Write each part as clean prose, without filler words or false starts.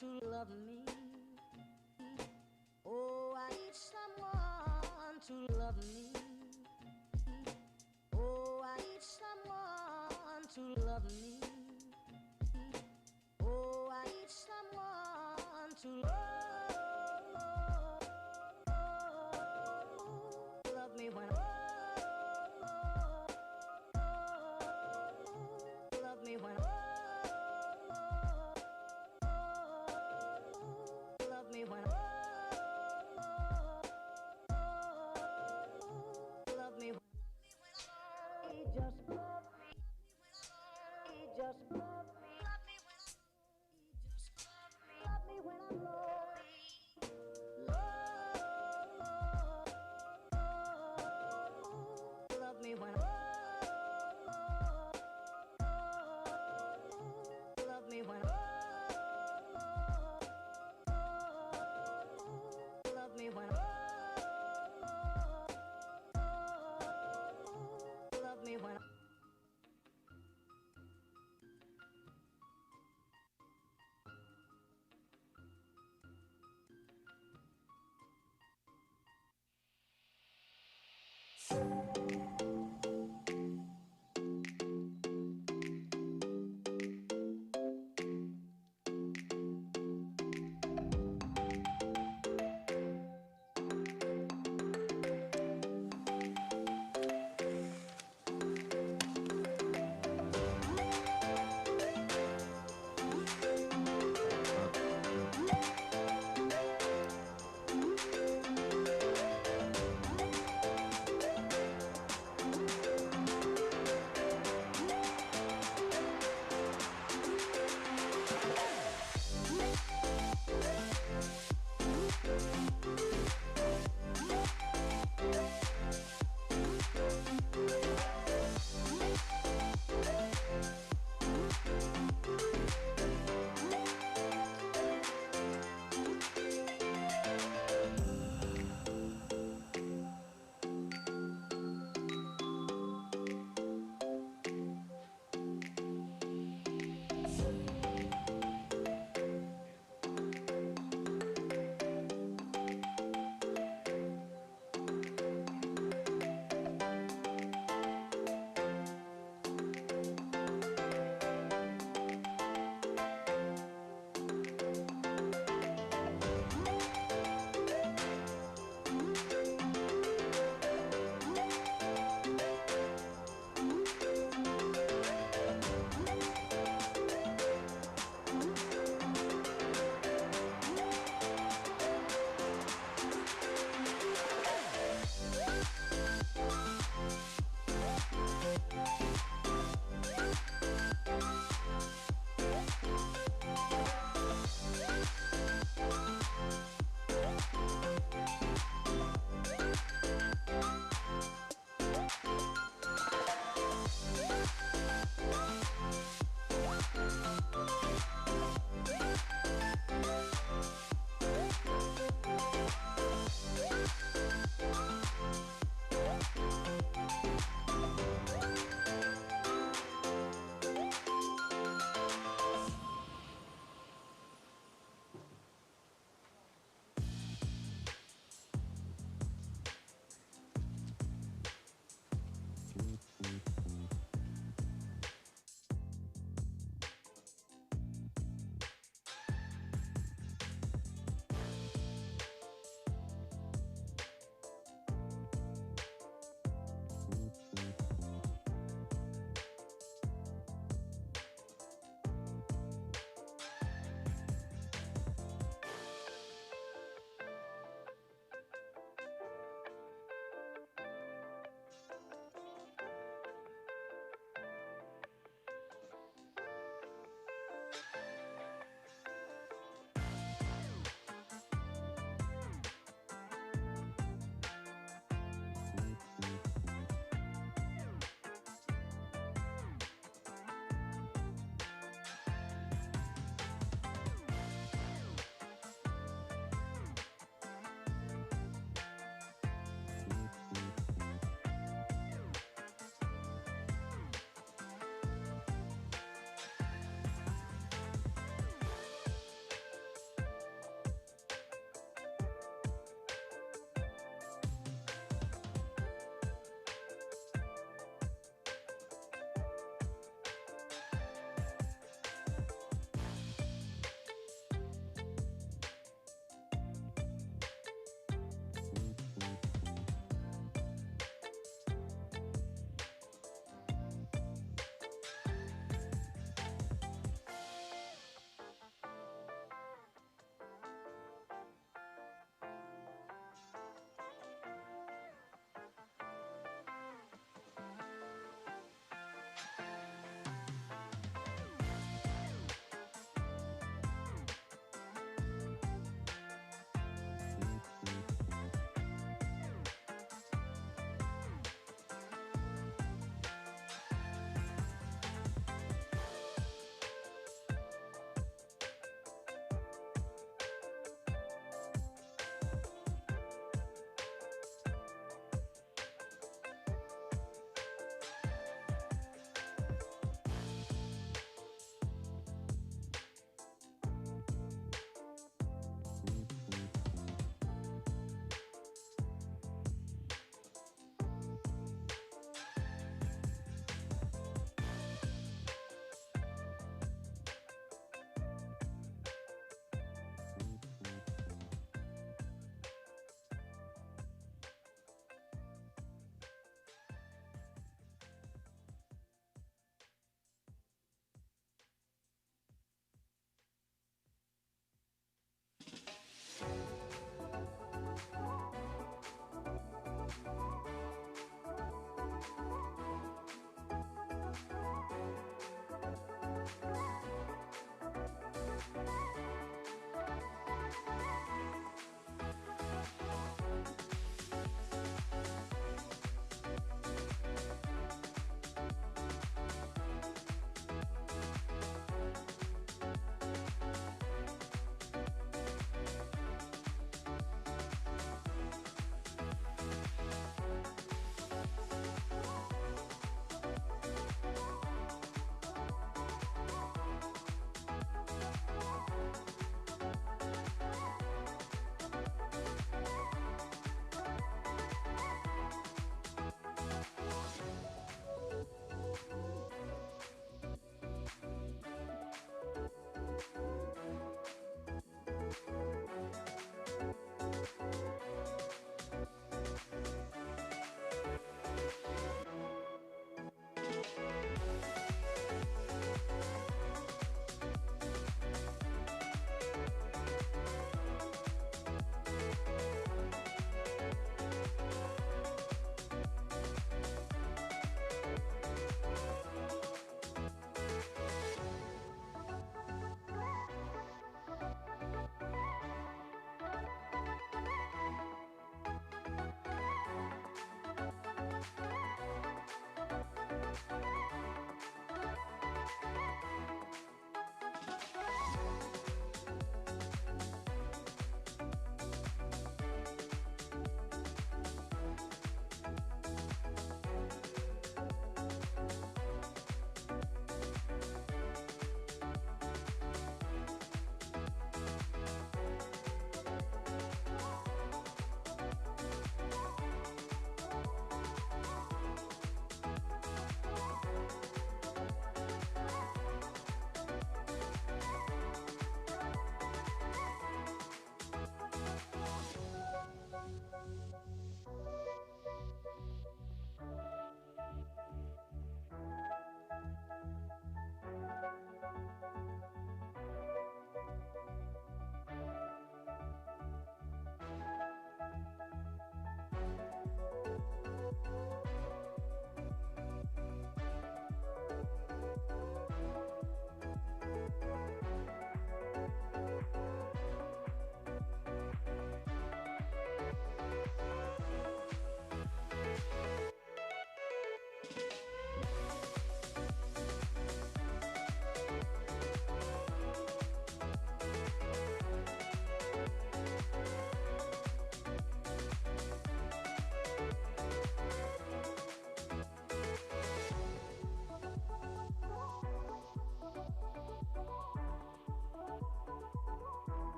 to love me. Oh, I need someone to love me. Oh, I need someone to love me. Oh, I need someone to love me when love me when love me when love me when he just love me. He just love me. Love me when I'm low. He just love me. Love me when I'm low.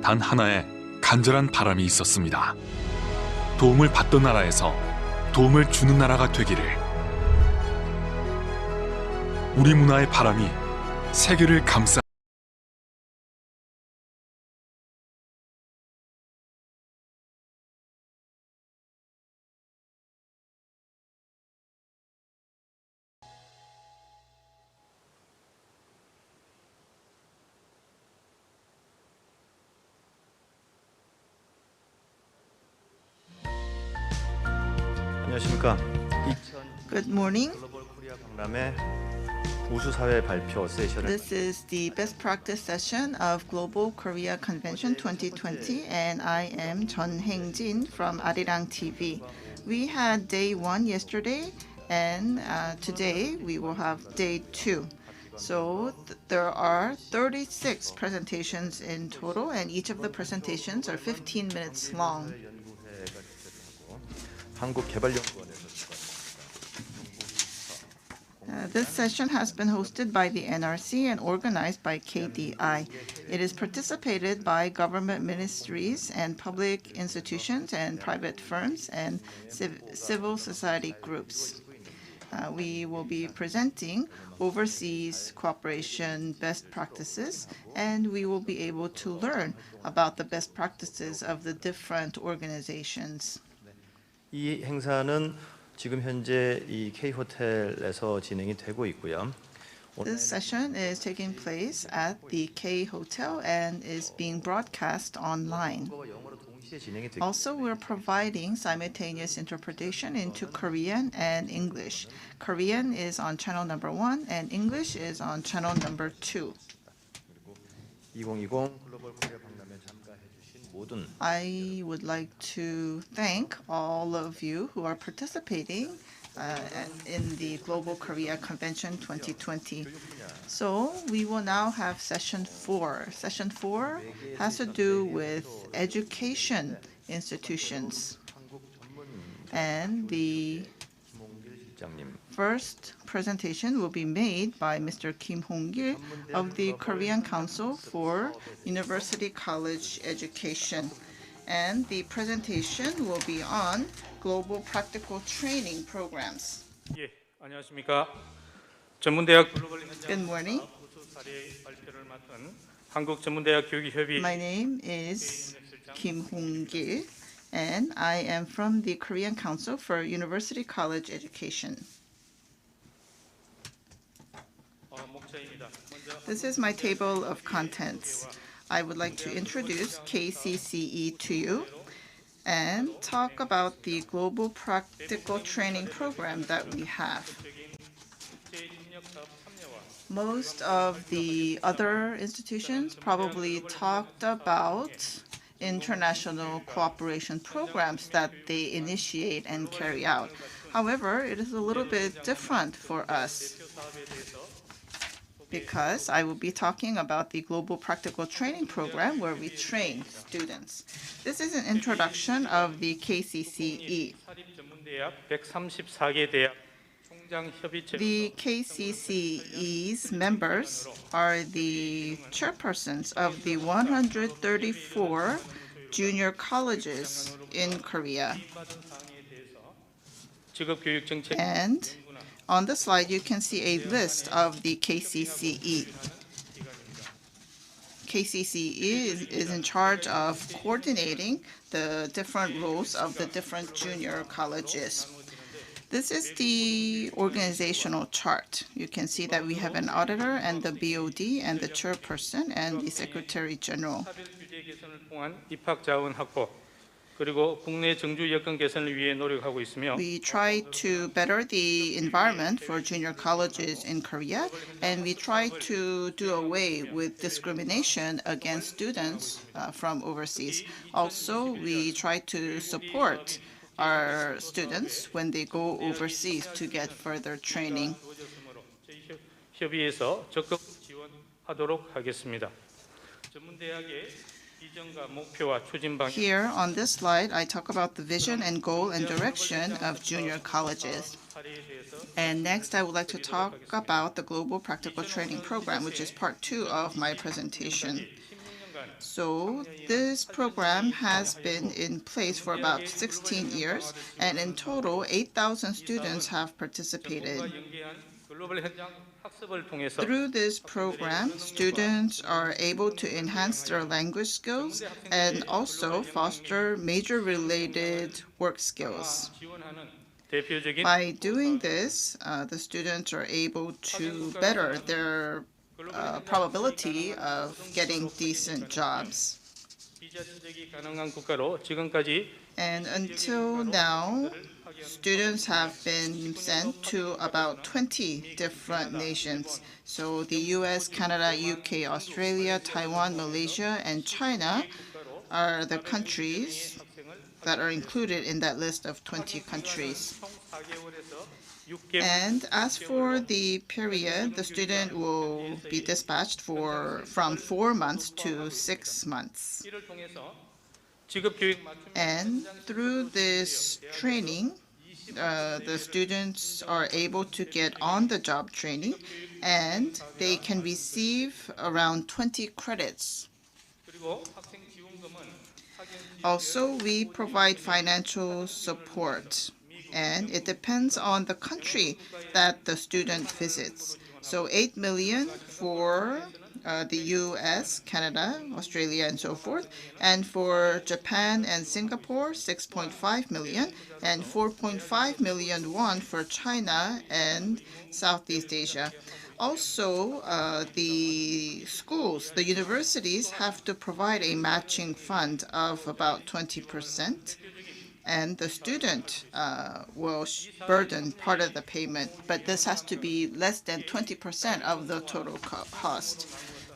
단 하나의 간절한 바람이 있었습니다. 도움을 받던 나라에서 도움을 주는 나라가 되기를. 우리 문화의 바람이 세계를 감싸 안녕하십니까. Good morning. 글로벌 코리아 박람회 우수사회 발표 세션을 This is the best practice session of Global Korea Convention 2020, and I am Jeon Heng-jin from Arirang TV. We had day 1 yesterday, and today we will have day 2. So there are 36 presentations in total, and each of the presentations are 15 minutes long. 연구회가 개최하고 한국개발연구원에서 This session has been hosted by the NRC and organized by KDI. It is participated by government ministries and public institutions and private firms and civil society groups. We will be presenting overseas cooperation best practices, and we will be able to learn about the best practices of the different organizations. 이 행사는 지금 현재 이 K호텔에서 진행이 되고 있고요. This session is taking place at the K Hotel and is being broadcast online. 영어로 동시에 진행이 되고 Also, we're providing simultaneous interpretation into Korean and English. Korean is on channel number 1 and English is on channel number 2. 2020 글로벌 코리아 박람회 참가해 주신 모든 I would like to thank all of you who are participating in the Global Korea Convention 2020. So we will now have session 4. Session 4 has to do with education institutions. 한국 전문 And the 김홍길 실장님, first presentation will be made by Mr. Kim Hong-gil of the Korean Council for University College Education. And the presentation will be on global practical training programs. 예, 안녕하십니까. 전문대학 글로벌 Good morning. 우수 사례 발표를 맡은 한국 전문대학 교육협의 My name is Kim Hong-gil, and I am from the Korean Council for University College Education. 목차입니다. 먼저 This is my table of contents. I would like to introduce KCCE to you and talk about the global practical training program that we have. 국제협력사업 참여와 Most of the other institutions probably talked about international cooperation programs that they initiate and carry out. However, it is a little bit different for us 사업에 대해서 because I will be talking about the Global Practical Training Program where we train students. This is an introduction of the KCCE. 사립전문대학 134개 대학 총장협의체 The KCCE's members are the chairpersons of the 134 junior colleges in Korea. 받은 사항에 대해서 직업교육정책 And on the slide, you can see a list of the KCCE. KCCE is in charge of coordinating the different roles of the different junior colleges. This is the organizational chart. You can see that we have an auditor and the BOD and the chairperson and the secretary general. 차별 규제 개선을 통한 입학 자원 확보 그리고 국내 정주 여건 개선을 위해 노력하고 있으며 We try to better the environment for junior colleges in Korea, and we try to do away with discrimination against students from overseas. Also, we try to support our students when they go overseas to get further training. 저희 협의에서 적극 지원하도록 하겠습니다. 전문대학의 비전과 목표와 추진 방향 Here on this slide, I talk about the vision and goal and direction of junior colleges. 사례에 대해서 And next, I would like to talk about the Global Practical Training Program, which is part 2 of my presentation. So this program has been in place for about 16 years, and in total, 8,000 students have participated. 연계한 글로벌 현장 학습을 통해서 Through this program, students are able to enhance their language skills and also foster major-related work skills. 지원하는 대표적인 By doing this, the students are able to better their probability of getting decent jobs. 비자 취득이 가능한 국가로 지금까지 And until now, students have been sent to about 20 different nations. So the US, Canada, UK, Australia, Taiwan, Malaysia, and China are the countries that are included in that list of 20 countries. 총 4개월에서 6개월 And as for the period, the student will be dispatched from 4 months to 6 months. 이를 통해서 직업 교육 맞춤 And through this training, the students are able to get on-the-job training, and they can receive around 20 credits. 그리고 학생 지원금은 Also, we provide financial support, and it depends on the country that the student visits. So 8 million for the US, Canada, Australia, and so forth. And for Japan and Singapore, 6.5 million, and 4.5 million won for China and Southeast Asia. Also, the schools, the universities have to provide a matching fund of about 20%. And the student will burden part of the payment, but this has to be less than 20% of the total cost.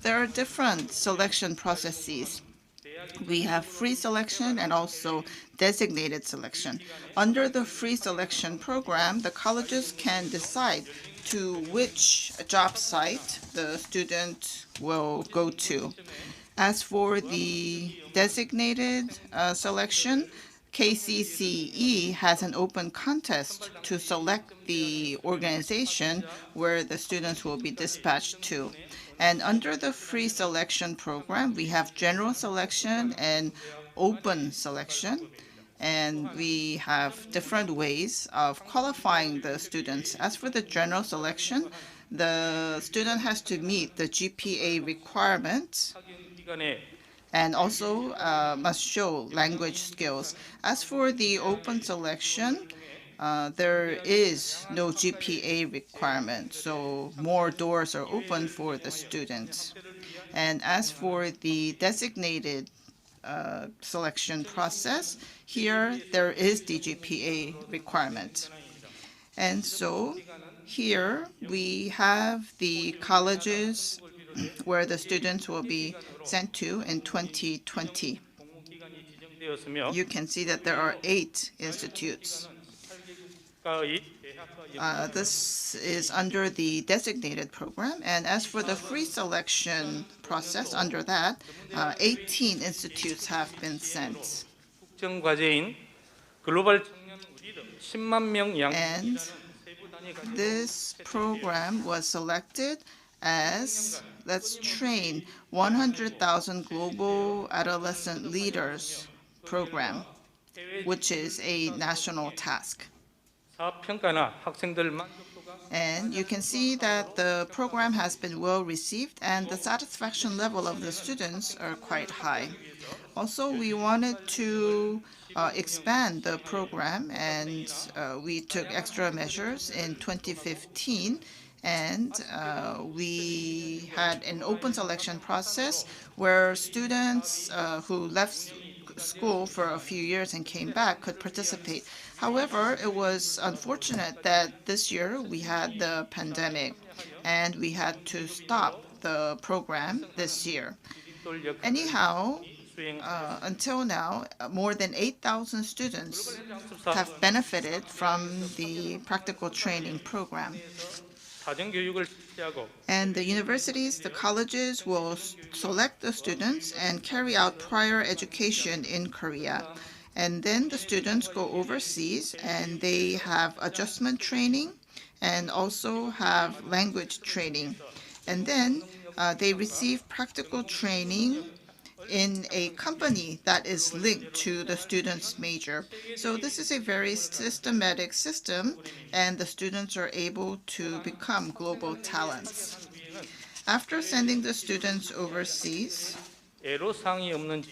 There are different selection processes. We have free selection and also designated selection. Under the free selection program, the colleges can decide to which job site the student will go to. As for the designated selection, KCCE has an open contest to select the organization where the students will be dispatched to. And under the free selection program, we have general selection and open selection. And we have different ways of qualifying the students. As for the general selection, the student has to meet the GPA requirements 기간에 and also must show language skills. As for the open selection, there is no GPA requirement, so more doors are open for the students. And as for the designated selection process, here there is the GPA requirement. And so here we have the colleges where the students will be sent to in 2020. 공공기관이 지정되었으며 You can see that there are 8 institutes. 국가의 대학과 This is under the designated program. And as for the free selection process, under that, 18 institutes have been sent. 국정 과제인 글로벌 청년 리더 10만 명 양 And 세부 단위 가지고 this program was selected as Let's Train 100,000 Global Adolescent Leaders program, which is a national task. 사업 평가나 학생들 만족도가 And you can see that the program has been well received and the satisfaction level of the students are quite high. Also, we wanted to expand the program, and we took extra measures in 2015. And we had an open selection process where students who left school for a few years and came back could participate. However, it was unfortunate that this year we had the pandemic and we had to stop the program this year. Anyhow, until now, more than 8,000 students have benefited from the practical training program. 사전 교육을 실시하고 And the universities, the colleges will select the students and carry out prior education in Korea. And then the students go overseas and they have adjustment training and also have language training. And then they receive practical training in a company that is linked to the student's major. So this is a very systematic system, and the students are able to become global talents. After sending the students overseas, 애로사항이 없는지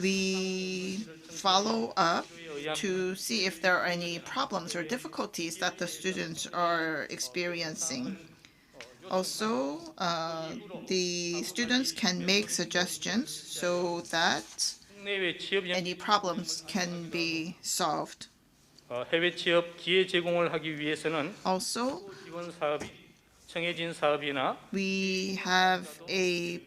we follow up to see if there are any problems or difficulties that the students are experiencing. Also, the students can make suggestions so that 국내외 취업 any problems can be solved. 해외 취업 기회 제공을 하기 위해서는 Also, 지원 사업이 정해진 사업이나 we have a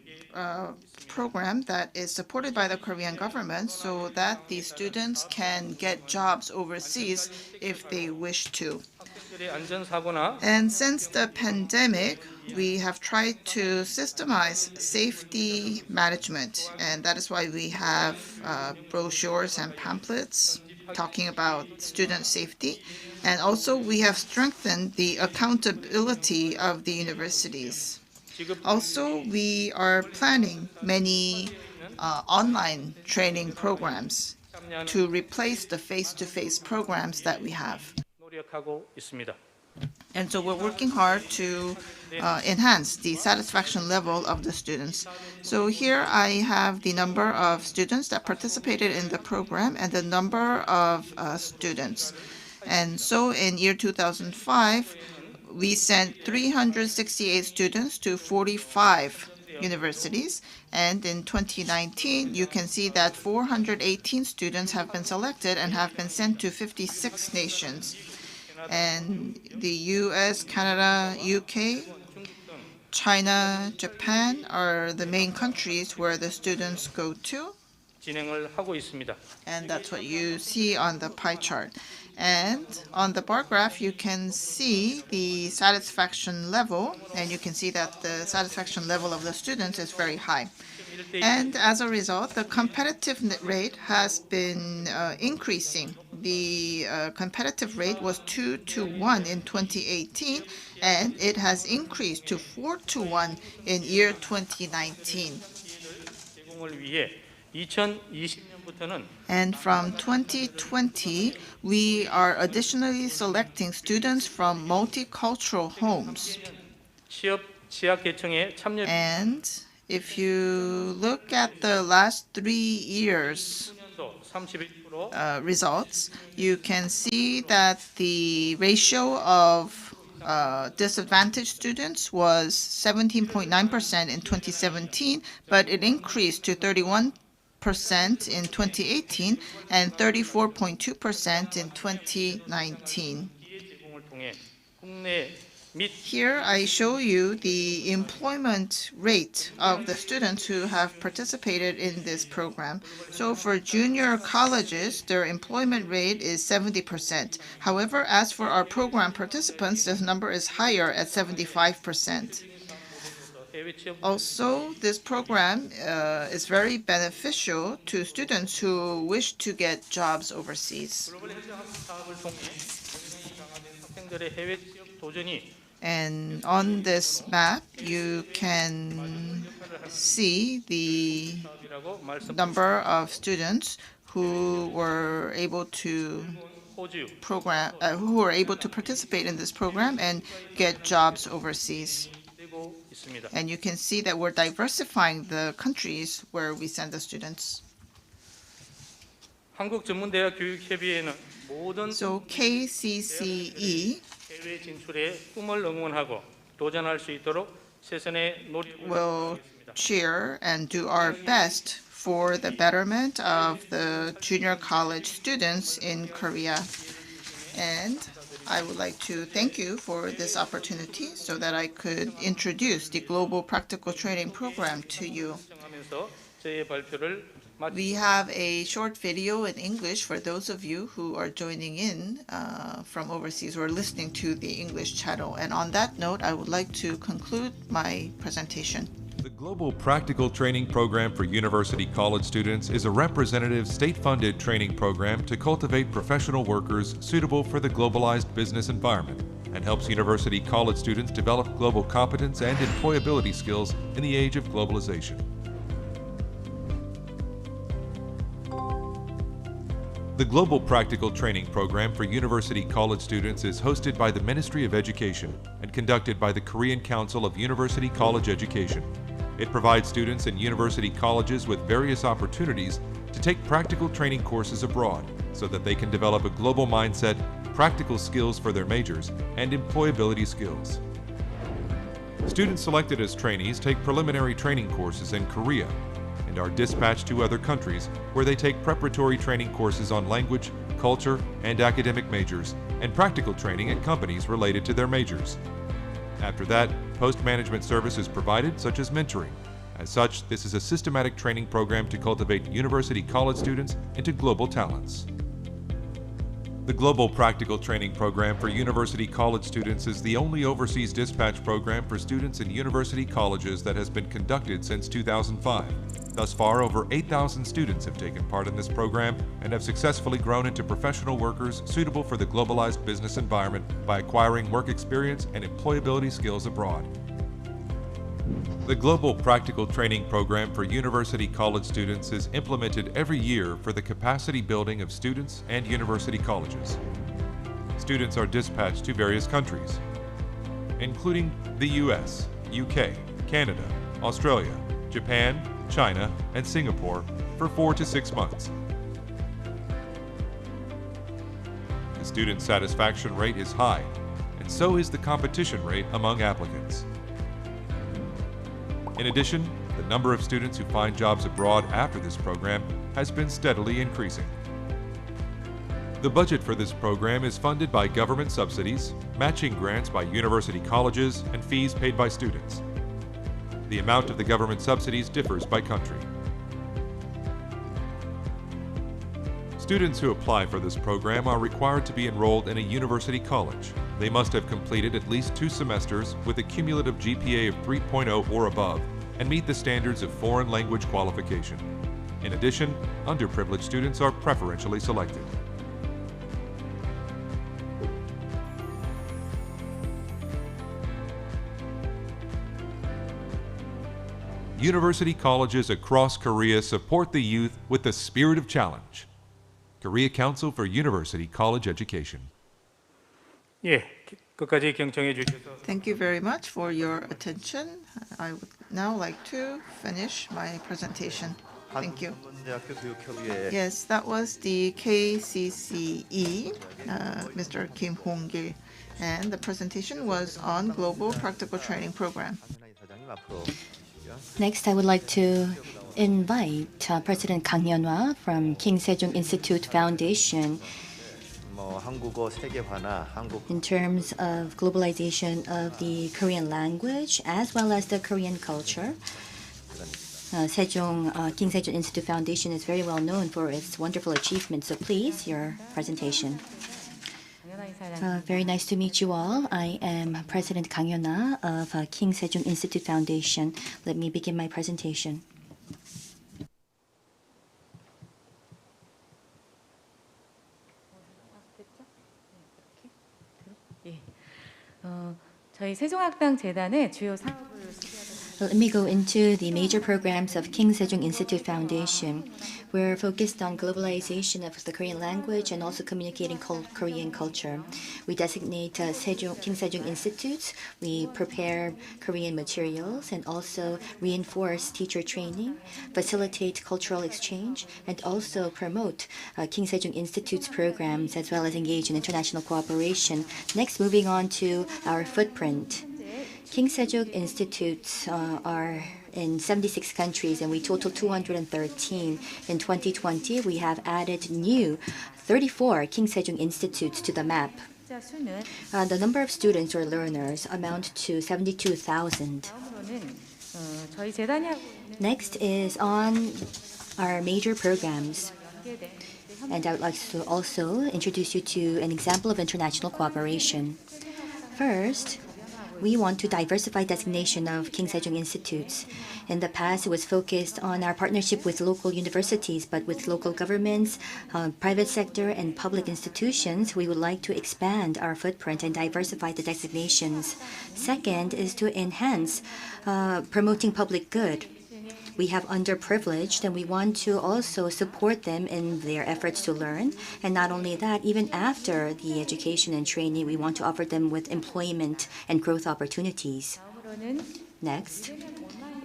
program that is supported by the Korean government so that the students can get jobs overseas if they wish to. 학생들의 안전사고나 And since the pandemic, we have tried to systemize safety management, and that is why we have brochures and pamphlets talking about student safety. And also, we have strengthened the accountability of the universities. Also, we are planning many online training programs to replace the face-to-face programs that we have. 노력하고 있습니다. And so we're working hard to enhance the satisfaction level of the students. So here I have the number of students that participated in the program and the number of students. And so in year 2005, we sent 368 students to 45 universities. And in 2019, you can see that 418 students have been selected and have been sent to 56 nations. And the US, Canada, UK, China, Japan are the main countries where the students go to. 진행을 하고 있습니다. And that's what you see on the pie chart. And on the bar graph, you can see the satisfaction level, and you can see that the satisfaction level of the students is very high. And as a result, the competitive rate has been increasing. The competitive rate was 2-1 in 2018, and it has increased to 4-1 in year 2019. 제공을 위해 2020년부터는 And from 2020, we are additionally selecting students from multicultural homes. 취업 지학계청에 참여 And if you look at the last 3 years' 31% results, you can see that the ratio of disadvantaged students was 17.9% in 2017, but it increased to 31% in 2018 and 34.2% in 2019. 제공을 통해 국내 및 Here I show you the employment rate of the students who have participated in this program. So for junior colleges, their employment rate is 70%. However, as for our program participants, this number is higher at 75%. 해외 취업 Also, this program is very beneficial to students who wish to get jobs overseas. 글로벌 헬스 학습 사업을 통해 학생들의 해외 취업 도전이 And on this map, you can see the 사업이라고 말씀. number of students who were able to 호주, who were able to participate in this program and get jobs overseas. 되고 있습니다. And you can see that we're diversifying the countries where we send the students. 한국전문대학교육협의회는 모든 So KCCE 해외 진출의 꿈을 응원하고 도전할 수 있도록 최선의 노력을 will cheer and do our best for the betterment of the junior college students in Korea. And I would like to thank you for this opportunity so that I could introduce the Global Practical Training Program to you. 하면서 저의 발표를 We have a short video in English for those of you who are joining in from overseas or listening to the English channel. And on that note, I would like to conclude my presentation. The Global Practical Training Program for University College students is a representative state-funded training program to cultivate professional workers suitable for the globalized business environment and helps university college students develop global competence and employability skills in the age of globalization. The Global Practical Training Program for University College Students is hosted by the Ministry of Education and conducted by the Korean Council of University College Education. It provides students in university colleges with various opportunities to take practical training courses abroad so that they can develop a global mindset, practical skills for their majors, and employability skills. Students selected as trainees take preliminary training courses in Korea and are dispatched to other countries where they take preparatory training courses on language, culture, and academic majors, and practical training at companies related to their majors. After that, post-management service is provided, such as mentoring. As such, this is a systematic training program to cultivate university college students into global talents. The Global Practical Training Program for University College Students is the only overseas dispatch program for students in university colleges that has been conducted since 2005. Thus far, over 8,000 students have taken part in this program and have successfully grown into professional workers suitable for the globalized business environment by acquiring work experience and employability skills abroad. The Global Practical Training Program for University College Students is implemented every year for the capacity building of students and university colleges. Students are dispatched to various countries, including the US, UK, Canada, Australia, Japan, China, and Singapore for 4 to 6 months. The student satisfaction rate is high, and so is the competition rate among applicants. In addition, the number of students who find jobs abroad after this program has been steadily increasing. The budget for this program is funded by government subsidies, matching grants by university colleges, and fees paid by students. The amount of the government subsidies differs by country. Students who apply for this program are required to be enrolled in a university college. They must have completed at least 2 semesters with a cumulative GPA of 3.0 or above and meet the standards of foreign language qualification. In addition, underprivileged students are preferentially selected. University colleges across Korea support the youth with the spirit of challenge. Korea Council for University College Education. 예, 끝까지 경청해 주셔서 Thank you very much for your attention. I would now like to finish my presentation. Thank you. 한국전문대학교 교육협의회 Yes, that was the KCCE, Mr. Kim Hong-gil, and the presentation was on Global Practical Training Program. 이사장님 앞으로 Next, I would like to invite President Kang Hyun-hwa from King Sejong Institute Foundation 한국어 세계화나 한국 in terms of globalization of the Korean language as well as the Korean culture. King Sejong Institute Foundation is very well known for its wonderful achievements. So please, your presentation. Very nice to meet you all. I am President Kang Hyun-hwa of King Sejong Institute Foundation. Let me begin my presentation. 저희 세종학당재단의 주요 사업을 Let me go into the major programs of King Sejong Institute Foundation. We're focused on globalization of the Korean language and also communicating Korean culture. We designate King Sejong Institutes. We prepare Korean materials and also reinforce teacher training, facilitate cultural exchange, and also promote King Sejong Institute's programs as well as engage in international cooperation. Next, moving on to our footprint. King Sejong Institutes are in 76 countries and we total 213. In 2020, we have added new 34 King Sejong Institutes to the map. The number of students or learners amount to 72,000. 저희 재단이 하고 Next is on our major programs. And I would like to also introduce you to an example of international cooperation. First, we want to diversify designation of King Sejong Institutes. In the past, it was focused on our partnership with local universities, but with local governments, private sector, and public institutions, we would like to expand our footprint and diversify the designations. Second is to enhance promoting public good. we have underprivileged, and we want to also support them in their efforts to learn. And not only that, even after the education and training, we want to offer them with employment and growth opportunities. 다음으로는 Next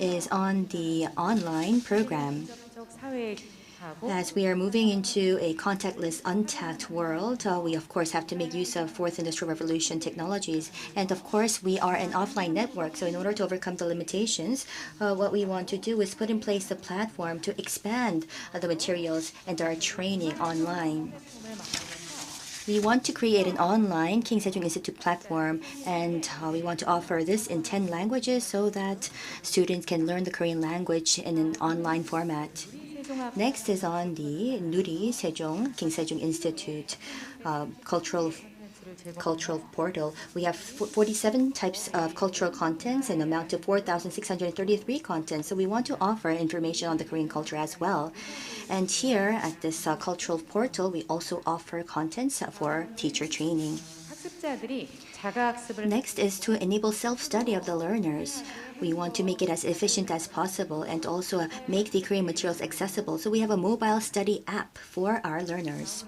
is on the online program. 긍정적 사회하고 As we are moving into a contactless, untapped world, we of course have to make use of fourth industrial revolution technologies. And of course, we are an offline network. So in order to overcome the limitations, what we want to do is put in place a platform to expand the materials and our training online. We want to create an online King Sejong Institute platform, and we want to offer this in 10 languages so that students can learn the Korean language in an online format. Next is on the Nuri Sejong King Sejong Institute cultural portal. We have 47 types of cultural contents and amount to 4,633 contents. So we want to offer information on the Korean culture as well. And here at this cultural portal, we also offer contents for teacher training. 학습자들이 자가학습을 Next is to enable self-study of the learners. We want to make it as efficient as possible and also make the Korean materials accessible. So we have a mobile study app for our learners.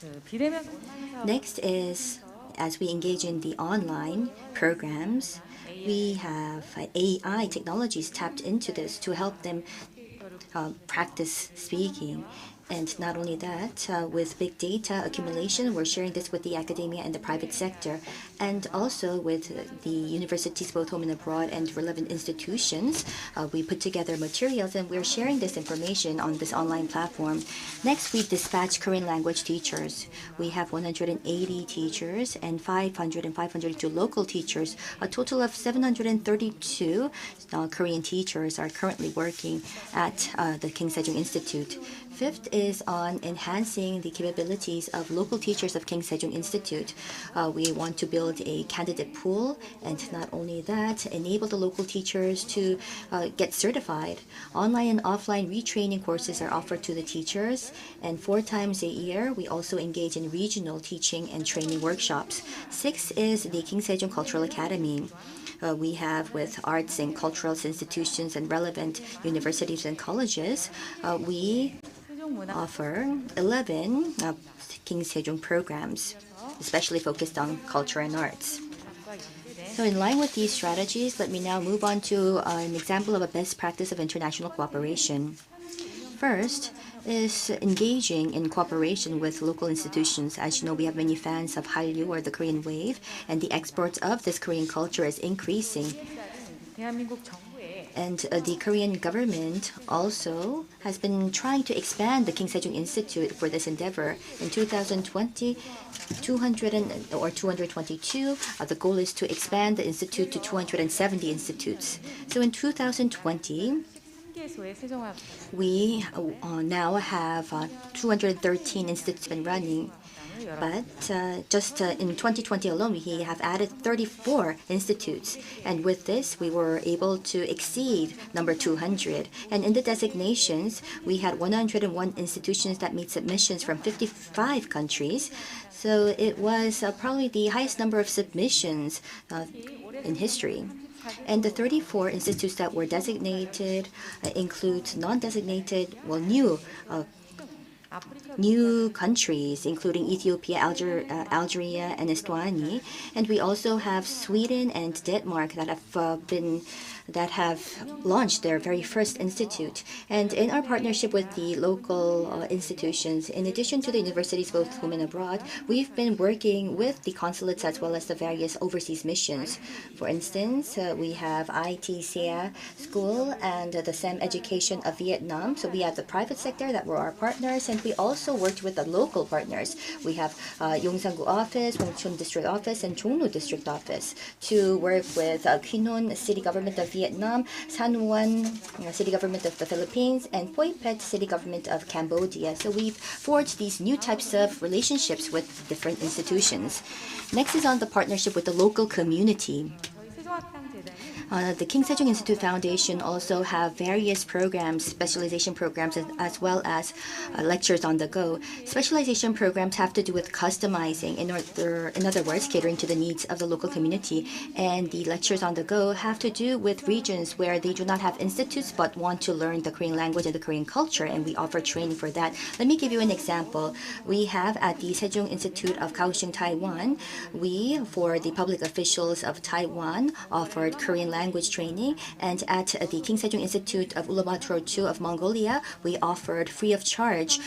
그 비대면 온라인 사업 Next is, as we engage in the online programs, we have AI technologies tapped into this to help them practice speaking. And not only that, with big data accumulation, we're sharing this with the academia and the private sector, and also with the universities, both home and abroad, and relevant institutions. We put together materials, and we're sharing this information on this online platform. Next, we dispatch Korean language teachers. We have 180 teachers and 502 local teachers. A total of 732 Korean teachers are currently working at the King Sejong Institute. Fifth is on enhancing the capabilities of local teachers of King Sejong Institute. We want to build a candidate pool, and not only that, enable the local teachers to get certified. Online and offline retraining courses are offered to the teachers, and 4 times a year, we also engage in regional teaching and training workshops. Sixth is the King Sejong Cultural Academy. We have with arts and cultural institutions and relevant universities and colleges, we offer 11 King Sejong programs, especially focused on culture and arts. So in line with these strategies, let me now move on to an example of a best practice of international cooperation. First is engaging in cooperation with local institutions. As you know, we have many fans of Hallyu, or the Korean wave, and the exports of this Korean culture is increasing. 대한민국 정부에 And the Korean government also has been trying to expand the King Sejong Institute for this endeavor. In 2020, 222, the goal is to expand the institute to 270 institutes. So in 2020, 3개소의 세종학 we now have 213 institutes been running. But just in 2020 alone, we have added 34 institutes. And with this, we were able to exceed number 200. And in the designations, we had 101 institutions that made submissions from 55 countries. So it was probably the highest number of submissions in history. And the 34 institutes that were designated include non-designated, new countries, including Ethiopia, Algeria, and Estonia. And we also have Sweden and Denmark that have launched their very first institute. And in our partnership with the local institutions, in addition to the universities both home and abroad, we've been working with the consulates as well as the various overseas missions. For instance, we have ITCA School and the SEM Education of Vietnam. So we have the private sector that were our partners, and we also worked with the local partners. We have Yongsan-gu Office, Hongchun District Office, and Jongno District Office to work with Quy Nhon City Government of Vietnam, San Juan City Government of the Philippines, and Phoi Phet City Government of Cambodia. So we've forged these new types of relationships with different institutions. Next is on the partnership with the local community. 저희 세종학당 재단은 The King Sejong Institute Foundation also have various programs, specialization programs, as well as lectures on the go. Specialization programs have to do with customizing, in other words, catering to the needs of the local community. And the lectures on the go have to do with regions where they do not have institutes but want to learn the Korean language and the Korean culture, and we offer training for that. Let me give you an example. We have at the Sejong Institute of Kaohsiung, Taiwan, for the public officials of Taiwan, offered Korean language training, and at the King Sejong Institute of Ulaanbaatar II of Mongolia, we offered free of charge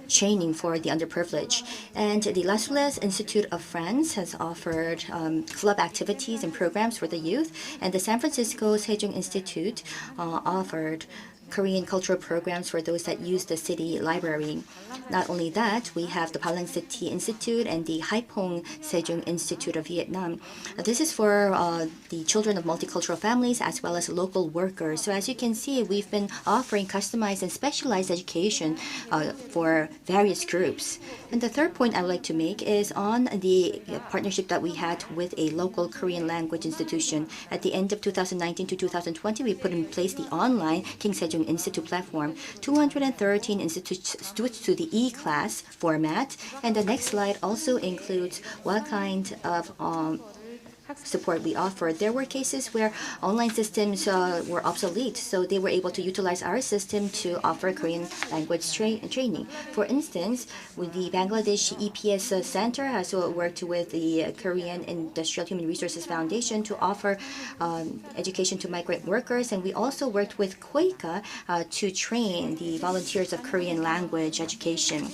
training for the underprivileged. And the La Soulaise Institute of France has offered club activities and programs for the youth, and the San Francisco Sejong Institute offered Korean cultural programs for those that use the city library. Not only that, we have the Palang City Institute and the Haiphong Sejong Institute of Vietnam. This is for the children of multicultural families as well as local workers. So as you can see, we've been offering customized and specialized education for various groups. And the third point I would like to make is on the partnership that we had with a local Korean language institution. At the end of 2019 to 2020, we put in place the online King Sejong Institute platform. 213 institutes switched to the e-class format, and the next slide also includes what kind of support we offered. There were cases where online systems were obsolete, so they were able to utilize our system to offer Korean language training. For instance, with the Bangladesh EPS Center has worked with the Korean Industrial Human Resources Foundation to offer education to migrant workers, and we also worked with KOICA to train the volunteers of Korean language education.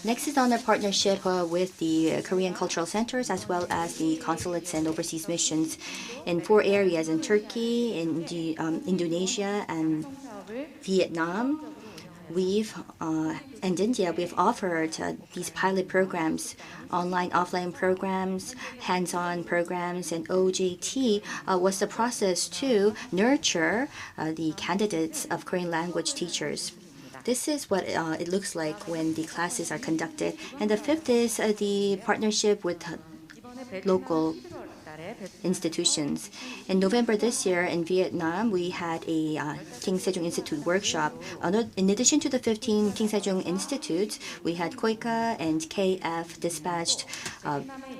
Next is on our partnership with the Korean cultural centers as well as the consulates and overseas missions in 4 areas: in Turkey, in Indonesia, and Vietnam. And India, we've offered these pilot programs, online, offline programs, hands-on programs, and OJT was the process to nurture the candidates of Korean language teachers. This is what it looks like when the classes are conducted. And the fifth is the partnership with local institutions. In November this year in Vietnam, we had a King Sejong Institute workshop. In addition to the 15 King Sejong Institutes, we had KOICA and KF dispatched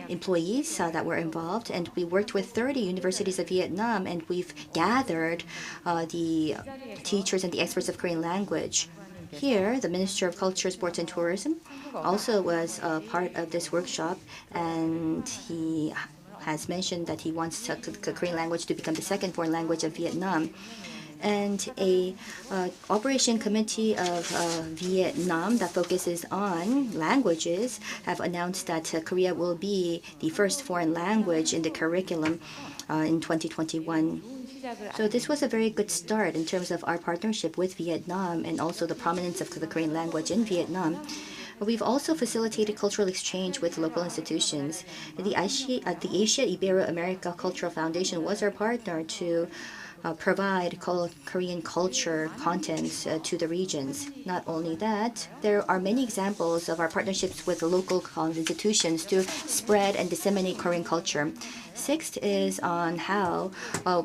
employees that were involved, and we worked with 30 universities of Vietnam, and we've gathered the teachers and the experts of Korean language. Here, the Minister of Culture, Sports and Tourism also was a part of this workshop, and he has mentioned that he wants the Korean language to become the second foreign language of Vietnam. And a operation committee of Vietnam that focuses on languages have announced that Korea will be the first foreign language in the curriculum in 2021. So this was a very good start in terms of our partnership with Vietnam and also the prominence of the Korean language in Vietnam. We've also facilitated cultural exchange with local institutions. The Asia Ibero-America Cultural Foundation was our partner to provide Korean culture contents to the regions. Not only that, there are many examples of our partnerships with the local institutions to spread and disseminate Korean culture. Sixth is on how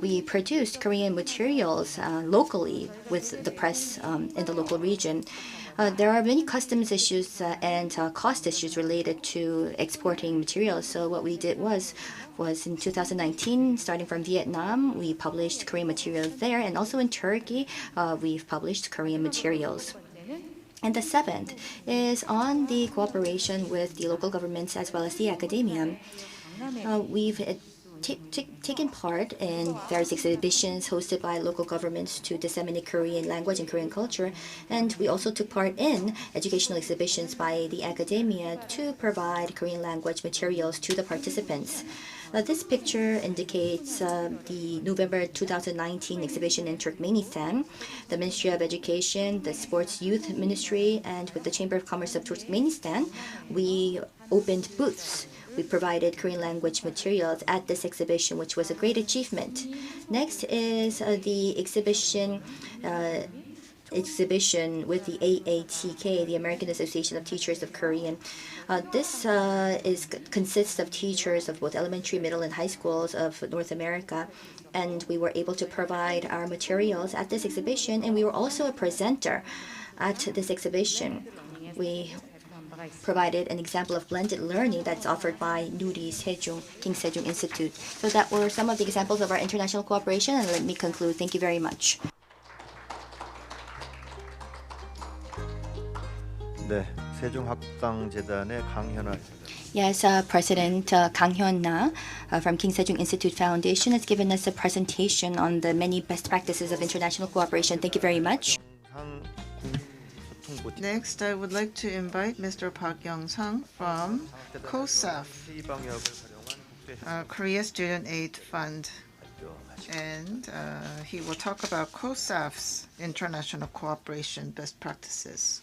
we produced Korean materials locally with the press in the local region. There are many customs issues and cost issues related to exporting materials. So what we did was in 2019, starting from Vietnam, we published Korean materials there, and also in Turkey, we've published Korean materials. And the seventh is on the cooperation with the local governments as well as the academia. We've taken part in various exhibitions hosted by local governments to disseminate Korean language and Korean culture, and we also took part in educational exhibitions by the academia to provide Korean language materials to the participants. This picture indicates the November 2019 exhibition in Turkmenistan. The Ministry of Education, the Sports Youth Ministry, and with the Chamber of Commerce of Turkmenistan, we opened booths. We provided Korean language materials at this exhibition, which was a great achievement. Next is the exhibition exhibition with the AATK, the American Association of Teachers of Korean. This consists of teachers of both elementary, middle, and high schools of North America. And we were able to provide our materials at this exhibition, and we were also a presenter at this exhibition. We provided an example of blended learning that's offered by Nuri Sejong, King Sejong Institute. So that were some of the examples of our international cooperation, and let me conclude. Thank you very much. 네, 세종학당재단의 강현아. Yes, President Kang Hyun-na from King Sejong Institute Foundation has given us a presentation on the many best practices of international cooperation. Thank you very much. Next, I would like to invite Mr. Park Young-sang from COSAF, Korea Student Aid Fund, and he will talk about COSAF's international cooperation best practices.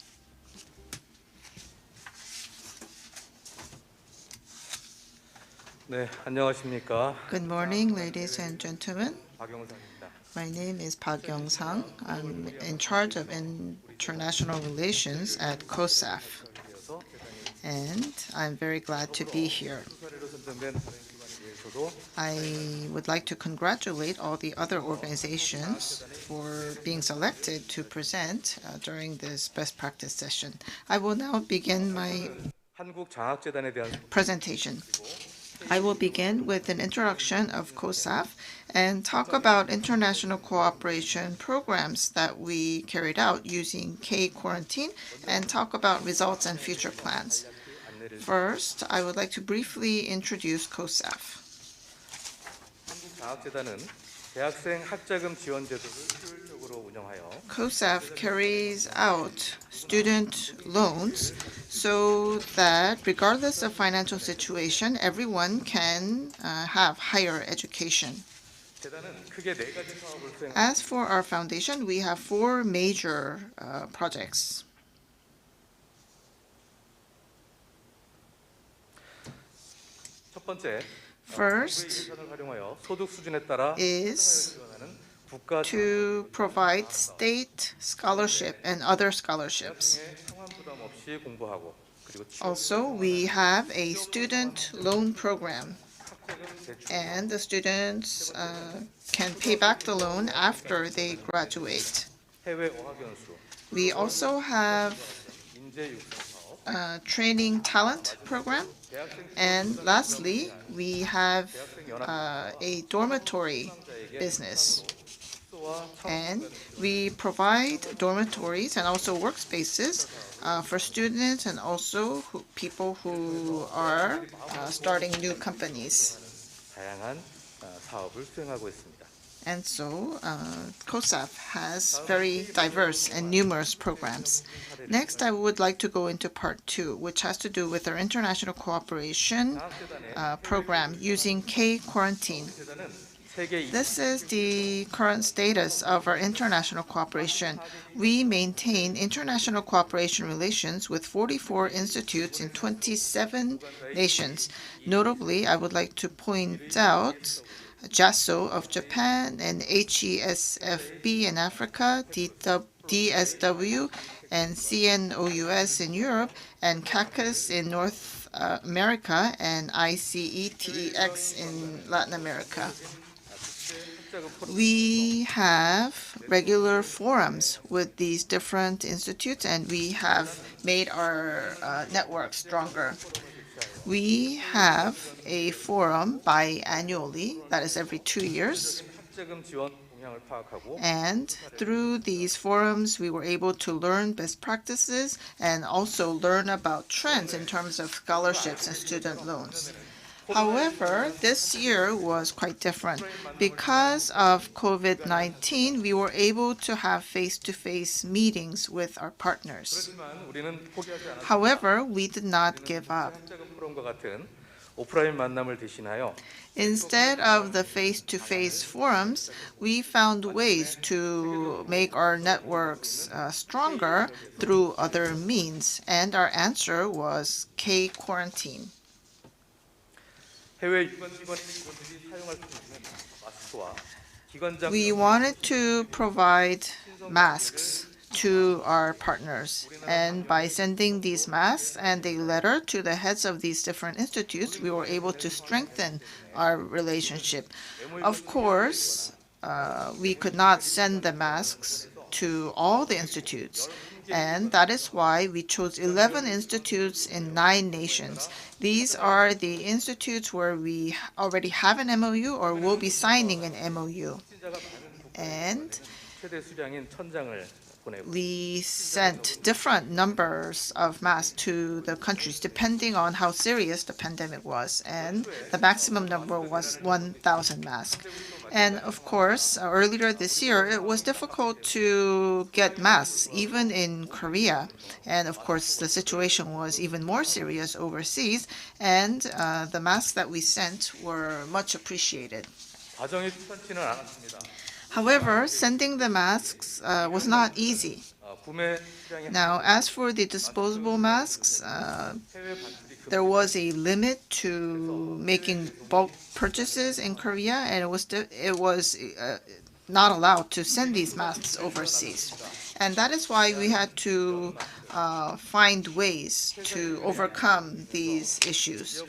네, 안녕하십니까? Good morning, ladies and gentlemen. 박영상입니다. My name is Park Young-sang. I'm in charge of international relations at COSAF, and I'm very glad to be here. I would like to congratulate all the other organizations for being selected to present during this best practice session. I will now begin my presentation. I will begin with an introduction of COSAF and talk about international cooperation programs that we carried out using K-quarantine and talk about results and future plans. First, I would like to briefly introduce COSAF. COSAF carries out student loans so that regardless of financial situation, everyone can have higher education. As for our foundation, we have four major projects. First is to provide state scholarship and other scholarships. Also, we have a student loan program, and the students can pay back the loan after they graduate. We also have a training talent program, and lastly, we have a dormitory business. And we provide dormitories and also workspaces for students and also people who are starting new companies. And so COSAF has very diverse and numerous programs. Next, I would like to go into part 2, which has to do with our international cooperation program using K-quarantine. This is the current status of our international cooperation. We maintain international cooperation relations with 44 institutes in 27 nations. Notably, I would like to point out JASO of Japan and HESFB in Africa, DSW and CNOUS in Europe, and CACUS in North America, and ICETEX in Latin America. We have regular forums with these different institutes, and we have made our network stronger. We have a forum biannually, that is every 2 years. And through these forums, we were able to learn best practices and also learn about trends in terms of scholarships and student loans. However, this year was quite different. Because of COVID-19, we were able to have face-to-face meetings with our partners. However, we did not give up. Instead of the face-to-face forums, we found ways to make our networks stronger through other means, and our answer was K-quarantine. We wanted to provide masks to our partners. And by sending these masks and a letter to the heads of these different institutes, we were able to strengthen our relationship. Of course, we could not send the masks to all the institutes. And that is why we chose 11 institutes in 9 nations. These are the institutes where we already have an MOU or will be signing an MOU. And 최대 수량인 1,000장을 보내고 we sent different numbers of masks to the countries depending on how serious the pandemic was, and the maximum number was 1,000 masks. And of course, earlier this year, it was difficult to get masks, even in Korea. And of course, the situation was even more serious overseas, and the masks that we sent were much appreciated. 과정이 순탄치는 않았습니다. However, sending the masks was not easy. 구매 수량이 Now, as for the disposable masks, there was a limit to making bulk purchases in Korea, and it was not allowed to send these masks overseas. And that is why we had to find ways to overcome these issues.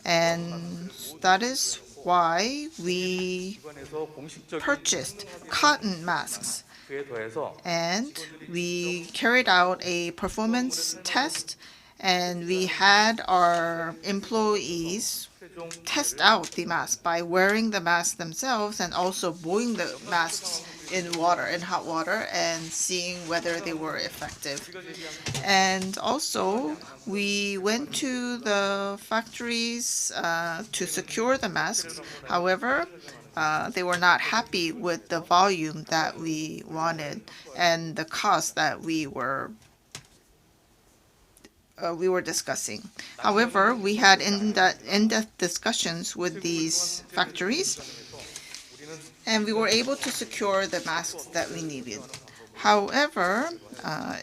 And that is why we 기관에서 공식적인 purchased cotton masks. 그에 더해서 And we carried out a performance test, and we had our employees test out the mask by wearing the masks themselves and also boiling the masks in hot water, and seeing whether they were effective. And also, we went to the factories to secure the masks. However, they were not happy with the volume that we wanted and the cost that we were discussing. However, we had in-depth discussions with these factories, and we were able to secure the masks that we needed. However,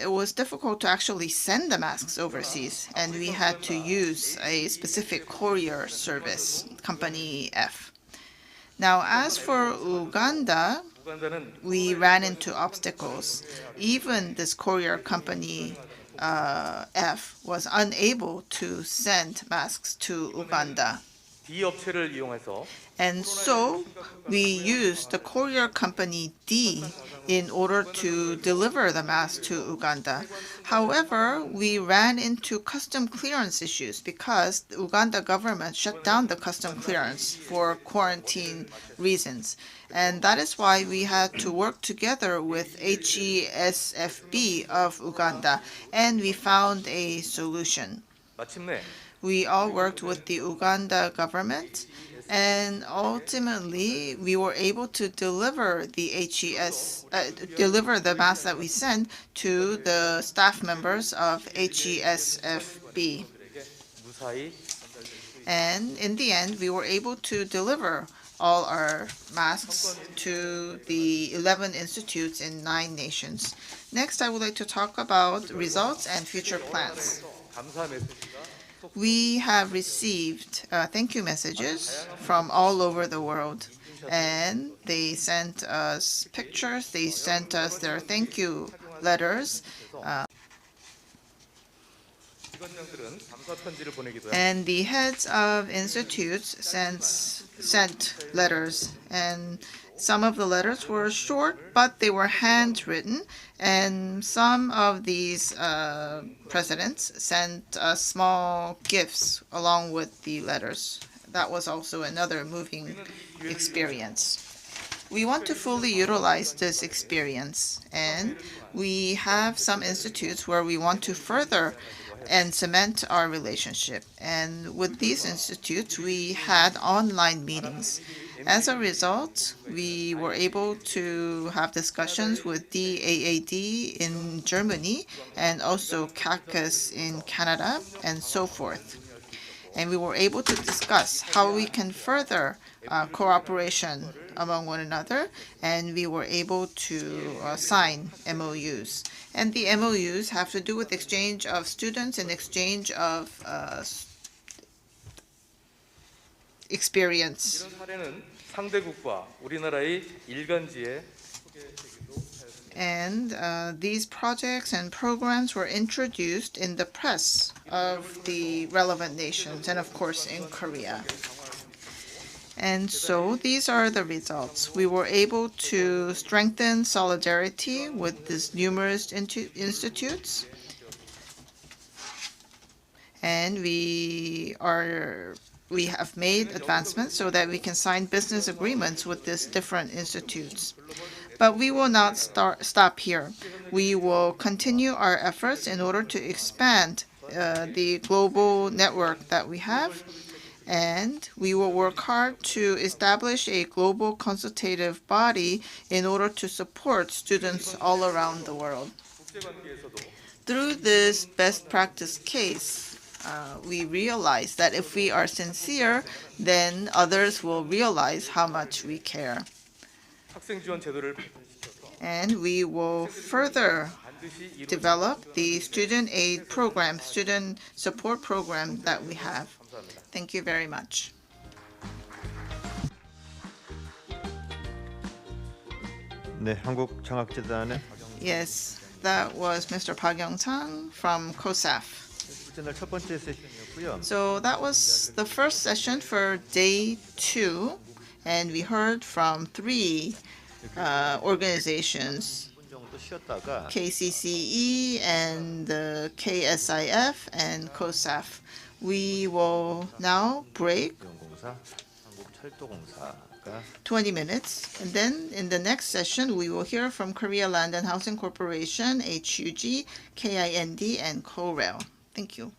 it was difficult to actually send the masks overseas, and we had to use a specific courier service, Company F. Now, as for Uganda, 우간다는 we ran into obstacles. Even this courier company F was unable to send masks to Uganda. D 업체를 이용해서 And so we used the courier company D in order to deliver the masks to Uganda. However, we ran into custom clearance issues because the Uganda government shut down the custom clearance for quarantine reasons. And that is why we had to work together with HESFB of Uganda, and we found a solution. 마침내 We all worked with the Uganda government, and ultimately we were able to deliver the deliver the masks that we sent to the staff members of HESFB. 무사히 And in the end, we were able to deliver all our masks to the 11 institutes in 9 nations. Next, I would like to talk about results and future plans. 감사 메시지가 We have received thank you messages from all over the world, and they sent us pictures, they sent us their thank you letters, 기관장들은 감사 편지를 보내기도 합니다. and the heads of institutes sent letters, and some of the letters were short, but they were handwritten, and some of these presidents sent small gifts along with the letters. That was also another moving experience. We want to fully utilize this experience, and we have some institutes where we want to further and cement our relationship. And with these institutes, we had online meetings. As a result, we were able to have discussions with DAAD in Germany and also CACUS in Canada and so forth. And we were able to discuss how we can further cooperation among one another, and we were able to sign MOUs. And the MOUs have to do with exchange of students and exchange of experience. 이런 사례는 상대국과 우리나라의 일간지에 소개되기도 하였습니다. And these projects and programs were introduced in the press of the relevant nations and, of course, in Korea. And so these are the results. We were able to strengthen solidarity with these numerous institutes. And we have made advancements so that we can sign business agreements with these different institutes. But we will not stop here. We will continue our efforts in order to expand the global network that we have, and we will work hard to establish a global consultative body in order to support students all around the world. Through this best practice case, we realize that if we are sincere, then others will realize how much we care. And we will further develop the student aid program, student support program that we have. Thank you very much. 네, 한국창학재단의 Yes, that was Mr. Park Young-sang from COSAF. 날 첫 번째 세션이었고요. So that was the first session for day 2, and we heard from 3 organizations, 정도 쉬었다가 KCCE and the KSIF and COSAF. We will now break 공사, 한국철도공사가 20 minutes, and then in the next session we will hear from Korea Land and Housing Corporation, HUG, KIND, and KORAIL. Thank you.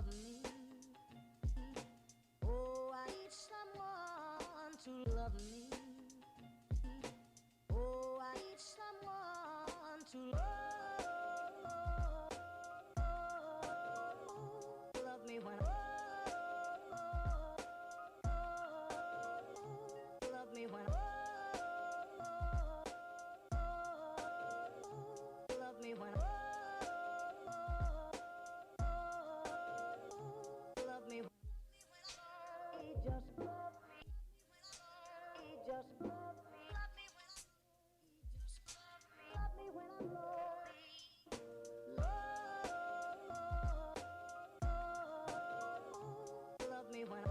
love me. Oh, I need someone to love me. Oh, I need someone to love me when love me when love me when love me when he just love me. He just love me. Love me when he just love me. Love me when I'm lonely. Love me when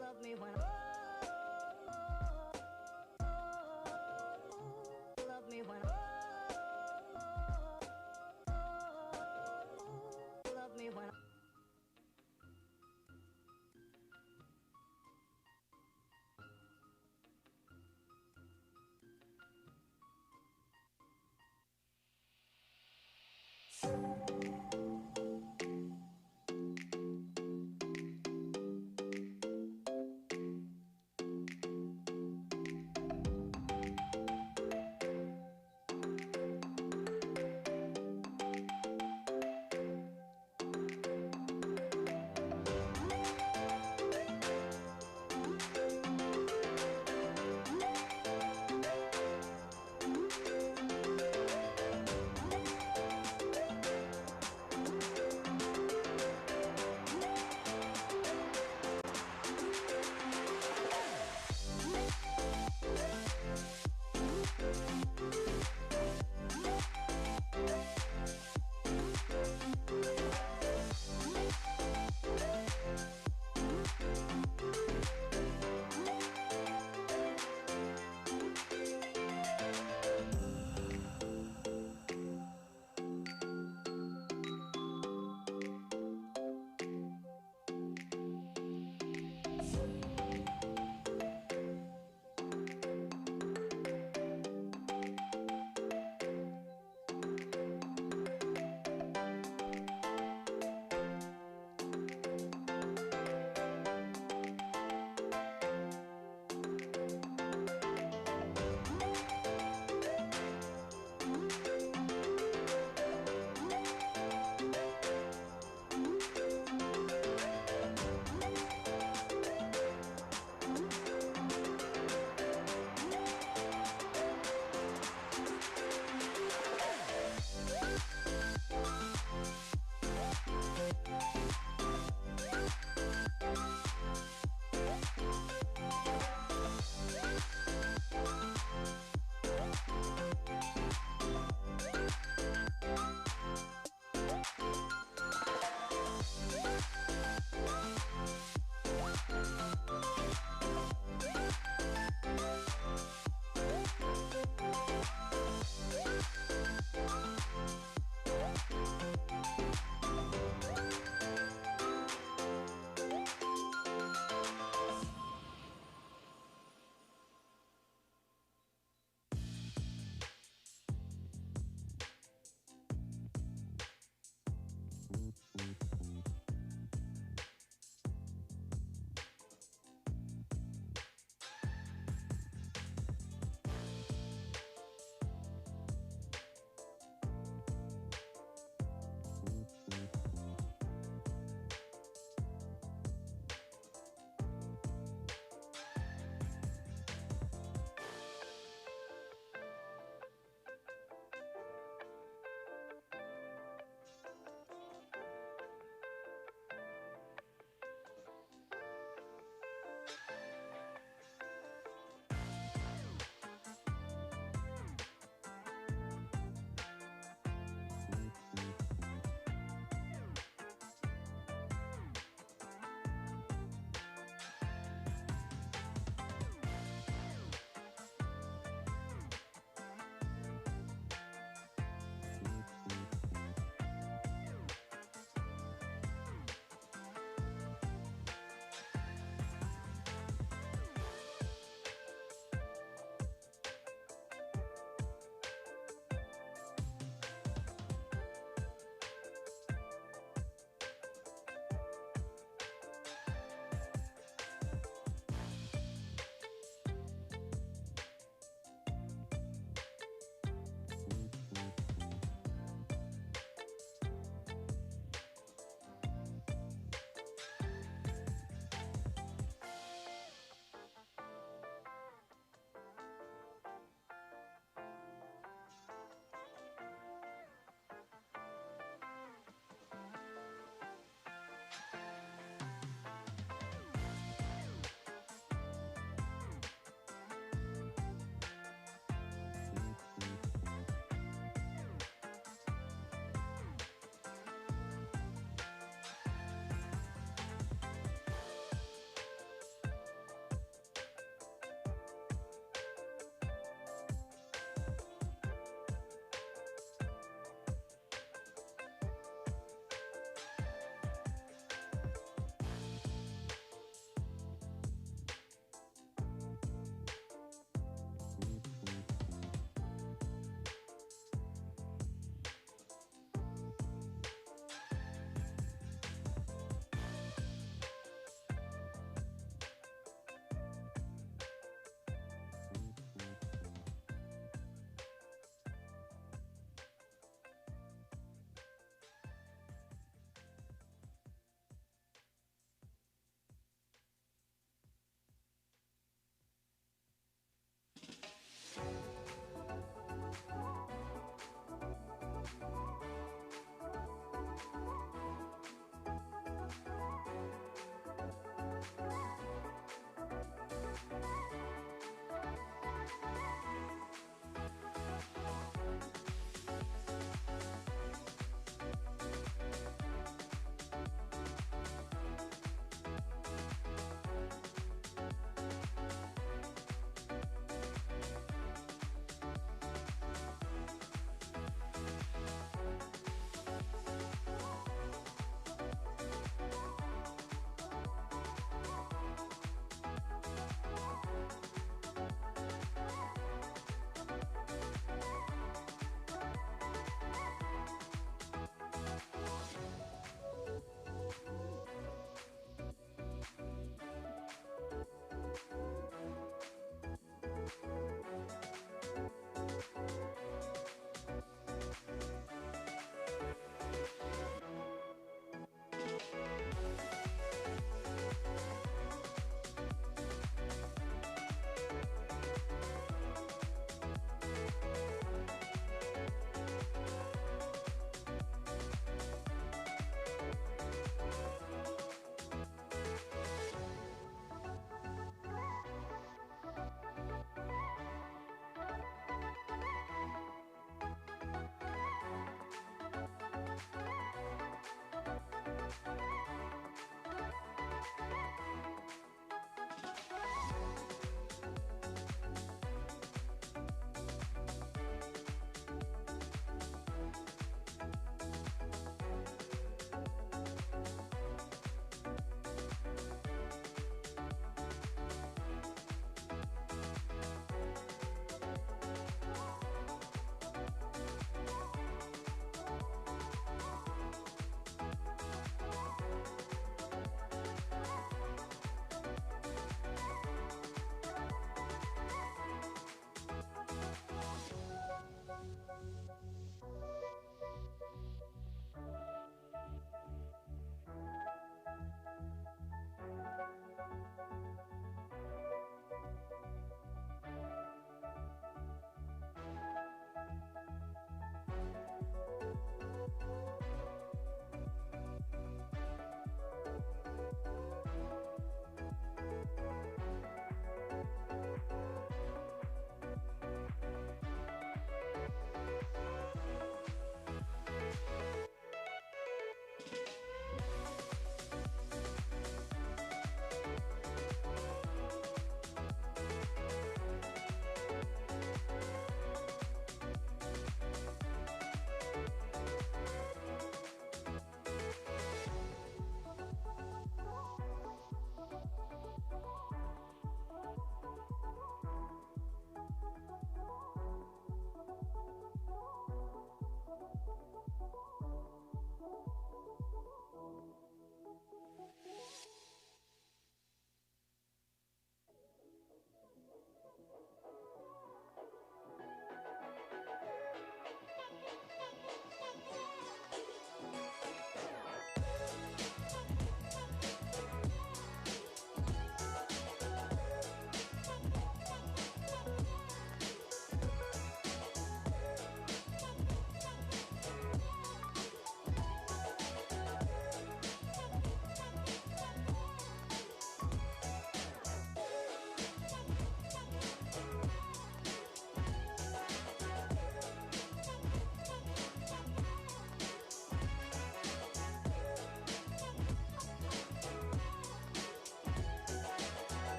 love me when love me when love me when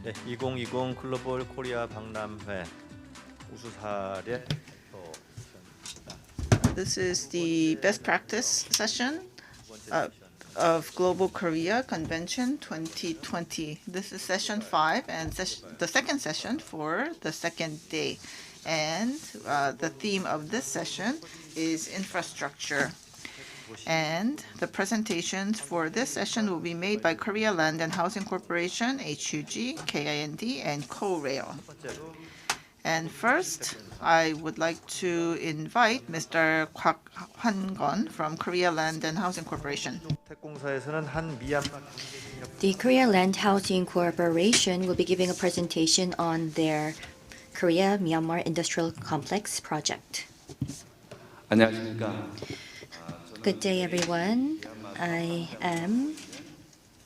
네, 2020 글로벌 코리아 박람회 우수 사례. This is the best practice session of Global Korea Convention 2020. This is session 5 and the second session for the second day. And the theme of this session is infrastructure. And the presentations for this session will be made by Korea Land and Housing Corporation, HUG, KIND, and Korail. And first, I would like to invite Mr. Kwak Hwan-gon from Korea Land and Housing Corporation. 택공사에서는 한 미얀마 The Korea Land Housing Corporation will be giving a presentation on their Korea-Myanmar Industrial Complex project. 안녕하십니까. Good day, everyone. I am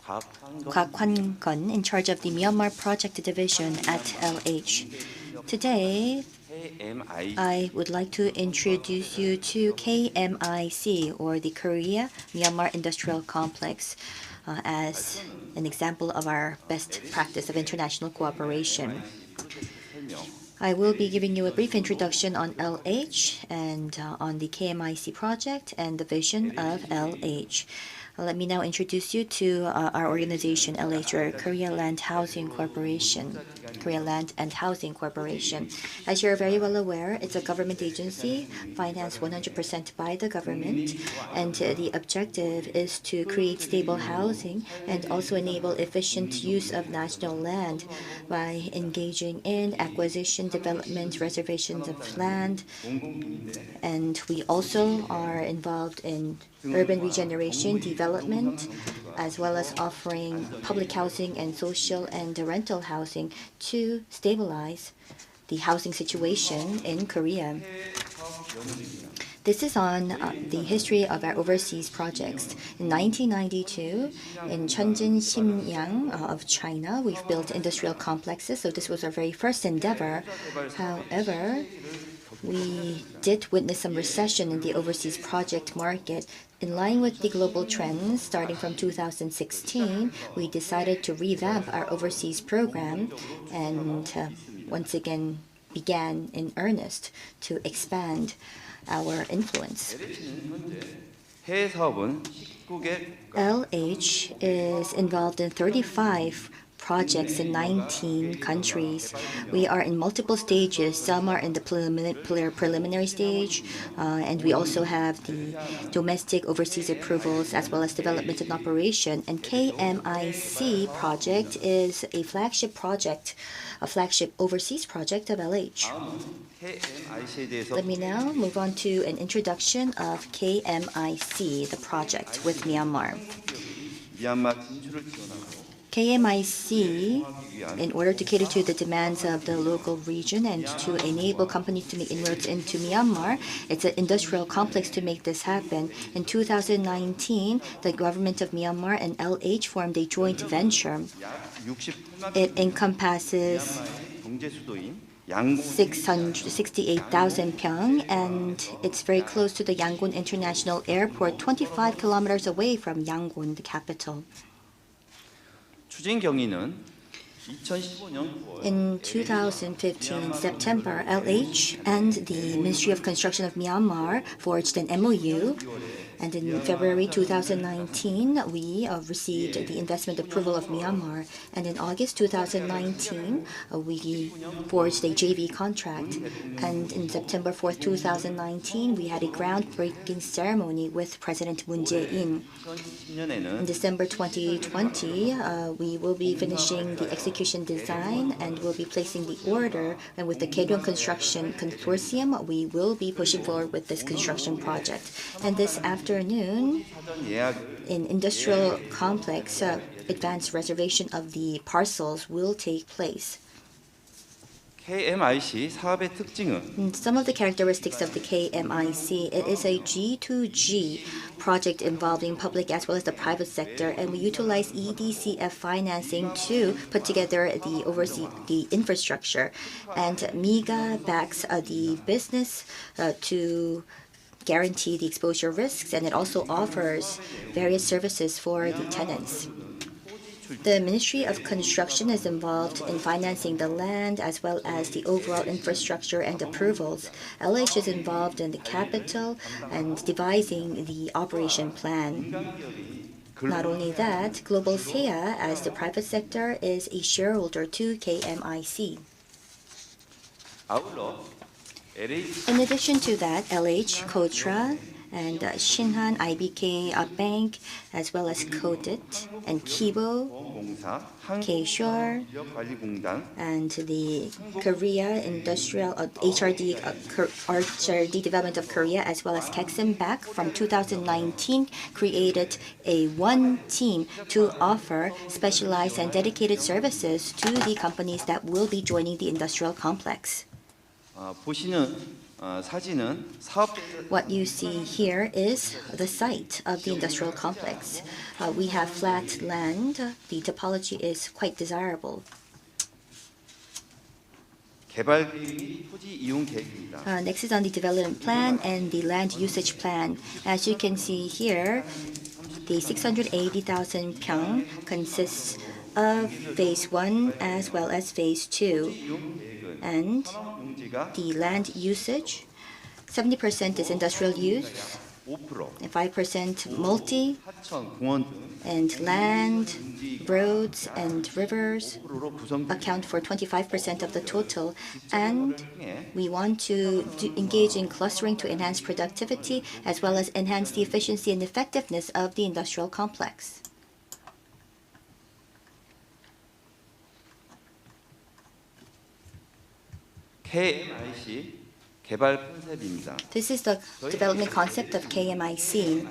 Kwak Hwan-gon, in charge of the Myanmar Project Division at LH. Today, I would like to introduce you to KMIC, or the Korea Myanmar Industrial Complex, as an example of our best practice of international cooperation. I will be giving you a brief introduction on LH and on the KMIC project and the vision of LH. Let me now introduce you to our organization, LH, or Korea Land Housing Corporation. Korea Land and Housing Corporation. As you're very well aware, it's a government agency financed 100% by the government, and the objective is to create stable housing and also enable efficient use of national land by engaging in acquisition, development, reservations of land, and we also are involved in urban regeneration, development, as well as offering public housing and social and rental housing to stabilize the housing situation in Korea. This is on the history of our overseas projects. In 1992, in Chonjin, Xinyang of China, we've built industrial complexes, so this was our very first endeavor. However, we did witness some recession in the overseas project market. In line with the global trends, starting from 2016, we decided to revamp our overseas program and once again began in earnest to expand our influence. LH is involved in 35 projects in 19 countries. We are in multiple stages. Some are in the preliminary stage, and we also have the domestic overseas approvals as well as development and operation. And KMIC project is a flagship project, a flagship overseas project of LH. Let me now move on to an introduction of KMIC, the project with Myanmar. KMIC, in order to cater to the demands of the local region and to enable companies to make inroads into Myanmar, it's an industrial complex to make this happen. In 2019, the government of Myanmar and LH formed a joint venture. It encompasses 668,000 pyong, and it's very close to the Yangon International Airport, 25 kilometers away from Yangon, the capital. In 2015 September, LH and the Ministry of Construction of Myanmar forged an MOU. And in February 2019, we received the investment approval of Myanmar. And in August 2019, we forged a JV contract. And in September 4th, 2019, we had a groundbreaking ceremony with President Moon Jae-in. In December 2020, we will be finishing the execution design and will be placing the order. And with the Gayageum Construction Consortium, we will be pushing forward with this construction project. And this afternoon, in industrial complex, advanced reservation of the parcels will take place. Some of the characteristics of the KMIC, it is a G2G project involving public as well as the private sector, and we utilize EDCF financing to put together the infrastructure, and MIGA backs the business to guarantee the exposure risks, and it also offers various services for the tenants. The Ministry of Construction is involved in financing the land as well as the overall infrastructure and approvals. LH is involved in the capital and devising the operation plan. Not only that, Global SEA, as the private sector, is a shareholder to KMIC. In addition to that, LH, Kotra, and Shinhan IBK Bank, as well as Kodit and Kibo, K-Shore, and the Korea Industrial HRD Development of Korea, as well as Kexim back from 2019, created a one team to offer specialized and dedicated services to the companies that will be joining the industrial complex. What you see here is the site of the industrial complex. We have flat land. The topology is quite desirable. Next is on the development plan and the land usage plan. As you can see here, the 680,000 pyong consists of phase 1 as well as phase 2. And the land usage, 70% is industrial use, and 5% multi, and land, roads, and rivers account for 25% of the total. And we want to engage in clustering to enhance productivity as well as enhance the efficiency and effectiveness of the industrial complex. This is the development concept of KMIC.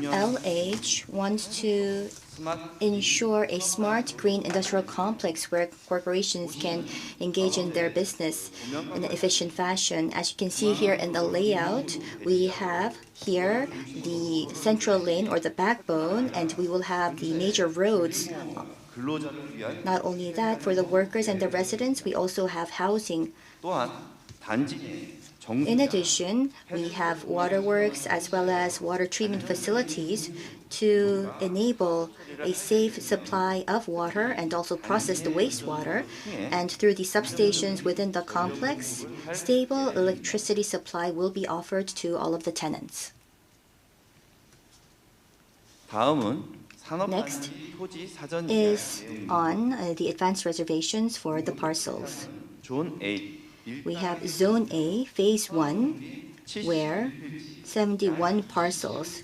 LH wants to ensure a smart green industrial complex where corporations can engage in their business in an efficient fashion. As you can see here in the layout, we have here the central lane or the backbone, and we will have the major roads. Not only that, for the workers and the residents, we also have housing. In addition, we have waterworks as well as water treatment facilities to enable a safe supply of water and also process the wastewater. And through the substations within the complex, stable electricity supply will be offered to all of the tenants. Next is on the advanced reservations for the parcels. We have Zone A, Phase 1, where 71 parcels,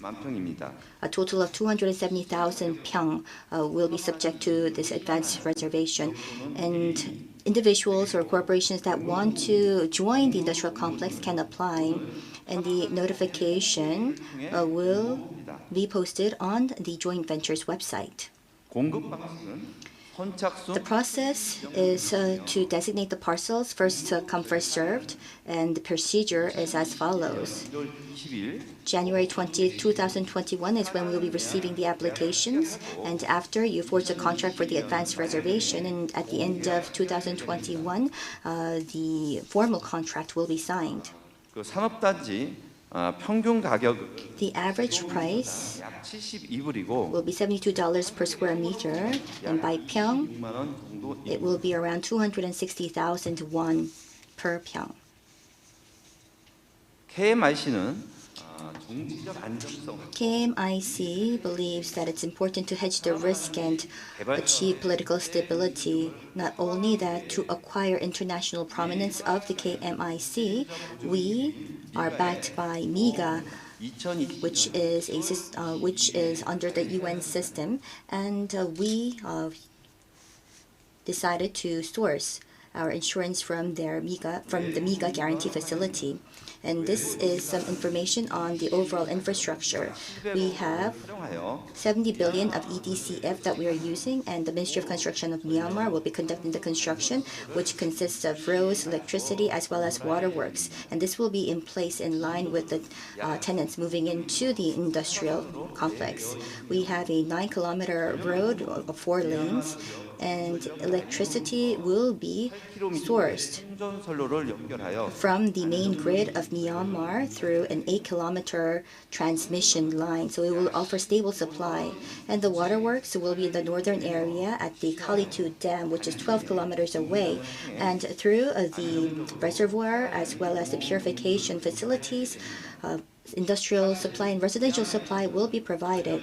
a total of 270,000 pyong, will be subject to this advanced reservation. And individuals or corporations that want to join the industrial complex can apply, and the notification will be posted on the joint venture's website. The process is to designate the parcels, first come, first served, and the procedure is as follows. January 20th, 2021 is when we'll be receiving the applications, and after you forge a contract for the advanced reservation, and at the end of 2021, the formal contract will be signed. The average price will be $72 per square meter, and by pyong, it will be around 260,000 won per pyong. KMIC believes that it's important to hedge the risk and achieve political stability. Not only that, to acquire international prominence of the KMIC, we are backed by MIGA, which is under the UN system, and we decided to source our insurance from the MIGA guarantee facility. And this is some information on the overall infrastructure. We have 70 billion of EDCF that we are using, and the Ministry of Construction of Myanmar will be conducting the construction, which consists of roads, electricity, as well as waterworks. And this will be in place in line with the tenants moving into the industrial complex. We have a 9-kilometer road of 4 lanes, and electricity will be sourced 충전선로를 연결하여 from the main grid of Myanmar through an 8-kilometer transmission line. So it will offer stable supply. And the waterworks will be in the northern area at the Kalitu Dam, which is 12 kilometers away. And through the reservoir as well as the purification facilities, industrial supply and residential supply will be provided.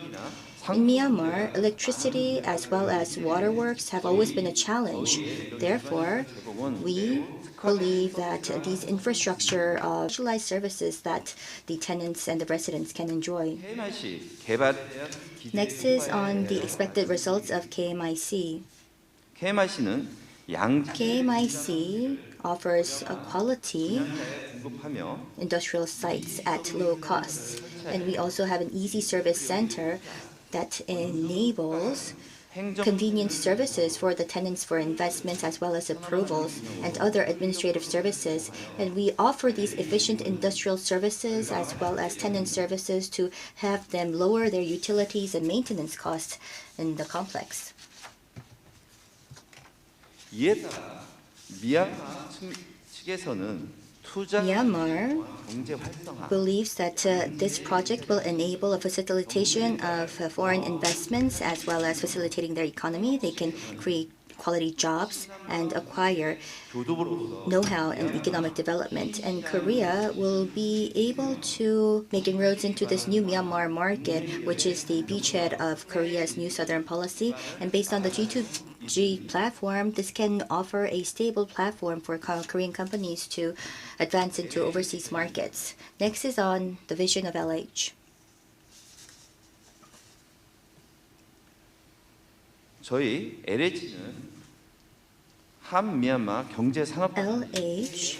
In Myanmar, electricity as well as waterworks have always been a challenge. Therefore, we believe that these infrastructure specialized services that the tenants and the residents can enjoy. KMIC 개발에 대한 Next is on the expected results of KMIC. KMIC는 양 KMIC offers a quality 공급하며 industrial sites at low costs. And we also have an easy service center that enables convenient services for the tenants for investments as well as approvals and other administrative services. And we offer these efficient industrial services as well as tenant services to have them lower their utilities and maintenance costs in the complex. 이에 따라 미얀마 측에서는 투자 Myanmar 경제 활성화 believes that this project will enable a facilitation of foreign investments as well as facilitating their economy. They can create quality jobs and acquire know-how and economic development. And Korea will be able to make inroads into this new Myanmar market, which is the beachhead of Korea's new southern policy. And based on the G2G platform, this can offer a stable platform for Korean companies to advance into overseas markets. Next is on the vision of LH. 저희 LH는 한미얀마 경제산업단을 LH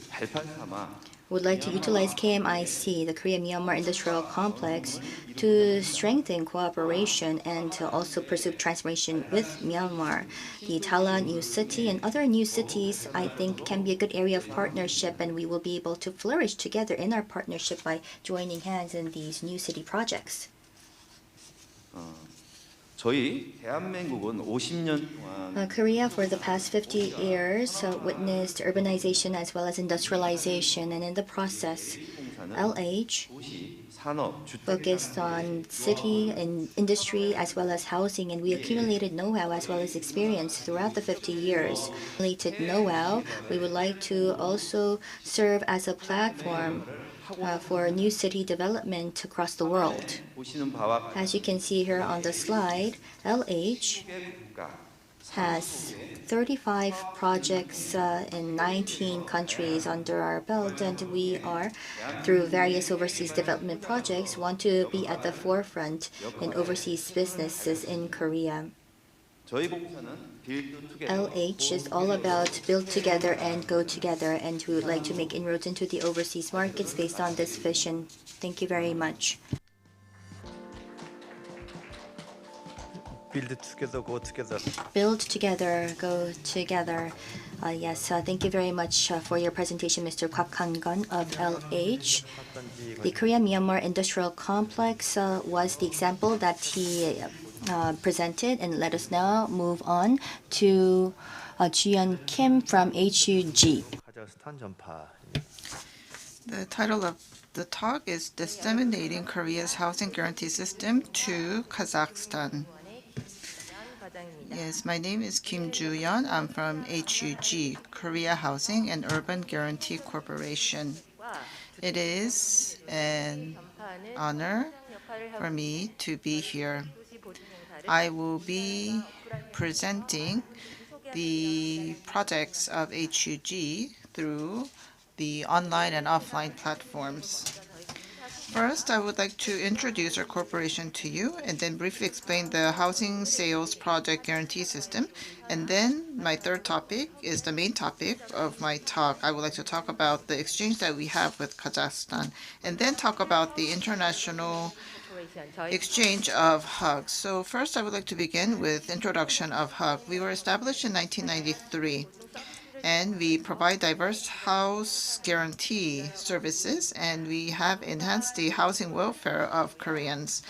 발판 삼아 would like to utilize KMIC, the Korea-Myanmar Industrial Complex, to strengthen cooperation and to also pursue transformation with Myanmar. The Tala new city and other new cities, I think, can be a good area of partnership, and we will be able to flourish together in our partnership by joining hands in these new city projects. 저희 대한민국은 50년 동안 Korea, for the past 50 years, witnessed urbanization as well as industrialization, and in the process, LH 도시, 산업, 주택 focused on city and industry as well as housing, and we accumulated know-how as well as experience throughout the 50 years. Accumulated know-how, we would like to also serve as a platform for new city development across the world. 보시는 바와 As you can see here on the slide, LH 국가 has 35 projects in 19 countries under our belt, and we are, through various overseas development projects, want to be at the forefront in overseas businesses in Korea. 저희 봉사는 빌드 투게더 LH is all about build together and go together, and we would like to make inroads into the overseas markets based on this vision. Thank you very much. Build together, go together. Build together, go together. Yes, thank you very much for your presentation, Mr. Kwak Han-gun of LH. The Korea-Myanmar Industrial Complex was the example that he presented, and let us now move on to Ji-yeon Kim from HUG. 카자흐스탄 전파. The title of the talk is Disseminating Korea's Housing Guarantee System to Kazakhstan. Yes, my name is Kim Joo-yeon. I'm from HUG, Korea Housing and Urban Guarantee Corporation. It is an honor for me to be here. I will be presenting the projects of HUG through the online and offline platforms. First, I would like to introduce our corporation to you and then briefly explain the housing sales project guarantee system. And then my third topic is the main topic of my talk. I would like to talk about the exchange that we have with Kazakhstan and then talk about the international exchange of HUG. So first, I would like to begin with introduction of HUG. We were established in 1993. and we provide diverse house guarantee services, and we have enhanced the housing welfare of Koreans.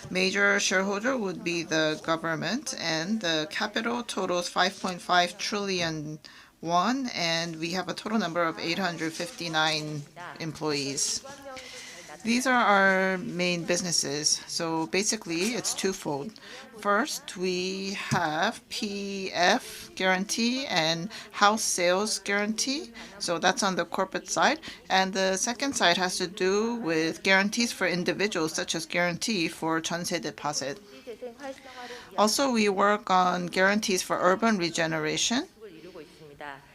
Major shareholder would be the government, and the capital totals 5.5 trillion won, and we have a total number of 859 employees. These are our main businesses. So basically, it's twofold. First, we have PF guarantee and house sales guarantee. So that's on the corporate side. And the second side has to do with guarantees for individuals, such as guarantee for 전세 deposit. Also, we work on guarantees for urban regeneration.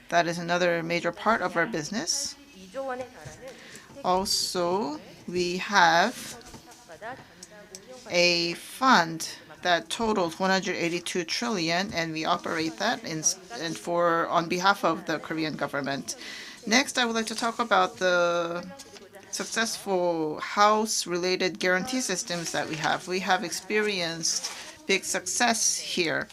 That is another major part of our business. Also, we have a fund that totals 182 trillion, and we operate that on behalf of the Korean government. Next, I would like to talk about the successful house-related guarantee systems that we have. We have experienced big success here.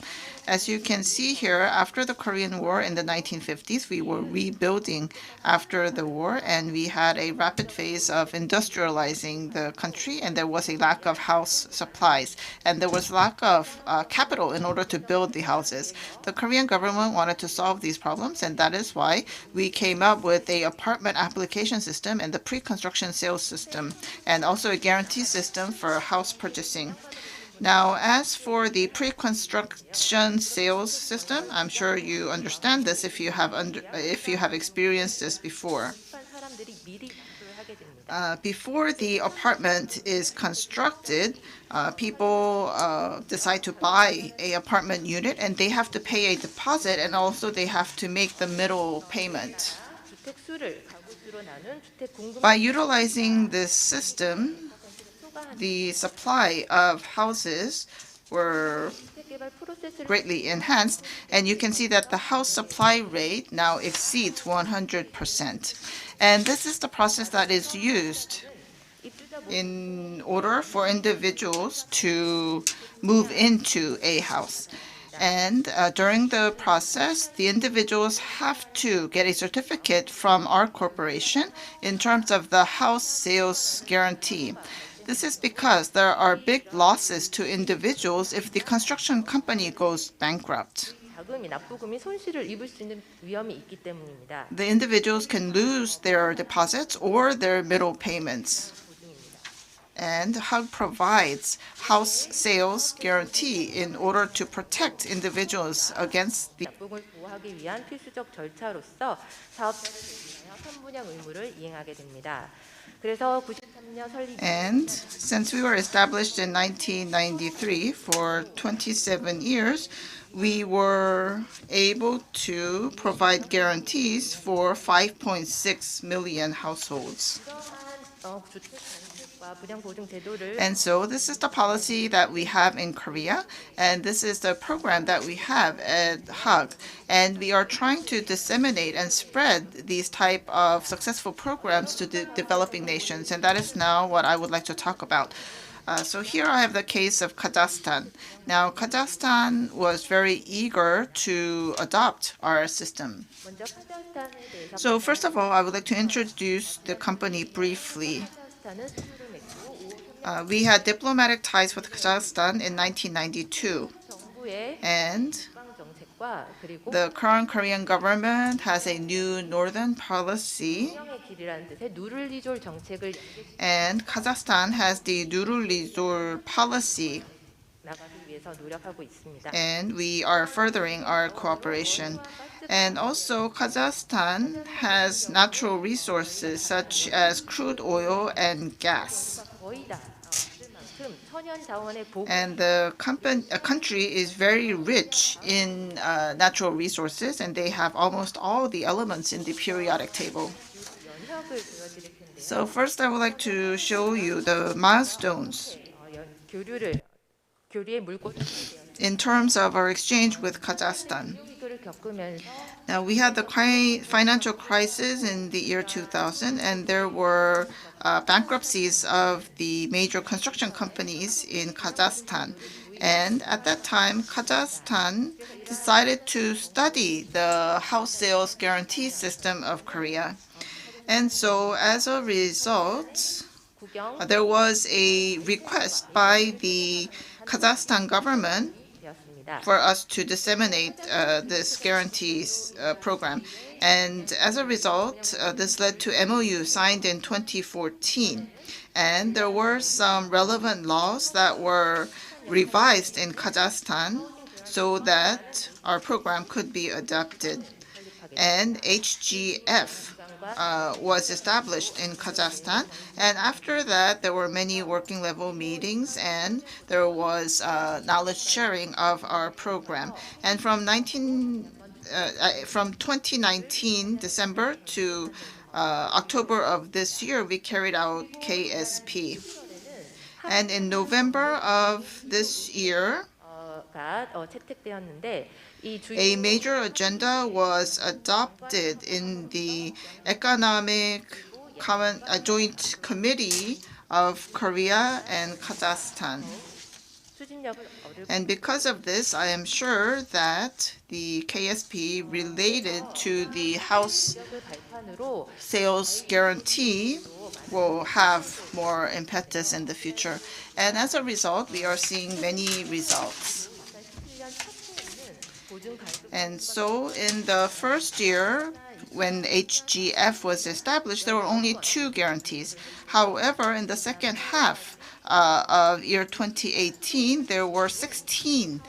As you can see here, after the Korean War in the 1950s, we were rebuilding after the war, and we had a rapid phase of industrializing the country, and there was a lack of house supplies, and there was lack of capital in order to build the houses. The Korean government wanted to solve these problems, and that is why we came up with a apartment application system and the pre-construction sales system, and also a guarantee system for house purchasing. Now, as for the pre-construction sales system, I'm sure you understand this if you have experienced this before. Before the apartment is constructed, people decide to buy an apartment unit, and they have to pay a deposit, and also they have to make the middle payment. By utilizing this system, the supply of houses were greatly enhanced, and you can see that the house supply rate now exceeds 100%. And this is the process that is used in order for individuals to move into a house. And during the process, the individuals have to get a certificate from our corporation in terms of the house sales guarantee. This is because there are big losses to individuals if the construction company goes bankrupt. The individuals can lose their deposits or their middle payments. And HUG provides house sales guarantee in order to protect individuals against the And since we were established in 1993, for 27 years, we were able to provide guarantees for 5.6 million households. And so this is the policy that we have in Korea, and this is the program that we have at HUG. And we are trying to disseminate and spread these type of successful programs to the developing nations, and that is now what I would like to talk about. So here I have the case of Kazakhstan. Now, Kazakhstan was very eager to adopt our system. So first of all, I would like to introduce the company briefly. We had diplomatic ties with Kazakhstan in 1992, and the current Korean government has a new northern policy, and Kazakhstan has the 누룰리졸 policy, and we are furthering our cooperation. And also, Kazakhstan has natural resources such as crude oil and gas. And the country is very rich in natural resources, and they have almost all the elements in the periodic table. So first, I would like to show you the milestones in terms of our exchange with Kazakhstan. Now, we had the financial crisis in the year 2000, and there were bankruptcies of the major construction companies in Kazakhstan. And at that time, Kazakhstan decided to study the house sales guarantee system of Korea. And so as a result, there was a request by the Kazakhstan government for us to disseminate this guarantees program. And as a result, this led to MOU signed in 2014. And there were some relevant laws that were revised in Kazakhstan so that our program could be adopted. And HGF was established in Kazakhstan. And after that, there were many working level meetings and there was knowledge sharing of our program. And from 2019 December to October of this year, we carried out KSP. And in November of this year, a major agenda was adopted in the Economic Joint Committee of Korea and Kazakhstan. And because of this, I am sure that the KSP related to the house sales guarantee will have more impetus in the future. And as a result, we are seeing many results. And so in the first year, when HGF was established, there were only 2 guarantees. However, in the second half of year 2018, there were 16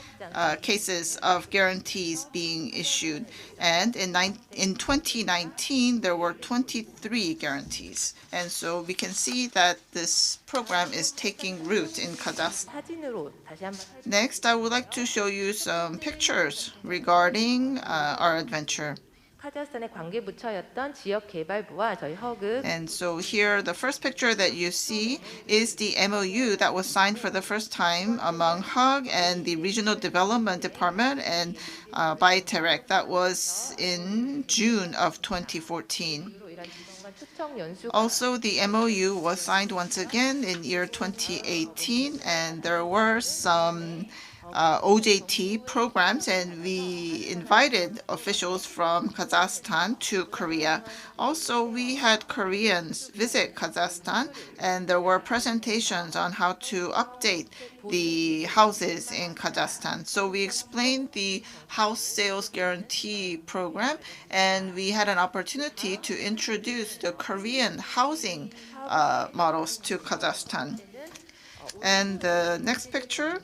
cases of guarantees being issued. And in 2019, there were 23 guarantees. And so we can see that this program is taking root in Kazakhstan. Next, I would like to show you some pictures regarding our adventure. And so here, the first picture that you see is the MOU that was signed for the first time among HUG and the Regional Development Department and by TEREC. That was in June of 2014. Also, the MOU was signed once again in year 2018, and there were some OJT programs, and we invited officials from Kazakhstan to Korea. Also, we had Koreans visit Kazakhstan, and there were presentations on how to update the houses in Kazakhstan. So we explained the house sales guarantee program, and we had an opportunity to introduce the Korean housing models to Kazakhstan. And the next picture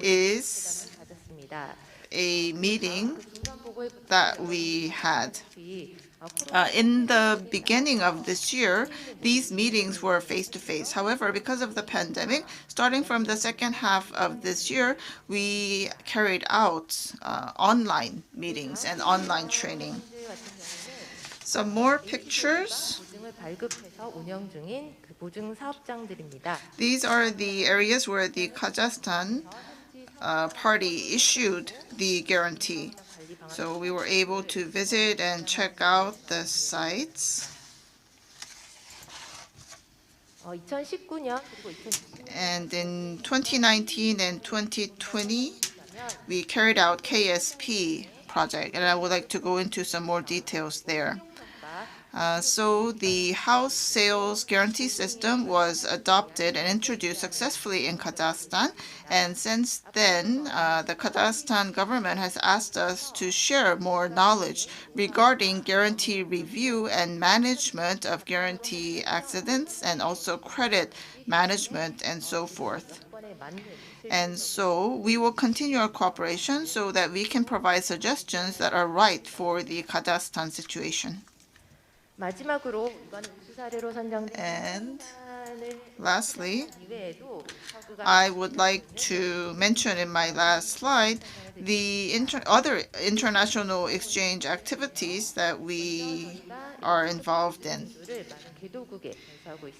is a meeting that we had. In the beginning of this year, these meetings were face-to-face. However, because of the pandemic, starting from the second half of this year, we carried out online meetings and online training. Some more pictures. These are the areas where the Kazakhstan party issued the guarantee. So we were able to visit and check out the sites. And in 2019 and 2020, we carried out KSP project, and I would like to go into some more details there. So the house sales guarantee system was adopted and introduced successfully in Kazakhstan. And since then, the Kazakhstan government has asked us to share more knowledge regarding guarantee review and management of guarantee accidents and also credit management and so forth. And so we will continue our cooperation so that we can provide suggestions that are right for the Kazakhstan situation. And lastly, I would like to mention in my last slide the other international exchange activities that we are involved in.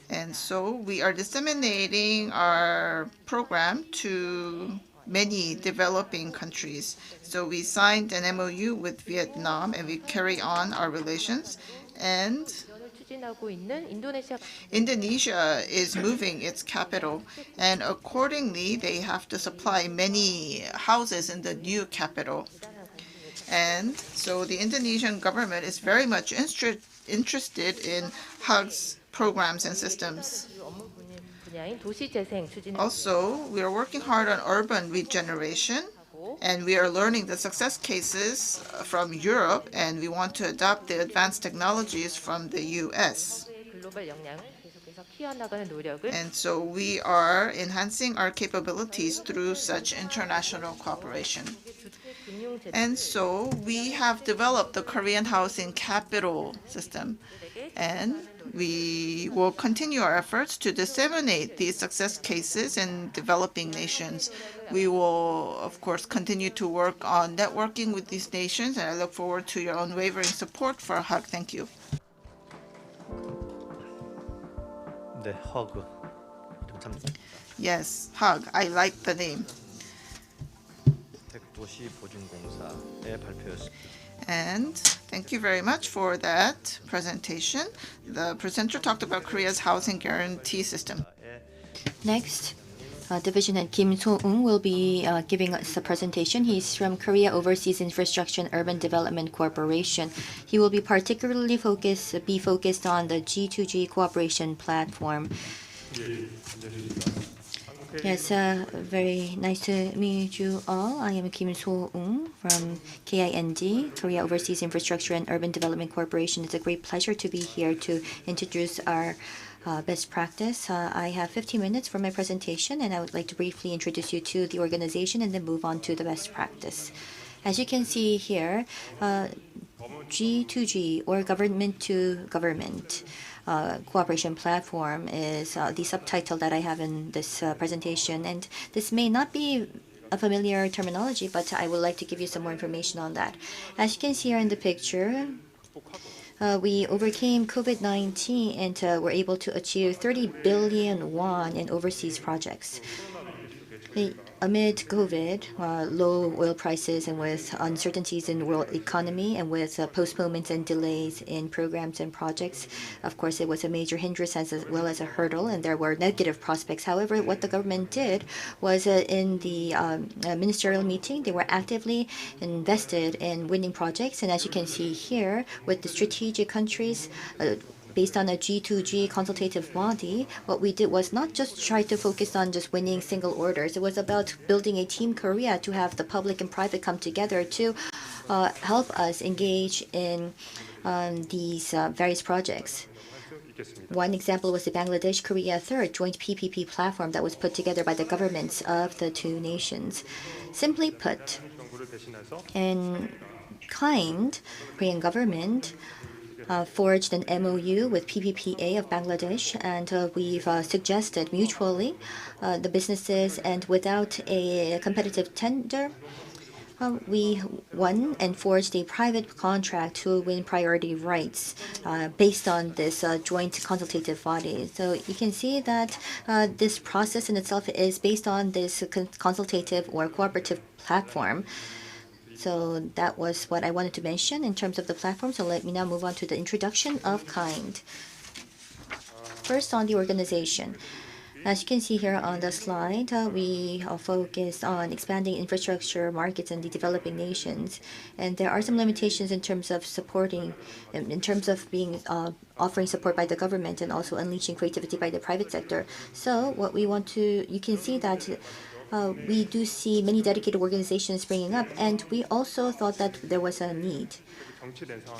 And so we are disseminating our program to many developing countries. So we signed an MOU with Vietnam and we carry on our relations. And Indonesia is moving its capital, and accordingly, they have to supply many houses in the new capital. And so the Indonesian government is very much interested in HUG's programs and systems. Also, we are working hard on urban regeneration, and we are learning the success cases from Europe, and we want to adopt the advanced technologies from the US. And so we are enhancing our capabilities through such international cooperation. And so we have developed the Korean Housing Capital System, and we will continue our efforts to disseminate these success cases in developing nations. We will, of course, continue to work on networking with these nations, and I look forward to your unwavering support for HUG. Thank you. 네, 허그. Yes, HUG. I like the name. 도시보증공사의 발표였습니다. And thank you very much for that presentation. The presenter talked about Korea's housing guarantee system. Next, Division Head Kim So-eung will be giving us a presentation. He's from Korea Overseas Infrastructure and Urban Development Corporation. He will be particularly focused on the G2G cooperation platform. Yes, very nice to meet you all. I am Kim So-eung from KIND, Korea Overseas Infrastructure and Urban Development Corporation. It's a great pleasure to be here to introduce our best practice. I have 15 minutes for my presentation, and I would like to briefly introduce you to the organization and then move on to the best practice. As you can see here, G2G, or government to government, cooperation platform is the subtitle that I have in this presentation, and this may not be a familiar terminology, but I would like to give you some more information on that. As you can see here in the picture, we overcame COVID-19 and were able to achieve 30 billion won in overseas projects. Amid COVID, low oil prices, and with uncertainties in the world economy, and with postponements and delays in programs and projects, of course, it was a major hindrance as well as a hurdle, and there were negative prospects. However, what the government did was in the ministerial meeting, they were actively invested in winning projects. And as you can see here, with the strategic countries, based on a G2G consultative body, what we did was not just try to focus on just winning single orders. It was about building a Team Korea to have the public and private come together to help us engage in these various projects. One example was the Bangladesh-Korea Third joint PPP platform that was put together by the governments of the two nations. Simply put, in kind, Korean government forged an MOU with PPPA of Bangladesh, and we've suggested mutually the businesses, and without a competitive tender, we won and forged a private contract to win priority rights based on this joint consultative body. So you can see that this process in itself is based on this consultative or cooperative platform. So that was what I wanted to mention in terms of the platform. So let me now move on to the introduction of KIND. First, on the organization. As you can see here on the slide, we focus on expanding infrastructure markets in the developing nations. And there are some limitations in terms of supporting, in terms of being offering support by the government and also unleashing creativity by the private sector. So what we want to, you can see that we do see many dedicated organizations springing up, and we also thought that there was a need.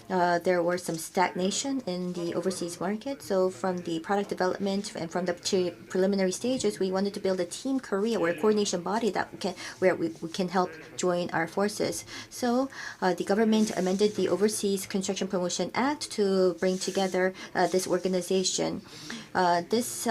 There was some stagnation in the overseas market, so from the product development and from the preliminary stages, we wanted to build a Team Korea, or a coordination body that where we can help join our forces. So the government amended the Overseas Construction Promotion Act to bring together this organization. This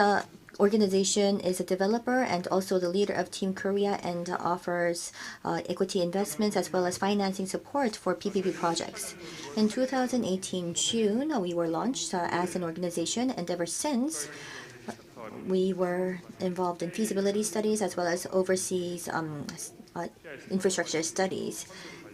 organization is a developer and also the leader of Team Korea, and offers equity investments as well as financing support for PPP projects. In 2018 June, we were launched as an organization, and ever since, we were involved in feasibility studies as well as overseas infrastructure studies.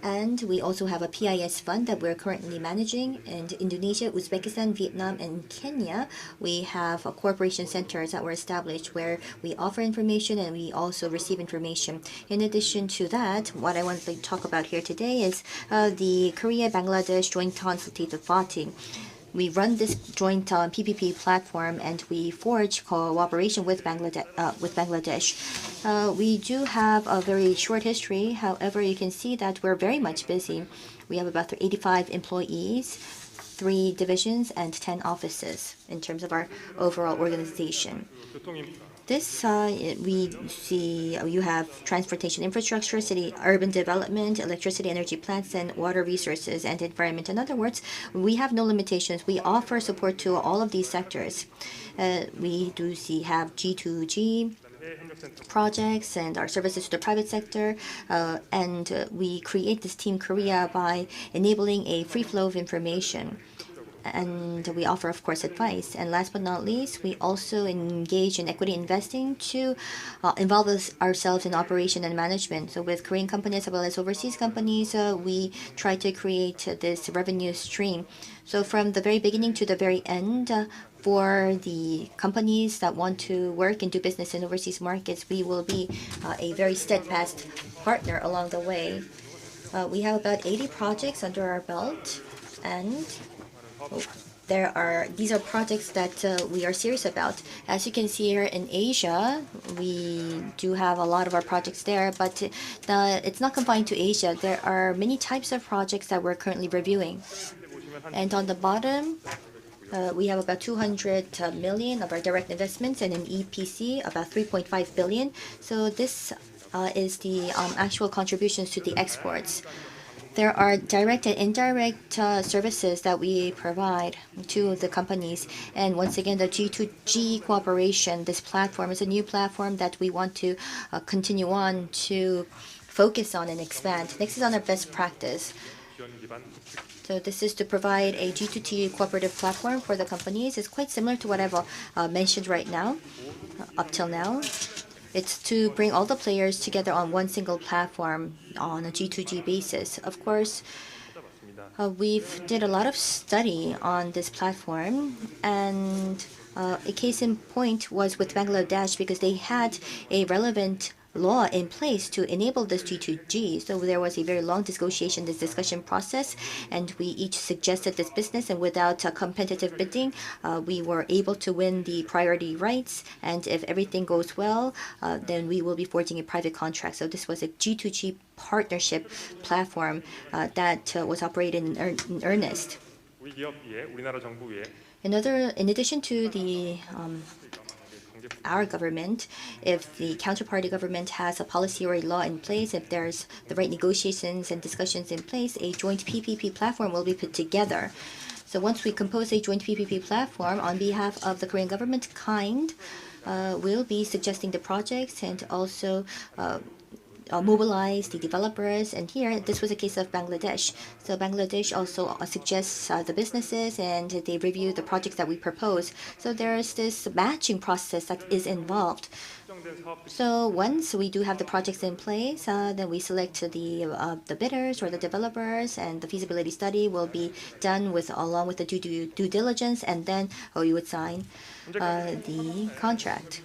And we also have a PIS fund that we're currently managing. And Indonesia, Uzbekistan, Vietnam, and Kenya, we have cooperation centers that were established where we offer information and we also receive information. In addition to that, what I want to talk about here today is the Korea-Bangladesh Joint Consultative Body. We run this joint PPP platform and we forge cooperation with Bangladesh. We do have a very short history. However, you can see that we're very much busy. We have about 85 employees, 3 divisions, and 10 offices in terms of our overall organization. This, we see you have transportation infrastructure, city urban development, electricity, energy plants, and water resources and environment. In other words, we have no limitations. We offer support to all of these sectors. We do have G2G projects and our services to the private sector, and we create this Team Korea by enabling a free flow of information. And we offer, of course, advice. And last but not least, we also engage in equity investing to involve ourselves in operation and management. So with Korean companies as well as overseas companies, we try to create this revenue stream. So from the very beginning to the very end, for the companies that want to work and do business in overseas markets, we will be a very steadfast partner along the way. We have about 80 projects under our belt, and these are projects that we are serious about. As you can see here in Asia, we do have a lot of our projects there, but it's not confined to Asia. There are many types of projects that we're currently reviewing. And on the bottom, we have about 200 million of our direct investments and an EPC about 3.5 billion. So this is the actual contributions to the exports. There are direct and indirect services that we provide to the companies. And once again, the G2G cooperation, this platform is a new platform that we want to continue on to focus on and expand. Next is on our best practice. So this is to provide a G2G cooperative platform for the companies. It's quite similar to what I've mentioned right now, up till now. It's to bring all the players together on one single platform on a G2G basis. Of course, we've did a lot of study on this platform, and a case in point was with Bangladesh because they had a relevant law in place to enable this G2G. So there was a very long discussion process, and we each suggested this business, and without competitive bidding, we were able to win the priority rights. And if everything goes well, then we will be forging a private contract. So this was a G2G partnership platform that was operated in earnest. In addition to our government, if the counterparty government has a policy or a law in place, if there's the right negotiations and discussions in place, a joint PPP platform will be put together. So once we compose a joint PPP platform on behalf of the Korean government, will be suggesting the projects and also mobilize the developers. And here, this was a case of Bangladesh. So Bangladesh also suggests the businesses, and they review the projects that we propose. So there's this matching process that is involved. So once we do have the projects in place, then we select the bidders or the developers, and the feasibility study will be done along with the due diligence, and then you would sign the contract.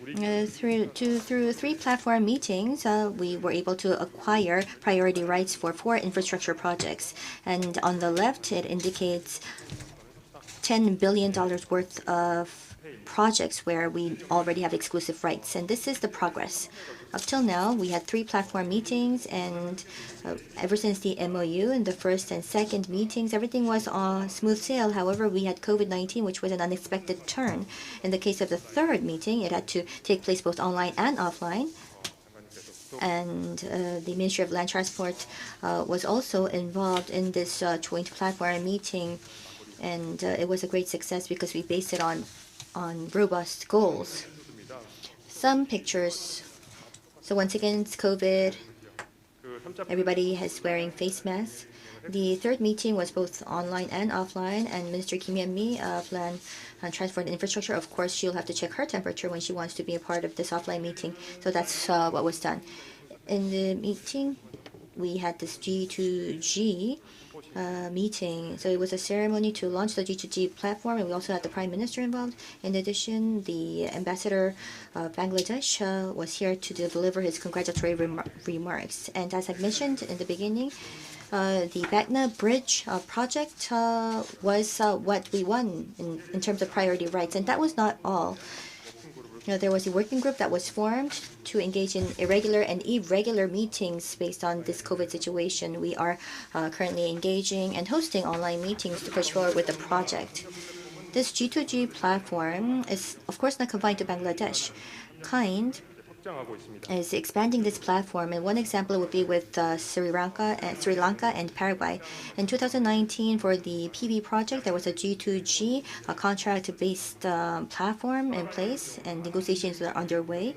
Through 3 platform meetings, we were able to acquire priority rights for 4 infrastructure projects. And on the left, it indicates $10 billion worth of projects where we already have exclusive rights. And this is the progress. Up till now, we had 3 platform meetings, and ever since the MOU in the first and second meetings, everything was on smooth sail. However, we had COVID-19, which was an unexpected turn. In the case of the third meeting, it had to take place both online and offline. And the Ministry of Land Transport was also involved in this joint platform meeting. And it was a great success because we based it on robust goals. Some pictures. So once again, it's COVID. Everybody is wearing face masks. The third meeting was both online and offline, and Minister Kim Yeon-mi of Land Transport and Infrastructure, of course, she'll have to check her temperature when she wants to be a part of this offline meeting. So that's what was done. In the meeting, we had this G2G meeting. So it was a ceremony to launch the G2G platform, and we also had the Prime Minister involved. In addition, the Ambassador of Bangladesh was here to deliver his congratulatory remarks. And as I mentioned in the beginning, the Patna Bridge project was what we won in terms of priority rights. And that was not all. There was a working group that was formed to engage in irregular and irregular meetings based on this COVID situation. We are currently engaging and hosting online meetings to push forward with the project. This G2G platform is, of course, not confined to Bangladesh. KIND is expanding this platform, and one example would be with Sri Lanka and Paraguay. In 2019, for the PV project, there was a G2G contract-based platform in place, and negotiations are underway.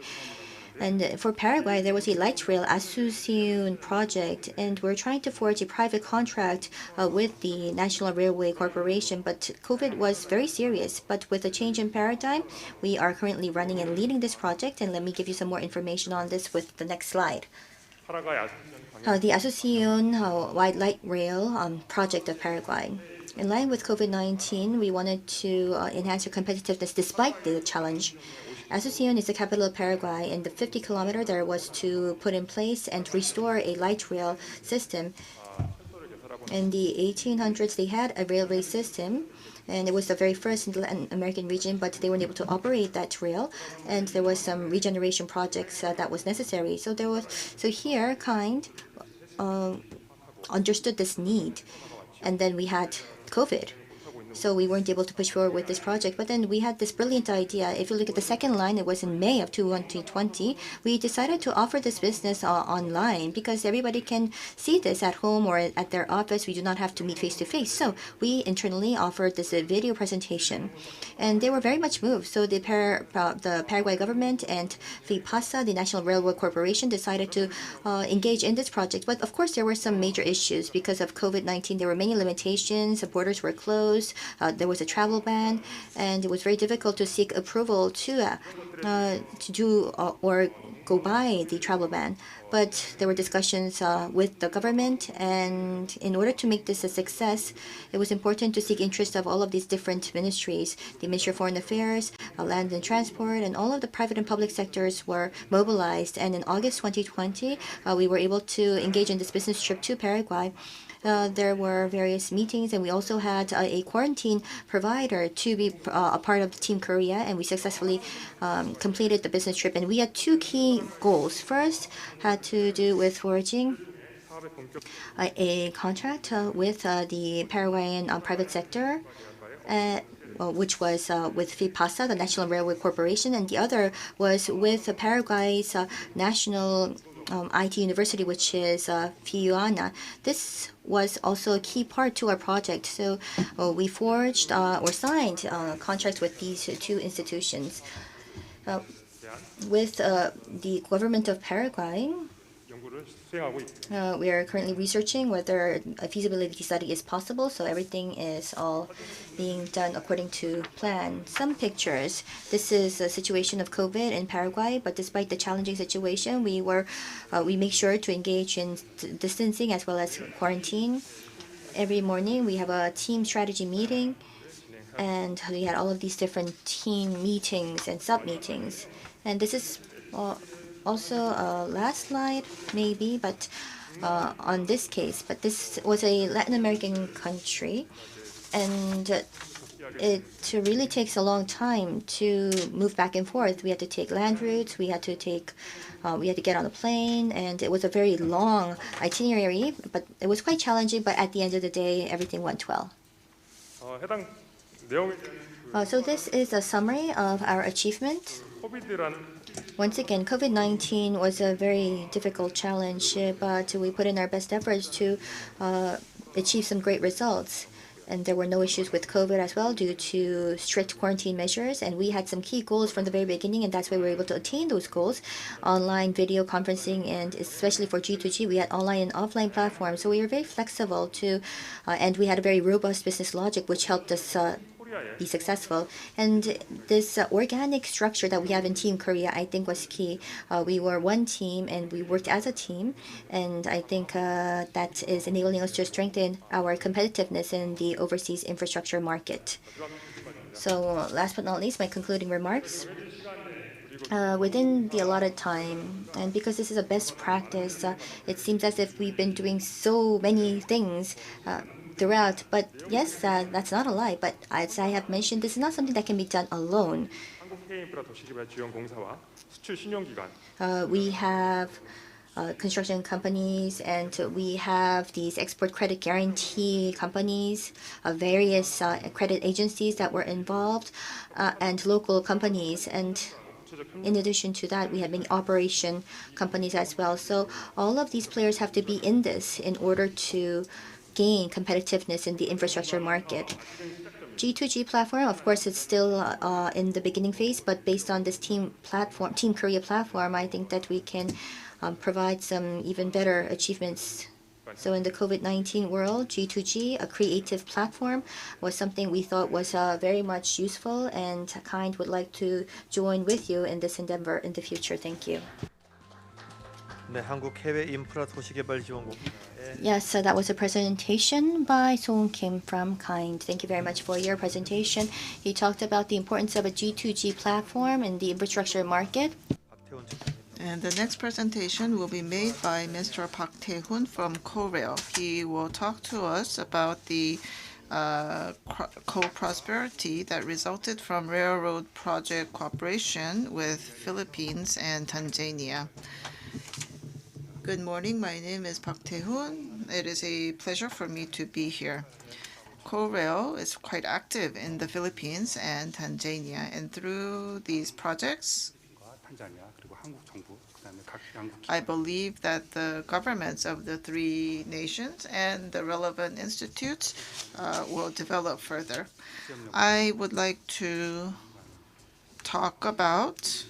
And for Paraguay, there was a light rail Asunción project, and we're trying to forge a private contract with the National Railway Corporation. But COVID was very serious. But with a change in paradigm, we are currently running and leading this project. And let me give you some more information on this with the next slide. The Asunción Wide Light Rail project of Paraguay. In line with COVID-19, we wanted to enhance our competitiveness despite the challenge. Asunción is the capital of Paraguay, and the 50-kilometer there was to put in place and restore a light rail system. In the 1800s, they had a railway system, and it was the very first in the Latin American region, but they weren't able to operate that rail, and there was some regeneration projects that was necessary. So here, KIND understood this need, and then we had COVID. So we weren't able to push forward with this project. But then we had this brilliant idea. If you look at the second line, it was in May of 2020. We decided to offer this business online because everybody can see this at home or at their office. We do not have to meet face to face. So we internally offered this video presentation, and they were very much moved. So the Paraguay government and FIPASA, the National Railway Corporation, decided to engage in this project. But of course, there were some major issues because of COVID-19. There were many limitations. The borders were closed. There was a travel ban, and it was very difficult to seek approval to do or go by the travel ban. But there were discussions with the government, and in order to make this a success, it was important to seek interest of all of these different ministries. The Ministry of Foreign Affairs, Land and Transport, and all of the private and public sectors were mobilized. And in August 2020, we were able to engage in this business trip to Paraguay. There were various meetings, and we also had a quarantine provider to be a part of the Team Korea, and we successfully completed the business trip. And we had two key goals. First had to do with forging a contract with the Paraguayan private sector, which was with FIPASA, the National Railway Corporation, and the other was with Paraguay's national IT university, which is FIUANA. This was also a key part to our project. So we forged or signed contracts with these two institutions. With the government of Paraguay, we are currently researching whether a feasibility study is possible, so everything is all being done according to plan. Some pictures. This is a situation of COVID in Paraguay, but despite the challenging situation, we make sure to engage in distancing as well as quarantine. Every morning we have a team strategy meeting, and we had all of these different team meetings and sub-meetings. And this is also last slide, maybe, but on this case. But this was a Latin American country, and it really takes a long time to move back and forth. We had to take land routes. We had to get on a plane, and it was a very long itinerary. But it was quite challenging. But at the end of the day, everything went well. So this is a summary of our achievement. Once again, COVID-19 was a very difficult challenge, but we put in our best efforts to achieve some great results. And there were no issues with COVID as well due to strict quarantine measures. And we had some key goals from the very beginning, and that's why we were able to attain those goals. Online video conferencing, and especially for G2G, we had online and offline platforms. So we were very flexible and we had a very robust business logic, which helped us be successful. And this organic structure that we have in Team Korea, I think, was key. We were one team and we worked as a team, and I think that is enabling us to strengthen our competitiveness in the overseas infrastructure market. So last but not least, my concluding remarks. Within the allotted time, and because this is a best practice, it seems as if we've been doing so many things throughout. But yes, that's not a lie. But as I have mentioned, this is not something that can be done alone. We have construction companies, and we have these export credit guarantee companies, various credit agencies that were involved, and local companies. And in addition to that, we have many operation companies as well. So all of these players have to be in this in order to gain competitiveness in the infrastructure market. G2G platform, of course, it's still in the beginning phase, but based on this Team Korea platform, I think that we can provide some even better achievements. So in the COVID-19 world, G2G, a creative platform, was something we thought was very much useful, and KIND would like to join with you in this endeavor in the future. Thank you. Yes, so that was a presentation by Song Kim from KIND. Thank you very much for your presentation. He talked about the importance of a G2G platform in the infrastructure market. And the next presentation will be made by Mr. Park Tae-hoon from Korail. He will talk to us about the co-prosperity that resulted from railroad project cooperation with Philippines and Tanzania. Good morning, my name is Park Tae-hoon. It is a pleasure for me to be here. Korail is quite active in the Philippines and Tanzania, and through these projects, I believe that the governments of the three nations and the relevant institutes will develop further. I would like to talk about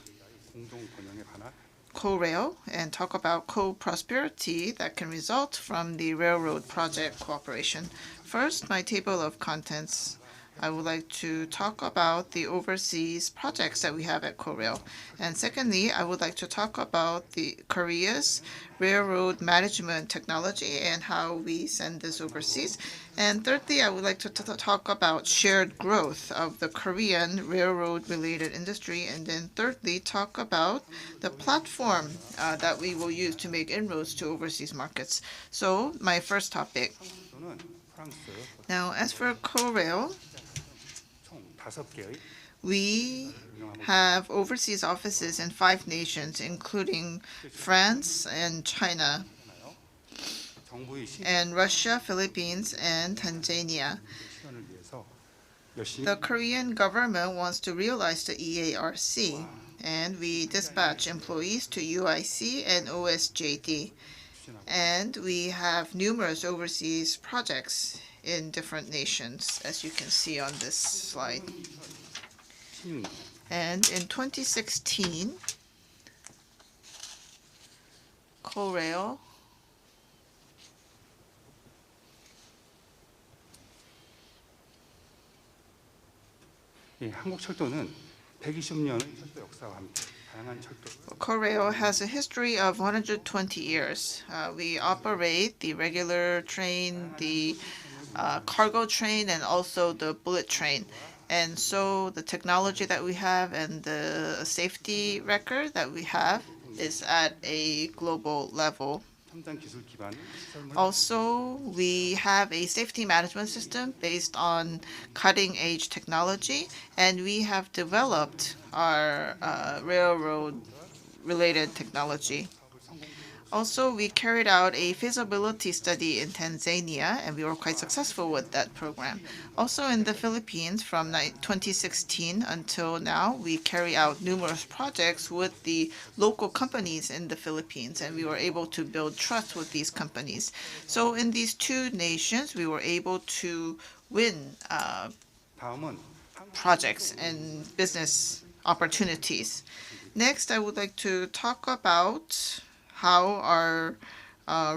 Korail and talk about co-prosperity that can result from the railroad project cooperation. First, my table of contents. I would like to talk about the overseas projects that we have at Korail. And secondly, I would like to talk about the Korea's railroad management technology and how we send this overseas. And thirdly, I would like to talk about shared growth of the Korean railroad-related industry. And then thirdly, talk about the platform that we will use to make inroads to overseas markets. So my first topic. Now, as for Korail, we have overseas offices in 5 nations, including France and China, and Russia, Philippines, and Tanzania. The Korean government wants to realize the EARC, and we dispatch employees to UIC and OSJD. And we have numerous overseas projects in different nations, as you can see on this slide. And in 2016, Korail Korail has a history of 120 years. We operate the regular train, the cargo train, and also the bullet train. And so the technology that we have and the safety record that we have is at a global level. Also, we have a safety management system based on cutting-edge technology, and we have developed our railroad-related technology. Also, we carried out a feasibility study in Tanzania, and we were quite successful with that program. Also, in the Philippines, from 2016 until now, we carry out numerous projects with the local companies in the Philippines, and we were able to build trust with these companies. So in these 2 nations, we were able to win projects and business opportunities. Next, I would like to talk about how our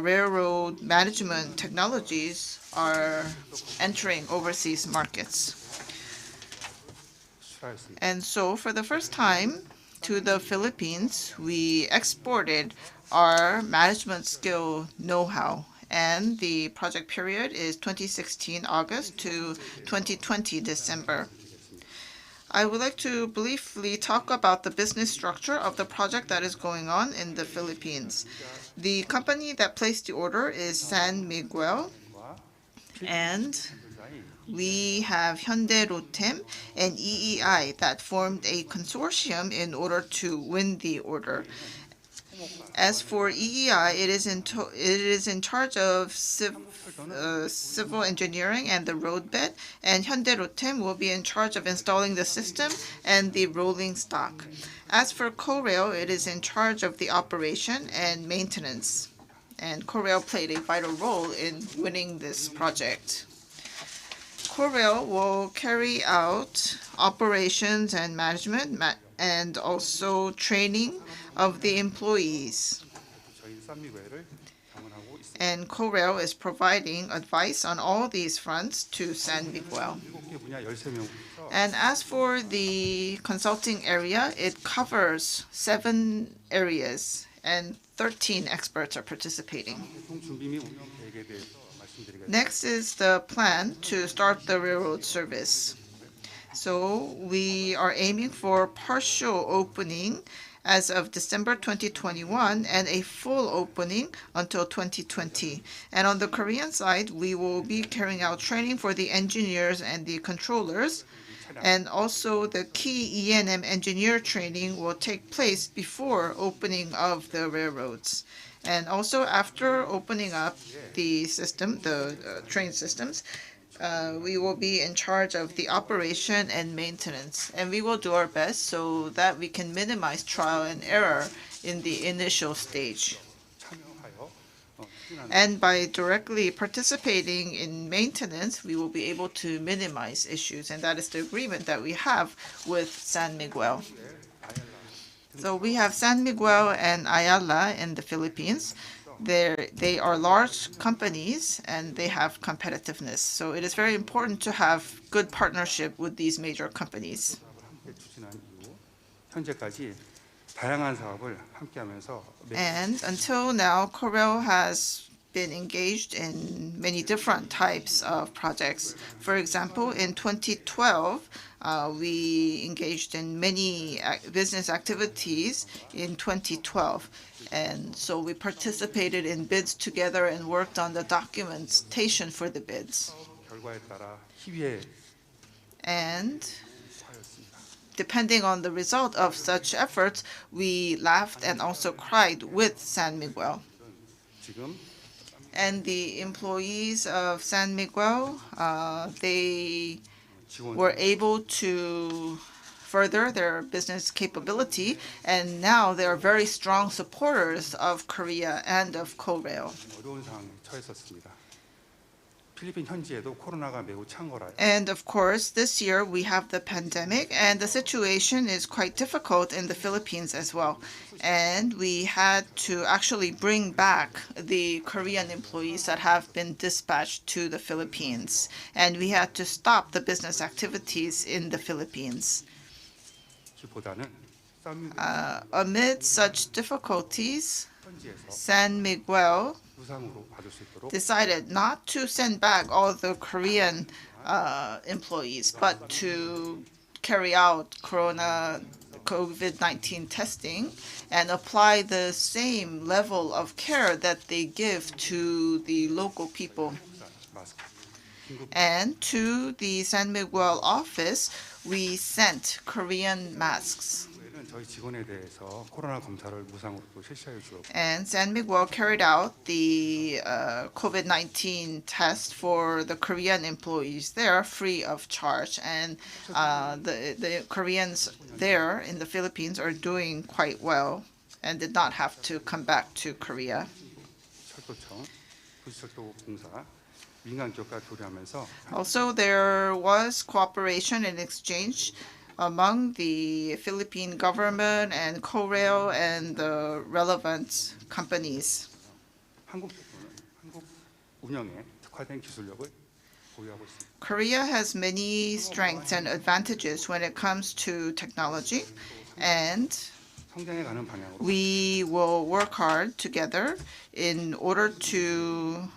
railroad management technologies are entering overseas markets. And so for the first time to the Philippines, we exported our management skill know-how. And the project period is 2016 August to 2020 December. I would like to briefly talk about the business structure of the project that is going on in the Philippines. The company that placed the order is San Miguel, and we have Hyundai Rotem and EEI that formed a consortium in order to win the order. As for EEI, it is in charge of civil engineering and the roadbed, and Hyundai Rotem will be in charge of installing the system and the rolling stock. As for Korail, it is in charge of the operation and maintenance, and Korail played a vital role in winning this project. Korail will carry out operations and management and also training of the employees. And Korail is providing advice on all these fronts to San Miguel. And as for the consulting area, it covers 7 areas and 13 experts are participating. Next is the plan to start the railroad service. So we are aiming for partial opening as of December 2021 and a full opening until 2020. And on the Korean side, we will be carrying out training for the engineers and the controllers. And also the key E&M engineer training will take place before opening of the railroads. And also after opening up the system, the train systems, we will be in charge of the operation and maintenance. And we will do our best so that we can minimize trial and error in the initial stage. And by directly participating in maintenance, we will be able to minimize issues. And that is the agreement that we have with San Miguel. So we have San Miguel and Ayala in the Philippines. They are large companies and they have competitiveness. So it is very important to have good partnership with these major companies. And until now, Korail has been engaged in many different types of projects. For example, in 2012, we engaged in many business activities in 2012. And so we participated in bids together and worked on the documentation for the bids. And depending on the result of such efforts, we laughed and also cried with San Miguel. And the employees of San Miguel, they were able to further their business capability, and now they are very strong supporters of Korea and of Korail. And of course, this year we have the pandemic, and the situation is quite difficult in the Philippines as well. And we had to actually bring back the Korean employees that have been dispatched to the Philippines. And we had to stop the business activities in the Philippines. Amid such difficulties, San Miguel decided not to send back all the Korean employees, but to carry out COVID-19 testing and apply the same level of care that they give to the local people. And to the San Miguel office, we sent Korean masks. And San Miguel carried out the COVID-19 test for the Korean employees there free of charge. And the Koreans there in the Philippines are doing quite well and did not have to come back to Korea. Also, there was cooperation and exchange among the Philippine government and Korail and the relevant companies. Korea has many strengths and advantages when it comes to technology, and we will work hard together in order to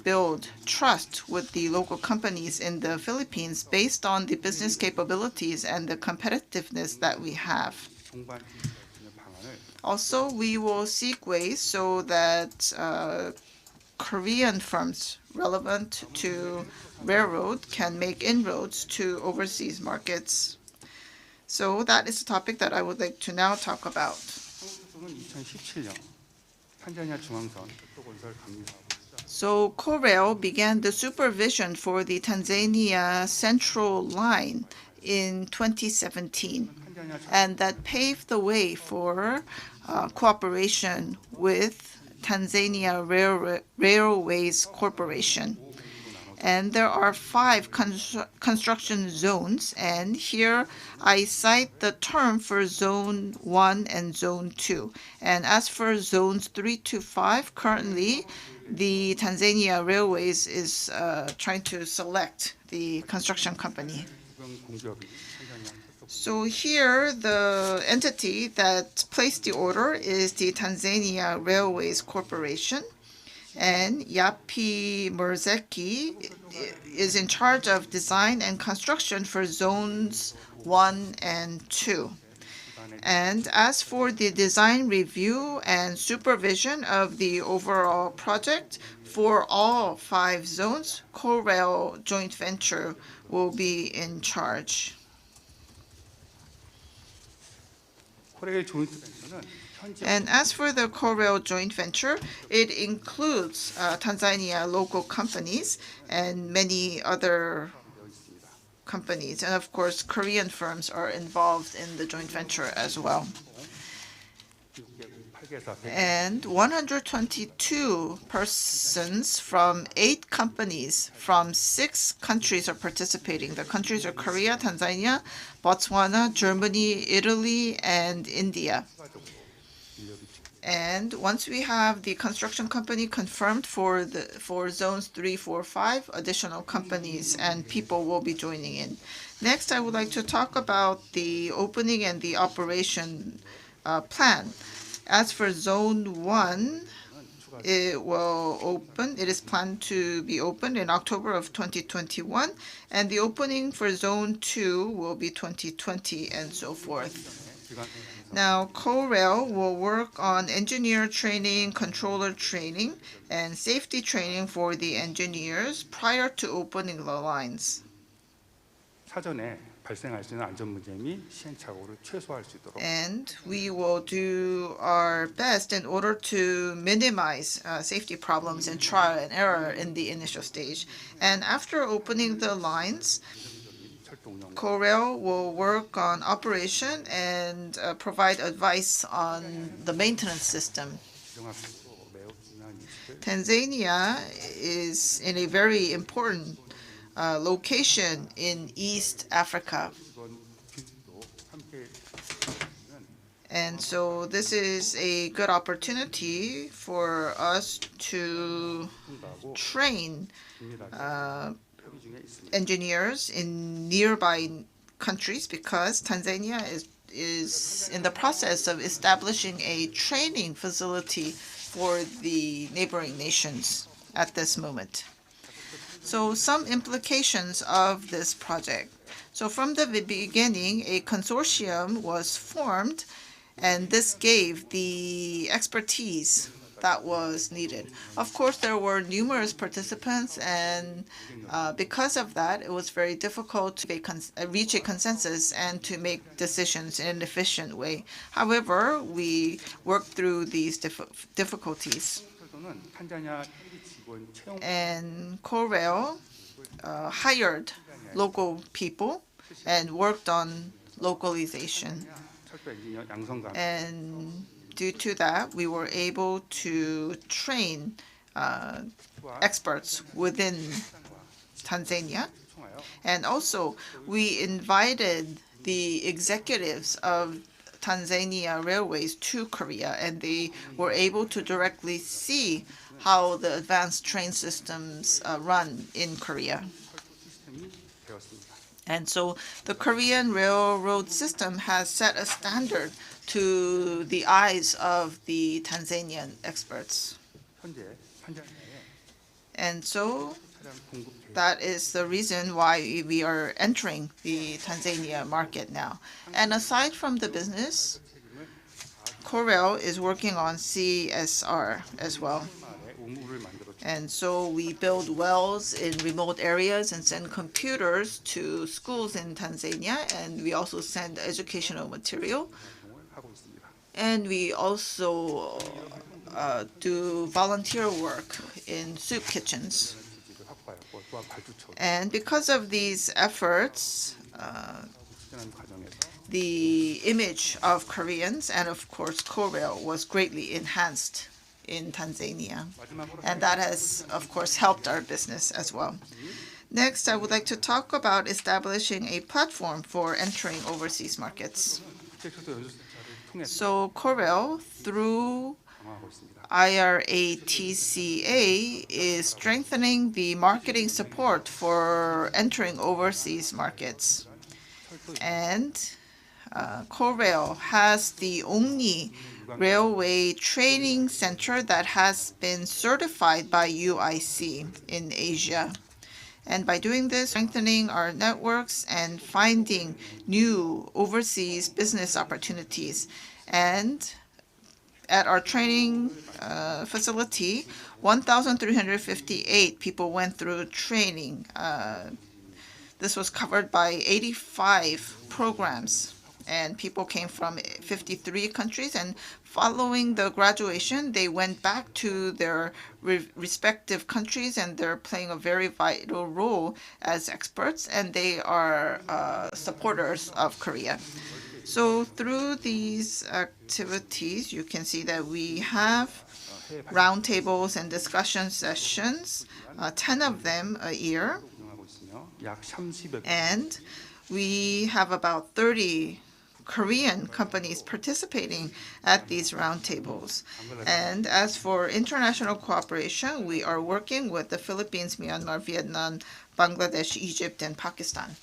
build trust with the local companies in the Philippines based on the business capabilities and the competitiveness that we have. Also, we will seek ways so that Korean firms relevant to railroad can make inroads to overseas markets. So that is the topic that I would like to now talk about. So Korail began the supervision for the Tanzania Central Line in 2017, and that paved the way for cooperation with Tanzania Railways Corporation. And there are 5 construction zones, and here I cite the term for Zone 1 and Zone 2. And as for Zones 3 to 5, currently the Tanzania Railways is trying to select the construction company. So here, the entity that placed the order is the Tanzania Railways Corporation, and Yapi Murzeki is in charge of design and construction for zones 1 and 2. And as for the design review and supervision of the overall project for all 5 zones, Korail Joint Venture will be in charge. And as for the Korail joint venture, it includes Tanzania local companies and many other companies. And of course, Korean firms are involved in the joint venture as well. And 122 persons from 8 companies from 6 countries are participating. The countries are Korea, Tanzania, Botswana, Germany, Italy, and India. And once we have the construction company confirmed for zones 3, 4, 5, additional companies and people will be joining in. Next, I would like to talk about the opening and the operation plan. As for Zone 1, it will open. It is planned to be opened in October of 2021, and the opening for Zone 2 will be 2020 and so forth. Now, Korail will work on engineer training, controller training, and safety training for the engineers prior to opening the lines. And we will do our best in order to minimize safety problems and trial and error in the initial stage. And after opening the lines, Korail will work on operation and provide advice on the maintenance system. Tanzania is in a very important location in East Africa. And so this is a good opportunity for us to train engineers in nearby countries, because Tanzania is in the process of establishing a training facility for the neighboring nations at this moment. So some implications of this project. So from the beginning, a consortium was formed, and this gave the expertise that was needed. Of course, there were numerous participants, and because of that, it was very difficult to reach a consensus and to make decisions in an efficient way. However, we worked through these difficulties. And Korail hired local people and worked on localization. And due to that, we were able to train experts within Tanzania. And also, we invited the executives of Tanzania Railways to Korea, and they were able to directly see how the advanced train systems run in Korea. And so the Korean railroad system has set a standard to the eyes of the Tanzanian experts. And so that is the reason why we are entering the Tanzania market now. And aside from the business, Korail is working on CSR as well. And so we build wells in remote areas and send computers to schools in Tanzania, and we also send educational material. And we also do volunteer work in soup kitchens. And because of these efforts, the image of Koreans and of course Korail was greatly enhanced in Tanzania. And that has of course helped our business as well. Next, I would like to talk about establishing a platform for entering overseas markets. So Korail, through IRATCA, is strengthening the marketing support for entering overseas markets. And Korail has the only railway training center that has been certified by UIC in Asia. And by doing this, strengthening our networks and finding new overseas business opportunities. And at our training facility, 1,358 people went through training. This was covered by 85 programs, and people came from 53 countries. And following the graduation, they went back to their respective countries, and they're playing a very vital role as experts, and they are supporters of Korea. So through these activities, you can see that we have roundtables and discussion sessions, 10 of them a year. And we have about 30 Korean companies participating at these roundtables. And as for international cooperation, we are working with the Philippines, Myanmar, Vietnam, Bangladesh, Egypt, and Pakistan.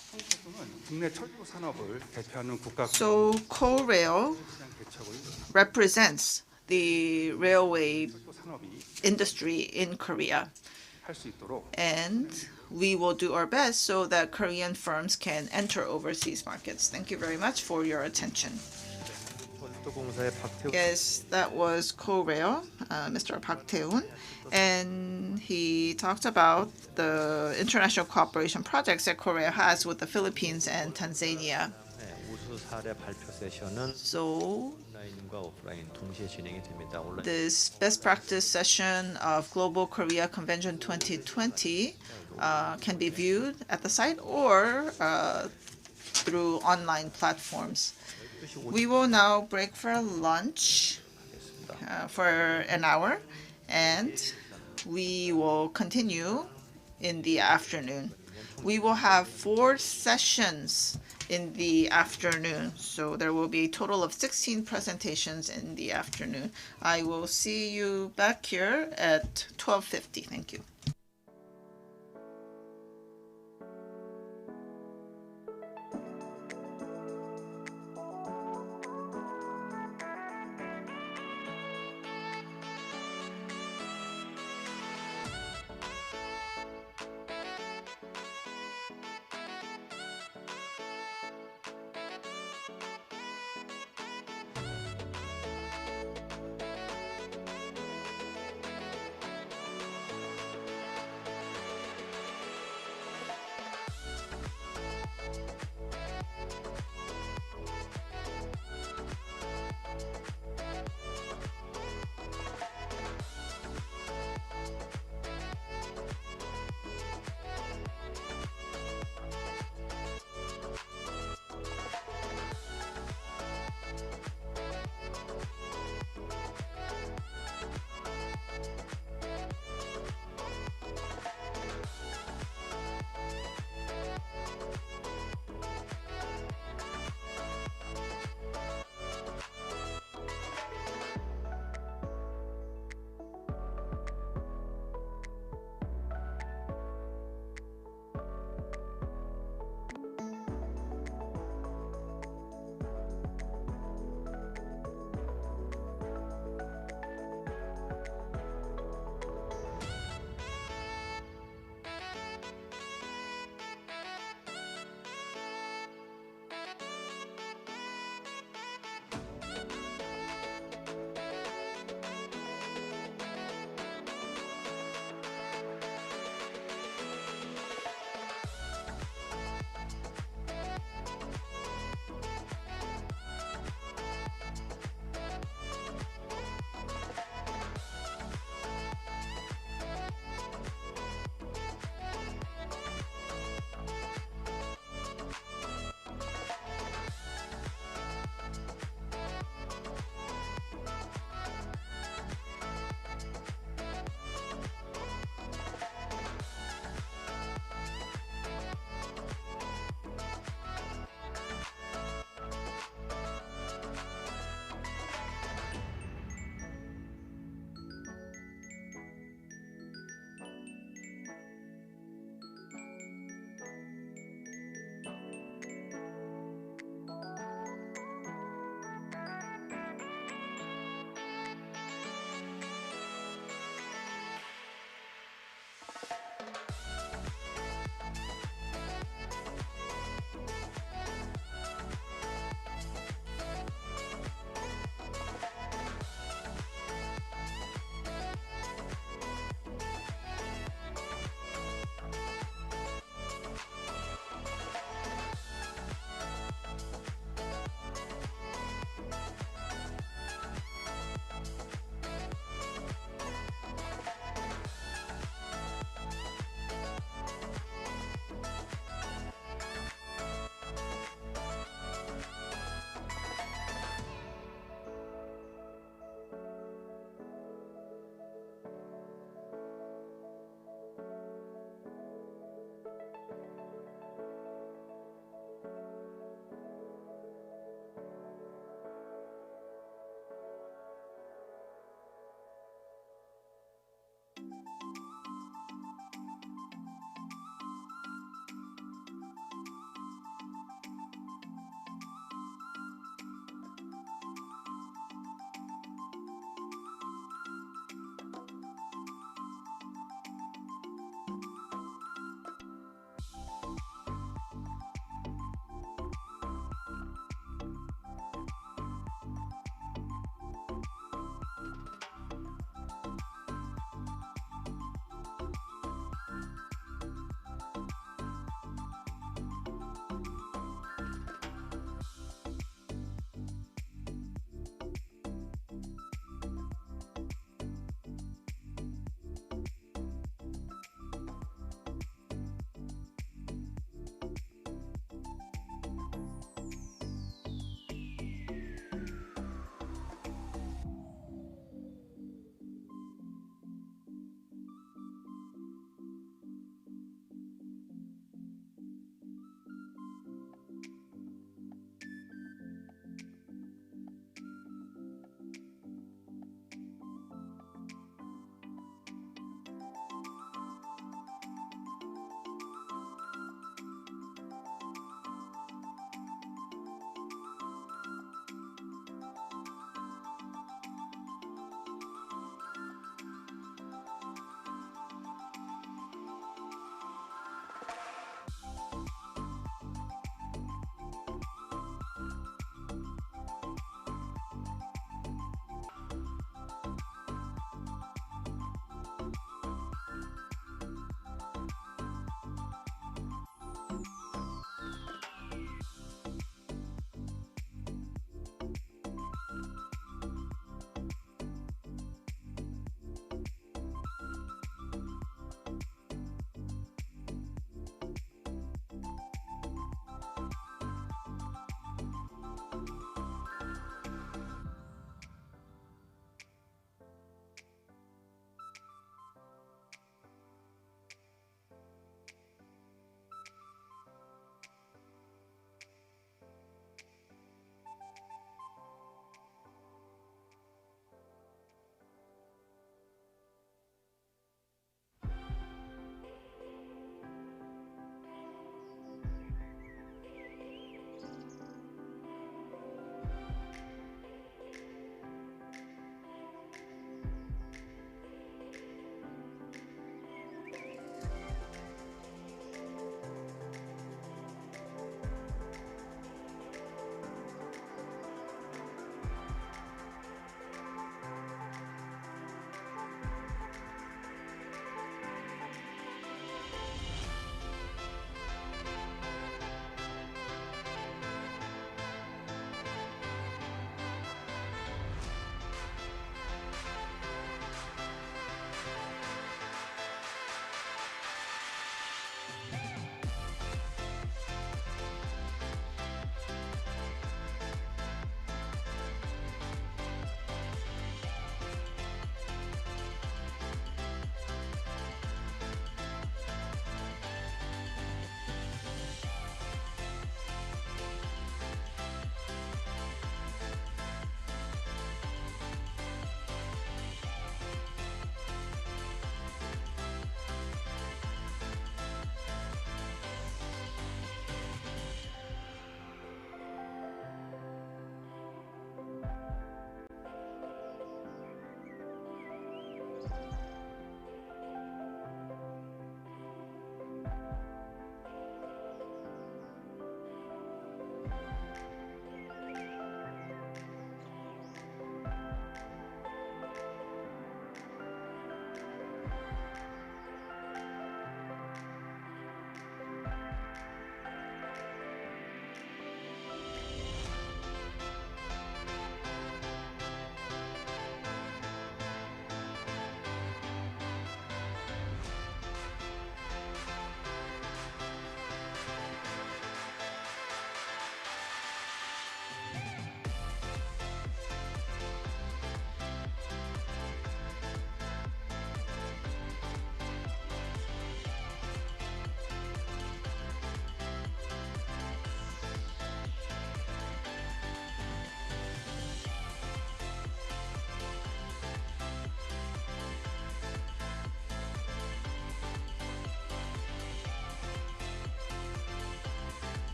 So Korail represents the railway industry in Korea. And we will do our best so that Korean firms can enter overseas markets. Thank you very much for your attention. Yes, that was Korail, Mr. Park Tae-hoon, and he talked about the international cooperation projects that Korea has with the Philippines and Tanzania. So this best practice session of Global Korea Convention 2020 can be viewed at the site or through online platforms. We will now break for lunch for an hour, and we will continue in the afternoon. We will have 4 sessions in the afternoon, so there will be a total of 16 presentations in the afternoon. I will see you back here at 12:50. Thank you.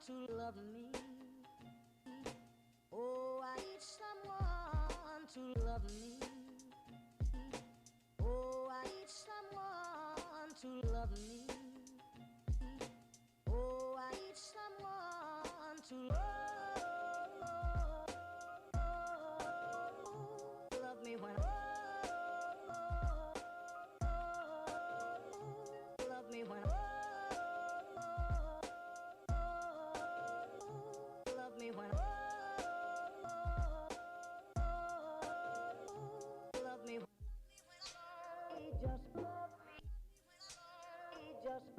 to love me. Oh, I need someone to love me. Oh, I need someone to love me. Oh, I need someone to love me when love me when love me when love me when just love me just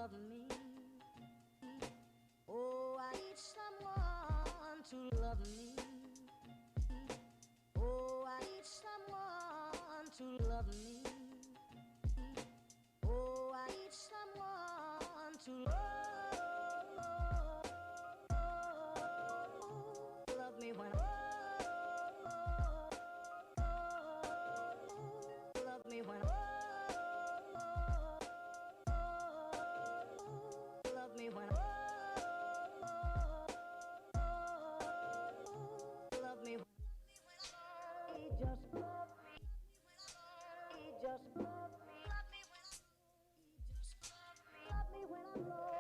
love me. Oh, I need someone to love me. Oh, I need someone to love me. Oh, I need someone to love me when love me when love me when love me when he just love me. He just love me. Love me when I'm low.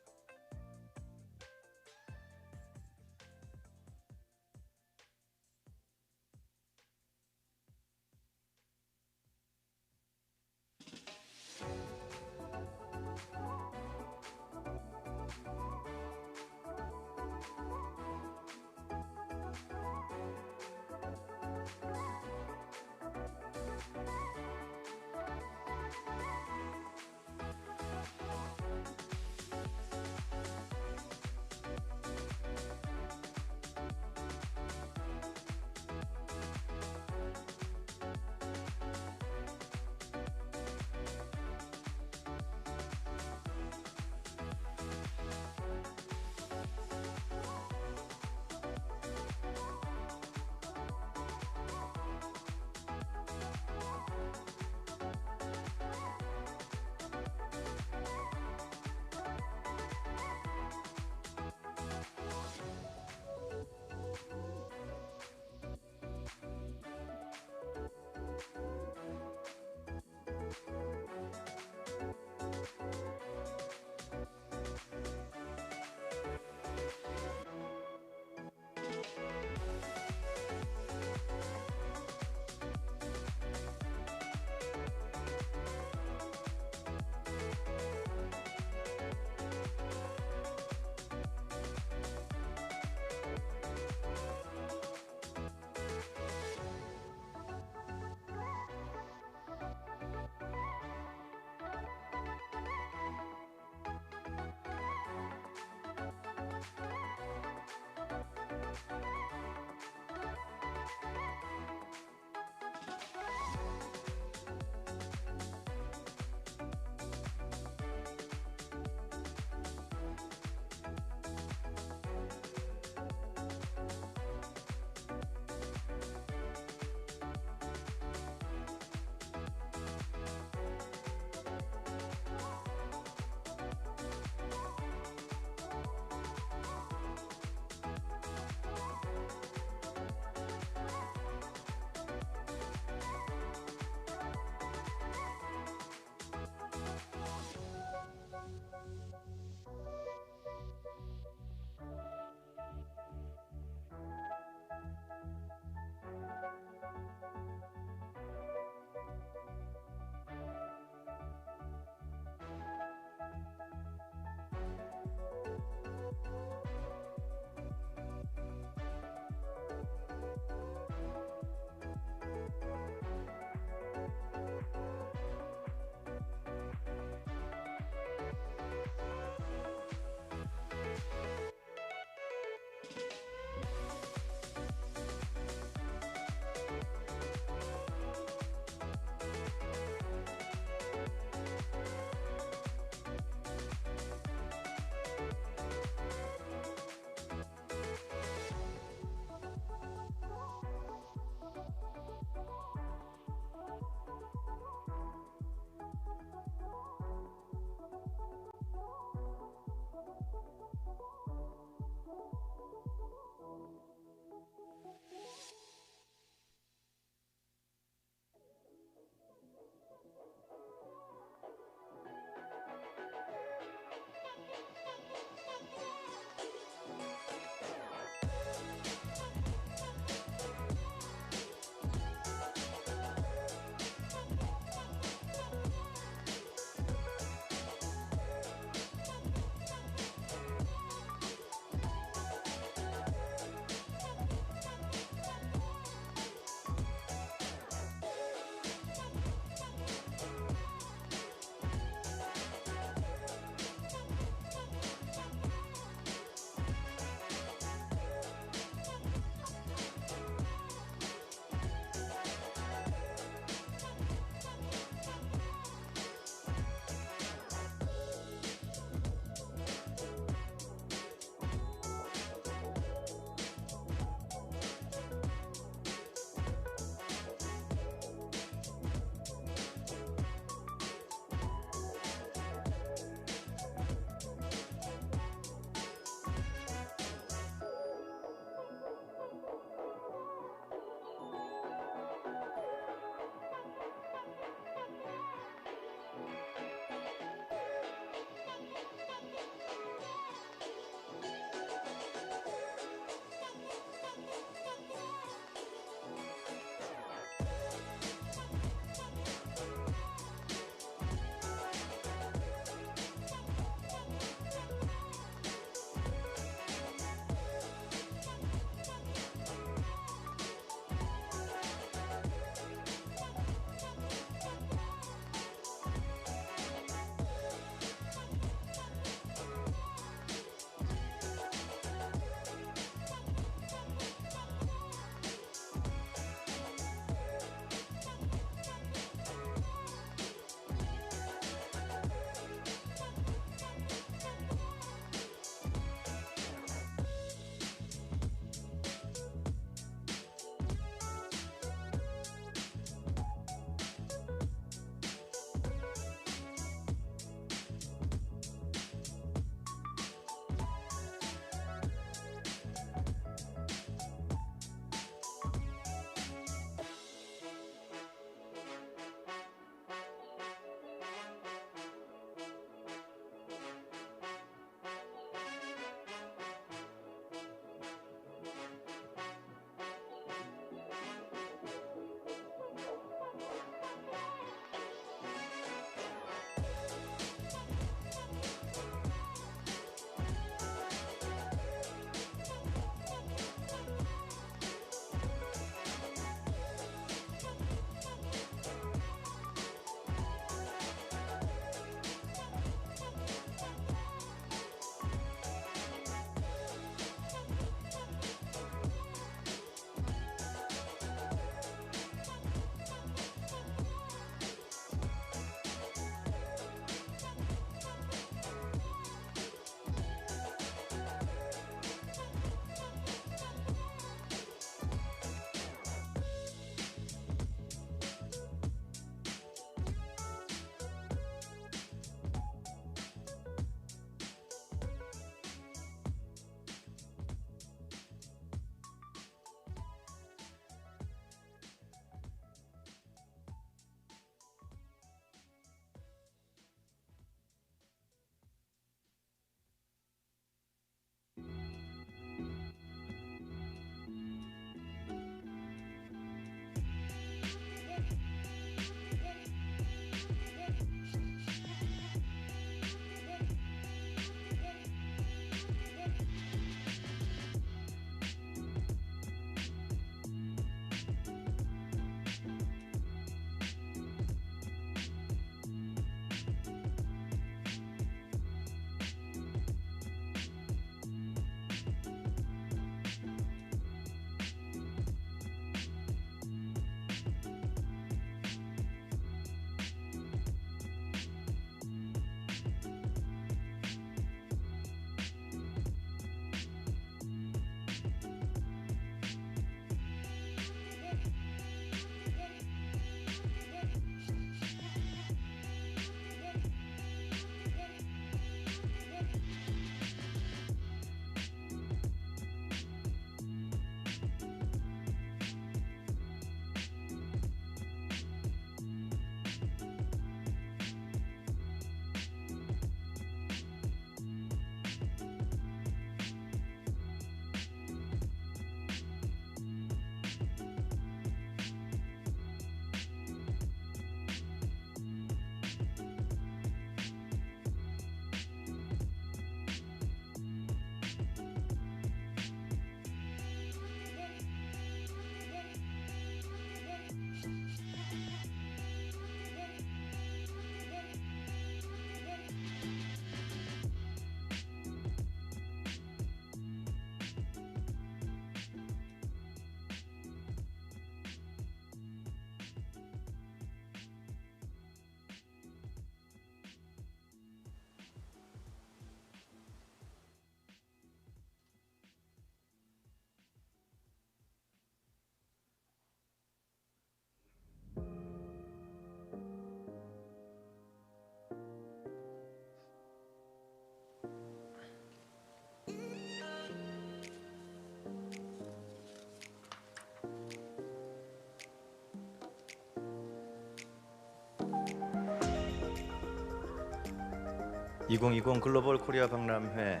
2020 글로벌 코리아 박람회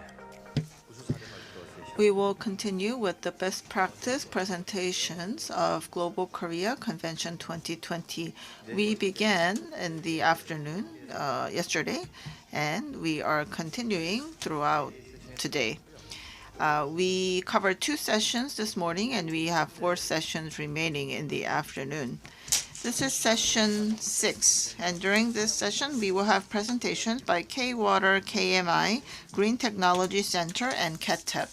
We will continue with the best practice presentations of Global Korea Convention 2020. We began in the afternoon yesterday, and we are continuing throughout today. We covered 2 sessions this morning, and we have 4 sessions remaining in the afternoon. This is session 6, and during this session, we will have presentations by K-Water, KMI, Green Technology Center, and KETTEP.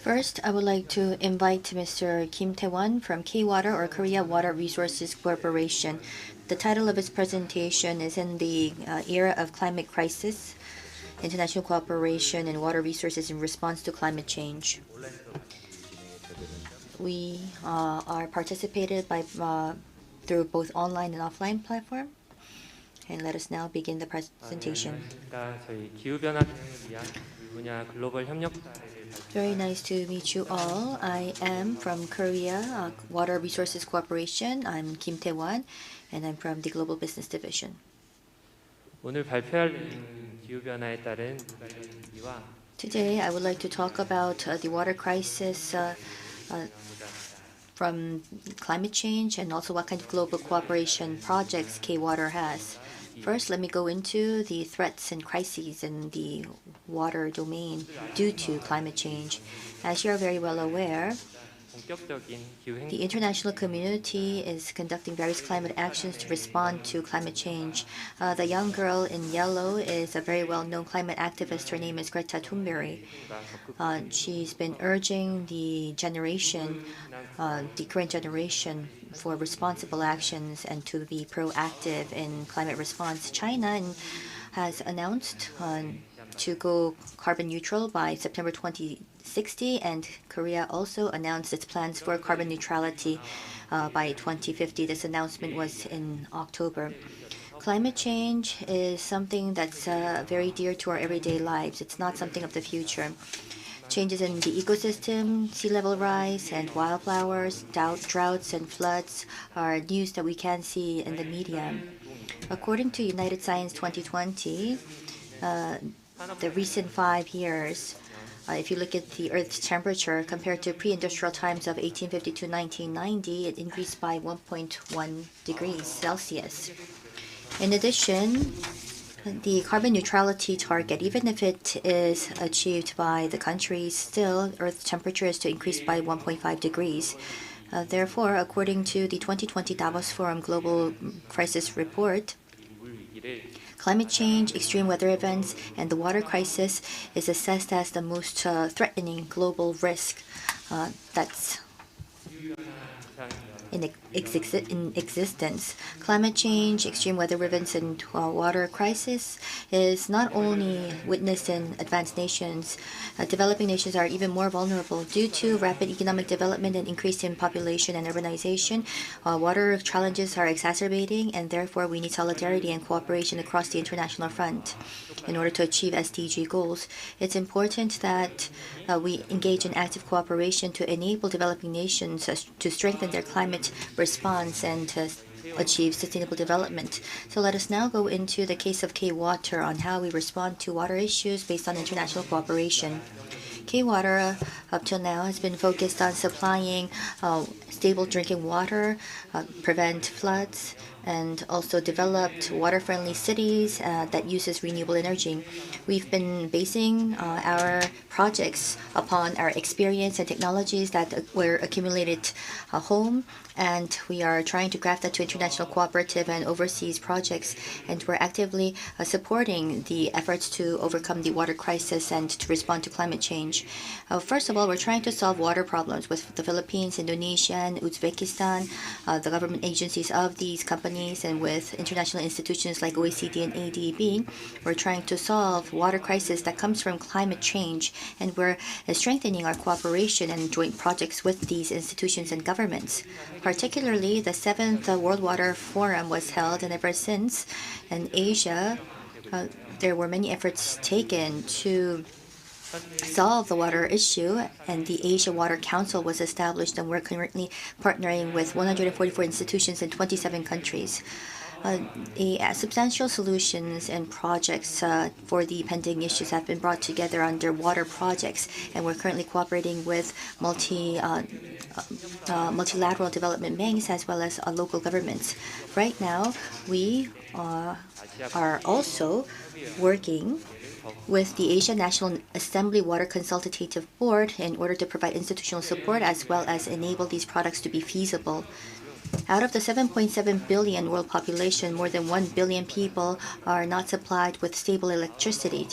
First, I would like to invite Mr. Kim Tae-won from K-Water or Korea Water Resources Corporation. The title of his presentation is in the era of climate crisis, international cooperation and water resources in response to climate change. We are participated by through both online and offline platform. And let us now begin the presentation. Very nice to meet you all. I am from Korea Water Resources Corporation. I'm Kim Tae-won, and I'm from the Global Business Division. Today, I would like to talk about the water crisis from climate change and also what kind of global cooperation projects K-Water has. First, let me go into the threats and crises in the water domain due to climate change. As you are very well aware, the international community is conducting various climate actions to respond to climate change. The young girl in yellow is a very well-known climate activist. Her name is Greta Thunberg. She's been urging the current generation for responsible actions and to be proactive in climate response. China has announced to go carbon neutral by September 2060, and Korea also announced its plans for carbon neutrality by 2050. This announcement was in October. Climate change is something that's very dear to our everyday lives. It's not something of the future. Changes in the ecosystem, sea level rise, and wildflowers, droughts, and floods are news that we can see in the media. According to United Science 2020, the recent 5 years, if you look at the Earth's temperature compared to pre-industrial times of 1850 to 1990, it increased by 1.1 degrees Celsius. In addition, the carbon neutrality target, even if it is achieved by the countries, still Earth's temperature is to increase by 1.5 degrees. Therefore, according to the 2020 Davos Forum Global Crisis Report, climate change, extreme weather events, and the water crisis is assessed as the most threatening global risk that's in existence. Climate change, extreme weather events, and water crisis is not only witnessed in advanced nations. Developing nations are even more vulnerable due to rapid economic development and increase in population and urbanization. Water challenges are exacerbating, and therefore we need solidarity and cooperation across the international front in order to achieve SDG goals. It's important that we engage in active cooperation to enable developing nations to strengthen their climate response and to achieve sustainable development. So let us now go into the case of K-Water on how we respond to water issues based on international cooperation. K-Water up till now has been focused on supplying stable drinking water, prevent floods, and also developed water-friendly cities that uses renewable energy. We've been basing our projects upon our experience and technologies that were accumulated home, and we are trying to graft that to international cooperative and overseas projects, and we're actively supporting the efforts to overcome the water crisis and to respond to climate change. First of all, we're trying to solve water problems with the Philippines, Indonesia, and Uzbekistan, the government agencies of these companies, and with international institutions like OECD and ADB. We're trying to solve water crisis that comes from climate change, and we're strengthening our cooperation and joint projects with these institutions and governments. Particularly, the 7th World Water Forum was held, and ever since, in Asia, there were many efforts taken to solve the water issue, and the Asia Water Council was established, and we're currently partnering with 144 institutions in 27 countries. Substantial solutions and projects for the pending issues have been brought together under water projects, and we're currently cooperating with multilateral development banks as well as local governments. Right now, we are also working with the Asia National Assembly Water Consultative Board in order to provide institutional support as well as enable these products to be feasible. Out of the 7.7 billion world population, more than 1 billion people are not supplied with stable electricity.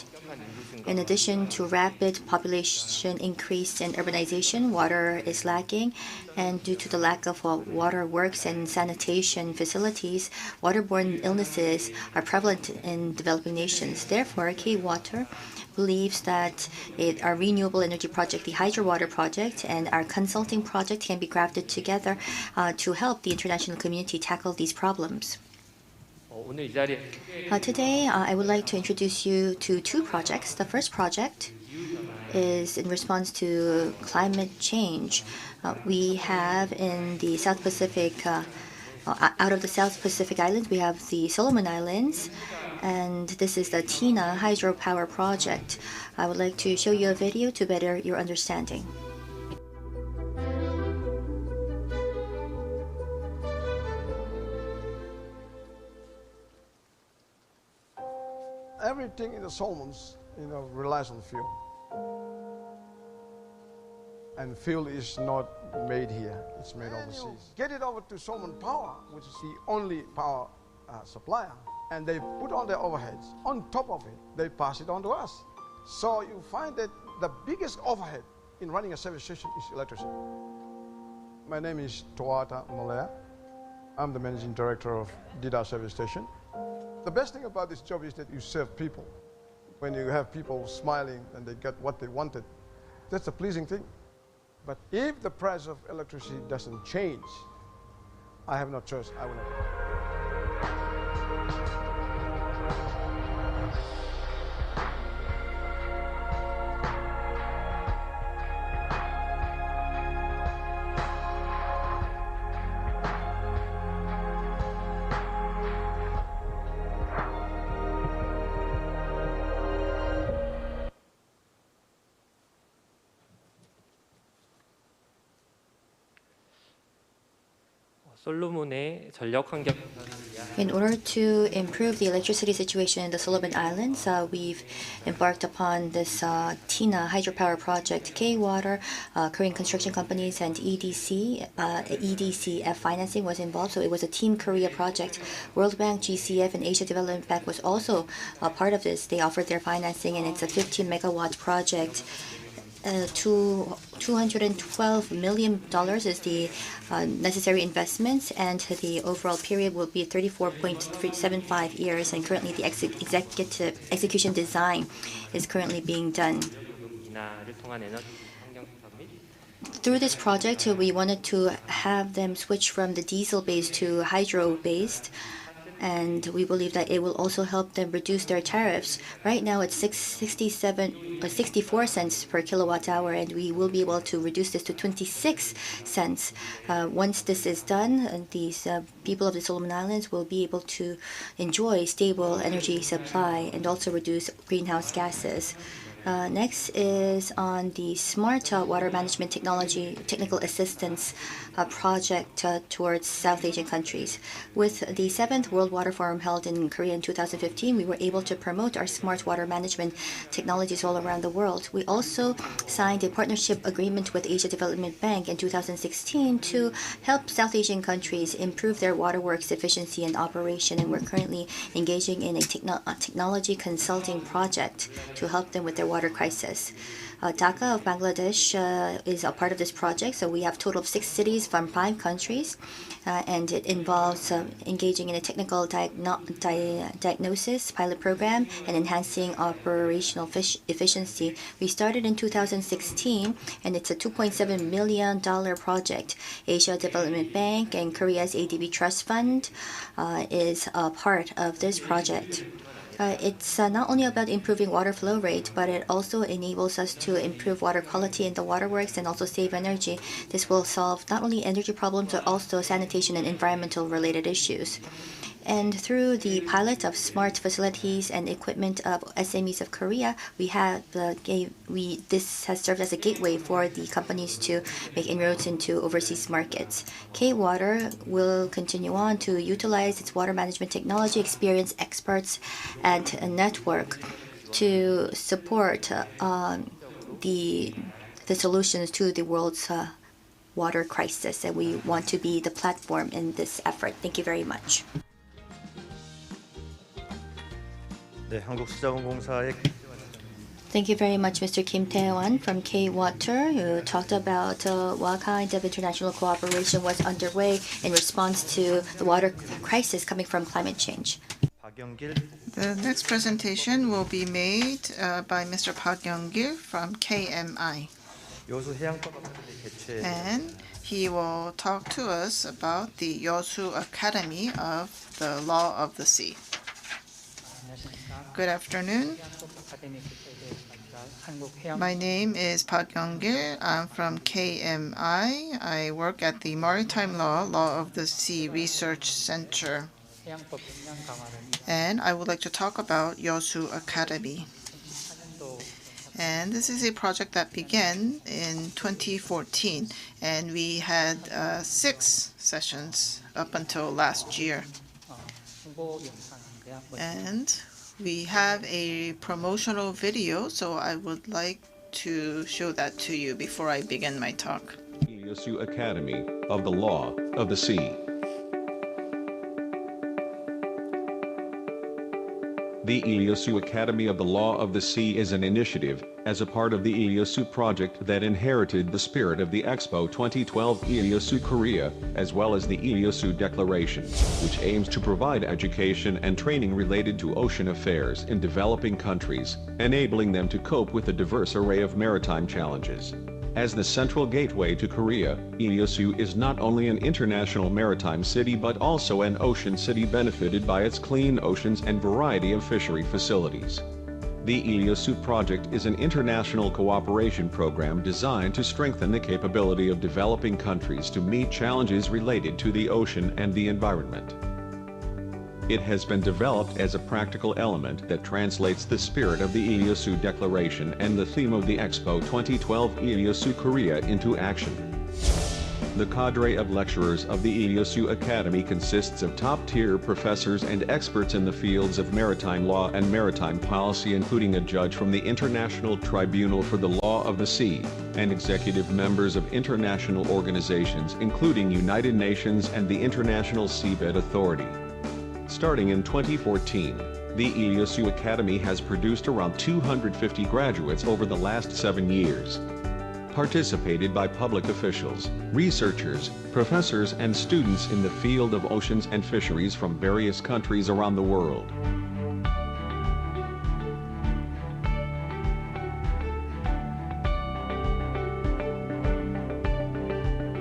In addition to rapid population increase and urbanization, water is lacking, and due to the lack of water works and sanitation facilities, waterborne illnesses are prevalent in developing nations. Therefore, K-Water believes that our renewable energy project, the Hydro Water project, and our consulting project can be crafted together to help the international community tackle these problems. Today, I would like to introduce you to two projects. The first project is in response to climate change. We have in the South Pacific, out of the South Pacific Islands, we have the Solomon Islands, and this is the Tina hydropower project. I would like to show you a video to better your understanding. Everything in the Solomons, relies on fuel. And fuel is not made here, it's made overseas. Get it over to Solomon Power, which is the only power supplier, and they put on their overheads. On top of it, they pass it on to us. So you find that the biggest overhead in running a service station is electricity. My name is Toata Malaya. I'm the managing director of Dida Service Station. The best thing about this job is that you serve people. When you have people smiling and they get what they wanted, that's a pleasing thing. But if the price of electricity doesn't change, I have no choice. I will not. In order to improve the electricity situation in the Solomon Islands, we've embarked upon this Tina hydropower project. K-Water, Korean construction companies, and EDCF financing was involved, so it was a Team Korea project. World Bank, GCF, and Asia Development Bank was also a part of this. They offered their financing, and it's a 15-megawatt project. $212 million is the necessary investments, and the overall period will be 34.75 years. And currently, the execution design is currently being done. Through this project, we wanted to have them switch from the diesel-based to hydro-based, and we believe that it will also help them reduce their tariffs. Right now, it's 64 cents per kilowatt hour, and we will be able to reduce this to 26 cents. Once this is done, these people of the Solomon Islands will be able to enjoy stable energy supply and also reduce greenhouse gases. Next is on the Smart Water Management Technical Assistance project towards South Asian countries. With the 7th World Water Forum held in Korea in 2015, we were able to promote our smart water management technologies all around the world. We also signed a partnership agreement with Asia Development Bank in 2016 to help South Asian countries improve their waterworks efficiency and operation, and we're currently engaging in a technology consulting project to help them with their water crisis. Dhaka of Bangladesh is a part of this project, so we have a total of 6 cities from 5 countries, and it involves engaging in a technical diagnosis pilot program and enhancing operational efficiency. We started in 2016, and it's a $2.7 million project. Asia Development Bank and Korea's ADB Trust Fund is a part of this project. It's not only about improving water flow rate, but it also enables us to improve water quality in the waterworks and also save energy. This will solve not only energy problems, but also sanitation and environmental related issues. And through the pilot of smart facilities and equipment of SMEs of Korea, this has served as a gateway for the companies to make inroads into overseas markets. K-Water will continue on to utilize its water management technology, experience, experts, and a network to support the solutions to the world's water crisis, and we want to be the platform in this effort. Thank you very much. 네, 한국수자원공사의 Thank you very much, Mr. Kim Tae-won from K-Water, who talked about what kind of international cooperation was underway in response to the water crisis coming from climate change. The next presentation will be made by Mr. Park Young-gil from KMI. And he will talk to us about the Yosu Academy of the Law of the Sea. Good afternoon. My name is Park Young-gil. I'm from KMI. I work at the Maritime Law of the Sea Research Center. And I would like to talk about Yosu Academy. And this is a project that began in 2014, and we had 6 sessions up until last year. And we have a promotional video, so I would like to show that to you before I begin my talk. Yosu Academy of the Law of the Sea. The Ieyasu Academy of the Law of the Sea is an initiative, as a part of the Ieyasu project that inherited the spirit of the Expo 2012 Ieyasu Korea, as well as the Ieyasu Declaration, which aims to provide education and training related to ocean affairs in developing countries, enabling them to cope with a diverse array of maritime challenges. As the central gateway to Korea, Ieyasu is not only an international maritime city but also an ocean city benefited by its clean oceans and variety of fishery facilities. The Ieyasu project is an international cooperation program designed to strengthen the capability of developing countries to meet challenges related to the ocean and the environment. It has been developed as a practical element that translates the spirit of the Ieyasu Declaration and the theme of the Expo 2012 Ieyasu Korea into action. The cadre of lecturers of the Ieyasu Academy consists of top-tier professors and experts in the fields of maritime law and maritime policy, including a judge from the International Tribunal for the Law of the Sea, and executive members of international organizations including United Nations and the International Seabed Authority. Starting in 2014, the Ieyasu Academy has produced around 250 graduates over the last 7 years. Participated by public officials, researchers, professors and students in the field of oceans and fisheries from various countries around the world.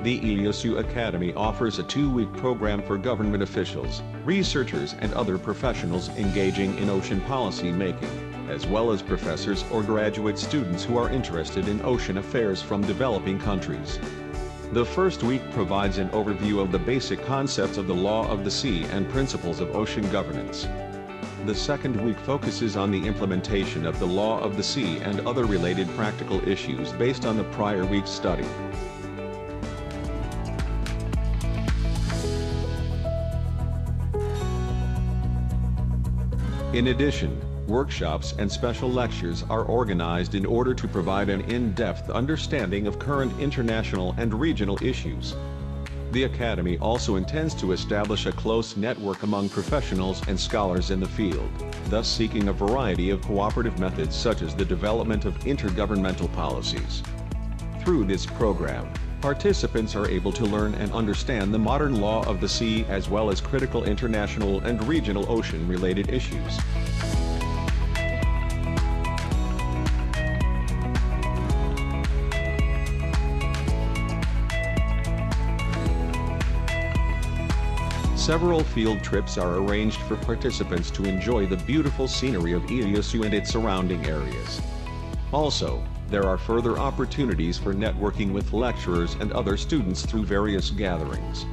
The Ieyasu Academy offers a 2-week program for government officials, researchers and other professionals engaging in ocean policy making, as well as professors or graduate students who are interested in ocean affairs from developing countries. The first week provides an overview of the basic concepts of the law of the sea and principles of ocean governance. The second week focuses on the implementation of the law of the sea and other related practical issues based on the prior week's study. In addition, workshops and special lectures are organized in order to provide an in-depth understanding of current international and regional issues. The Academy also intends to establish a close network among professionals and scholars in the field, thus seeking a variety of cooperative methods such as the development of intergovernmental policies. Through this program, participants are able to learn and understand the modern law of the sea as well as critical international and regional ocean-related issues. Several field trips are arranged for participants to enjoy the beautiful scenery of Ieyasu and its surrounding areas. Also, there are further opportunities for networking with lecturers and other students through various gatherings.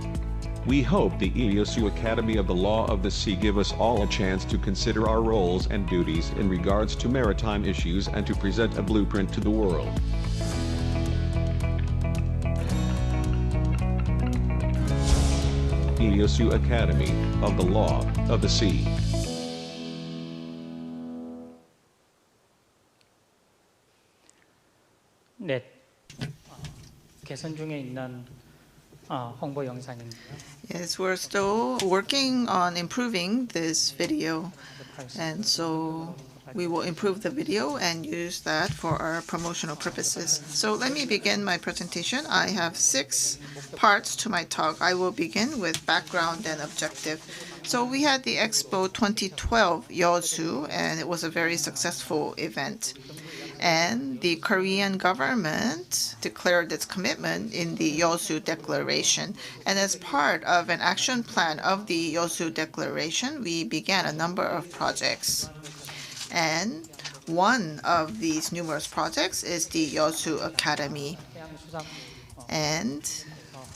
We hope the Iliyosu Academy of the Law of the Sea give us all a chance to consider our roles and duties in regards to maritime issues and to present a blueprint to the world. Iliyosu Academy of the Law of the Sea. 네, 개선 중에 있는 홍보 영상입니다. Yes, we're still working on improving this video, and so we will improve the video and use that for our promotional purposes. So let me begin my presentation. I have 6 parts to my talk. I will begin with background and objective. So we had the Expo 2012 Yeosu, and it was a very successful event. And the Korean government declared its commitment in the Yeosu Declaration. And as part of an action plan of the Yeosu Declaration, we began a number of projects. And one of these numerous projects is the Yeosu Academy. And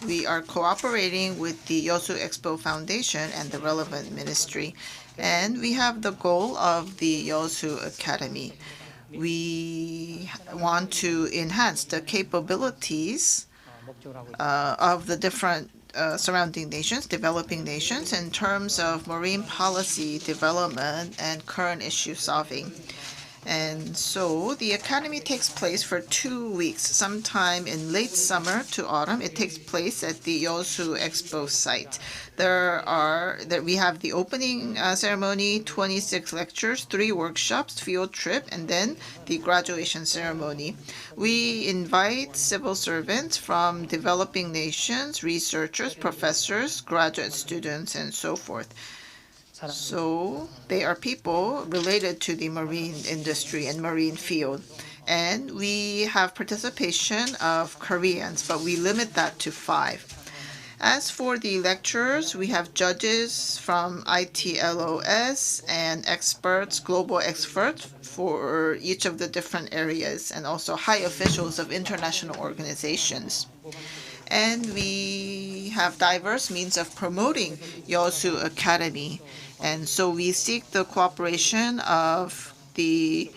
we are cooperating with the Yeosu Expo Foundation and the relevant ministry. And we have the goal of the Yeosu Academy. We want to enhance the capabilities of the different surrounding nations, developing nations, in terms of marine policy development and current issue solving. And so the academy takes place for 2 weeks, sometime in late summer to autumn. It takes place at the Yeosu Expo site. We have the opening ceremony, 26 lectures, 3 workshops, field trip, and then the graduation ceremony. We invite civil servants from developing nations, researchers, professors, graduate students, and so forth. So they are people related to the marine industry and marine field. And we have participation of Koreans, but we limit that to 5. As for the lecturers, we have judges from ITLOS and experts, global experts for each of the different areas, and also high officials of international organizations. And we have diverse means of promoting Yeosu Academy. And so we seek the cooperation of the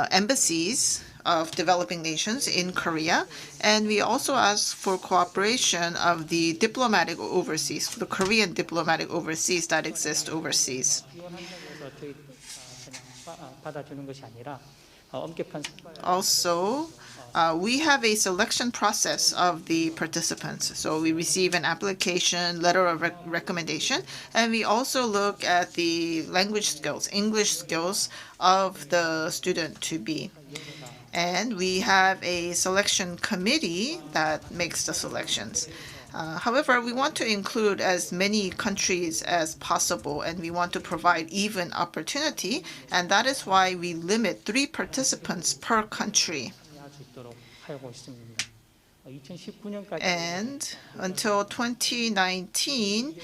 embassies of developing nations in Korea. And we also ask for cooperation of the diplomatic overseas, the Korean diplomatic overseas that exist overseas. Also, we have a selection process of the participants. So we receive an application, letter of recommendation, and we also look at the language skills, English skills of the student to be. And we have a selection committee that makes the selections. However, we want to include as many countries as possible, and we want to provide even opportunity, and that is why we limit 3 participants per country. And until 2019,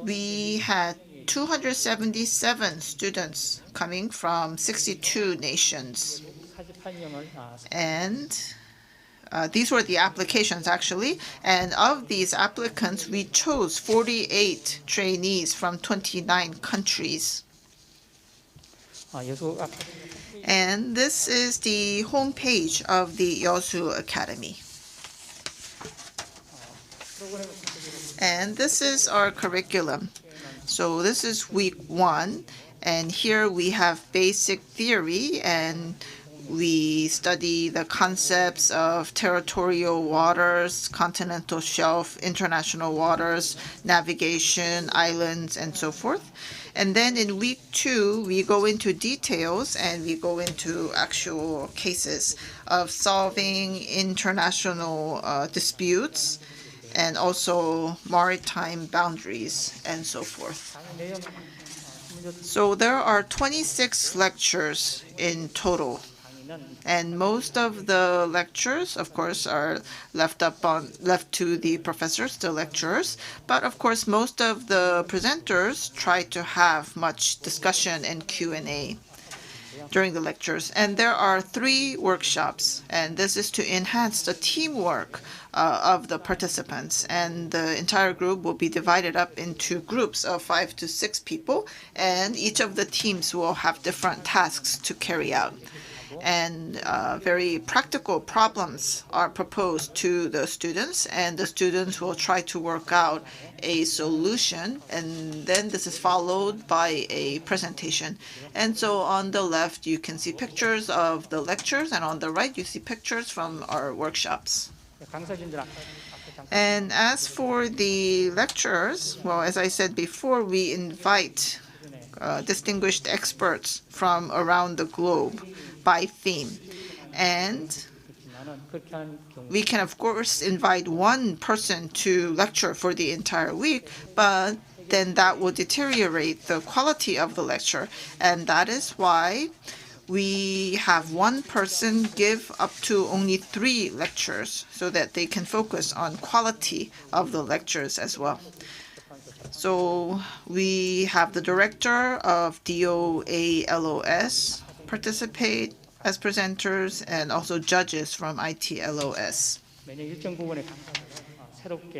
we had 277 students coming from 62 nations. And these were the applications, actually. And of these applicants, we chose 48 trainees from 29 countries. And this is the homepage of the Yeosu Academy. And this is our curriculum. So this is week 1. And here we have basic theory, and we study the concepts of territorial waters, continental shelf, international waters, navigation, islands, and so forth. And then in week 2, we go into details and we go into actual cases of solving international disputes and also maritime boundaries and so forth. So there are 26 lectures in total. And most of the lectures, of course, are left to the professors, the lecturers. But of course, most of the presenters try to have much discussion and Q&A. during the lectures. And there are 3 workshops, and this is to enhance the teamwork of the participants. And the entire group will be divided up into groups of 5 to 6 people, and each of the teams will have different tasks to carry out. And very practical problems are proposed to the students, and the students will try to work out a solution, and then this is followed by a presentation. And so on the left you can see pictures of the lectures, and on the right you see pictures from our workshops. And as for the lecturers, well, as I said before, we invite distinguished experts from around the globe by theme. And we can, of course, invite one person to lecture for the entire week, but then that will deteriorate the quality of the lecture. And that is why we have one person give up to only 3 lectures so that they can focus on quality of the lectures as well. So we have the director of DOALOS participate as presenters, and also judges from ITLOS.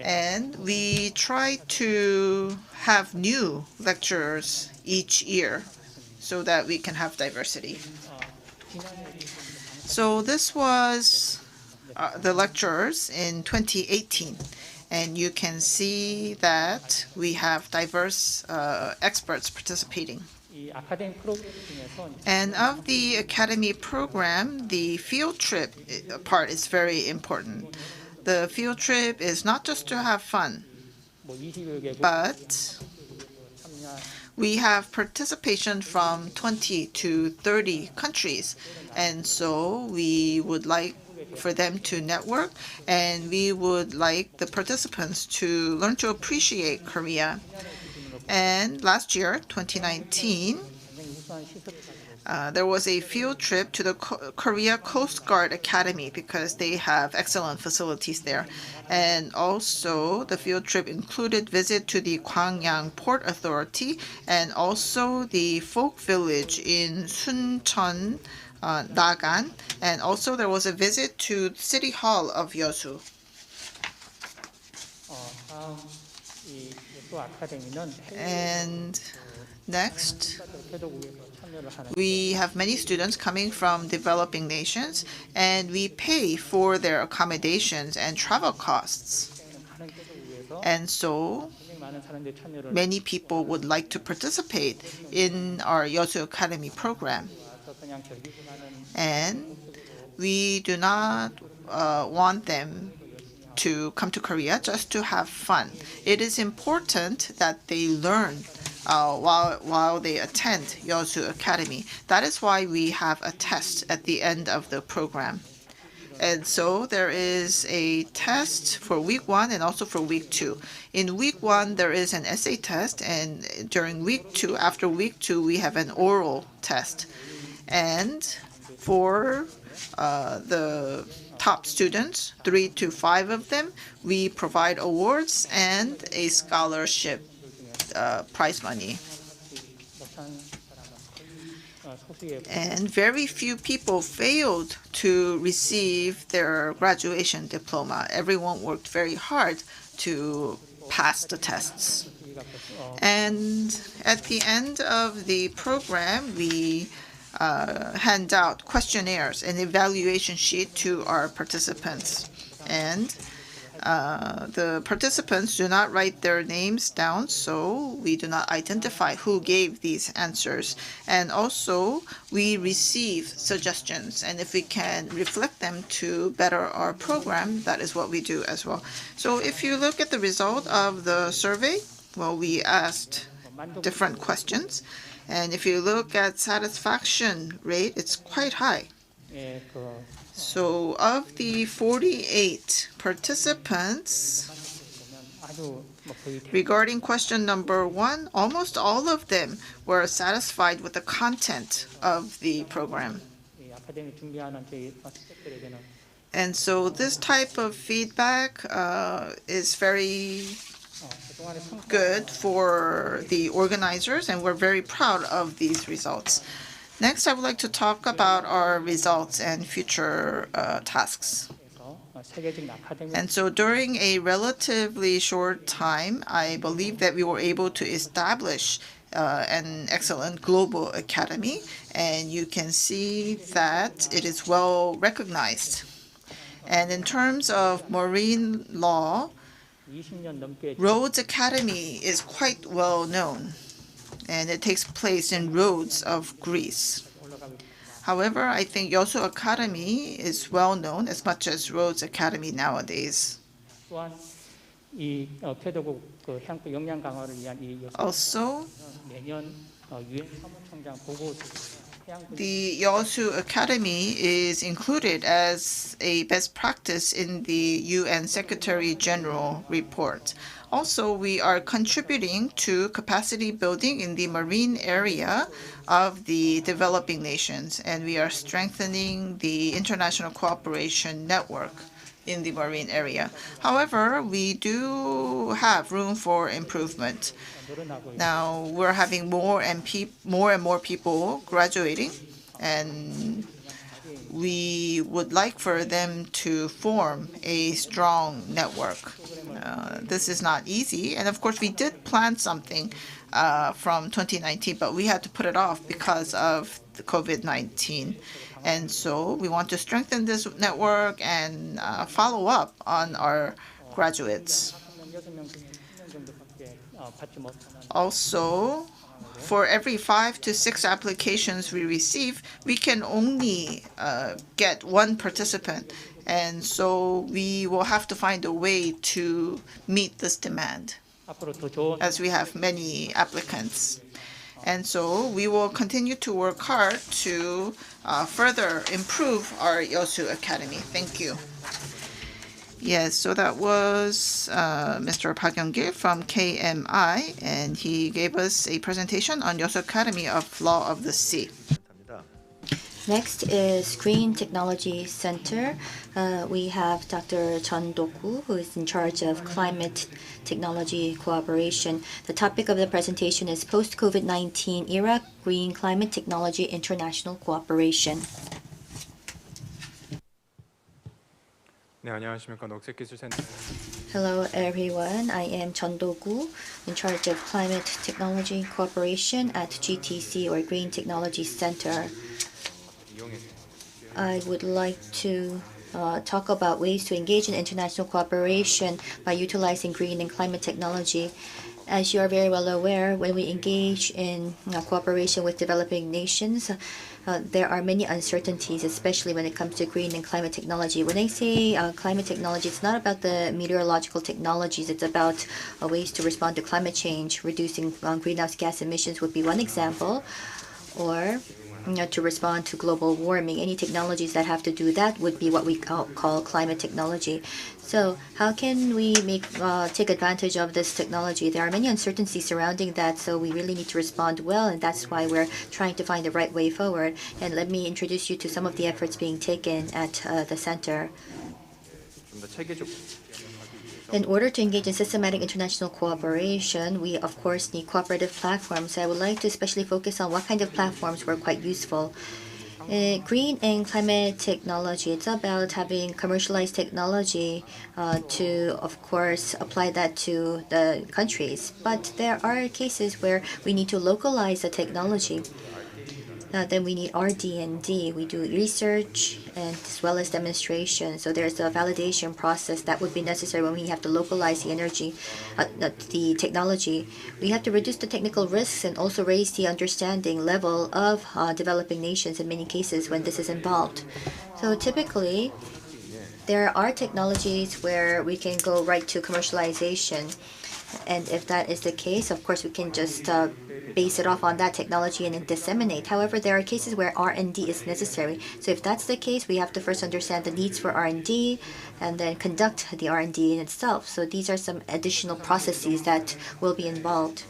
And we try to have new lecturers each year so that we can have diversity. So this was the lecturers in 2018. And you can see that we have diverse experts participating. And of the academy program, the field trip part is very important. The field trip is not just to have fun, but we have participation from 20 to 30 countries. And so we would like for them to network, and we would like the participants to learn to appreciate Korea. And last year, 2019, there was a field trip to the Korea Coast Guard Academy because they have excellent facilities there. And also the field trip included visit to the Gwangyang Port Authority and also the folk village in Suncheon, Nagan, and also there was a visit to City Hall of Yeosu. And next, we have many students coming from developing nations, and we pay for their accommodations and travel costs. And so many people would like to participate in our Yeosu Academy program. And we do not want them to come to Korea just to have fun. It is important that they learn while they attend Yeosu Academy. That is why we have a test at the end of the program. And so there is a test for week 1 and also for week 2. In week 1, there is an essay test, and during week 2, after week 2, we have an oral test. And for the top students, 3 to 5 of them, we provide awards and a scholarship prize money. And very few people failed to receive their graduation diploma. Everyone worked very hard to pass the tests. And at the end of the program, we hand out questionnaires and evaluation sheet to our participants. And the participants do not write their names down, so we do not identify who gave these answers. And also, we receive suggestions, and if we can reflect them to better our program, that is what we do as well. So if you look at the result of the survey, well, we asked different questions. And if you look at satisfaction rate, it's quite high. So of the 48 participants, regarding question number 1, almost all of them were satisfied with the content of the program. And so this type of feedback is very good for the organizers, and we're very proud of these results. Next, I would like to talk about our results and future tasks. And so during a relatively short time, I believe that we were able to establish an excellent global academy, and you can see that it is well recognized. And in terms of marine law, Rhodes Academy is quite well known, and it takes place in Rhodes of Greece. However, I think Yosu Academy is well known as much as Rhodes Academy nowadays. Also, the Yosu Academy is included as a best practice in the UN Secretary General report. Also, we are contributing to capacity building in the marine area of the developing nations, and we are strengthening the international cooperation network in the marine area. However, we do have room for improvement. Now, we're having more and more people graduating, and we would like for them to form a strong network. This is not easy, and of course, we did plan something from 2019, but we had to put it off because of the COVID-19. And so we want to strengthen this network and follow up on our graduates. Also, for every 5 to 6 applications we receive, we can only get one participant. And so we will have to find a way to meet this demand, as we have many applicants. And so we will continue to work hard to further improve our Yosu Academy. Thank you. Yes, so that was Mr. Park Young-gil from KMI, and he gave us a presentation on Yosu Academy of Law of the Sea. Next is Green Technology Center. We have Dr. Chun Do-gu, who is in charge of climate technology cooperation. The topic of the presentation is Post-COVID-19 Era Green Climate Technology International Cooperation. Hello everyone, I am Chun Do-gu, in charge of Climate Technology Cooperation at GTC, or Green Technology Center. I would like to talk about ways to engage in international cooperation by utilizing green and climate technology. As you are very well aware, when we engage in cooperation with developing nations, there are many uncertainties, especially when it comes to green and climate technology. When I say climate technology, it's not about the meteorological technologies. It's about ways to respond to climate change. Reducing greenhouse gas emissions would be one example, or to respond to global warming. Any technologies that have to do that would be what we call climate technology. So how can we take advantage of this technology? There are many uncertainties surrounding that, so we really need to respond well, and that's why we're trying to find the right way forward. And let me introduce you to some of the efforts being taken at the center. In order to engage in systematic international cooperation, we of course need cooperative platforms. I would like to especially focus on what kind of platforms were quite useful. Green and climate technology, it's about having commercialized technology to, of course, apply that to the countries. But there are cases where we need to localize the technology. Then we need R&D. We do research and as well as demonstration. So there's a validation process that would be necessary when we have to localize the technology. We have to reduce the technical risks and also raise the understanding level of developing nations in many cases when this is involved. So typically, there are technologies where we can go right to commercialization. And if that is the case, of course, we can just base it off on that technology and then disseminate. However, there are cases where R&D is necessary. So if that's the case, we have to first understand the needs for R&D and then conduct the R&D in itself. So these are some additional processes that will be involved.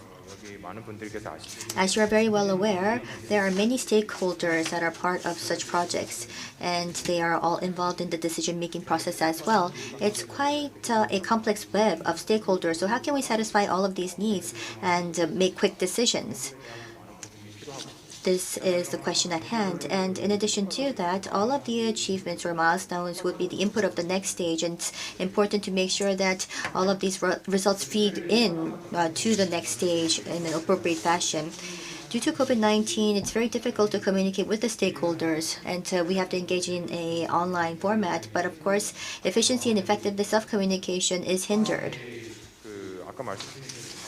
As you are very well aware, there are many stakeholders that are part of such projects, and they are all involved in the decision-making process as well. It's quite a complex web of stakeholders, so how can we satisfy all of these needs and make quick decisions? This is the question at hand. And in addition to that, all of the achievements or milestones would be the input of the next stage. And it's important to make sure that all of these results feed in to the next stage in an appropriate fashion. Due to COVID-19, it's very difficult to communicate with the stakeholders, and we have to engage in an online format. But of course, efficiency and effectiveness of communication is hindered.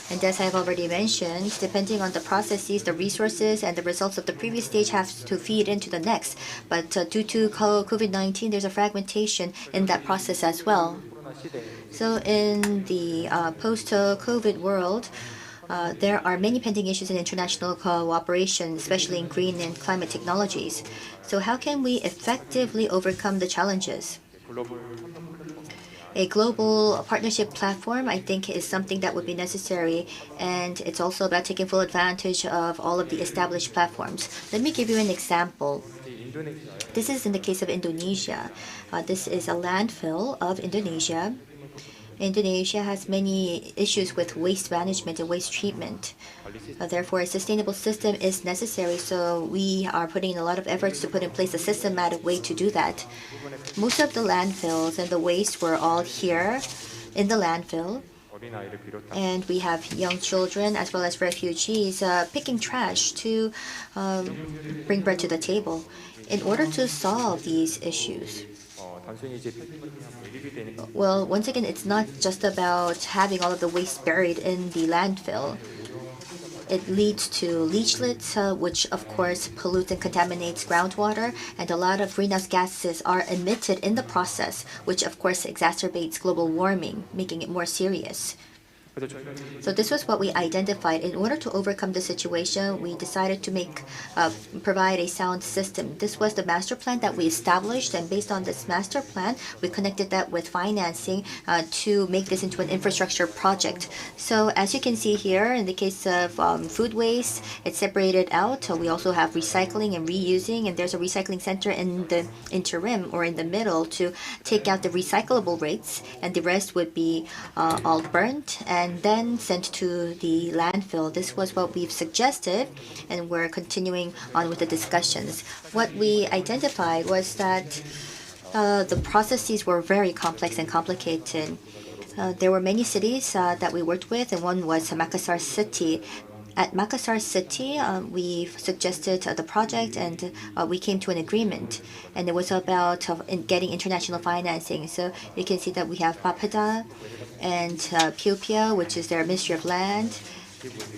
And as I've already mentioned, depending on the processes, the resources, and the results of the previous stage have to feed into the next. But due to COVID-19, there's a fragmentation in that process as well. So in the post-COVID world, there are many pending issues in international cooperation, especially in green and climate technologies. So how can we effectively overcome the challenges? A global partnership platform, I think, is something that would be necessary, and it's also about taking full advantage of all of the established platforms. Let me give you an example. This is in the case of Indonesia. This is a landfill of Indonesia. Indonesia has many issues with waste management and waste treatment. Therefore, a sustainable system is necessary, so we are putting in a lot of efforts to put in place a systematic way to do that. Most of the landfills and the waste were all here in the landfill. And we have young children as well as refugees picking trash to bring bread to the table. In order to solve these issues, well, once again, it's not just about having all of the waste buried in the landfill. It leads to leachlets, which of course pollutes and contaminates groundwater, and a lot of greenhouse gases are emitted in the process, which of course exacerbates global warming, making it more serious. So this was what we identified. In order to overcome the situation, we decided to provide a sound system. This was the master plan that we established, and based on this master plan, we connected that with financing to make this into an infrastructure project. So as you can see here, in the case of food waste, it's separated out. We also have recycling and reusing, and there's a recycling center in the interim or in the middle to take out the recyclable rates, and the rest would be all burnt and then sent to the landfill. This was what we've suggested, and we're continuing on with the discussions. What we identified was that the processes were very complex and complicated. There were many cities that we worked with, and one was Makassar City. At Makassar City, we suggested the project, and we came to an agreement. And it was about getting international financing. So you can see that we have Bapeda and Pyopia, which is their Ministry of Land,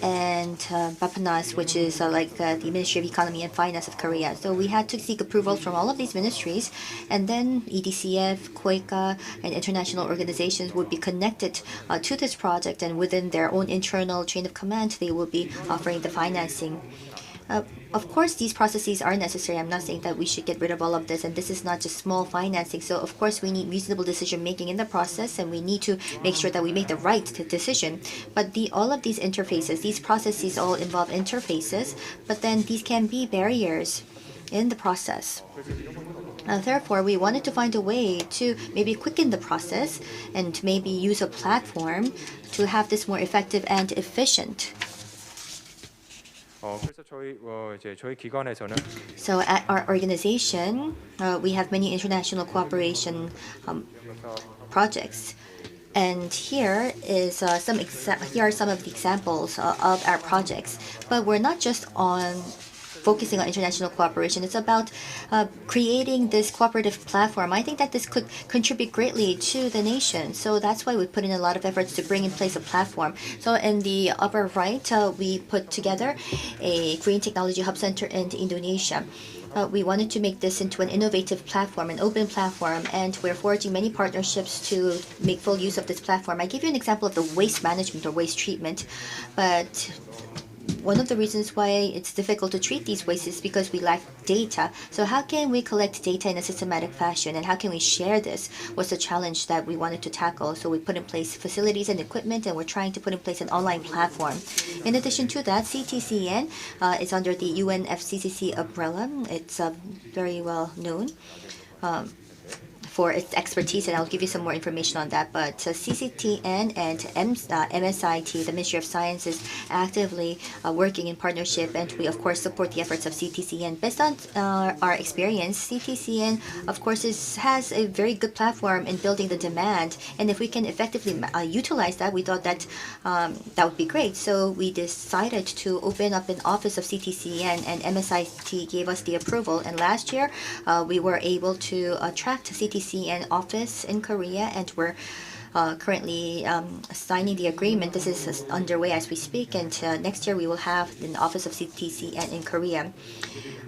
and Bapanas, which is the Ministry of Economy and Finance of Korea. So we had to seek approval from all of these ministries, and then EDCF, KOICA, and international organizations would be connected to this project, and within their own internal chain of command, they will be offering the financing. Of course, these processes are necessary. I'm not saying that we should get rid of all of this, and this is not just small financing. So, of course, we need reasonable decision-making in the process, and we need to make sure that we make the right decision. But all of these interfaces, these processes all involve interfaces, but then these can be barriers in the process. Therefore, we wanted to find a way to maybe quicken the process and maybe use a platform to have this more effective and efficient. So at our organization, we have many international cooperation projects. And here are some of the examples of our projects. But we're not just focusing on international cooperation. It's about creating this cooperative platform. I think that this could contribute greatly to the nation. So that's why we put in a lot of efforts to bring in place a platform. So in the upper right, we put together a Green Technology Hub Center in Indonesia. We wanted to make this into an innovative platform, an open platform, and we're forging many partnerships to make full use of this platform. I give you an example of the waste management or waste treatment, but one of the reasons why it's difficult to treat these wastes is because we lack data. So how can we collect data in a systematic fashion, and how can we share this was the challenge that we wanted to tackle. So we put in place facilities and equipment, and we're trying to put in place an online platform. In addition to that, CTCN is under the UNFCCC umbrella. It's very well known for its expertise, and I'll give you some more information on that. But CCTN and MSIT, the Ministry of Science, is actively working in partnership, and we of course support the efforts of CTCN. Based on our experience, CTCN of course has a very good platform in building the demand, and if we can effectively utilize that, we thought that that would be great. So we decided to open up an office of CTCN, and MSIT gave us the approval. And last year, we were able to attract CTCN office in Korea, and we're currently signing the agreement. This is underway as we speak, and next year we will have an office of CTCN in Korea.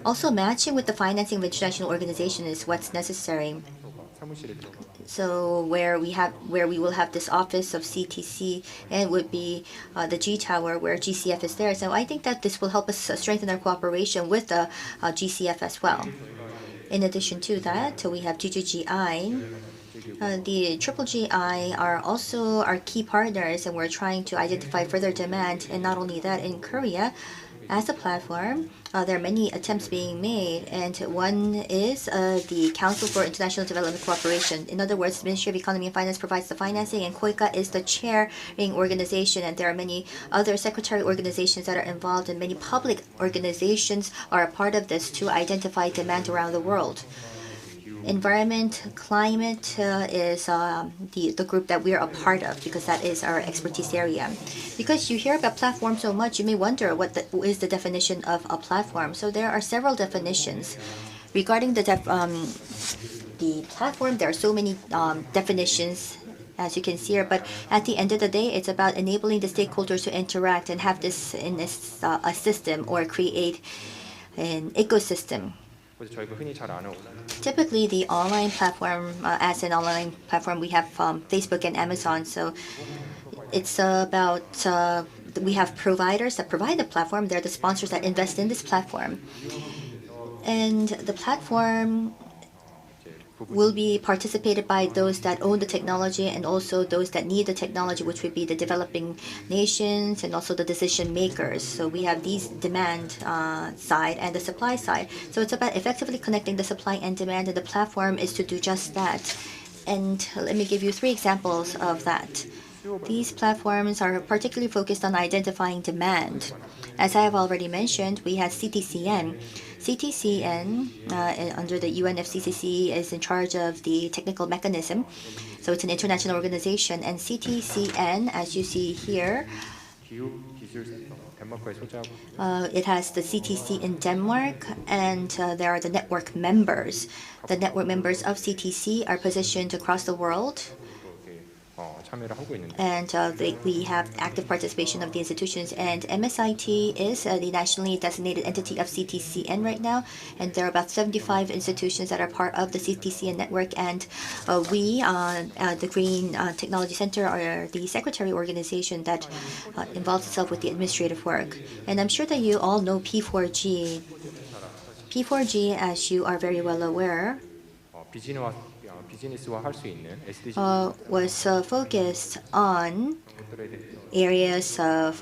Also, matching with the financing of international organization is what's necessary. So where we will have this office of CTC, and would be the G Tower where GCF is there. So I think that this will help us strengthen our cooperation with the GCF as well. In addition to that, we have GGGI. The Triple GI are also our key partners, and we're trying to identify further demand. And not only that, in Korea, as a platform, there are many attempts being made, and one is the Council for International Development Cooperation. In other words, the Ministry of Economy and Finance provides the financing, and KOICA is the chairing organization, and there are many other secretary organizations that are involved, and many public organizations are a part of this to identify demand around the world. Environment, climate is the group that we're a part of, because that is our expertise area. Because you hear about platform so much, you may wonder what is the definition of a platform. So there are several definitions. Regarding the platform, there are so many definitions, as you can see here, but at the end of the day, it's about enabling the stakeholders to interact and have this in a system, or create an ecosystem. Typically, the online platform, as an online platform, we have Facebook and Amazon. So it's about, we have providers that provide the platform. They're the sponsors that invest in this platform. And the platform will be participated by those that own the technology, and also those that need the technology, which would be the developing nations and also the decision makers. So we have these demand side and the supply side. So it's about effectively connecting the supply and demand, and the platform is to do just that. And let me give you 3 examples of that. These platforms are particularly focused on identifying demand. As I have already mentioned, we have CTCN. CTCN, under the UNFCCC, is in charge of the technical mechanism. So it's an international organization. And CTCN, as you see here, it has the CTC in Denmark, and there are the network members. The network members of CTC are positioned across the world. And we have active participation of the institutions, and MSIT is the nationally designated entity of CTCN right now, and there are about 75 institutions that are part of the CTCN network, and we, the Green Technology Center, are the secretary organization that involves itself with the administrative work. And I'm sure that you all know P4G. P4G, as you are very well aware, was focused on areas of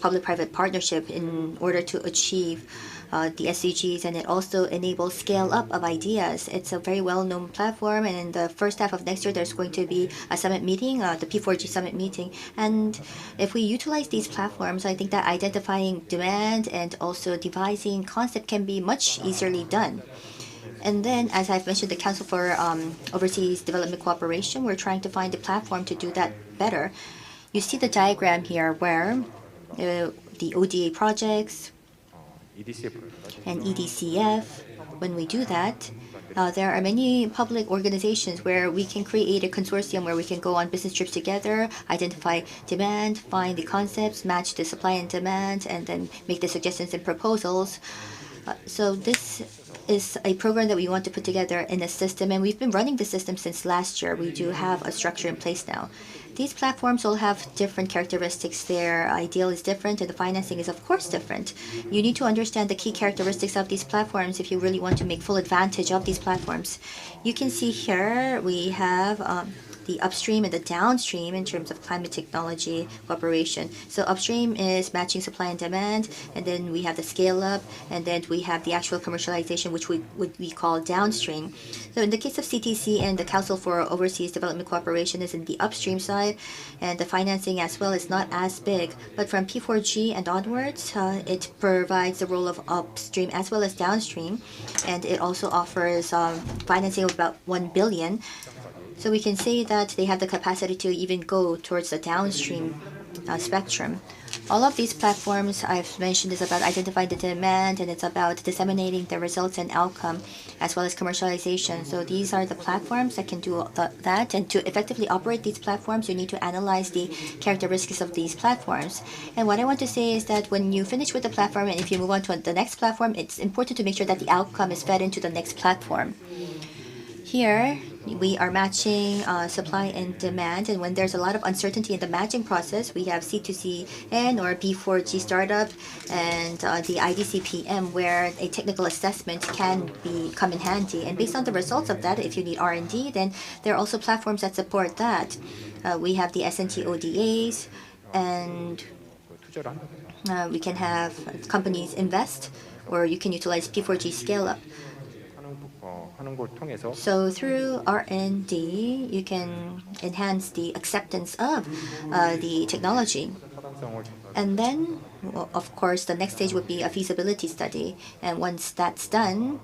public-private partnership in order to achieve the SDGs, and it also enables scale-up of ideas. It's a very well-known platform, and in the first half of next year, there's going to be a summit meeting, the P4G summit meeting. And if we utilize these platforms, I think that identifying demand and also devising concept can be much easily done. And then, as I've mentioned, the Council for Overseas Development Cooperation, we're trying to find a platform to do that better. You see the diagram here where the ODA projects and EDCF, when we do that, there are many public organizations where we can create a consortium where we can go on business trips together, identify demand, find the concepts, match the supply and demand, and then make the suggestions and proposals. So this is a program that we want to put together in a system, and we've been running the system since last year. We do have a structure in place now. These platforms all have different characteristics. Their ideal is different, and the financing is, of course, different. You need to understand the key characteristics of these platforms if you really want to make full advantage of these platforms. You can see here we have the upstream and the downstream in terms of climate technology cooperation. So upstream is matching supply and demand, and then we have the scale up, and then we have the actual commercialization, which we call downstream. So in the case of CTC and the Council for Overseas Development Cooperation is in the upstream side, and the financing as well is not as big. But from P4G and onwards, it provides the role of upstream as well as downstream, and it also offers financing of about 1 billion. So we can say that they have the capacity to even go towards the downstream spectrum. All of these platforms I've mentioned is about identifying the demand, and it's about disseminating the results and outcome as well as commercialization. So these are the platforms that can do that. And to effectively operate these platforms, you need to analyze the characteristics of these platforms. And what I want to say is that when you finish with the platform and if you move on to the next platform, it's important to make sure that the outcome is fed into the next platform. Here, we are matching supply and demand, and when there's a lot of uncertainty in the matching process, we have C2CN or B4G startup and the IDCPM, where a technical assessment can come in handy. And based on the results of that, if you need R&D, then there are also platforms that support that. We have the S&T ODAs, and we can have companies invest, or you can utilize P4G scale-up. So through R&D, you can enhance the acceptance of the technology. And then, well, of course, the next stage would be a feasibility study. And once that's done,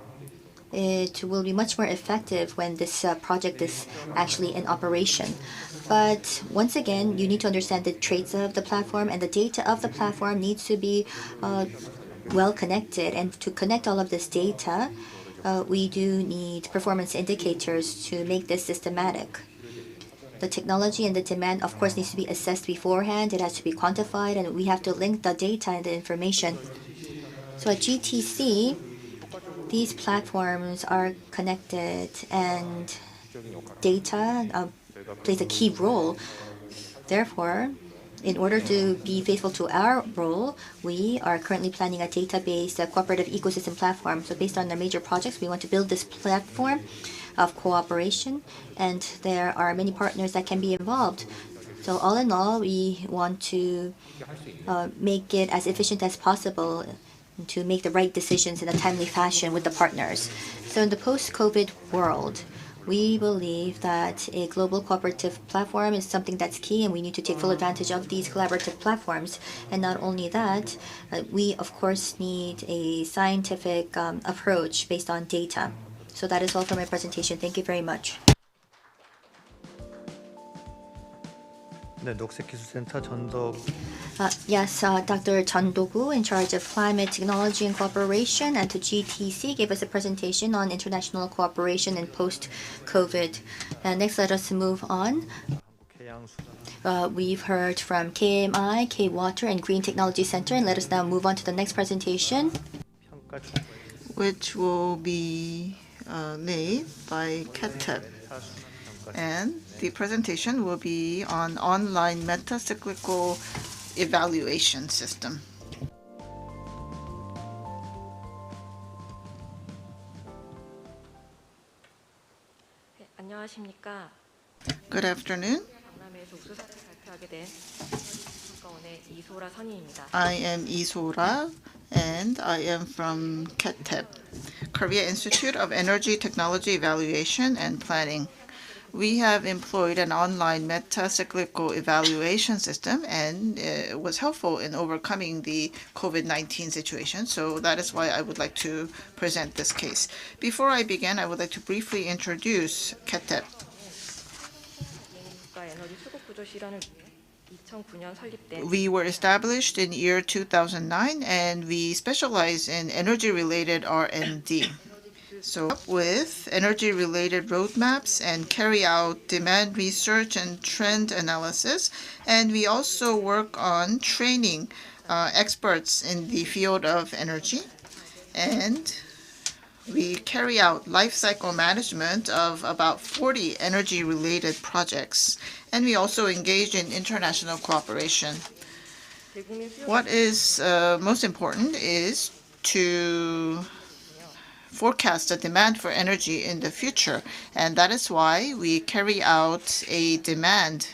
it will be much more effective when this project is actually in operation. But once again, you need to understand the traits of the platform, and the data of the platform needs to be well connected. And to connect all of this data, we do need performance indicators to make this systematic. The technology and the demand, of course, needs to be assessed beforehand. It has to be quantified, and we have to link the data and the information. So at GTC, these platforms are connected, and data plays a key role. Therefore, in order to be faithful to our role, we are currently planning a database, a cooperative ecosystem platform. So based on the major projects, we want to build this platform of cooperation, and there are many partners that can be involved. So all in all, we want to make it as efficient as possible to make the right decisions in a timely fashion with the partners. So in the post-COVID world, we believe that a global cooperative platform is something that's key, and we need to take full advantage of these collaborative platforms. And not only that, we of course need a scientific approach based on data. So that is all for my presentation. Thank you very much. 네, 녹색기술센터 전덕. Yes, Dr. Chun Do-gu, in charge of climate technology and cooperation at the GTC, gave us a presentation on international cooperation in post-COVID. Next, let us move on. We've heard from KMI, K-Water, and Green Technology Center, and let us now move on to the next presentation, which will be made by CATEP. And the presentation will be on online meta-cyclical evaluation system. 안녕하십니까? Good afternoon. 강남에서 우수사를 발표하게 된 평가원의 이소라 선임입니다. I am Isora, and I am from CATEP, Korea Institute of Energy Technology Evaluation and Planning. We have employed an online meta-cyclical evaluation system, and it was helpful in overcoming the COVID-19 situation. So that is why I would like to present this case. Before I begin, I would like to briefly introduce CATEP. We were established in year 2009, and we specialize in energy-related R&D. So with energy-related roadmaps and carry out demand research and trend analysis, and we also work on training experts in the field of energy, and we carry out life cycle management of about 40 energy-related projects, and we also engage in international cooperation. What is most important is to forecast the demand for energy in the future, and that is why we carry out a demand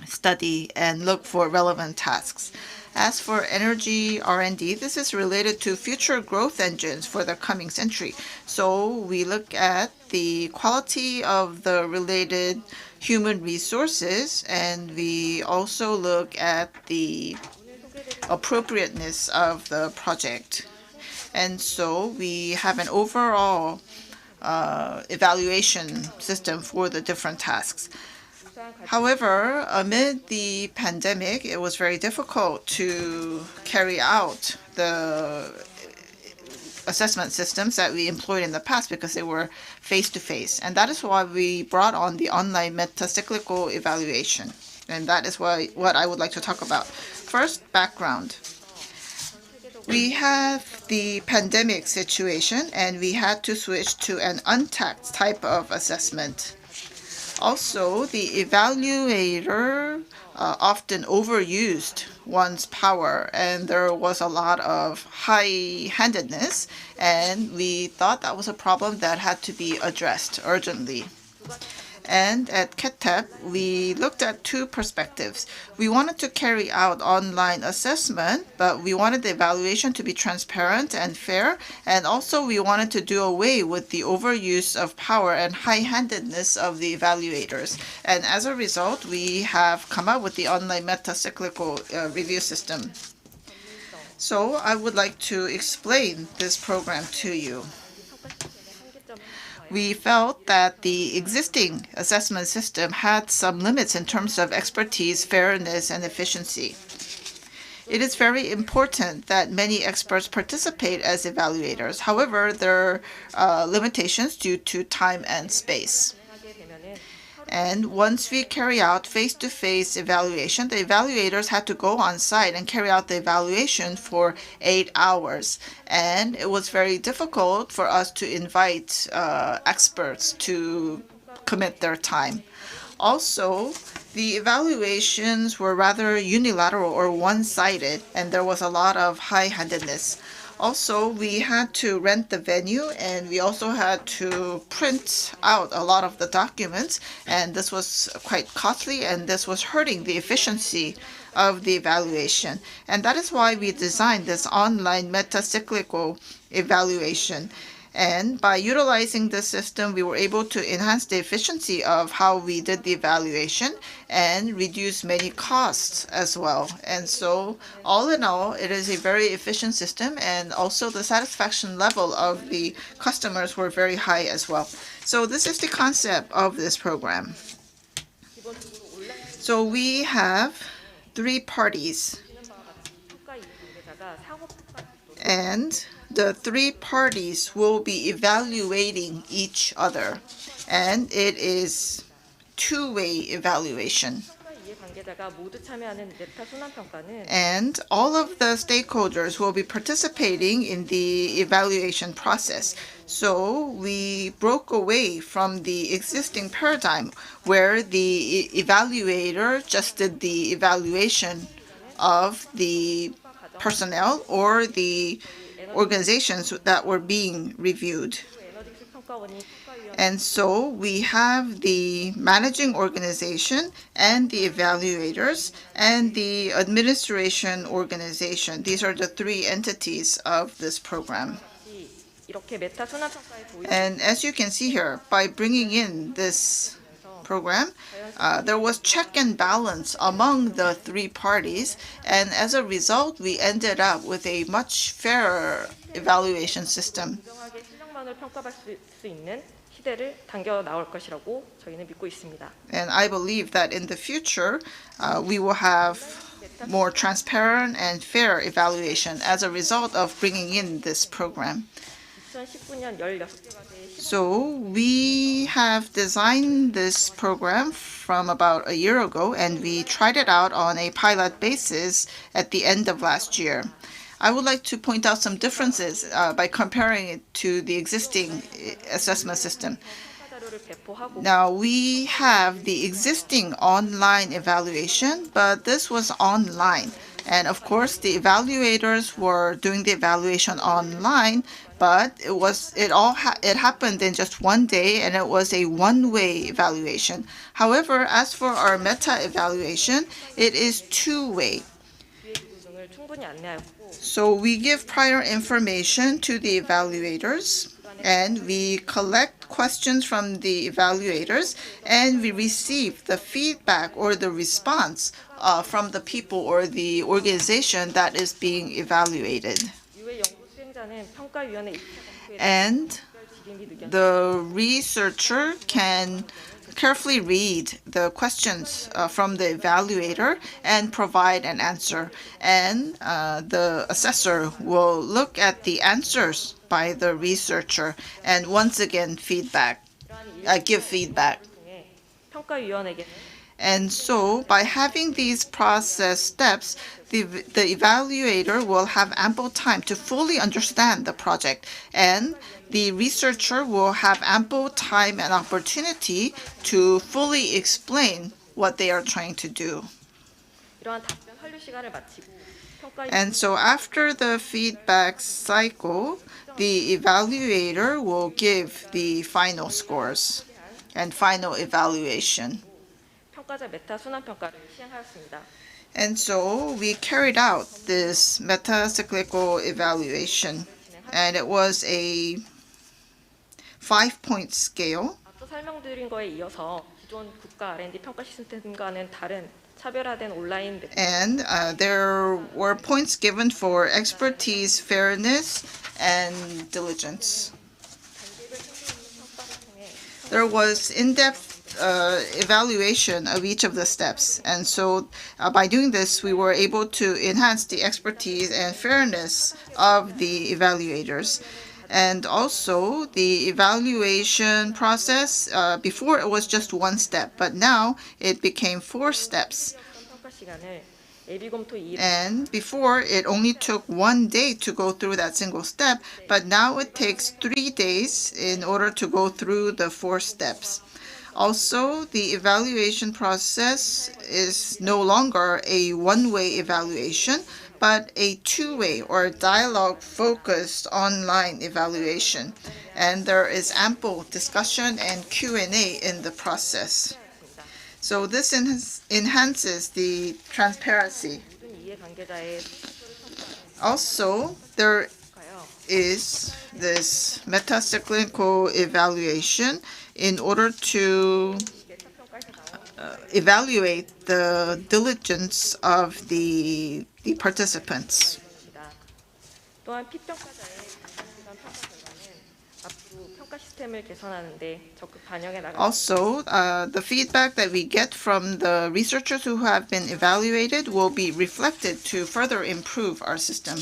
study and look for relevant tasks. As for energy R&D, this is related to future growth engines for the coming century. So we look at the quality of the related human resources, and we also look at the appropriateness of the project. And so we have an overall evaluation system for the different tasks. However, amid the pandemic, it was very difficult to carry out the assessment systems that we employed in the past because they were face-to-face. And that is why we brought on the online meta-cyclical evaluation. And that is what I would like to talk about. First, background. We have the pandemic situation, and we had to switch to an untaxed type of assessment. Also, the evaluator often overused one's power, and there was a lot of high-handedness, and we thought that was a problem that had to be addressed urgently. And at KETEP, we looked at two perspectives. We wanted to carry out online assessment, but we wanted the evaluation to be transparent and fair, and also we wanted to do away with the overuse of power and high-handedness of the evaluators. And as a result, we have come up with the online meta-cyclical review system. So I would like to explain this program to you. We felt that the existing assessment system had some limits in terms of expertise, fairness, and efficiency. It is very important that many experts participate as evaluators. However, there are limitations due to time and space. And once we carry out face-to-face evaluation, the evaluators had to go on site and carry out the evaluation for 8 hours. And it was very difficult for us to invite experts to commit their time. Also, the evaluations were rather unilateral or one-sided, and there was a lot of high-handedness. Also, we had to rent the venue, and we also had to print out a lot of the documents, and this was quite costly, and this was hurting the efficiency of the evaluation. And that is why we designed this online meta-cyclical evaluation. And by utilizing this system, we were able to enhance the efficiency of how we did the evaluation and reduce many costs as well. And so all in all, it is a very efficient system, and also the satisfaction level of the customers were very high as well. So this is the concept of this program. So we have 3 parties, and the 3 parties will be evaluating each other, and it is two-way evaluation. And all of the stakeholders will be participating in the evaluation process. So we broke away from the existing paradigm where the evaluator just did the evaluation of the personnel or the organizations that were being reviewed. And so we have the managing organization and the evaluators and the administration organization. These are the 3 entities of this program. And as you can see here, by bringing in this program, there was check and balance among the 3 parties, and as a result, we ended up with a much fairer evaluation system. And I believe that in the future, we will have more transparent and fair evaluation as a result of bringing in this program. So we have designed this program from about a year ago, and we tried it out on a pilot basis at the end of last year. I would like to point out some differences by comparing it to the existing assessment system. Now, we have the existing online evaluation, but this was online. And of course, the evaluators were doing the evaluation online, but it happened in just one day, and it was a one-way evaluation. However, as for our meta evaluation, it is two-way. So we give prior information to the evaluators, and we collect questions from the evaluators, and we receive the feedback or the response from the people or the organization that is being evaluated. And the researcher can carefully read the questions from the evaluator and provide an answer. And the assessor will look at the answers by the researcher and once again give feedback. And so by having these process steps, the evaluator will have ample time to fully understand the project, and the researcher will have ample time and opportunity to fully explain what they are trying to do. And so after the feedback cycle, the evaluator will give the final scores and final evaluation. And so we carried out this meta-cyclical evaluation, and it was a 5-point scale. And there were points given for expertise, fairness, and diligence. There was in-depth evaluation of each of the steps. And so by doing this, we were able to enhance the expertise and fairness of the evaluators. And also, the evaluation process, before it was just one step, but now it became 4 steps. And before, it only took 1 day to go through that single step, but now it takes 3 days in order to go through the 4 steps. Also, the evaluation process is no longer a one-way evaluation, but a two-way or dialogue-focused online evaluation. And there is ample discussion and Q&A in the process. So this enhances the transparency. Also, there is this meta-cyclical evaluation in order to evaluate the diligence of the participants. Also, the feedback that we get from the researchers who have been evaluated will be reflected to further improve our system.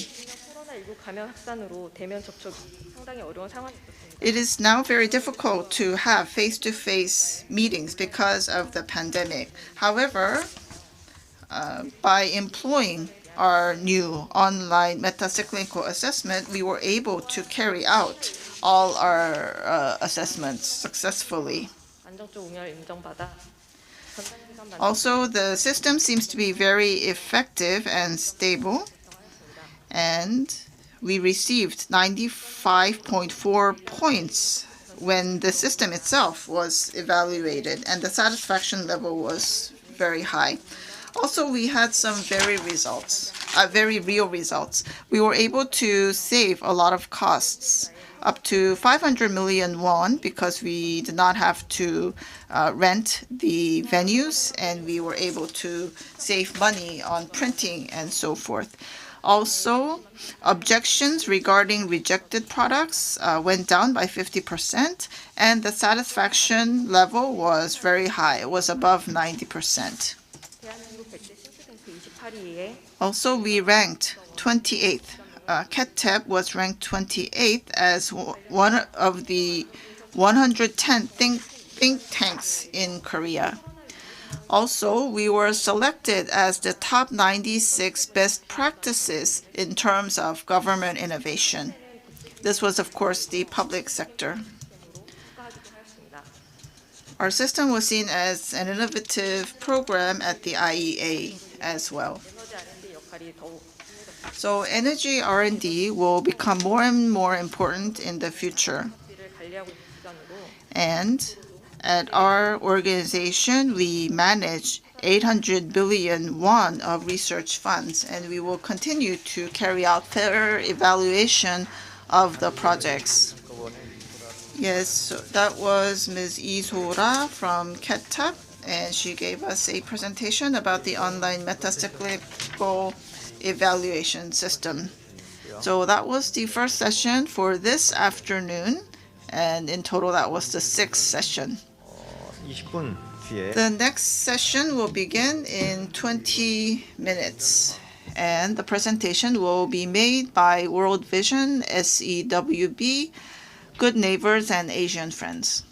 It is now very difficult to have face-to-face meetings because of the pandemic. However, by employing our new online meta-cyclical assessment, we were able to carry out all our assessments successfully. Also, the system seems to be very effective and stable, and we received 95.4 points when the system itself was evaluated, and the satisfaction level was very high. Also, we had some very real results. We were able to save a lot of costs, up to 500 million won, because we did not have to rent the venues, and we were able to save money on printing and so forth. Also, objections regarding rejected products went down by 50%, and the satisfaction level was very high. It was above 90%. Also, we ranked 28th. KETEP was ranked 28th as one of the 110 think tanks in Korea. Also, we were selected as the top 96 best practices in terms of government innovation. This was, of course, the public sector. Our system was seen as an innovative program at the IEA as well. So energy R&D will become more and more important in the future. And at our organization, we manage 800 billion won of research funds, and we will continue to carry out fair evaluation of the projects. Yes, so that was Ms. Lee So-ra from KETAP, and she gave us a presentation about the online metacyclical evaluation system. So that was the first session for this afternoon, and in total that was the 6th session. 20분 뒤에 The next session will begin in 20 minutes, and the presentation will be made by World Vision, SEWB, Good Neighbors, and Asian Friends.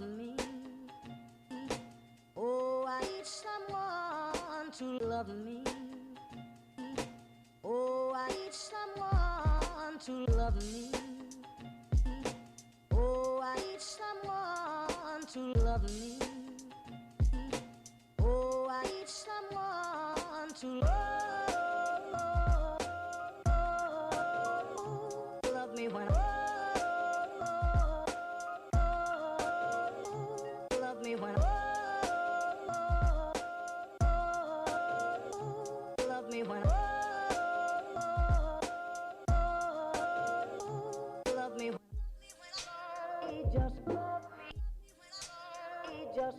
love me. Oh, I need someone to love me. Oh, I need someone to love me. Oh, I need someone to love me. Oh, I need someone to love me when love me when love me when love me when just love me just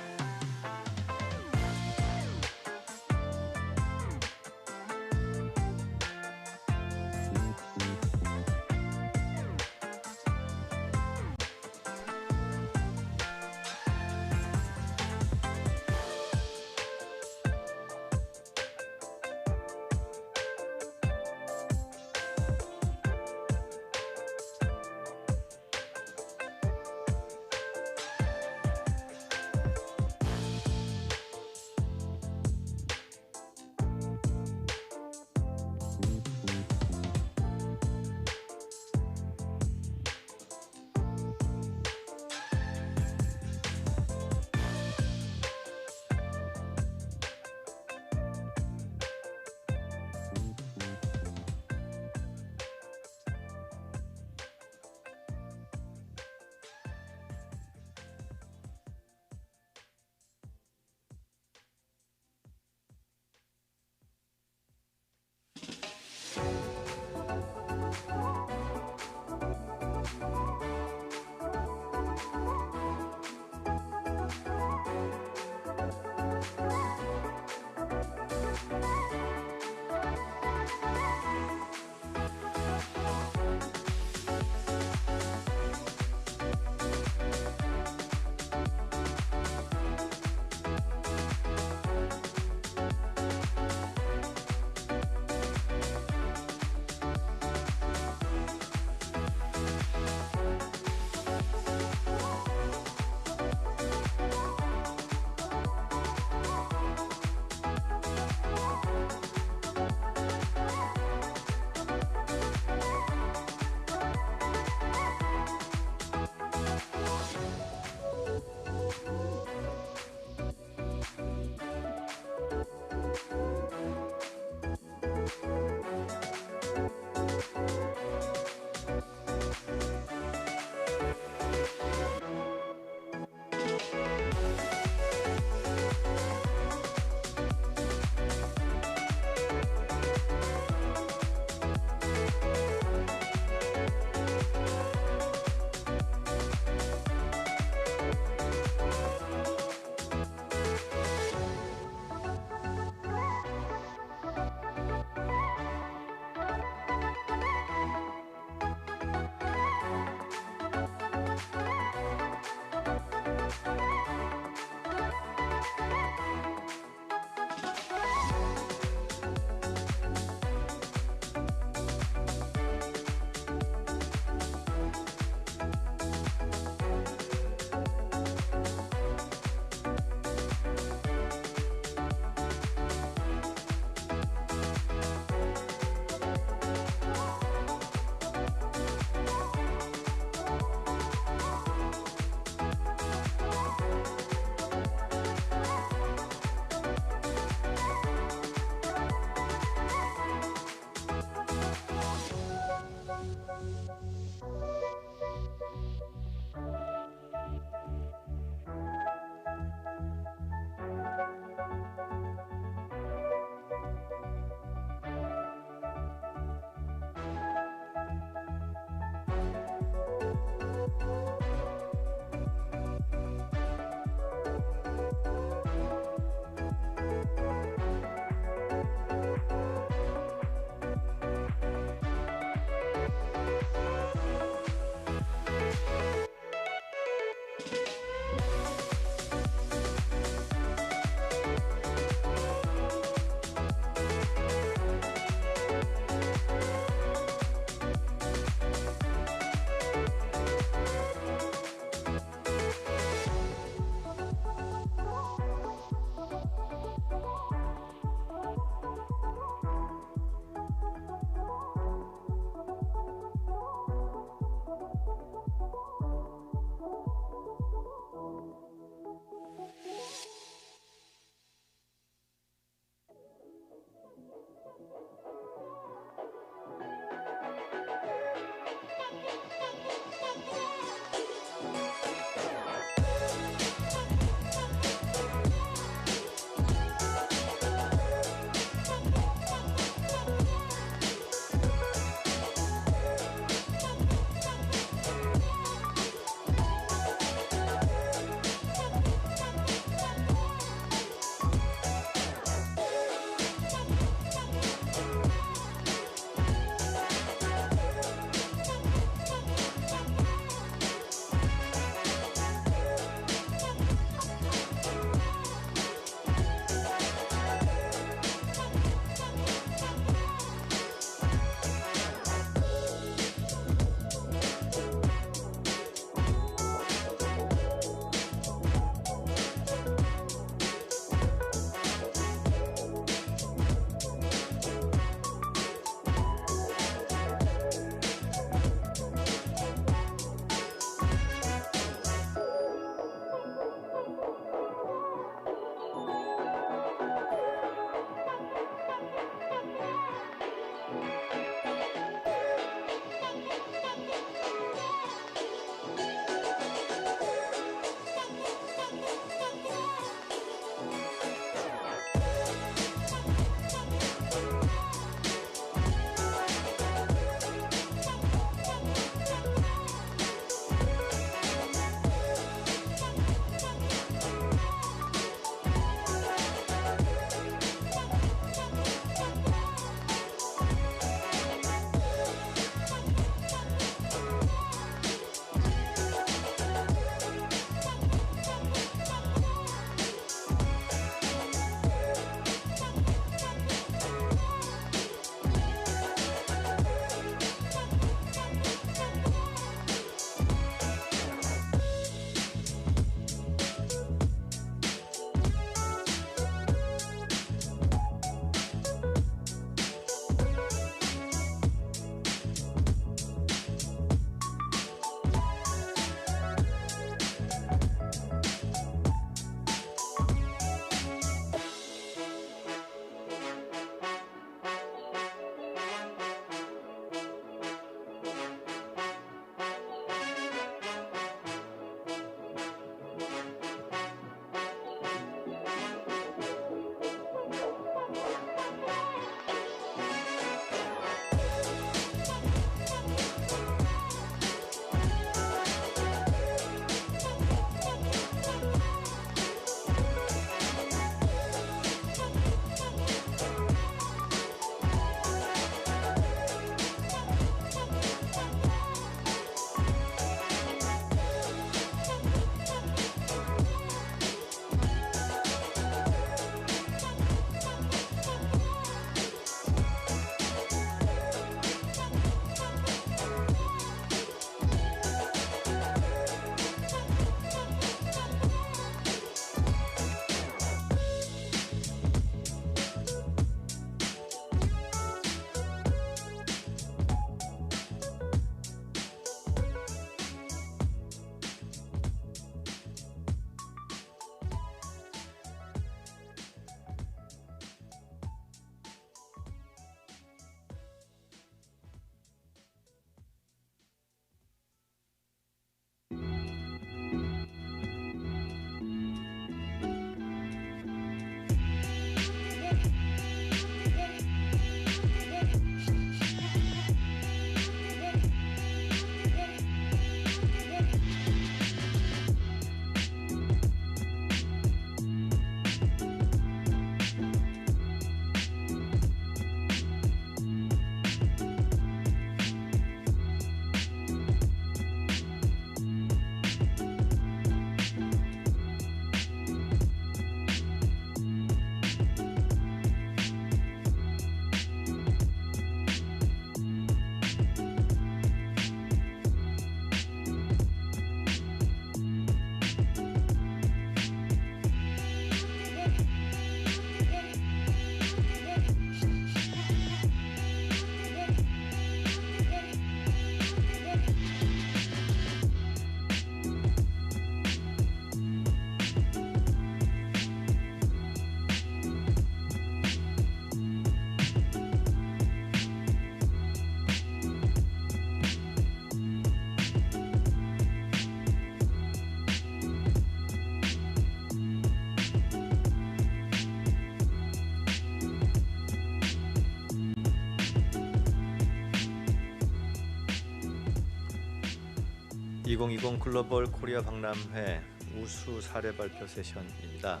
2020 글로벌 코리아 박람회 우수 사례 발표 세션입니다.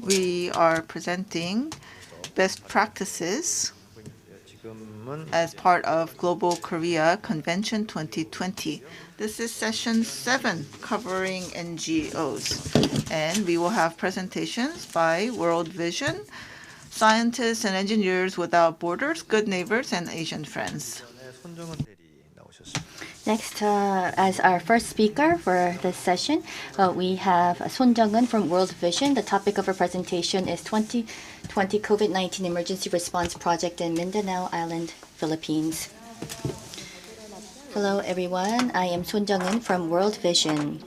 We are presenting best practices as part of Global Korea Convention 2020. This is session 7 covering NGOs, and we will have presentations by World Vision, Scientists and Engineers Without Borders, Good Neighbors, and Asian Friends. Next, as our first speaker for this session, we have Son Jung-eun from World Vision. The topic of our presentation is 2020 COVID-19 Emergency Response Project in Mindanao Island, Philippines. Hello, everyone. I am Son Jung-eun from World Vision.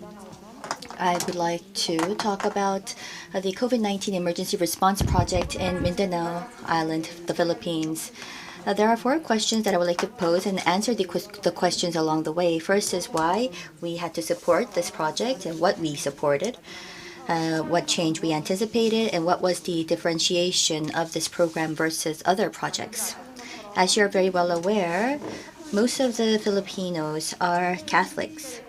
I would like to talk about the COVID-19 Emergency Response Project in Mindanao Island, the Philippines. There are 4 questions that I would like to pose and answer the questions along the way. First is why we had to support this project and what we supported, what change we anticipated, and what was the differentiation of this program versus other projects. As you're very well aware, most of the Filipinos are Catholics.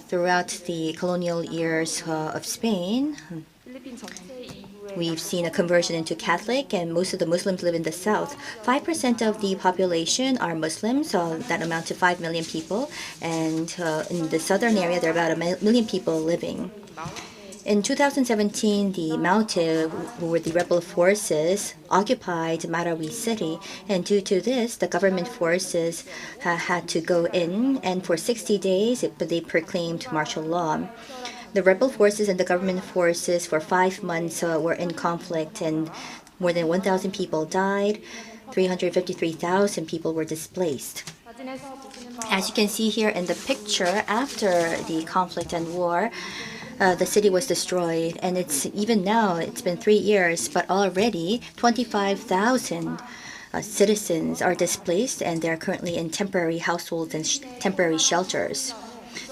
Throughout the colonial years of Spain, we've seen a conversion into Catholic, and most of the Muslims live in the south. 5% of the population are Muslims, so that amount to 5 million people. And in the southern area, there are about 1 million people living. In 2017, the Maute, who were the rebel forces, occupied Marawi city. And due to this, the government forces had to go in, and for 60 days, they proclaimed martial law. The rebel forces and the government forces for 5 months were in conflict, and more than 1,000 people died. 353,000 people were displaced. As you can see here in the picture, after the conflict and war, the city was destroyed, and even now it's been 3 years, but already 25,000 citizens are displaced, and they're currently in temporary households and temporary shelters.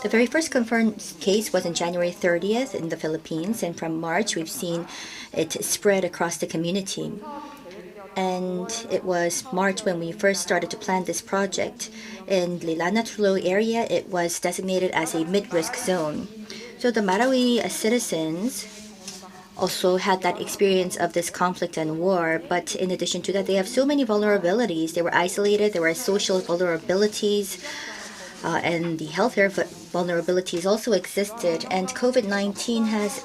The very first confirmed case was on January 30th in the Philippines, and from March we've seen it spread across the community. And it was March when we first started to plan this project. In Lilanatulo area, it was designated as a mid-risk zone. So the Marawi citizens also had that experience of this conflict and war, but in addition to that, they have so many vulnerabilities. They were isolated, there were social vulnerabilities, and the healthcare vulnerabilities also existed, and COVID-19 has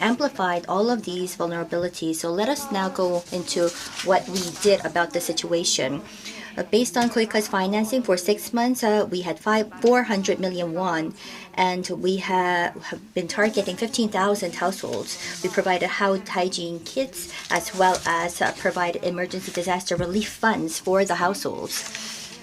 amplified all of these vulnerabilities. So let us now go into what we did about the situation. Based on KOICA's financing for 6 months, we had 400 million won, and we have been targeting 15,000 households. We provided hygiene kits as well as provided emergency disaster relief funds for the households.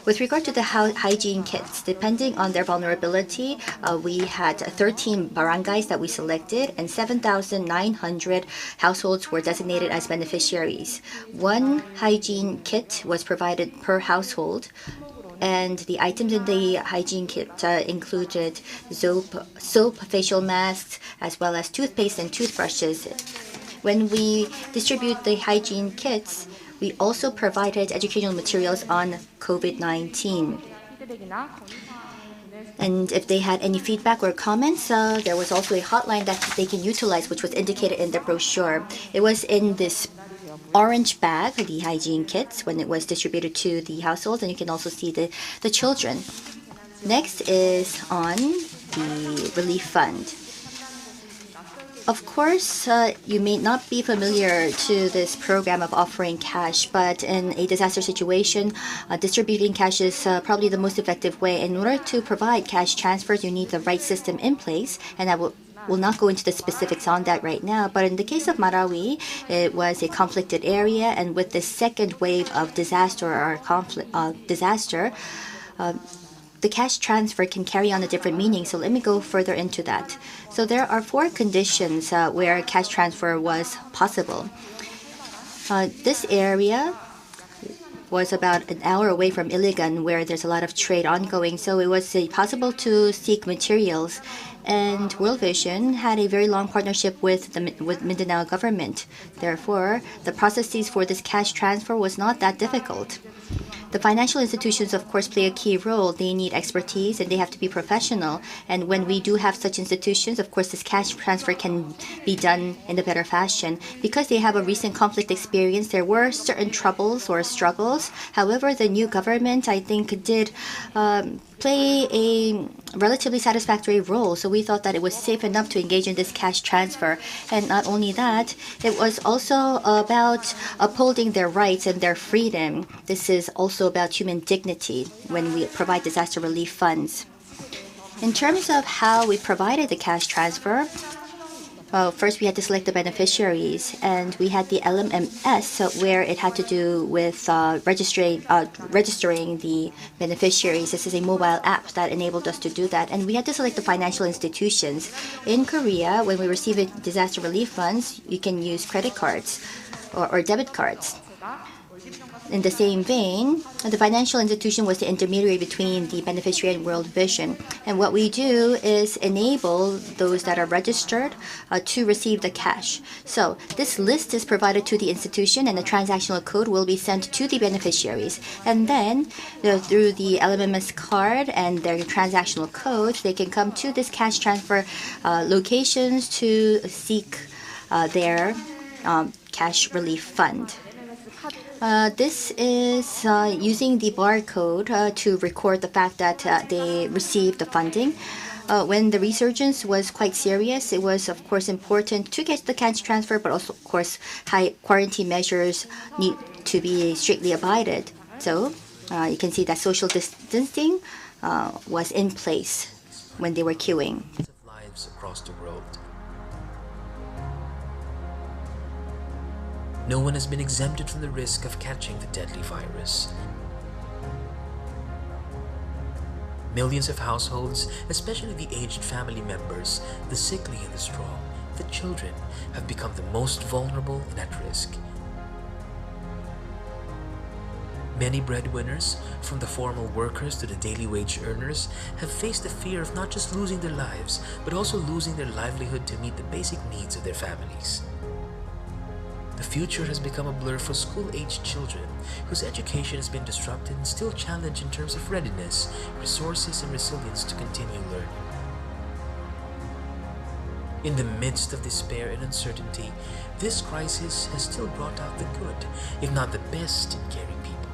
With regard to the hygiene kits, depending on their vulnerability, we had 13 barangays that we selected, and 7,900 households were designated as beneficiaries. 1 hygiene kit was provided per household, and the items in the hygiene kit included soap, facial masks, as well as toothpaste and toothbrushes. When we distribute the hygiene kits, we also provided educational materials on COVID-19. And if they had any feedback or comments, there was also a hotline that they can utilize, which was indicated in the brochure. It was in this orange bag, the hygiene kits, when it was distributed to the households, and you can also see the children. Next is on the relief fund. Of course, you may not be familiar to this program of offering cash, but in a disaster situation, distributing cash is probably the most effective way. In order to provide cash transfers, you need the right system in place, and I will not go into the specifics on that right now. But in the case of Marawi, it was a conflicted area, and with the second wave of disaster or the cash transfer can carry on a different meaning. So let me go further into that. So there are 4 conditions where cash transfer was possible. This area was about an hour away from Iligan, where there's a lot of trade ongoing. So it was possible to seek materials. And World Vision had a very long partnership with Mindanao government. Therefore, the processes for this cash transfer was not that difficult. The financial institutions, of course, play a key role. They need expertise and they have to be professional. And when we do have such institutions, of course, this cash transfer can be done in a better fashion. Because they have a recent conflict experience, there were certain troubles or struggles. However, the new government, I think, did play a relatively satisfactory role. So we thought that it was safe enough to engage in this cash transfer. And not only that, it was also about upholding their rights and their freedom. This is also about human dignity when we provide disaster relief funds. In terms of how we provided the cash transfer, well, first we had to select the beneficiaries, and we had the LMMS, where it had to do with registering the beneficiaries. This is a mobile app that enabled us to do that, and we had to select the financial institutions. In Korea, when we receive disaster relief funds, you can use credit cards or debit cards. In the same vein, the financial institution was the intermediary between the beneficiary and World Vision. And what we do is enable those that are registered to receive the cash. So this list is provided to the institution and the transactional code will be sent to the beneficiaries. And then through the LMMS card and their transactional code, they can come to this cash transfer locations to seek their cash relief fund. This is using the barcode to record the fact that they received the funding. When the resurgence was quite serious, it was of course important to get the cash transfer, but also of course high quarantine measures need to be strictly abided. So you can see that social distancing was in place when they were queuing. Lives across the world. No one has been exempted from the risk of catching the deadly virus. Millions of households, especially the aged family members, the sickly and the strong, the children, have become the most vulnerable and at risk. Many breadwinners, from the formal workers to the daily wage earners, have faced the fear of not just losing their lives, but also losing their livelihood to meet the basic needs of their families. The future has become a blur for school-aged children whose education has been disrupted and still challenged in terms of readiness, resources, and resilience to continue learning. In the midst of despair and uncertainty, this crisis has still brought out the good, if not the best, in caring people.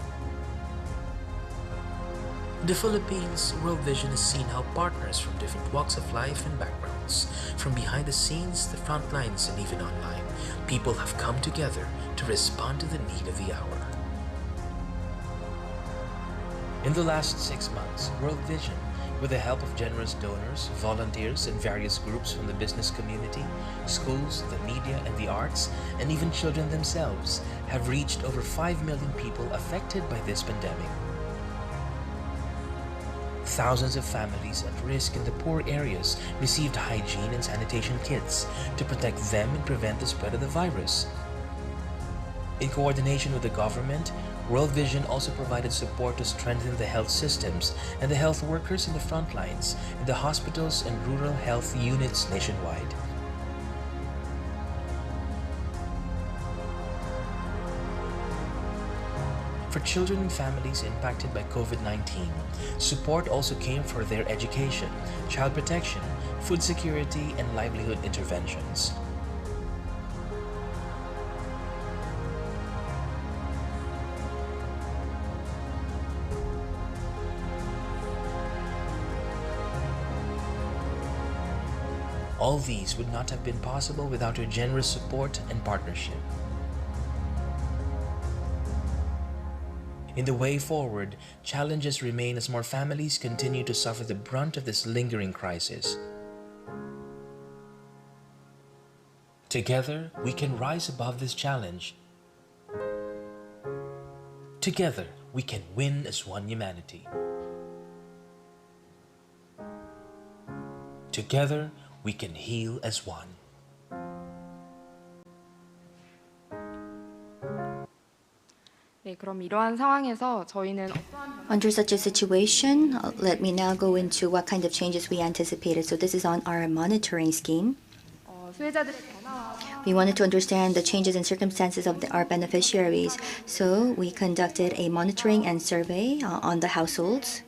In the Philippines, World Vision has seen how partners from different walks of life and backgrounds, from behind the scenes, the front lines, and even online, people have come together to respond to the need of the hour. In the last 6 months, World Vision, with the help of generous donors, volunteers, and various groups from the business community, schools, the media, and the arts, and even children themselves, have reached over 5 million people affected by this pandemic. Thousands of families at risk in the poor areas received hygiene and sanitation kits to protect them and prevent the spread of the virus. In coordination with the government, World Vision also provided support to strengthen the health systems and the health workers in the front lines in the hospitals and rural health units nationwide. For children and families impacted by COVID-19, support also came for their education, child protection, food security, and livelihood interventions. All these would not have been possible without your generous support and partnership. In the way forward, challenges remain as more families continue to suffer the brunt of this lingering crisis. Together, we can rise above this challenge. Together, we can win as one humanity. Together, we can heal as one. Under such a situation, let me now go into what kind of changes we anticipated. So this is on our monitoring scheme. We wanted to understand the changes in circumstances of our beneficiaries. So we conducted a monitoring and survey on the households.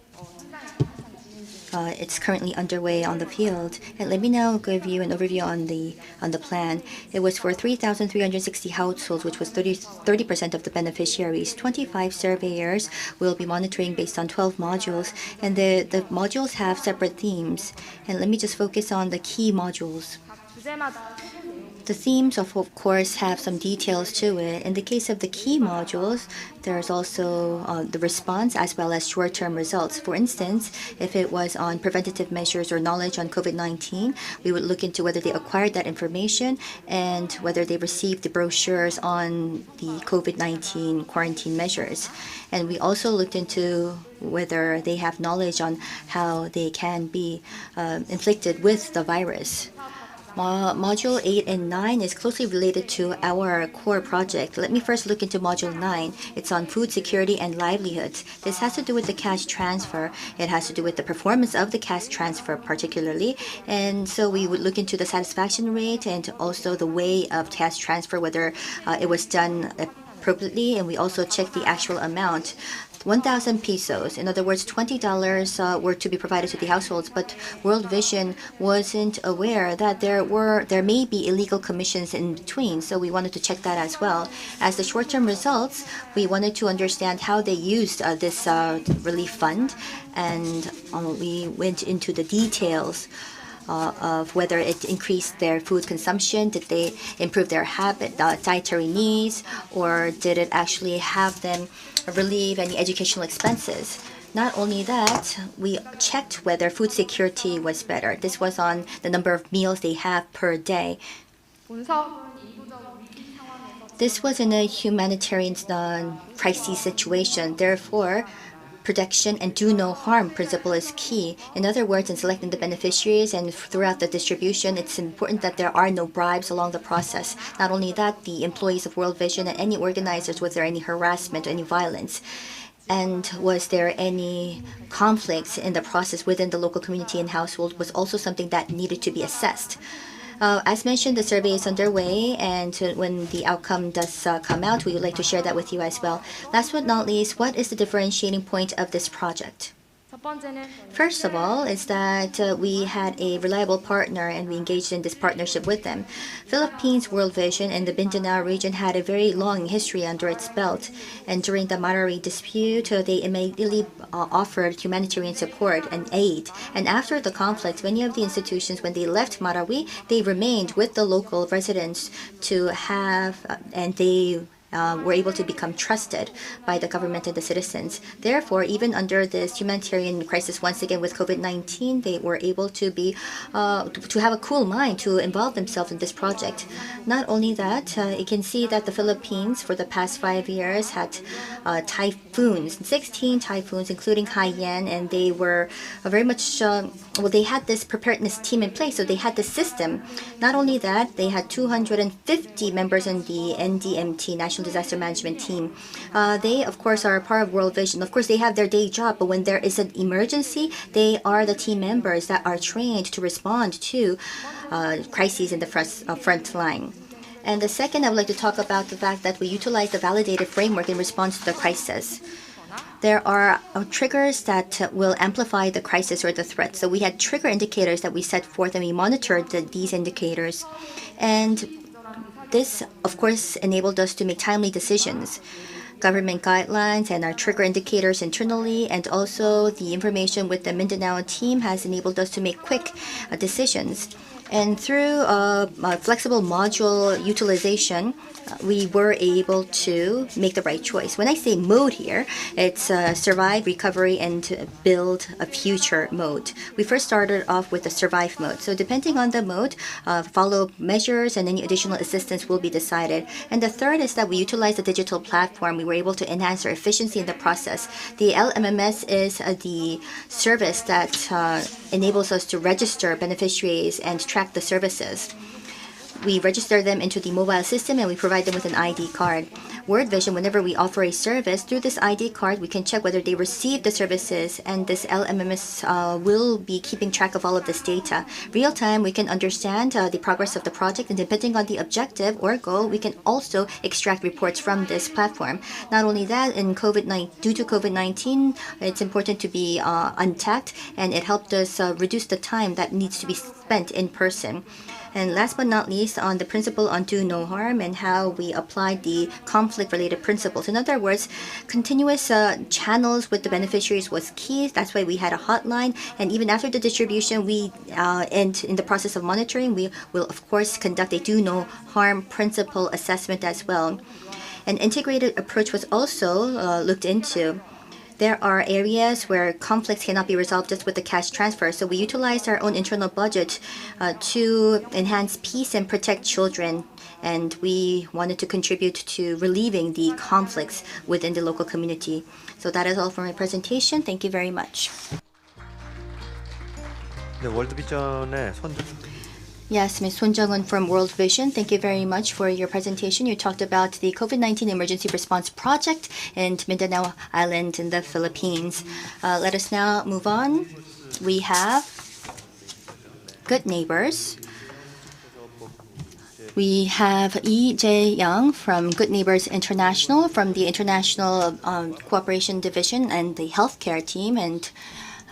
It's currently underway on the field. And let me now give you an overview on the plan. It was for 3,360 households, which was 30% of the beneficiaries. 25 surveyors will be monitoring based on 12 modules, and the modules have separate themes. And let me just focus on the key modules. The themes, of course, have some details to it. In the case of the key modules, there's also the response as well as short-term results. For instance, if it was on preventative measures or knowledge on COVID-19, we would look into whether they acquired that information and whether they received the brochures on the COVID-19 quarantine measures. And we also looked into whether they have knowledge on how they can be inflicted with the virus. Module 8 and 9 is closely related to our core project. Let me first look into Module 9. It's on food security and livelihoods. This has to do with the cash transfer. It has to do with the performance of the cash transfer particularly. And so we would look into the satisfaction rate and also the way of cash transfer, whether it was done appropriately, and we also check the actual amount. 1,000 pesos, in other words, $20 were to be provided to the households, but World Vision wasn't aware that there may be illegal commissions in between, so we wanted to check that as well. As the short-term results, we wanted to understand how they used this relief fund, and we went into the details of whether it increased their food consumption, did they improve their dietary needs, or did it actually have them relieve any educational expenses. Not only that, we checked whether food security was better. This was on the number of meals they have per day. This was in a humanitarian crisis situation. Therefore, protection and do no harm principle is key. In other words, in selecting the beneficiaries and throughout the distribution, it's important that there are no bribes along the process. Not only that, the employees of World Vision and any organizers, was there any harassment or any violence? And was there any conflicts in the process within the local community and household was also something that needed to be assessed. As mentioned, the survey is underway, and when the outcome does come out, we would like to share that with you as well. Last but not least, what is the differentiating point of this project? First of all, is that we had a reliable partner and we engaged in this partnership with them. Philippines World Vision and the Mindanao region had a very long history under its belt, and during the Marawi dispute, they immediately offered humanitarian support and aid. And after the conflict, many of the institutions, when they left Marawi, they remained with the local residents to have, and they were able to become trusted by the government and the citizens. Therefore, even under this humanitarian crisis, once again with COVID-19, they were able to be to have a cool mind to involve themselves in this project. Not only that, you can see that the Philippines for the past 5 years had typhoons, 16 typhoons, including Haiyan, and they were very much they had this preparedness team in place, so they had the system. Not only that, they had 250 members in the NDMT, National Disaster Management Team. They, of course, are a part of World Vision. Of course, they have their day job, but when there is an emergency, they are the team members that are trained to respond to crises in the front line. And the second, I would like to talk about the fact that we utilize the validated framework in response to the crisis. There are triggers that will amplify the crisis or the threat. So we had trigger indicators that we set forth, and we monitored these indicators. And this, of course, enabled us to make timely decisions. Government guidelines and our trigger indicators internally, and also the information with the Mindanao team has enabled us to make quick decisions. And through flexible module utilization, we were able to make the right choice. When I say mode here, it's survive, recovery, and build a future mode. We first started off with the survive mode. So depending on the mode, follow-up measures and any additional assistance will be decided. And the third is that we utilize the digital platform. We were able to enhance our efficiency in the process. The LMMS is the service that enables us to register beneficiaries and track the services. we register them into the mobile system and we provide them with an ID card. World Vision, whenever we offer a service, through this ID card, we can check whether they received the services, and this LMMS will be keeping track of all of this data. Real time, we can understand the progress of the project, and depending on the objective or goal, we can also extract reports from this platform. Not only that, due to COVID-19, it's important to be untacked, and it helped us reduce the time that needs to be spent in person. And last but not least, on the principle on do no harm and how we applied the conflict-related principles. In other words, continuous channels with the beneficiaries was key. That's why we had a hotline. And even after the distribution, and in the process of monitoring, we will, of course, conduct a do no harm principle assessment as well. An integrated approach was also looked into. There are areas where conflicts cannot be resolved just with the cash transfer, so we utilized our own internal budget to enhance peace and protect children, and we wanted to contribute to relieving the conflicts within the local community. So that is all for my presentation. Thank you very much. 네, 월드비전의 Yes, Ms. Son Jung-un from World Vision, thank you very much for your presentation. You talked about the COVID-19 Emergency Response Project in Mindanao Island in the Philippines. Let us now move on. We have Good Neighbors. We have Lee Jae-young from Good Neighbors International, from the International Cooperation Division and the Healthcare team, and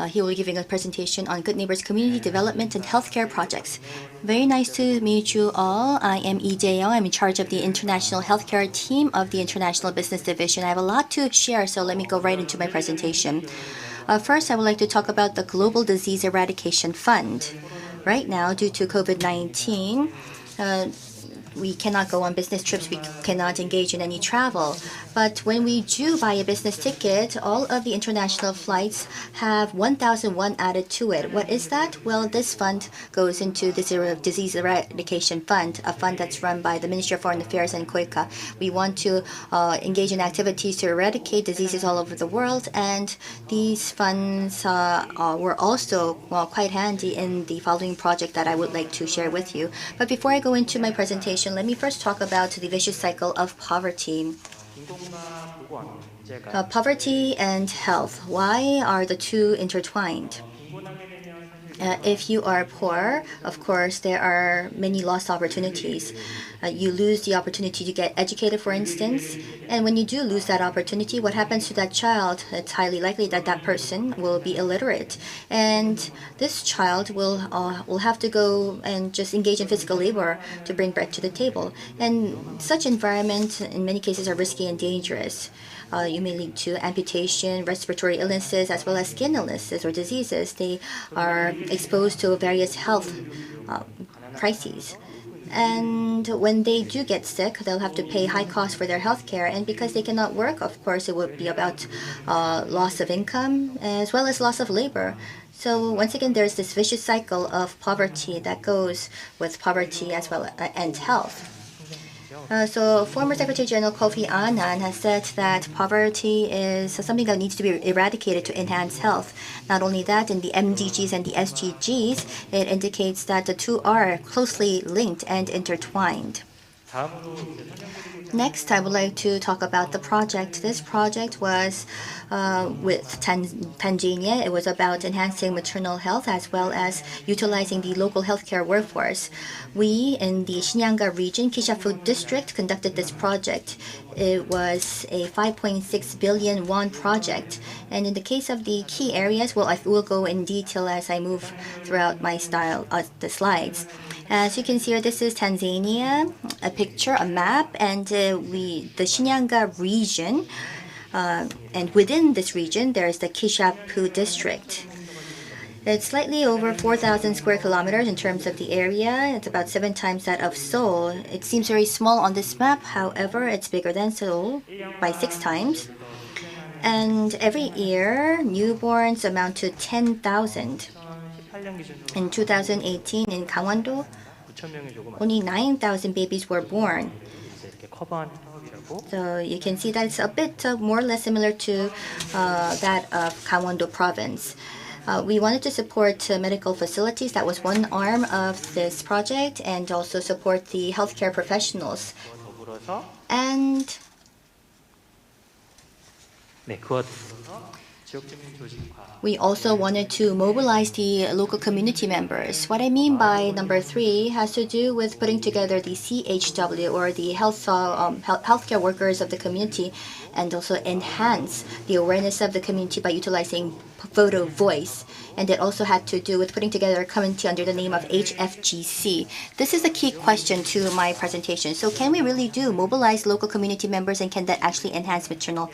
he will be giving a presentation on Good Neighbors Community Development and Healthcare Projects. Very nice to meet you all. I am Lee Jae-young. I'm in charge of the International Healthcare team of the International Business Division. I have a lot to share, so let me go right into my presentation. First, I would like to talk about the Global Disease Eradication Fund. Right now, due to COVID-19, we cannot go on business trips, we cannot engage in any travel. But when we do buy a business ticket, all of the international flights have 1,001 added to it. What is that? Well, this fund goes into the Disease Eradication Fund, a fund that's run by the Ministry of Foreign Affairs and COICA. We want to engage in activities to eradicate diseases all over the world, and these funds were also quite handy in the following project that I would like to share with you. But before I go into my presentation, let me first talk about the vicious cycle of poverty. Poverty and health. Why are the two intertwined? If you are poor, of course, there are many lost opportunities. You lose the opportunity to get educated, for instance. And when you do lose that opportunity, what happens to that child? It's highly likely that that person will be illiterate. And this child will have to go and just engage in physical labor to bring bread to the table. And such environments, in many cases, are risky and dangerous. You may lead to amputation, respiratory illnesses, as well as skin illnesses or diseases. They are exposed to various health crises. And when they do get sick, they'll have to pay high costs for their health care. And because they cannot work, of course, it would be about loss of income as well as loss of labor. So once again, there's this vicious cycle of poverty that goes with poverty as well and health. So former Secretary General Kofi Annan has said that poverty is something that needs to be eradicated to enhance health. Not only that, in the MDGs and the SDGs, it indicates that the two are closely linked and intertwined. Next, I would like to talk about the project. This project was with Tanzania. It was about enhancing maternal health as well as utilizing the local healthcare workforce. We in the Shinyanga region, Kishafu district, conducted this project. It was a 5.6 billion won project. And in the case of the key areas, well, I will go in detail as I move throughout my the slides. As you can see here, this is Tanzania, a picture, a map, and the Shinyanga region. And within this region, there is the Kishapu district. It's slightly over 4,000 square kilometers in terms of the area. It's about 7 times that of Seoul. It seems very small on this map. However, it's bigger than Seoul by 6 times. And every year, newborns amount to 10,000. In 2018, in Gangwon-do, only 9,000 babies were born. So you can see that it's a bit more or less similar to that of Gangwon-do province. We wanted to support medical facilities. That was one arm of this project, and also support the healthcare professionals. And we also wanted to mobilize the local community members. What I mean by number 3 has to do with putting together the CHW, or the healthcare workers of the community, and also enhance the awareness of the community by utilizing photo voice. And it also had to do with putting together a committee under the name of HFGC. This is a key question to my presentation. So can we really mobilize local community members, and can that actually enhance maternal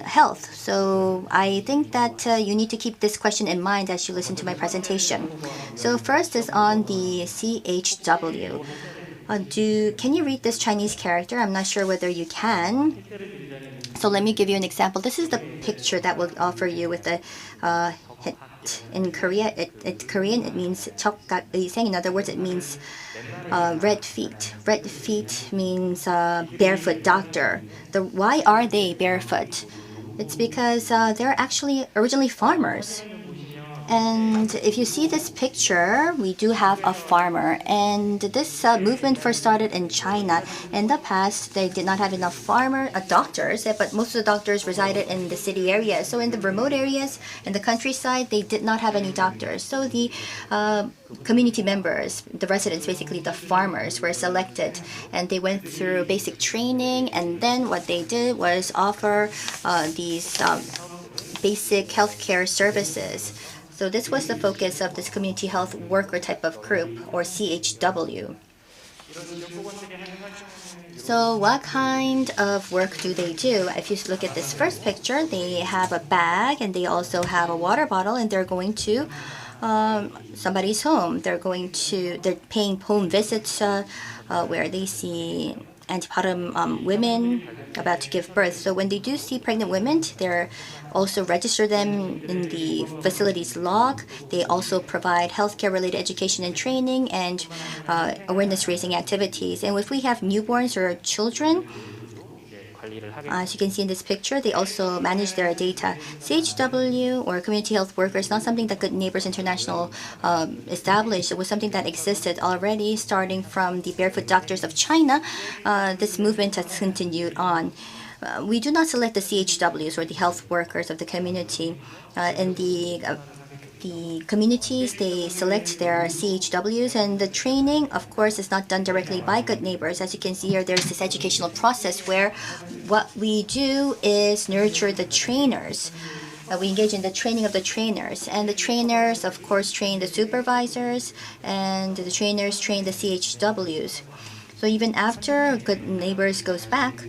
health? So I think that you need to keep this question in mind as you listen to my presentation. So first is on the CHW. Can you read this Chinese character? I'm not sure whether you can. So let me give you an example. This is the picture that will offer you with the hint. In Korea, Korean, it means chokgaeuseng. In other words, it means red feet. Red feet means barefoot doctor. Why are they barefoot? It's because they're actually originally farmers. And if you see this picture, we do have a farmer. And this movement first started in China. In the past, they did not have enough doctors, but most of the doctors resided in the city area. So in the remote areas, in the countryside, they did not have any doctors. So the community members, the residents, basically the farmers, were selected. And they went through basic training. And then what they did was offer these basic healthcare services. So this was the focus of this community health worker type of group, or CHW. So what kind of work do they do? If you look at this first picture, they have a bag, and they also have a water bottle, and they're going to somebody's home. They're paying home visits where they see antepartum women about to give birth. So when they do see pregnant women, they're also register them in the facility's log. They also provide healthcare related education and training, and awareness raising activities. And if we have newborns or children, as you can see in this picture, they also manage their data. CHW, or community health workers, not something that Good Neighbors International established. It was something that existed already, starting from the Barefoot Doctors of China. This movement has continued on. We do not select the CHWs, or the health workers of the community. In the communities, they select their CHWs, and the training, of course, is not done directly by Good Neighbors. As you can see here, there's this educational process where what we do is nurture the trainers. We engage in the training of the trainers, and the trainers, of course, train the supervisors, and the trainers train the CHWs. So even after Good Neighbors goes back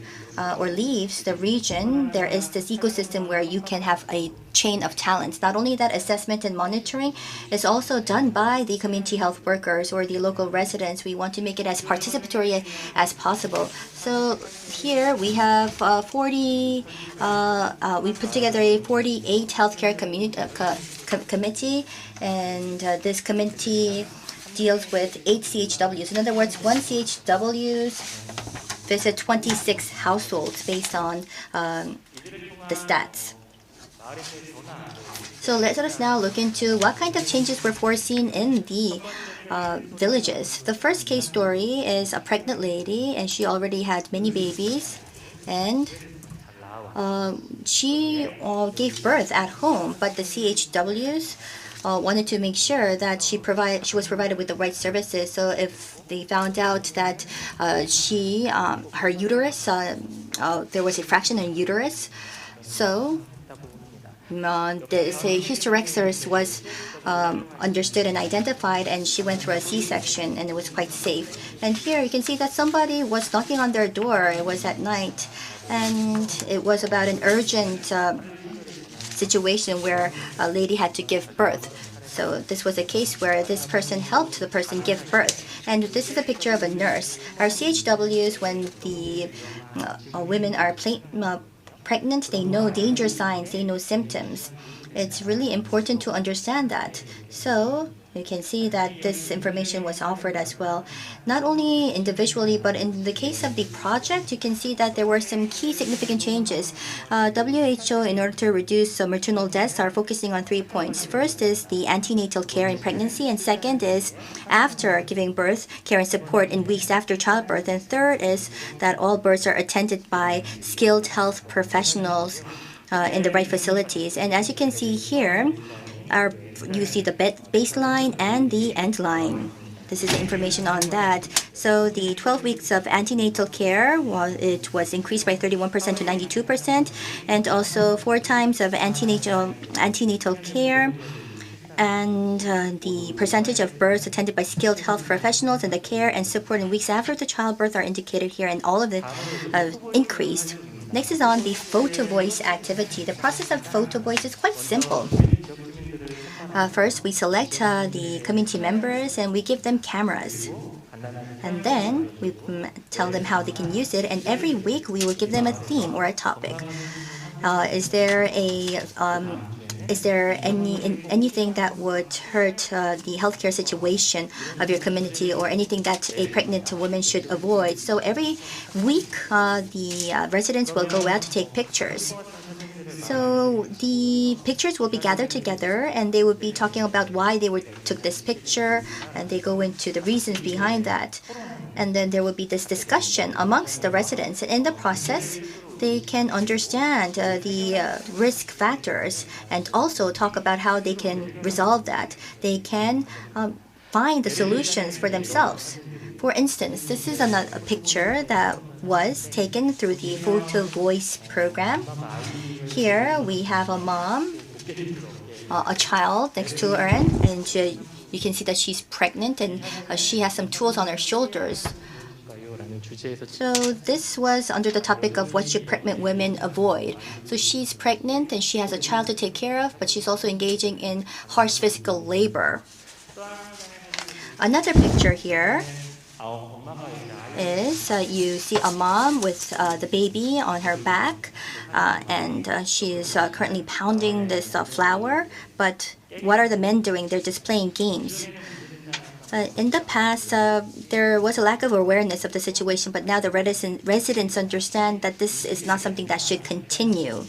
or leaves the region, there is this ecosystem where you can have a chain of talents. Not only that, assessment and monitoring is also done by the community health workers or the local residents. We want to make it as participatory as possible. So here we have we put together a 48 healthcare committee, and this committee deals with 8 CHWs. In other words, one CHWs visit 26 households based on the stats. So let us now look into what kind of changes were foreseen in the villages. The first case story is a pregnant lady, and she already had many babies, and she gave birth at home, but the CHWs wanted to make sure that she was provided with the right services. So if they found out that her uterus, there was a fraction in uterus, so a hysterectomy was understood and identified, and she went through a C-section, and it was quite safe. And here you can see that somebody was knocking on their door. It was at night, and it was about an urgent situation where a lady had to give birth. So this was a case where this person helped the person give birth. And this is a picture of a nurse. Our CHWs, when the women are pregnant, they know danger signs, they know symptoms. It's really important to understand that. So You can see that this information was offered as well, not only individually, but in the case of the project, you can see that there were some key significant changes. WHO, in order to reduce maternal deaths, are focusing on 3 points. First is the antenatal care in pregnancy, and second is after giving birth, care and support in weeks after childbirth, and third is that all births are attended by skilled health professionals in the right facilities. And as you can see here, you see the baseline and the end line. This is the information on that. So the 12 weeks of antenatal care, it was increased by 31% to 92%, and also 4 times of antenatal care. And the percentage of births attended by skilled health professionals and the care and support in weeks after the childbirth are indicated here, and all of it increased. Next is on the photo voice activity. The process of photo voice is quite simple. First, we select the community members and we give them cameras. And then we tell them how they can use it. And every week we will give them a theme or a topic. Is there anything that would hurt the healthcare situation of your community, or anything that a pregnant woman should avoid? So every week, the residents will go out to take pictures. So the pictures will be gathered together, and they would be talking about why they took this picture, and they go into the reasons behind that. And then there will be this discussion amongst the residents. And in the process, they can understand the risk factors and also talk about how they can resolve that. They can find the solutions for themselves. For instance, this is a picture that was taken through the Photo Voice program. Here we have a mom, a child next to her, and you can see that she's pregnant, and she has some tools on her shoulders. So this was under the topic of what should pregnant women avoid. So she's pregnant and she has a child to take care of, but she's also engaging in harsh physical labor. Another picture here is you see a mom with the baby on her back, and she is currently pounding this flour. But what are the men doing? They're just playing games. In the past, there was a lack of awareness of the situation, but now the residents understand that this is not something that should continue.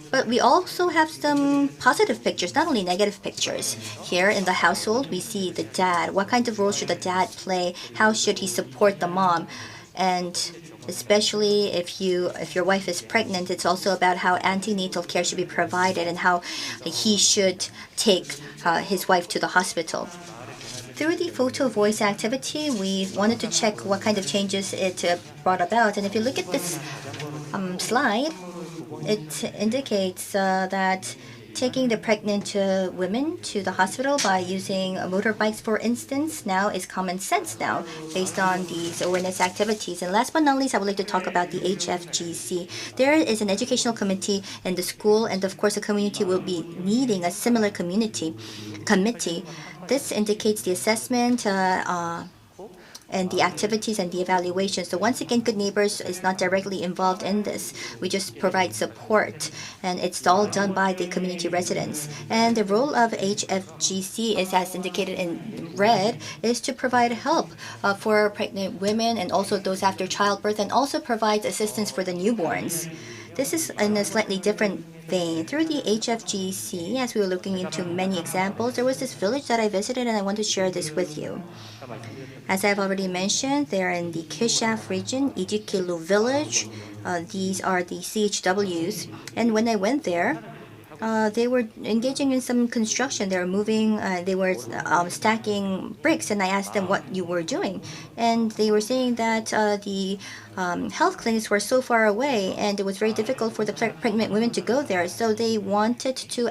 But we also have some positive pictures, not only negative pictures. Here in the household, we see the dad. What kind of role should the dad play? How should he support the mom? And especially if your wife is pregnant, it's also about how antenatal care should be provided and how he should take his wife to the hospital. Through the photo voice activity, we wanted to check what kind of changes it brought about. And if you look at this slide, it indicates that taking the pregnant women to the hospital by using motorbikes, for instance, now is common sense now based on these awareness activities. And last but not least, I would like to talk about the HFGC. There is an educational committee in the school, and of course the community will be needing a similar committee. This indicates the assessment and the activities and the evaluation. So once again, Good Neighbors is not directly involved in this. We just provide support, and it's all done by the community residents. And the role of HFGC is, as indicated in red, is to provide help for pregnant women and also those after childbirth, and also provides assistance for the newborns. This is in a slightly different vein. Through the HFGC, as we were looking into many examples, there was this village that I visited, and I want to share this with you. As I've already mentioned, they're in the Kishaf region, Ijikilu village. These are the CHWs. And when I went there, they were engaging in some construction. They were moving, they were stacking bricks, and I asked them what you were doing. And they were saying that the health clinics were so far away, and it was very difficult for the pregnant women to go there. So they wanted to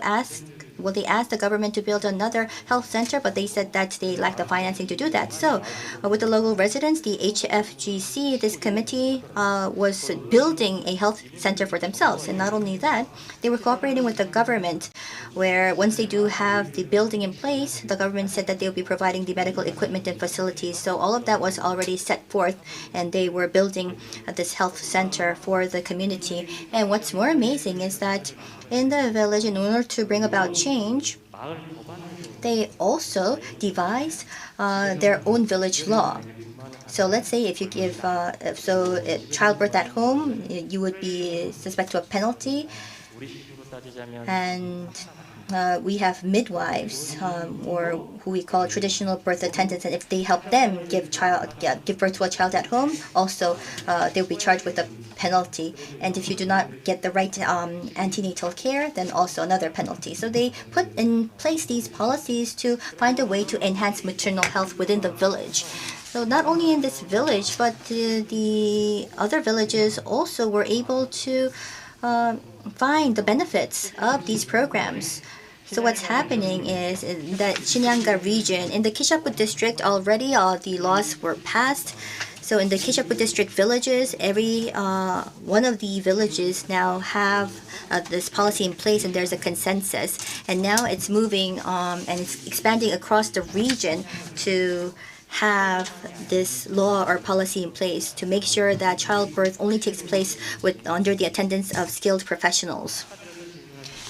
they asked the government to build another health center, but they said that they lacked the financing to do that. So with the local residents, the HFGC, this committee was building a health center for themselves. And not only that, they were cooperating with the government, where once they do have the building in place, the government said that they will be providing the medical equipment and facilities. So all of that was already set forth, and they were building this health center for the community. And what's more amazing is that in the village, in order to bring about change, they also devise their own village law. So let's say if you give, if childbirth at home, you would be suspect to a penalty. And we have midwives, or who we call traditional birth attendants, and if they help them give birth to a child at home, also they will be charged with a penalty. And if you do not get the right antenatal care, then also another penalty. So they put in place these policies to find a way to enhance maternal health within the village. So not only in this village, but the other villages also were able to find the benefits of these programs. So what's happening is in the Shinyanga region, in the Kishapu district already the laws were passed. So in the Kishapu district villages, every one of the villages now have this policy in place, and there's a consensus. And now it's moving and it's expanding across the region to have this law or policy in place to make sure that childbirth only takes place under the attendance of skilled professionals.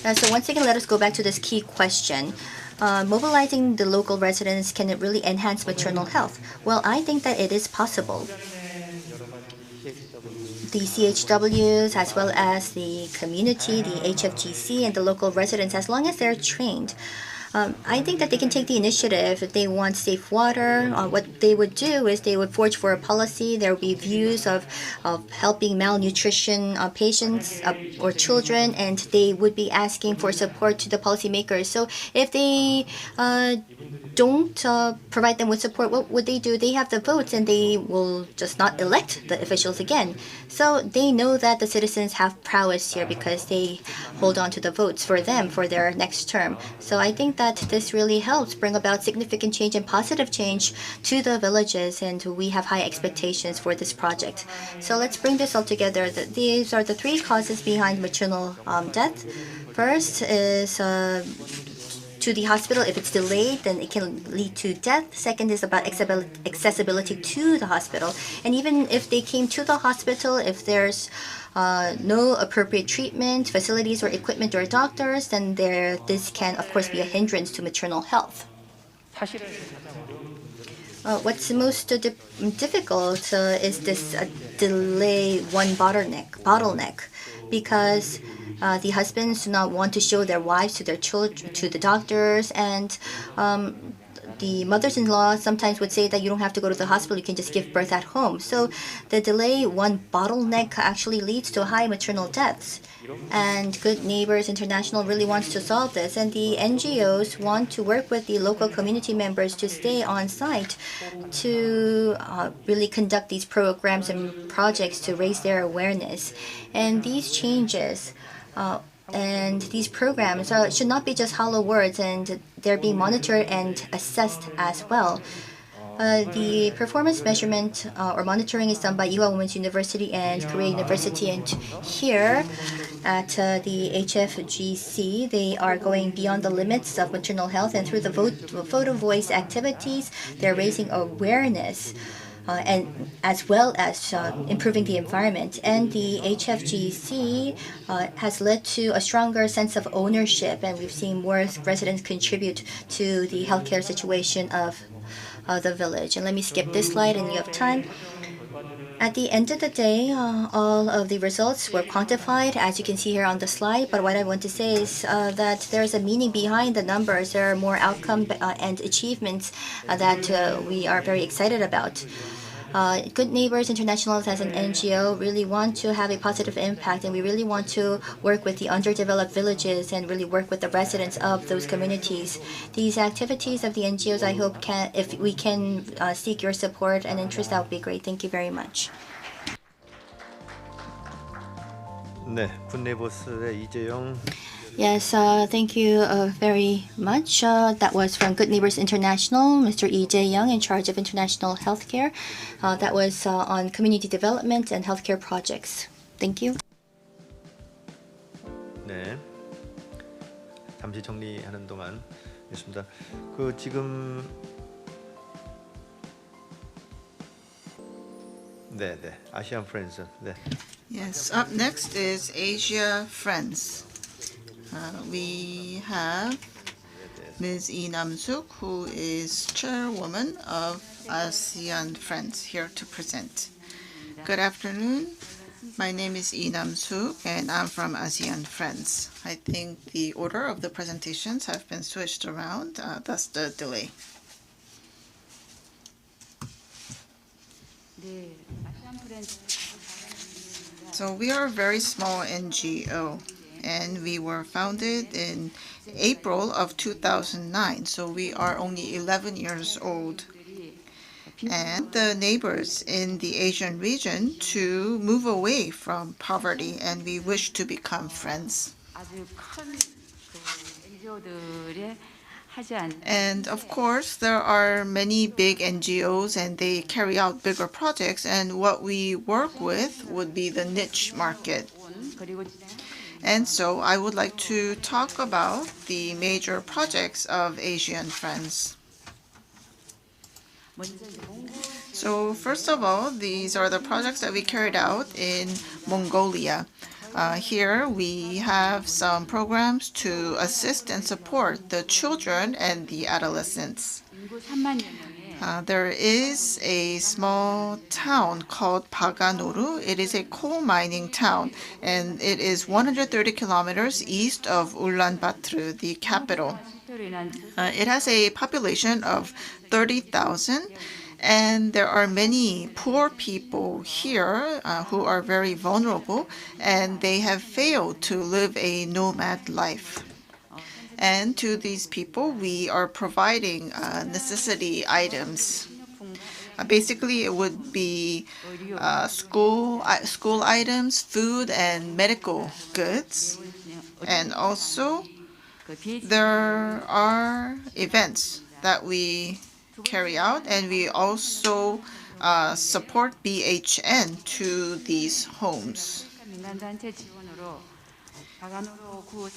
So once again, let us go back to this key question. Mobilizing the local residents, can it really enhance maternal health? Well, I think that it is possible. The CHWs, as well as the community, the HFGC, and the local residents, as long as they're trained, I think that they can take the initiative. If they want safe water, what they would do is they would forge for a policy. There would be views of helping malnutrition patients or children, and they would be asking for support to the policymakers. So if they don't provide them with support, what would they do? They have the votes, and they will just not elect the officials again. So they know that the citizens have prowess here because they hold on to the votes for them for their next term. So I think that this really helps bring about significant change and positive change to the villages, and we have high expectations for this project. So let's bring this all together. These are the three causes behind maternal death. First is to the hospital. If it's delayed, then it can lead to death. Second is about accessibility to the hospital. And even if they came to the hospital, if there's no appropriate treatment, facilities, or equipment, or doctors, then this can, of course, be a hindrance to maternal health. What's most difficult is this delay one bottleneck, because the husbands do not want to show their wives to their children, to the doctors, and the mothers-in-law sometimes would say that you don't have to go to the hospital, you can just give birth at home. So the delay one bottleneck actually leads to high maternal deaths. And Good Neighbors International really wants to solve this, and the NGOs want to work with the local community members to stay on site to really conduct these programs and projects to raise their awareness. And these changes and these programs should not be just hollow words, and they're being monitored and assessed as well. The performance measurement or monitoring is done by Ewha Women's University and Korea University, and here at the HFGC, they are going beyond the limits of maternal health, and through the photo voice activities, they're raising awareness and as well as improving the environment. And the HFGC has led to a stronger sense of ownership, and we've seen more residents contribute to the healthcare situation of the village. And let me skip this slide, and you have time. At the end of the day, all of the results were quantified, as you can see here on the slide. But what I want to say is that there's a meaning behind the numbers. There are more outcome and achievements that we are very excited about. Good Neighbors International as an NGO really want to have a positive impact, and we really want to work with the underdeveloped villages and really work with the residents of those communities. These activities of the NGOs, I hope if we can seek your support and interest, that would be great. Thank you very much. 네, 굿네이버스의 이재영. Yes, thank you very much. That was from Good Neighbors International, Mr. Lee Jae-young, in charge of international healthcare. That was on community development and healthcare projects. Thank you. 네, 잠시 정리하는 동안 있습니다. 지금 네, 아시안 프렌즈. 네. Yes, up next is Asia Friends. We have Ms. Lee Nam-suk, who is chairwoman of ASEAN Friends, here to present. Good afternoon. My name is Lee Nam-suk, and I'm from ASEAN Friends. I think the order of the presentations have been switched around, thus the delay. So we are a very small NGO, and we were founded in April of 2009, so we are only 11 years old. And the neighbors in the Asian region to move away from poverty, and we wish to become friends. And of course, there are many big NGOs and they carry out bigger projects, and what we work with would be the niche market. And so I would like to talk about the major projects of Asian Friends. So first of all, these are the projects that we carried out in Mongolia. Here we have some programs to assist and support the children and the adolescents. There is a small town called Paganoru. It is a coal mining town, and it is 130 kilometers east of Ulaanbaatar, the capital. It has a population of 30,000. And there are many poor people here who are very vulnerable, and they have failed to live a nomad life. And to these people, we are providing necessity items. Basically, it would be school items, food, and medical goods. And also, there are events that we carry out, and we also support BHN to these homes.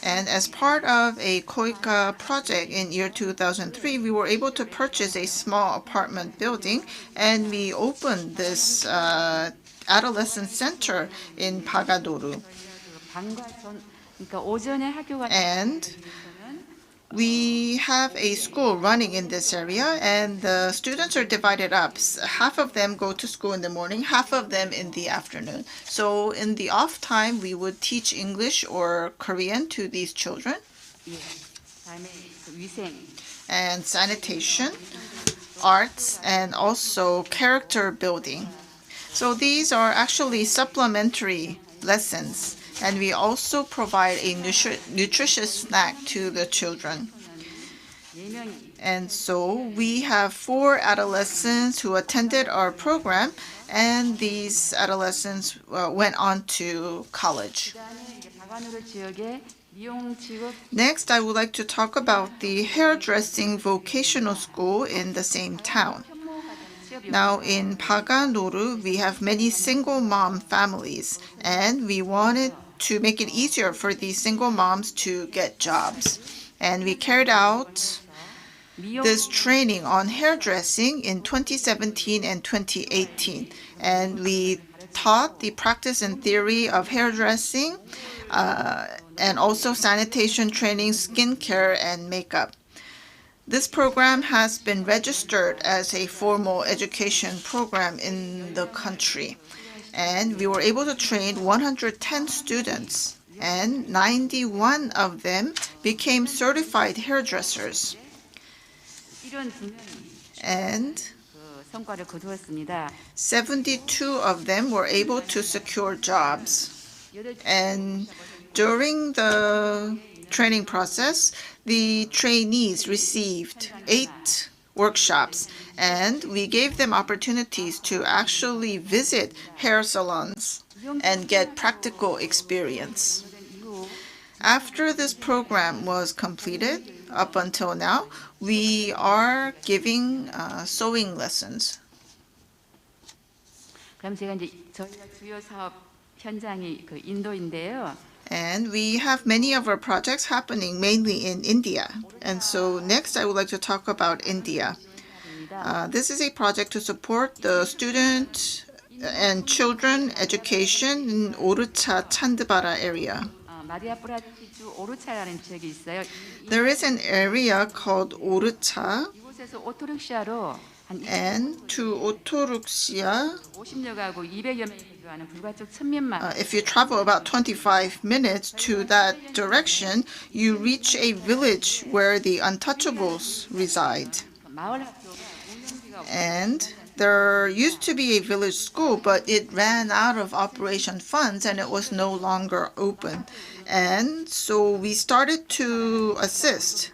And as part of a KOICA project in year 2003, we were able to purchase a small apartment building, and we opened this adolescent center in Paganoru. And we have a school running in this area, and the students are divided up. Half of them go to school in the morning, half of them in the afternoon. So in the off time, we would teach English or Korean to these children. And sanitation, arts, and also character building. So these are actually supplementary lessons. And we also provide a nutritious snack to the children. And so we have 4 adolescents who attended our program, and these adolescents went on to college. Next, I would like to talk about the hairdressing vocational school in the same town. Now, in Paganoru, we have many single mom families, and we wanted to make it easier for these single moms to get jobs. And we carried out this training on hairdressing in 2017 and 2018. And we taught the practice and theory of hairdressing, and also sanitation training, skincare, and makeup. This program has been registered as a formal education program in the country. And we were able to train 110 students, and 91 of them became certified hairdressers. And 72 of them were able to secure jobs. And during the training process, the trainees received 8 workshops, and we gave them opportunities to actually visit hair salons and get practical experience. After this program was completed, up until now, we are giving sewing lessons. 그럼 제가 이제 저희가 주요 사업 현장이 그 인도인데요. And we have many of our projects happening mainly in India. And so next I would like to talk about India. This is a project to support the student and children education in Orcha Chandbara area. 마리아프라티주 오르차라는 지역이 있어요. There is an area called Orucha, 이곳에서 오토릭샤로 and to Otoruxia, 50여 가구 200여 명이 거주하는 불가촉 천민마을. if you travel about 25 minutes to that direction, you reach a village where the untouchables reside. 마을 학교가 운영비가 And there used to be a village school, but it ran out of operation funds and it was no longer open. And so we started to assist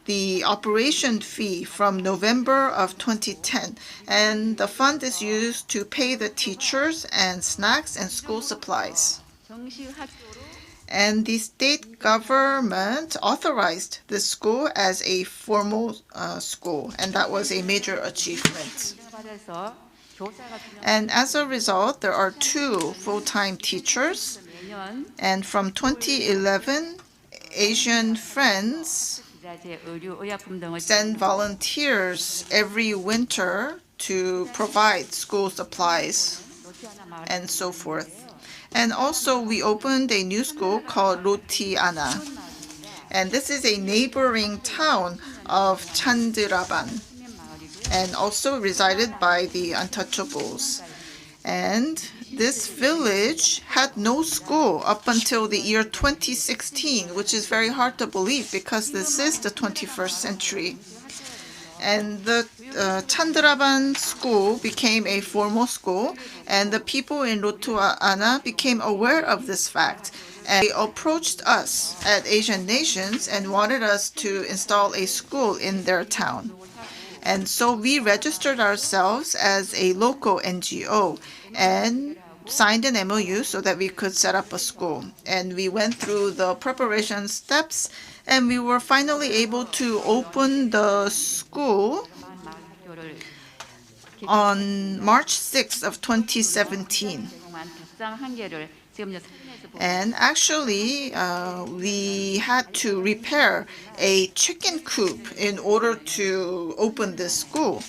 the operation fee from November of 2010. And the fund is used to pay the teachers and snacks and school supplies. 정식 학교로 And the state government authorized this school as a formal school, and that was a major achievement. 받아서 교사가 And as a result, there are 2 full-time teachers, 매년 and from 2011, Asian Friends 기자재, 의류, 의약품 등을 send volunteers every winter to provide school supplies and so forth. And also we opened a new school called Rotiana. And this is a neighboring town of Chandraban and also resided by the untouchables. And this village had no school up until the year 2016, which is very hard to believe because this is the 21st century. And the Chandraban school became a formal school, and the people in Rotuana became aware of this fact. And they approached us at Asian Nations and wanted us to install a school in their town. And so we registered ourselves as a local NGO and signed an MOU so that we could set up a school. And we went through the preparation steps, and we were finally able to open the school on March 6th of 2017. 닭장 한 개를 지금 And actually, we had to repair a chicken coop in order to open this school.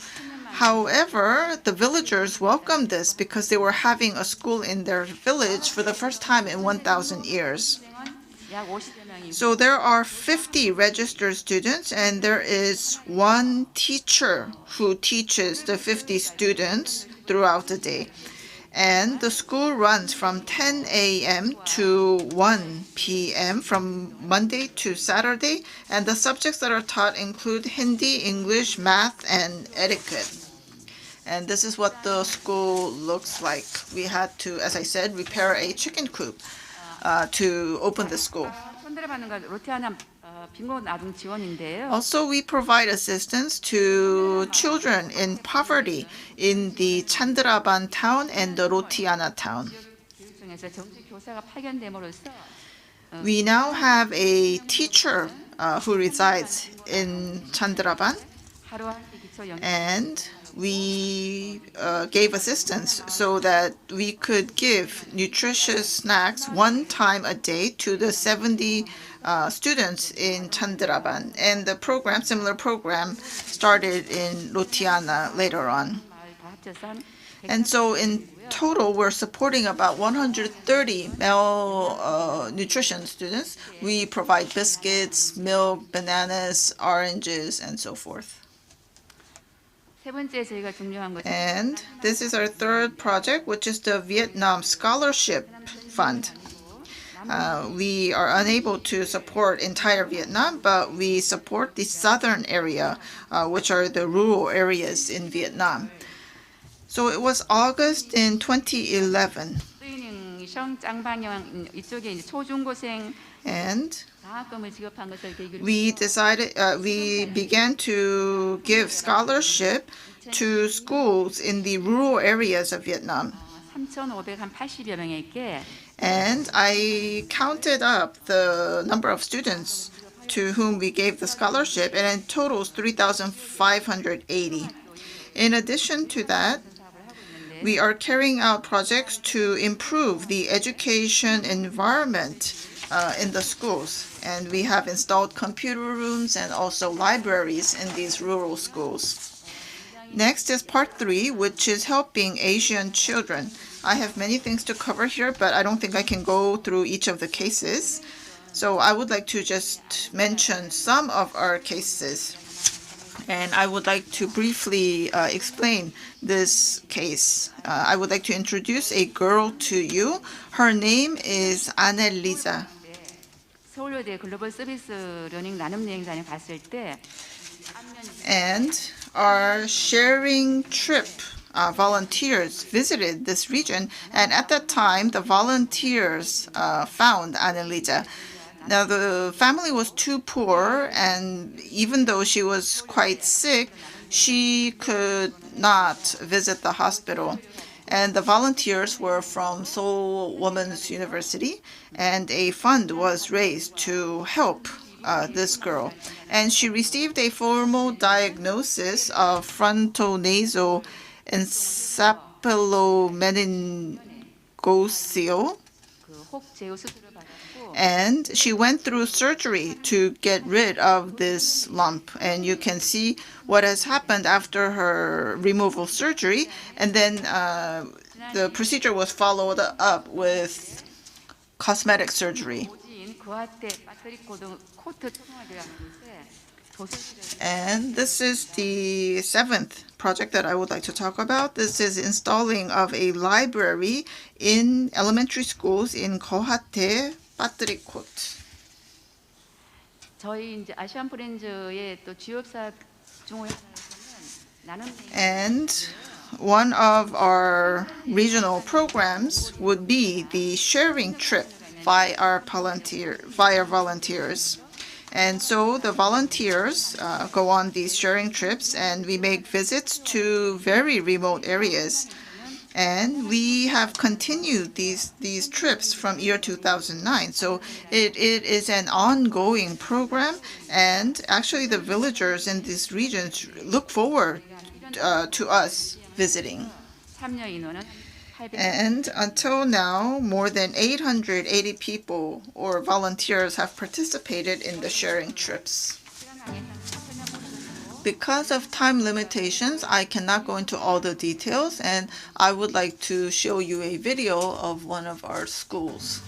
However, the villagers welcomed this because they were having a school in their village for the first time in 1,000 years. 약 50여 명이 So there are 50 registered students, and there is 1 teacher who teaches the 50 students throughout the day. And the school runs from 10 a.m. to 1 p.m. from Monday to Saturday, and the subjects that are taught include Hindi, English, math, and etiquette. And this is what the school looks like. We had to, as I said, repair a chicken coop to open the school. 손들어 받는 건 로티아나 빈곤 아동 지원인데요. Also, we provide assistance to children in poverty in the Chandraban town and the Rotiana town. 교육 중에서 정식 교사가 파견됨으로써 We now have a teacher who resides in Chandraban, 하루 한 끼 기초 영양 and we gave assistance so that we could give nutritious snacks 1 time a day to the 70 students in Chandraban. And the program, similar program, started in Rotiana later on. 다 합쳐서 한 And so in total, we're supporting about 130 malnutrition students. We provide biscuits, milk, bananas, oranges, and so forth. 세 번째 저희가 중요한 것은 And this is our 3rd project, which is the Vietnam Scholarship Fund. We are unable to support entire Vietnam, but we support the southern area, which are the rural areas in Vietnam. So it was August in 2011, 트레이닝 짱방형 이쪽에 이제 초중고생 and 장학금을 지급한 것을 계기로 we began to give scholarship to schools in the rural areas of Vietnam. 3,580여 명에게 And I counted up the number of students to whom we gave the scholarship, and in total is 3,580. In addition to that, we are carrying out projects to improve the education environment in the schools. And we have installed computer rooms and also libraries in these rural schools. Next is part 3, which is helping Asian children. I have many things to cover here, but I don't think I can go through each of the cases. So I would like to just mention some of our cases. And I would like to briefly explain this case. I would like to introduce a girl to you. Her name is Annelisa. 서울여대 글로벌 서비스 러닝 나눔 여행단에 갔을 때 And our sharing trip volunteers visited this region, and at that time the volunteers found Annelisa. Now the family was too poor, and even though she was quite sick, she could not visit the hospital. And the volunteers were from Seoul Women's University, and a fund was raised to help this girl. And she received a formal diagnosis of frontonasal encephalomenincocele. And she went through surgery to get rid of this lump. And you can see what has happened after her removal surgery. And then the procedure was followed up with cosmetic surgery. And this is the 7th project that I would like to talk about. This is installing of a library in elementary schools in Gohate, Patrikot. 저희 이제 아시안 프렌즈의 또 주요 사업 중 And one of our regional programs would be the sharing trip by our volunteers. And so the volunteers go on these sharing trips, and we make visits to very remote areas. And we have continued these trips from year 2009. So it is an ongoing program, and actually the villagers in these regions look forward to us visiting. And until now, more than 880 people or volunteers have participated in the sharing trips. Because of time limitations, I cannot go into all the details, and I would like to show you a video of one of our schools.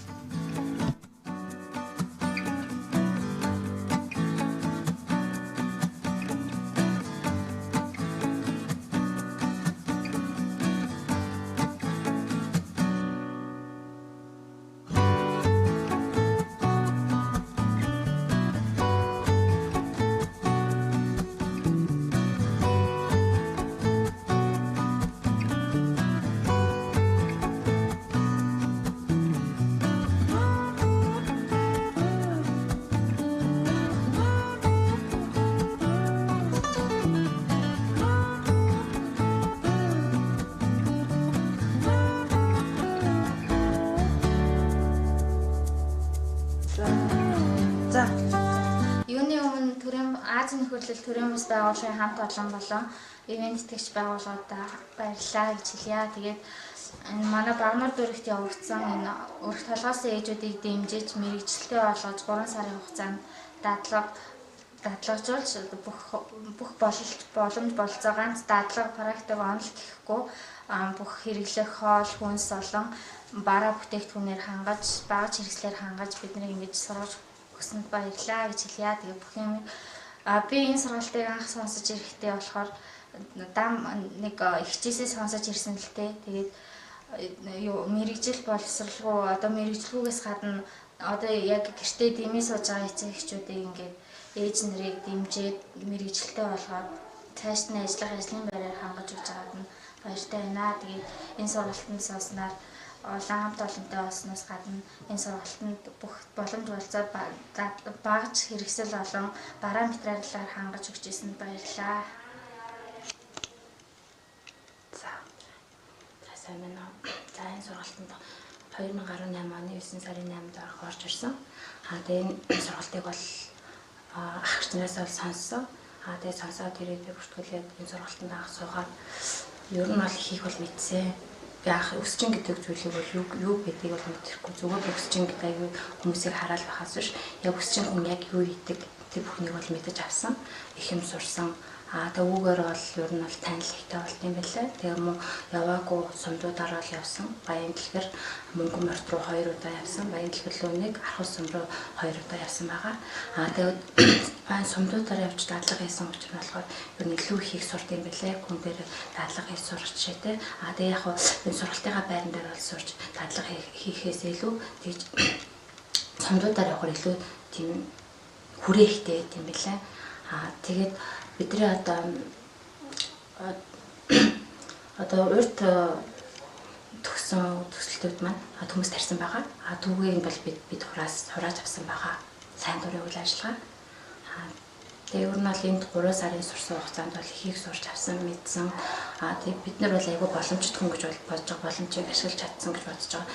Юуны өмнө Азийн нөхөрлөл төрийн бас байгууллагын хамт олон болон ивент тэтгэгч байгууллагуудаа баярлалаа гэж хэлье. Тэгээд энэ манай Багнар дүүрэгт явагдсан энэ өрх толгойсон ээжүүдийг дэмжиж мэрэгчлэлтэй болгож 3 сарын хугацаанд дадлагжуулж бүх боломж болцоо ганц дадлага практик онл гэхгүй бүх хэрэглэх хоол хүнс олон бараа бүтээгдэхүүнээр хангаж багаж хэрэгслээр хангаж биднийг ингэж сургаж өгсөнд баярлалаа гэж хэлье. Тэгээ бүх юм би энэ сургалтыг анх сонсож ирэхдээ болохоор дам нэг ихчээсээ сонсож ирсэн л дээ. Тэгээд юу мэрэгжил боловсралгүй одоо мэрэгжлгүйгээс гадна одоо яг гэртээ дэмий сууж байгаа эцэг эхчүүдийг ингээд ээж нарыг дэмжиж мэрэгжилтэй болгоод цааш нь ажлын байраар хангаж өгч байгаад нь баяртай байна. Тэгээд энэ сургалтанд сонсноор олон хамт олонтой болсноос гадна энэ сургалтанд бүх боломж болцоод багаж хэрэгсэл болон бараа материалаар хангаж өгч ирсэнд баярлалаа. За сайн байна. За энэ сургалтанд 2018 оны 9 сарын 8-нд орж ирсэн. Тэгээд энэ сургалтыг бол ахч нараас бол сонссон. Тэгээд сонсоод ирээд бүртгүүлээд энэ сургалтанд анх суугаад ер нь бол хийх бол мэдсэн. Яг өсчин гэдэг зүйлийг бол юу гэдгийг бол мэдрэхгүй зүгээр өсчин гэдэг аюу хүмүүсийг хараад байхаас биш яг өсчин хүн яг юу хийдэг тэр бүхнийг бол мэдэж авсан их юм сурсан Төвүүгээр бол ер нь бол танил ихтэй болт юм байлаа. Тэгээ мөн яваагүй сумдуудаараа л явсан. Баян дэлгэр мөнгөн морт руу 2 удаа явсан. Баян дэлгэр лөөнийг Архус сум руу 2 удаа явсан байгаа. Тэгээд баян сумдуудаар явж дадлага хийсэн учраас болохоор ер нь илүү ихийг сурд юм байлаа. Хүн дээр дадлага хийж сурч шээ. Тэгээ яг энэ сургалтынхаа байран дээр бол сурч дадлага хийхээс илүү тэгж сумдуудаар явахаар илүү тийм хүрээ ихтэй юм байлаа. Тэгээд бидний одоо урд төгсөн төсөлтүүд маань хүмүүс тарьсан байгаа. Түүгээр бол бид хурааж авсан байгаа. Сайн дурын үйл ажиллагаа. Тэгээ ер нь бол энд 3 сарын сурсан хугацаанд бол ихийг сурч авсан мэдсэн. Тэгээ бид нар бол айгүй боломжтой хүн гэж бодож байгаа, боломжийг ашиглаж чадсан гэж бодож байгаа.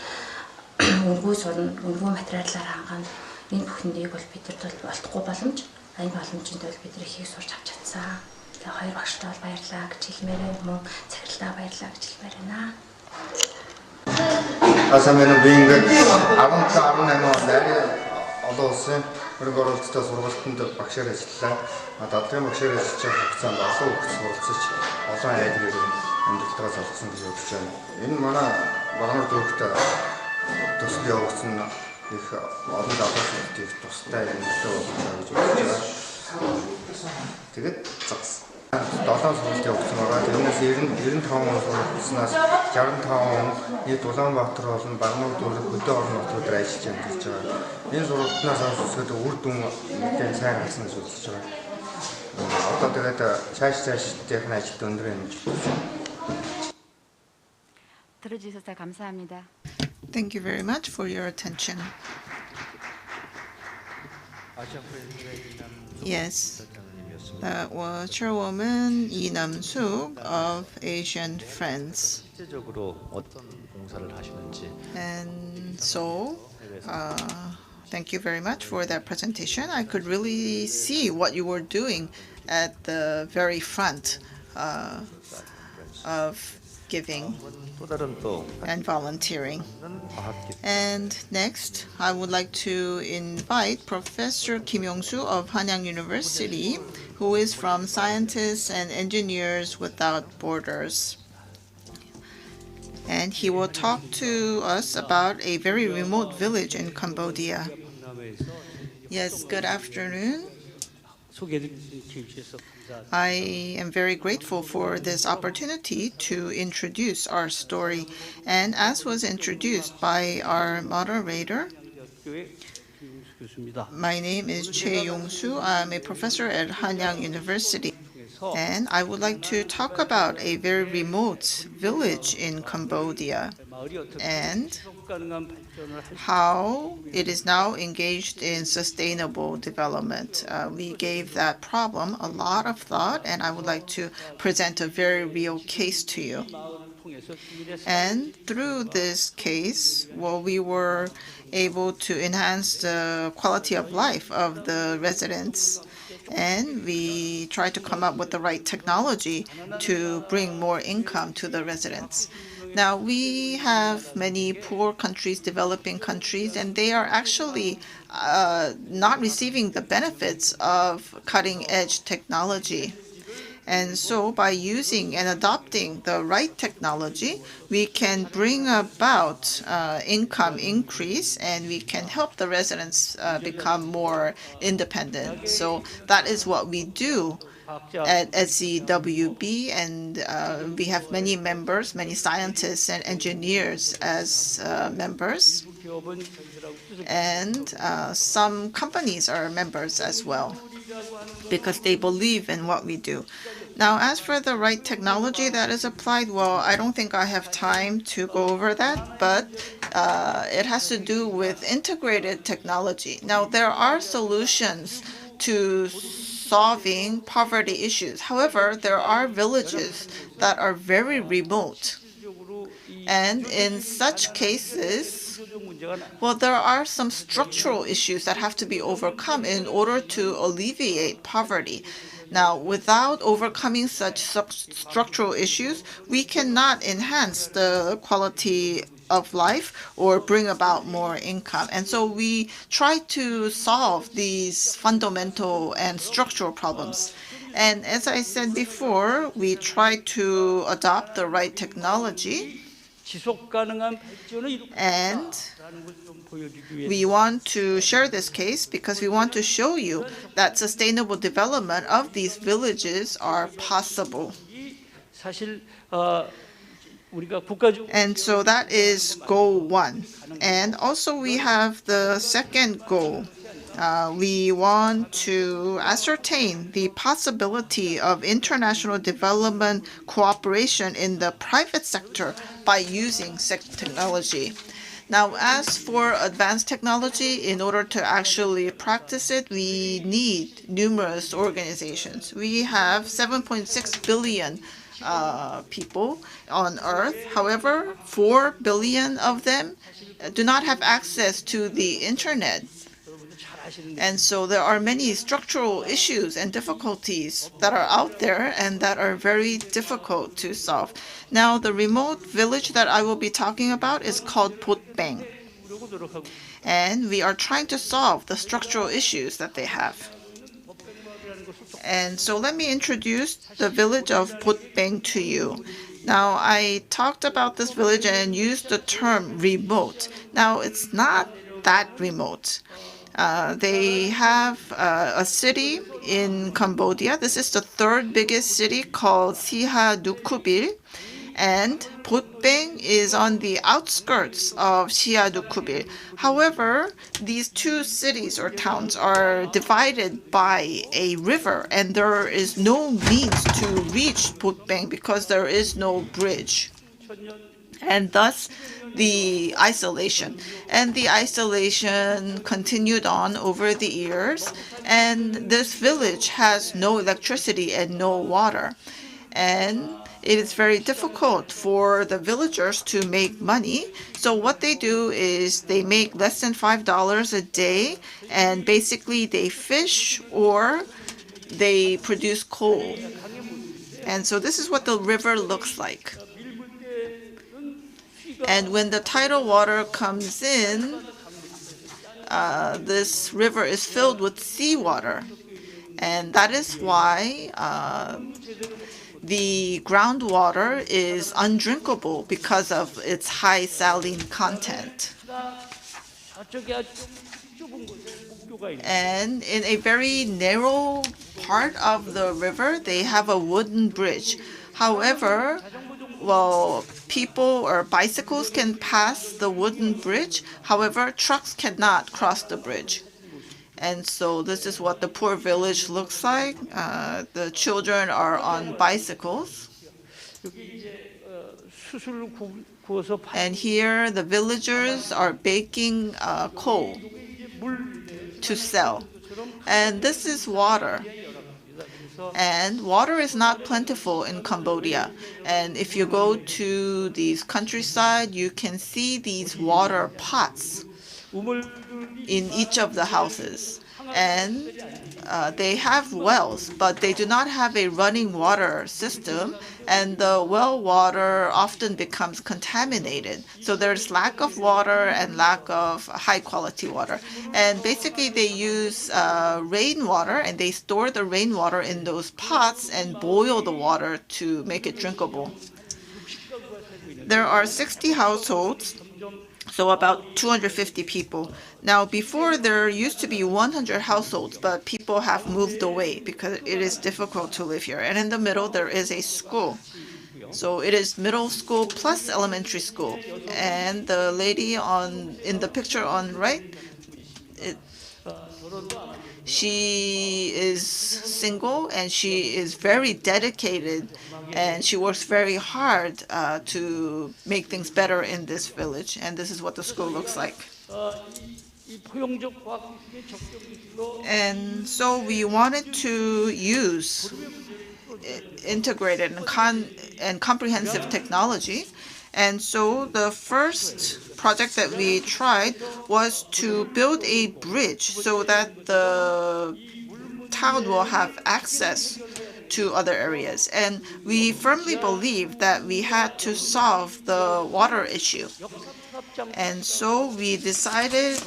Өнгөө сурна, өнгөө материалаар хангана. Энэ бүхэндийг бол бидэрт бол олдохгүй боломж. Энэ боломжинд бол бид ихийг сурч авч чадсан. Тэгээ хоёр багштай бол баярлалаа гэж хэлмээр мөн цагталтаа баярлалаа гэж хэлмээр байна. Асамын би ингээд 17-18 он нарийн олон улсын хөрөнгө оруулалттай сургалтанд багшаар ажиллалаа. Дадлагын багшаар ажиллаж байгаа хугацаанд олон хүүхэд суралцж олон айлгыг амьдралтаа залгасан гэж бодож байна. Энэ манай Багнар дүүрэгт төсөл явуулсан их олон залуучуудыг тустай амьдралаа болгох гэж бодож байна. Тэгээд загс 7 сургалт явуулсан байгаа. Тэрнээс 95 он сургалтснаас 65 он нийт Улаанбаатар болон Багнар дүүрэг хөдөө орон нутгуудаар ажиллаж байна гэж байгаа. Энэ сургалтнаас сонсоход үр дүн мэдээ сайн гарсан гэж үзэж байгаа. Одоо тэгээд цааш техник ажилд өндөр юм гэж бодож байна. 들어주셔서 감사합니다. Thank you very much for your attention. Yes, that was Chairwoman Lee Nam-suk of Asian Friends. And so, thank you very much for that presentation. I could really see what you were doing at the very front of giving and volunteering. And next, I would like to invite Professor Kim Yong-soo of Hanyang University, who is from Scientists and Engineers Without Borders. And he will talk to us about a very remote village in Cambodia. Yes, good afternoon. I am very grateful for this opportunity to introduce our story. And as was introduced by our moderator, my name is Choi Yong-soo. I'm a professor at Hanyang University. And I would like to talk about a very remote village in Cambodia and how it is now engaged in sustainable development. We gave that problem a lot of thought, and I would like to present a very real case to you. And through this case, we were able to enhance the quality of life of the residents. And we try to come up with the right technology to bring more income to the residents. Now, we have many poor countries, developing countries, and they are actually not receiving the benefits of cutting-edge technology. And so by using and adopting the right technology, we can bring about income increase, and we can help the residents become more independent. So that is what we do at SCWB, and we have many members, many scientists and engineers as members. And some companies are members as well, because they believe in what we do. Now, as for the right technology that is applied, well, I don't think I have time to go over that, but it has to do with integrated technology. Now, there are solutions to solving poverty issues. However, there are villages that are very remote. And in such cases, well, there are some structural issues that have to be overcome in order to alleviate poverty. Now, without overcoming such structural issues, we cannot enhance the quality of life or bring about more income. And so we try to solve these fundamental and structural problems. And as I said before, we try to adopt the right technology, and we want to share this case because we want to show you that sustainable development of these villages are possible. And so that is goal 1. And also we have the second goal. We want to ascertain the possibility of international development cooperation in the private sector by using technology. Now, as for advanced technology, in order to actually practice it, we need numerous organizations. We have 7.6 billion people on Earth. However, 4 billion of them do not have access to the internet. And so there are many structural issues and difficulties that are out there and that are very difficult to solve. Now, the remote village that I will be talking about is called Potbeng. And we are trying to solve the structural issues that they have. And so let me introduce the village of Potbeng to you. Now, I talked about this village and used the term remote. Now, it's not that remote. They have a city in Cambodia. This is the 3rd biggest city, called Sihanoukville. And Potbeng is on the outskirts of Sihanoukville. However, these two cities or towns are divided by a river, and there is no means to reach Potbeng because there is no bridge. And thus, the isolation. And the isolation continued on over the years. And this village has no electricity and no water. And it is very difficult for the villagers to make money. So what they do is they make less than $5 a day. And basically they fish or they produce coal. And so this is what the river looks like. And when the tidal water comes in, this river is filled with seawater. And that is why the groundwater is undrinkable because of its high saline content. And in a very narrow part of the river, they have a wooden bridge. However, well, people or bicycles can pass the wooden bridge. However, trucks cannot cross the bridge. And so this is what the poor village looks like. The children are on bicycles. And here the villagers are baking coal to sell. And this is water. And water is not plentiful in Cambodia. And if you go to these countryside, you can see these water pots in each of the houses. And they have wells, but they do not have a running water system, and the well water often becomes contaminated. So there's lack of water and lack of high quality water. And basically they use rainwater, and they store the rainwater in those pots and boil the water to make it drinkable. There are 60 households, so about 250 people. Now, before there used to be 100 households, but people have moved away because it is difficult to live here. And in the middle, there is a school. So it is middle school plus elementary school. And the lady in the picture on right, she is single and she is very dedicated, and she works very hard to make things better in this village. And this is what the school looks like. And so we wanted to use integrated and comprehensive technology. And so the first project that we tried was to build a bridge so that the town will have access to other areas. And we firmly believe that we had to solve the water issue. And so we decided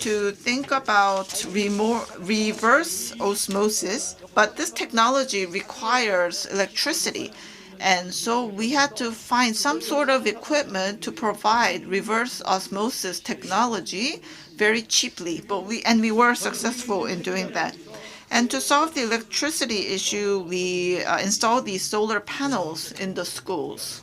to think about reverse osmosis, but this technology requires electricity. And so we had to find some sort of equipment to provide reverse osmosis technology very cheaply, but we were successful in doing that. And to solve the electricity issue, we installed these solar panels in the schools.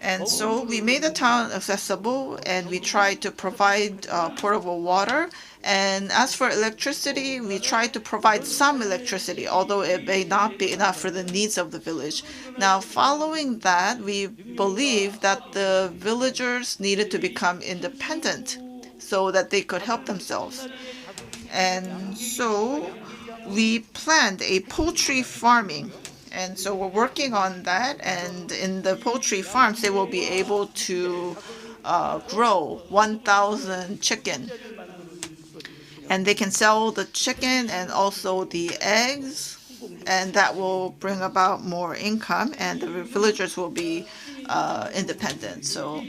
And so we made the town accessible, and we tried to provide portable water. And as for electricity, we tried to provide some electricity, although it may not be enough for the needs of the village. Now, following that, we believe that the villagers needed to become independent so that they could help themselves. And so we planned a poultry farming. And so we're working on that. And in the poultry farms, they will be able to grow 1,000 chicken. And they can sell the chicken and also the eggs. And that will bring about more income. And the villagers will be independent. So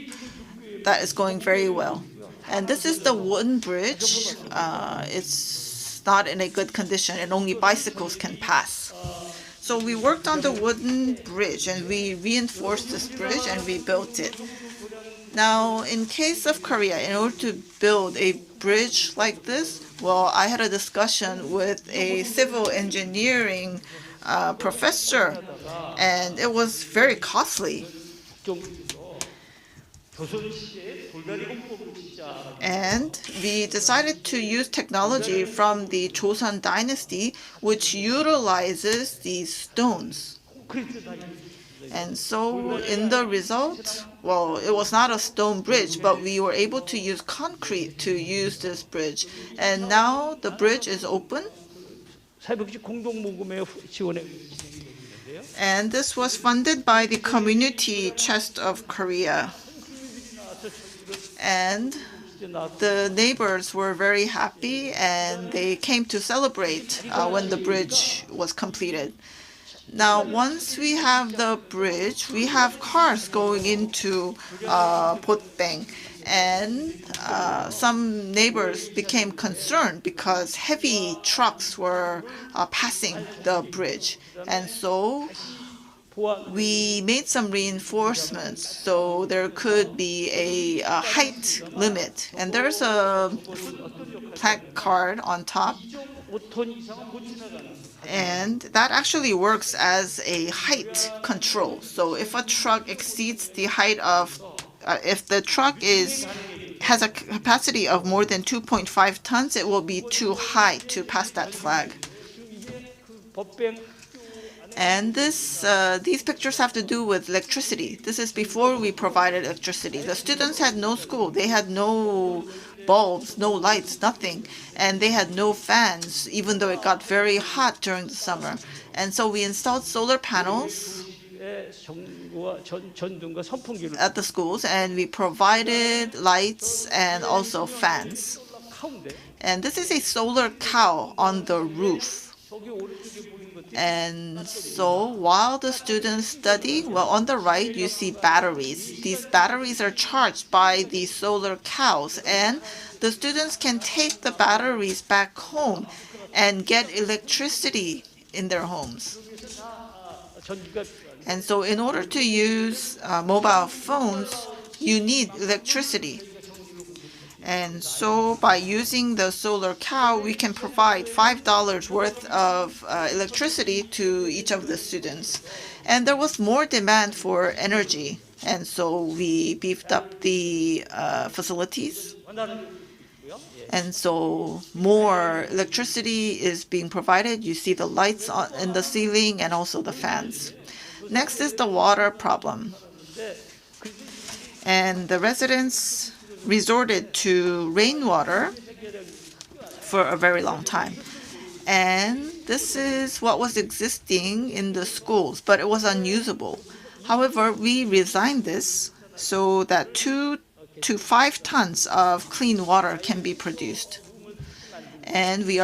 that is going very well. And this is the wooden bridge. It's not in a good condition, and only bicycles can pass. So we worked on the wooden bridge, and we reinforced this bridge, and we built it. Now, in case of Korea, in order to build a bridge like this, well, I had a discussion with a civil engineering professor, and it was very costly. And we decided to use technology from the Joseon dynasty, which utilizes these stones. And so in the result, well, it was not a stone bridge, but we were able to use concrete to use this bridge. And now the bridge is open. And this was funded by the Community Chest of Korea. And the neighbors were very happy, and they came to celebrate when the bridge was completed. Now, once we have the bridge, we have cars going into Potbeng, and some neighbors became concerned because heavy trucks were passing the bridge. And so we made some reinforcements, so there could be a height limit. And there's a placard on top. And that actually works as a height control. So if a truck exceeds the height of, if the truck has a capacity of more than 2.5 tons, it will be too high to pass that flag. And these pictures have to do with electricity. This is before we provided electricity. The students had no school. They had no bulbs, no lights, nothing. And they had no fans, even though it got very hot during the summer. And so we installed solar panels at the schools, and we provided lights and also fans. And this is a solar cow on the roof. And so while the students study, well, on the right, you see batteries. These batteries are charged by the solar cows, and the students can take the batteries back home and get electricity in their homes. And so in order to use mobile phones, you need electricity. And so by using the solar cow, we can provide $5 worth of electricity to each of the students. And there was more demand for energy. And so we beefed up the facilities. And so more electricity is being provided. You see the lights in the ceiling and also the fans. Next is the water problem. And the residents resorted to rainwater for a very long time. And this is what was existing in the schools, but it was unusable. However, we resigned this so that 2 to 5 tons of clean water can be produced. And we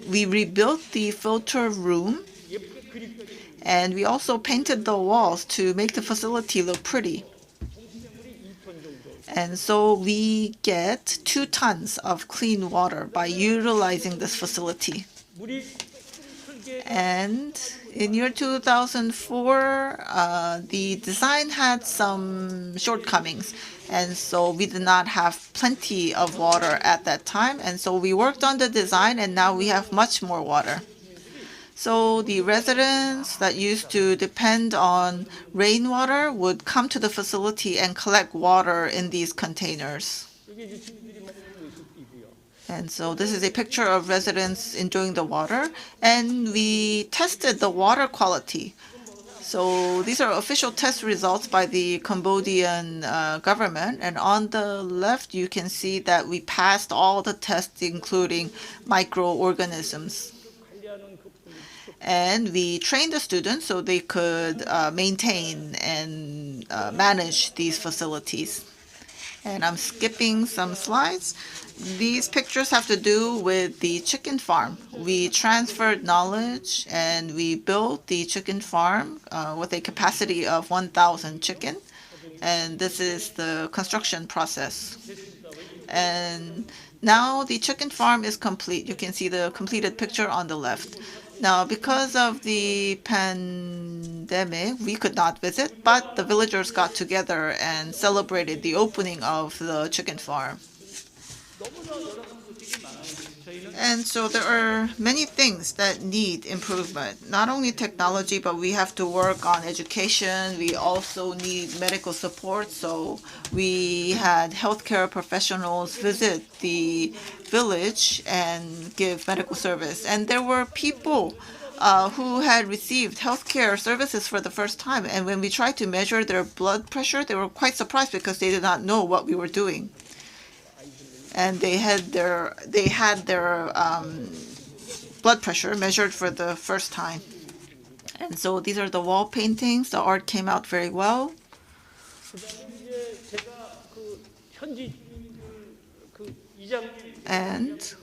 rebuilt the filter room, and we also painted the walls to make the facility look pretty. And so we get 2 tons of clean water by utilizing this facility. And in year 2004, the design had some shortcomings. And so we did not have plenty of water at that time. And so we worked on the design, and now we have much more water. So the residents that used to depend on rainwater would come to the facility and collect water in these containers. And so this is a picture of residents enjoying the water, and we tested the water quality. So these are official test results by the Cambodian government, and on the left you can see that we passed all the tests, including microorganisms. And we trained the students so they could maintain and manage these facilities. And I'm skipping some slides. These pictures have to do with the chicken farm. We transferred knowledge and we built the chicken farm with a capacity of 1,000 chicken. And this is the construction process. And now the chicken farm is complete. You can see the completed picture on the left. Now, because of the pandemic, we could not visit, but the villagers got together and celebrated the opening of the chicken farm. And so there are many things that need improvement, not only technology, but we have to work on education. We also need medical support. So we had healthcare professionals visit the village and give medical service. And there were people who had received healthcare services for the first time. And when we tried to measure their blood pressure, they were quite surprised because they did not know what we were doing. And they had their blood pressure measured for the first time. And so these are the wall paintings. The art came out very well. And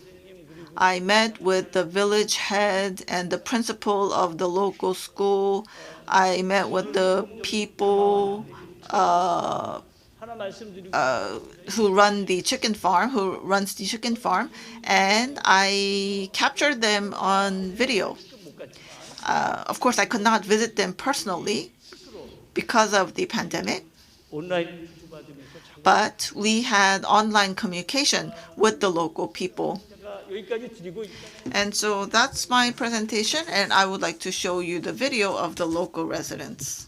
I met with the village head and the principal of the local school. I met with the people who runs the chicken farm, and I captured them on video. Of course, I could not visit them personally because of the pandemic, but we had online communication with the local people. And so that's my presentation, and I would like to show you the video of the local residents.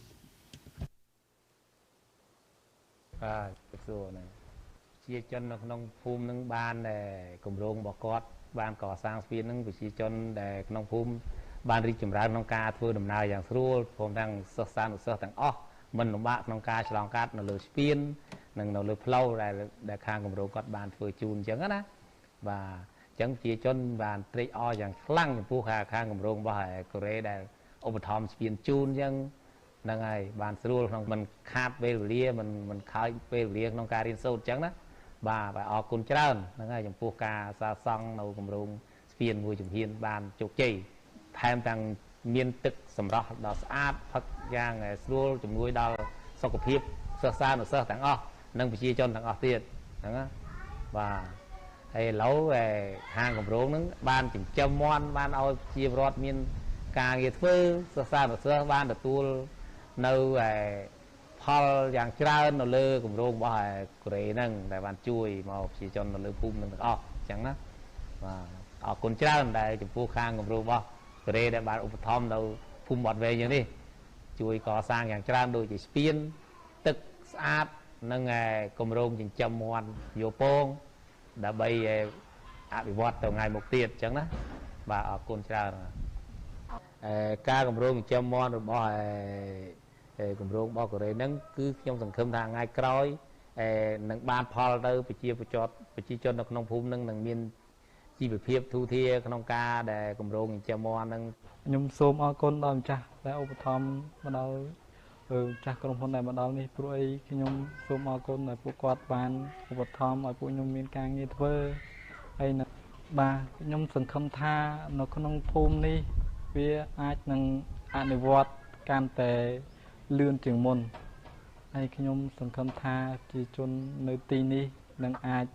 ហើយខ្ញុំសង្ឃឹមថាជាជននៅទីនេះនឹងអាច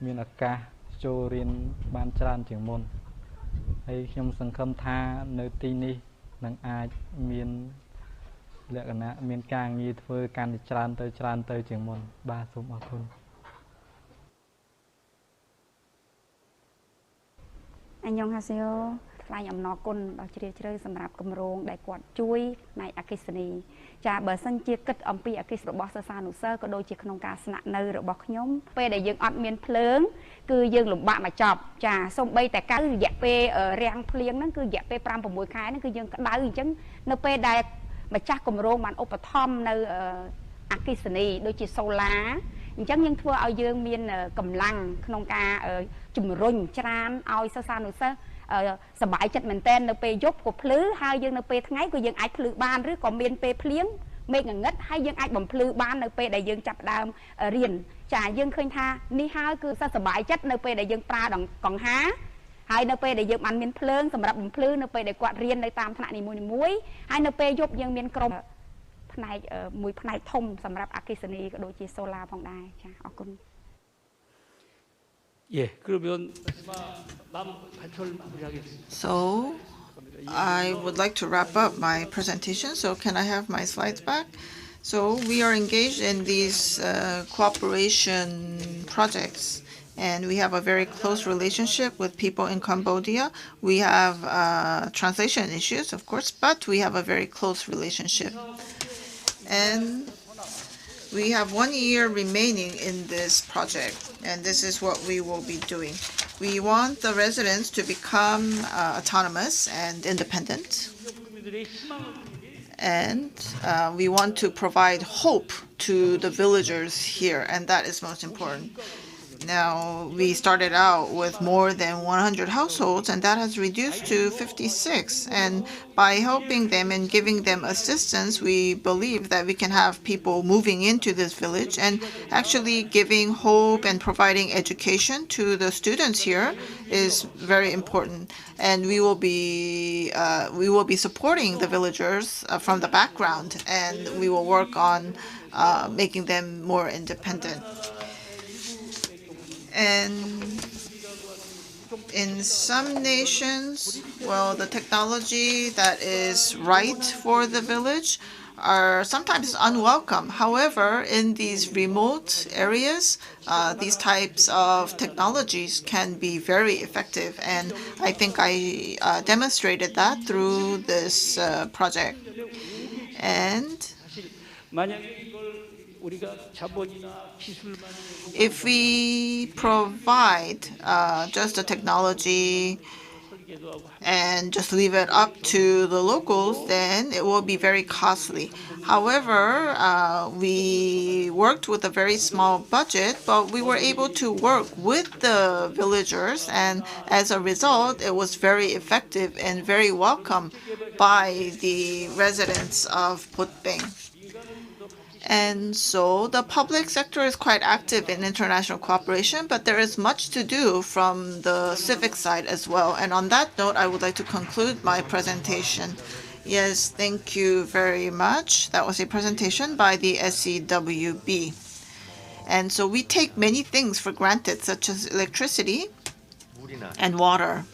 មានឱកាសចូលរៀនបានច្រើនជាងមុនហើយខ្ញុំសង្ឃឹមថានៅទីនេះនឹងអាចមានលក្ខណៈមានការងារធ្វើកាន់តែច្រើនទៅជាងមុនបាទសូមអរគុណ អញ្ញងហាសេអូថ្លែងអំណរគុណដល់ជ្រាលជ្រៅសម្រាប់គម្រោងដែលគាត់ជួយផ្នែកអគ្គិសនីចាបើសិនជាគិតអំពីអគ្គិសរបស់សិស្សានុសិស្សក៏ដូចជាក្នុងការស្នាក់នៅរបស់ខ្ញុំពេលដែលយើងអត់មានភ្លើងគឺយើងលំបាកមកចប់ចាសូម្បីតែការរយៈពេលរាំងភ្លៀងហ្នឹងគឺរយៈពេល 5-6 ខែហ្នឹងគឺយើងក្តៅអញ្ចឹងនៅពេលដែលម្ចាស់គម្រោងបានឧបត្ថម្ភនៅអគ្គិសនីដូចជាសូឡាអញ្ចឹងយើងធ្វើឲ្យយើងមានកម្លាំងក្នុងការជំរុញច្រានឲ្យសិស្សានុសិស្សសប្បាយចិត្តមែនទែននៅពេលយប់ក៏ភ្លឺហើយយើងនៅពេលថ្ងៃក៏យើងអាចភ្លឺបានឬក៏មានពេលភ្លៀងមេឃងងឹតហើយយើងអាចបំភ្លឺបាននៅពេលដែលយើងចាប់ផ្ដើមរៀនចាយើងឃើញថានេះហើយគឺសិស្សសប្បាយចិត្តនៅពេលដែលយើងប្រើកង្ហាហើយនៅពេលដែលយើងបានមានភ្លើងសម្រាប់បំភ្លឺនៅពេលដែលគាត់រៀននៅតាមថ្នាក់នីមួយៗហើយនៅពេលយប់យើងមានក្រុមផ្នែកមួយផ្នែកធំសម្រាប់អគ្គិសនីក៏ដូចជាសូឡាផងដែរចាអរគុណ 예, 그러면 발표를 마무리하겠습니다. So I would like to wrap up my presentation. So can I have my slides back? So we are engaged in these cooperation projects, and we have a very close relationship with people in Cambodia. We have translation issues, of course, but we have a very close relationship. And we have 1 year remaining in this project, and this is what we will be doing. We want the residents to become autonomous and independent. And we want to provide hope to the villagers here, and that is most important. Now, we started out with more than 100 households, and that has reduced to 56. And by helping them and giving them assistance, we believe that we can have people moving into this village and actually giving hope and providing education to the students here is very important. And we will be supporting the villagers from the background, and we will work on making them more independent. And in some nations, well, the technology that is right for the village are sometimes unwelcome. However, in these remote areas, these types of technologies can be very effective. And I think I demonstrated that through this project. And if we provide just the technology and just leave it up to the locals, then it will be very costly. However, we worked with a very small budget, but we were able to work with the villagers, and as a result, it was very effective and very welcome by the residents of Putbing. And so the public sector is quite active in international cooperation, but there is much to do from the civic side as well. And on that note, I would like to conclude my presentation. Yes, thank you very much. That was a presentation by the SCWB. And so we take many things for granted, such as electricity and water.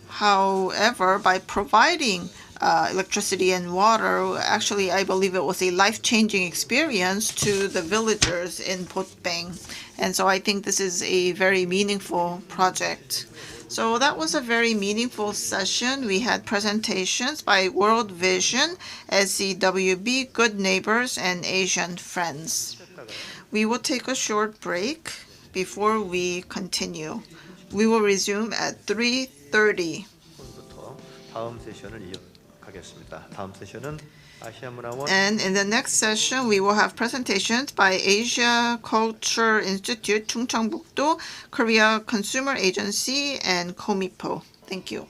However, by providing electricity and water, actually, I believe it was a life-changing experience to the villagers in Putbing. And so I think this is a very meaningful project. So that was a very meaningful session. We had presentations by World Vision, SCWB, Good Neighbors, and Asian Friends. We will take a short break before we continue. We will resume at 3:30. And in the next session, we will have presentations by Asia Culture Institute, Chungcheongbuk-do, Korea Consumer Agency, and Komipo. Thank you.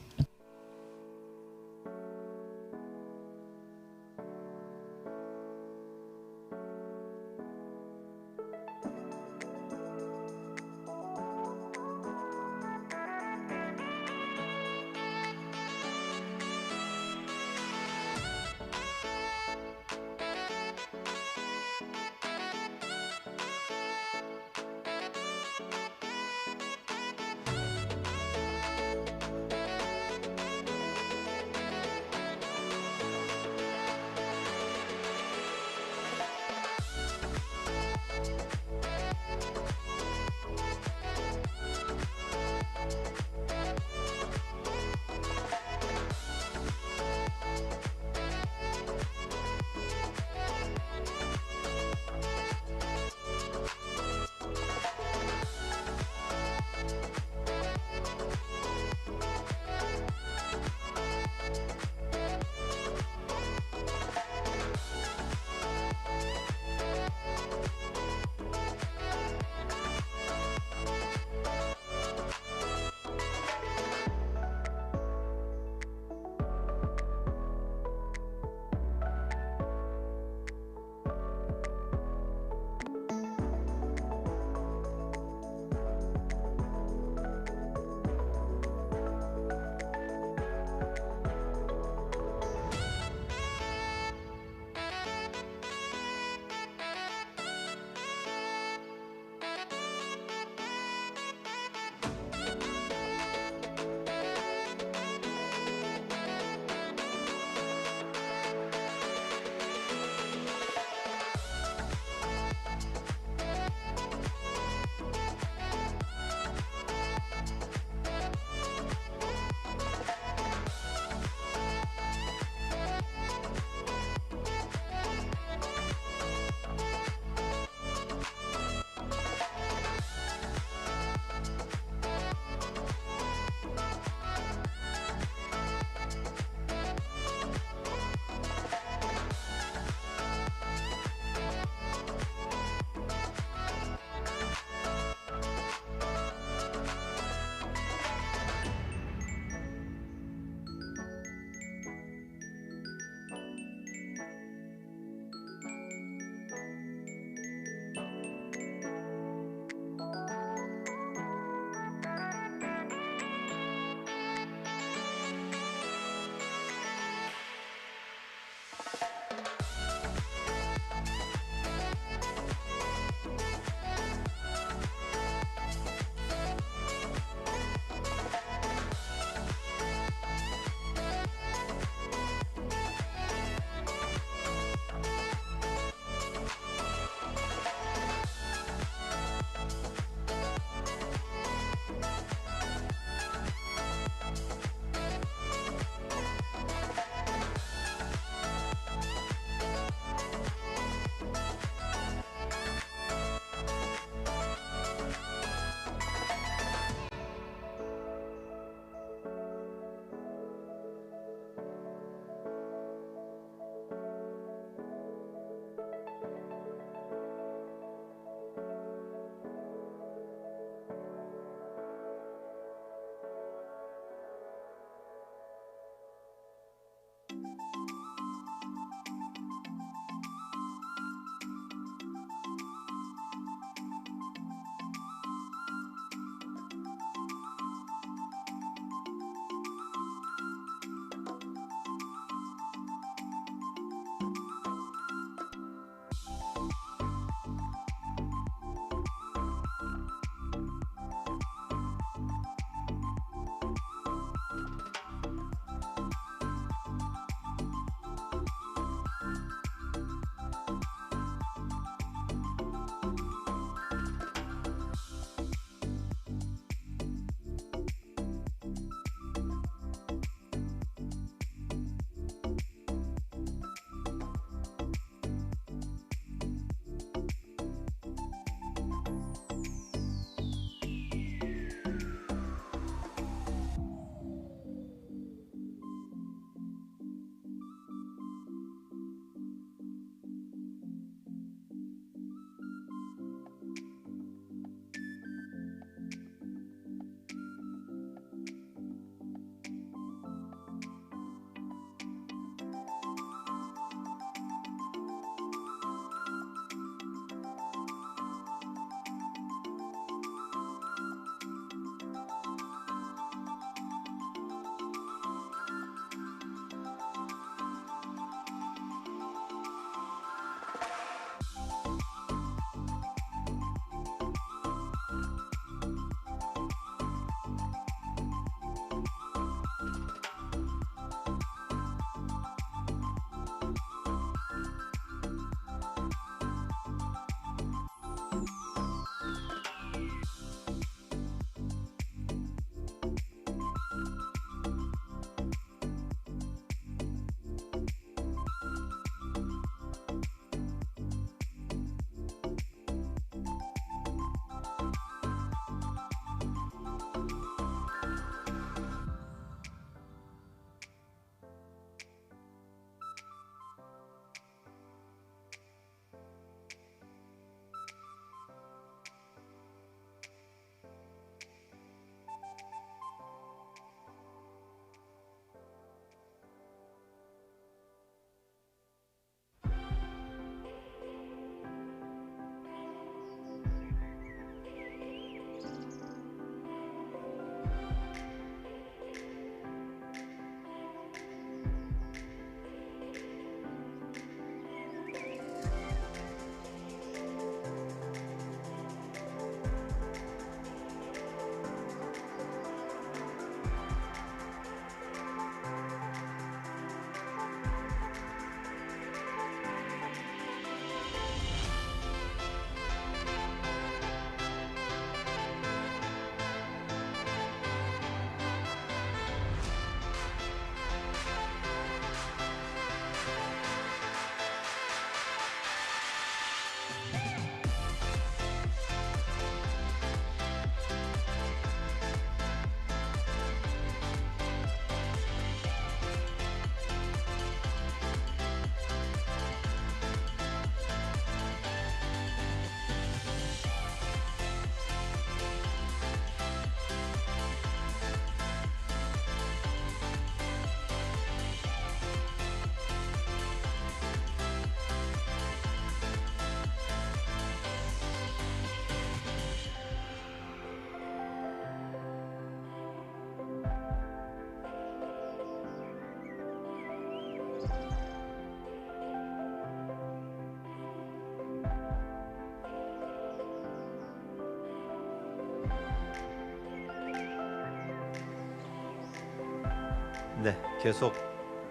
네, 계속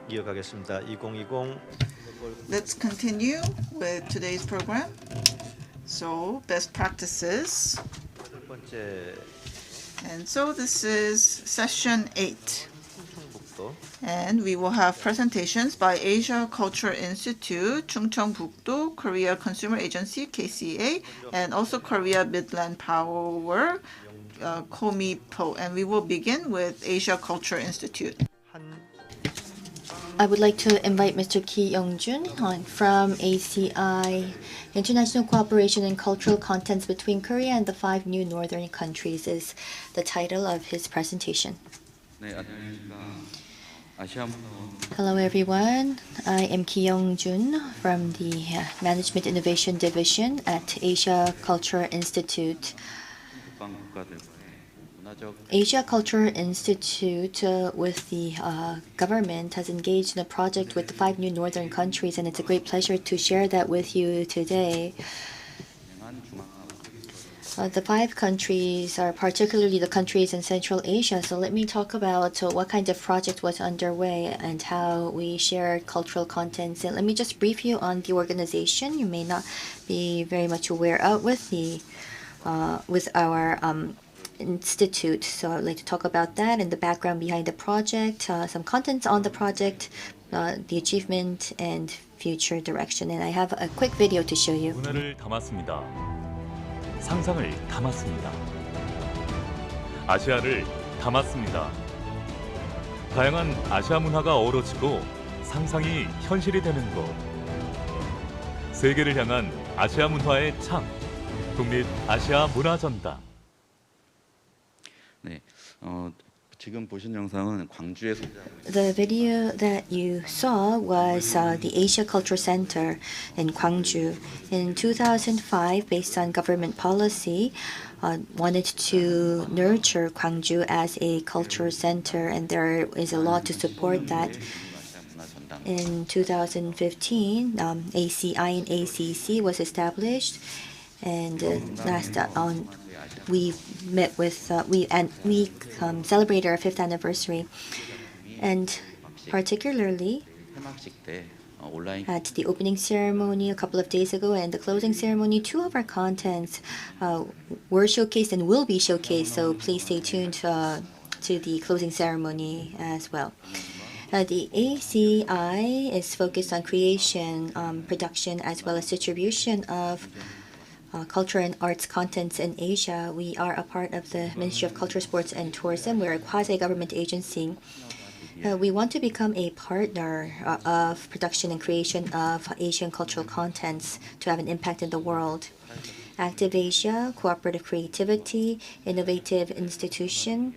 이어가겠습니다. 2020 Let's continue with today's program. So, best practices. 첫 번째 And so this is session 8. 북도 And we will have presentations by Asia Culture Institute, Chungcheongbuk-do, Korea Consumer Agency, KCA, and also Korea Midland Power, Komipo. And we will begin with Asia Culture Institute. I would like to invite Mr. Ki Young-jun from ACI, International Cooperation and Cultural Contents between Korea and the 5 new northern countries is the title of his presentation. Hello everyone, I am Ki Young-jun from the Management Innovation Division at Asia Culture Institute. Asia Culture Institute with the government has engaged in a project with the 5 new northern countries, and it's a great pleasure to share that with you today. The 5 countries are particularly the countries in Central Asia, so let me talk about what kind of project was underway and how we shared cultural contents. And let me just brief you on the organization. You may not be very much aware of with our institute, so I'd like to talk about that and the background behind the project, some contents on the project, the achievement and future direction. And I have a quick video to show you. 문화를 담았습니다. 상상을 담았습니다. 아시아를 담았습니다. 다양한 아시아 문화가 어우러지고 상상이 현실이 되는 것. 세계를 향한 아시아 문화의 창. 독립 아시아 문화 전당. 네, 지금 보신 영상은 광주에 The video that you saw was the Asia Culture Center in Gwangju. In 2005, based on government policy, wanted to nurture Gwangju as a culture center, and there is a law to support that. In 2015, ACI and ACC was established, and we met with we celebrated our 5th anniversary, and particularly at the opening ceremony a couple of days ago and the closing ceremony, 2 of our contents were showcased and will be showcased. So please stay tuned to the closing ceremony as well. The ACI is focused on creation, production, as well as distribution of culture and arts contents in Asia. We are a part of the Ministry of Culture, Sports and Tourism. We're a quasi-government agency. We want to become a partner of production and creation of Asian cultural contents to have an impact in the world. Active Asia, cooperative creativity, innovative institution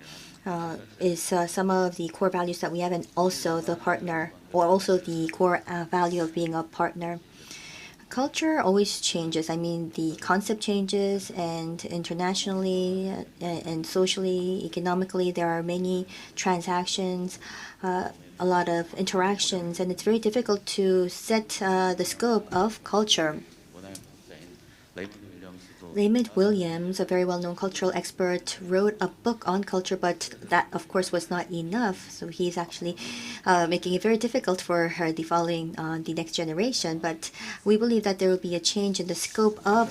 is some of the core values that we have, and also the partner, or also the core value of being a partner. Culture always changes. I mean, the concept changes, and internationally and socially, economically, there are many transactions, a lot of interactions, and it's very difficult to set the scope of culture. Raymond Williams, a very well-known cultural expert, wrote a book on culture, but that, of course, was not enough. So he's actually making it very difficult for the next generation. But we believe that there will be a change in the scope of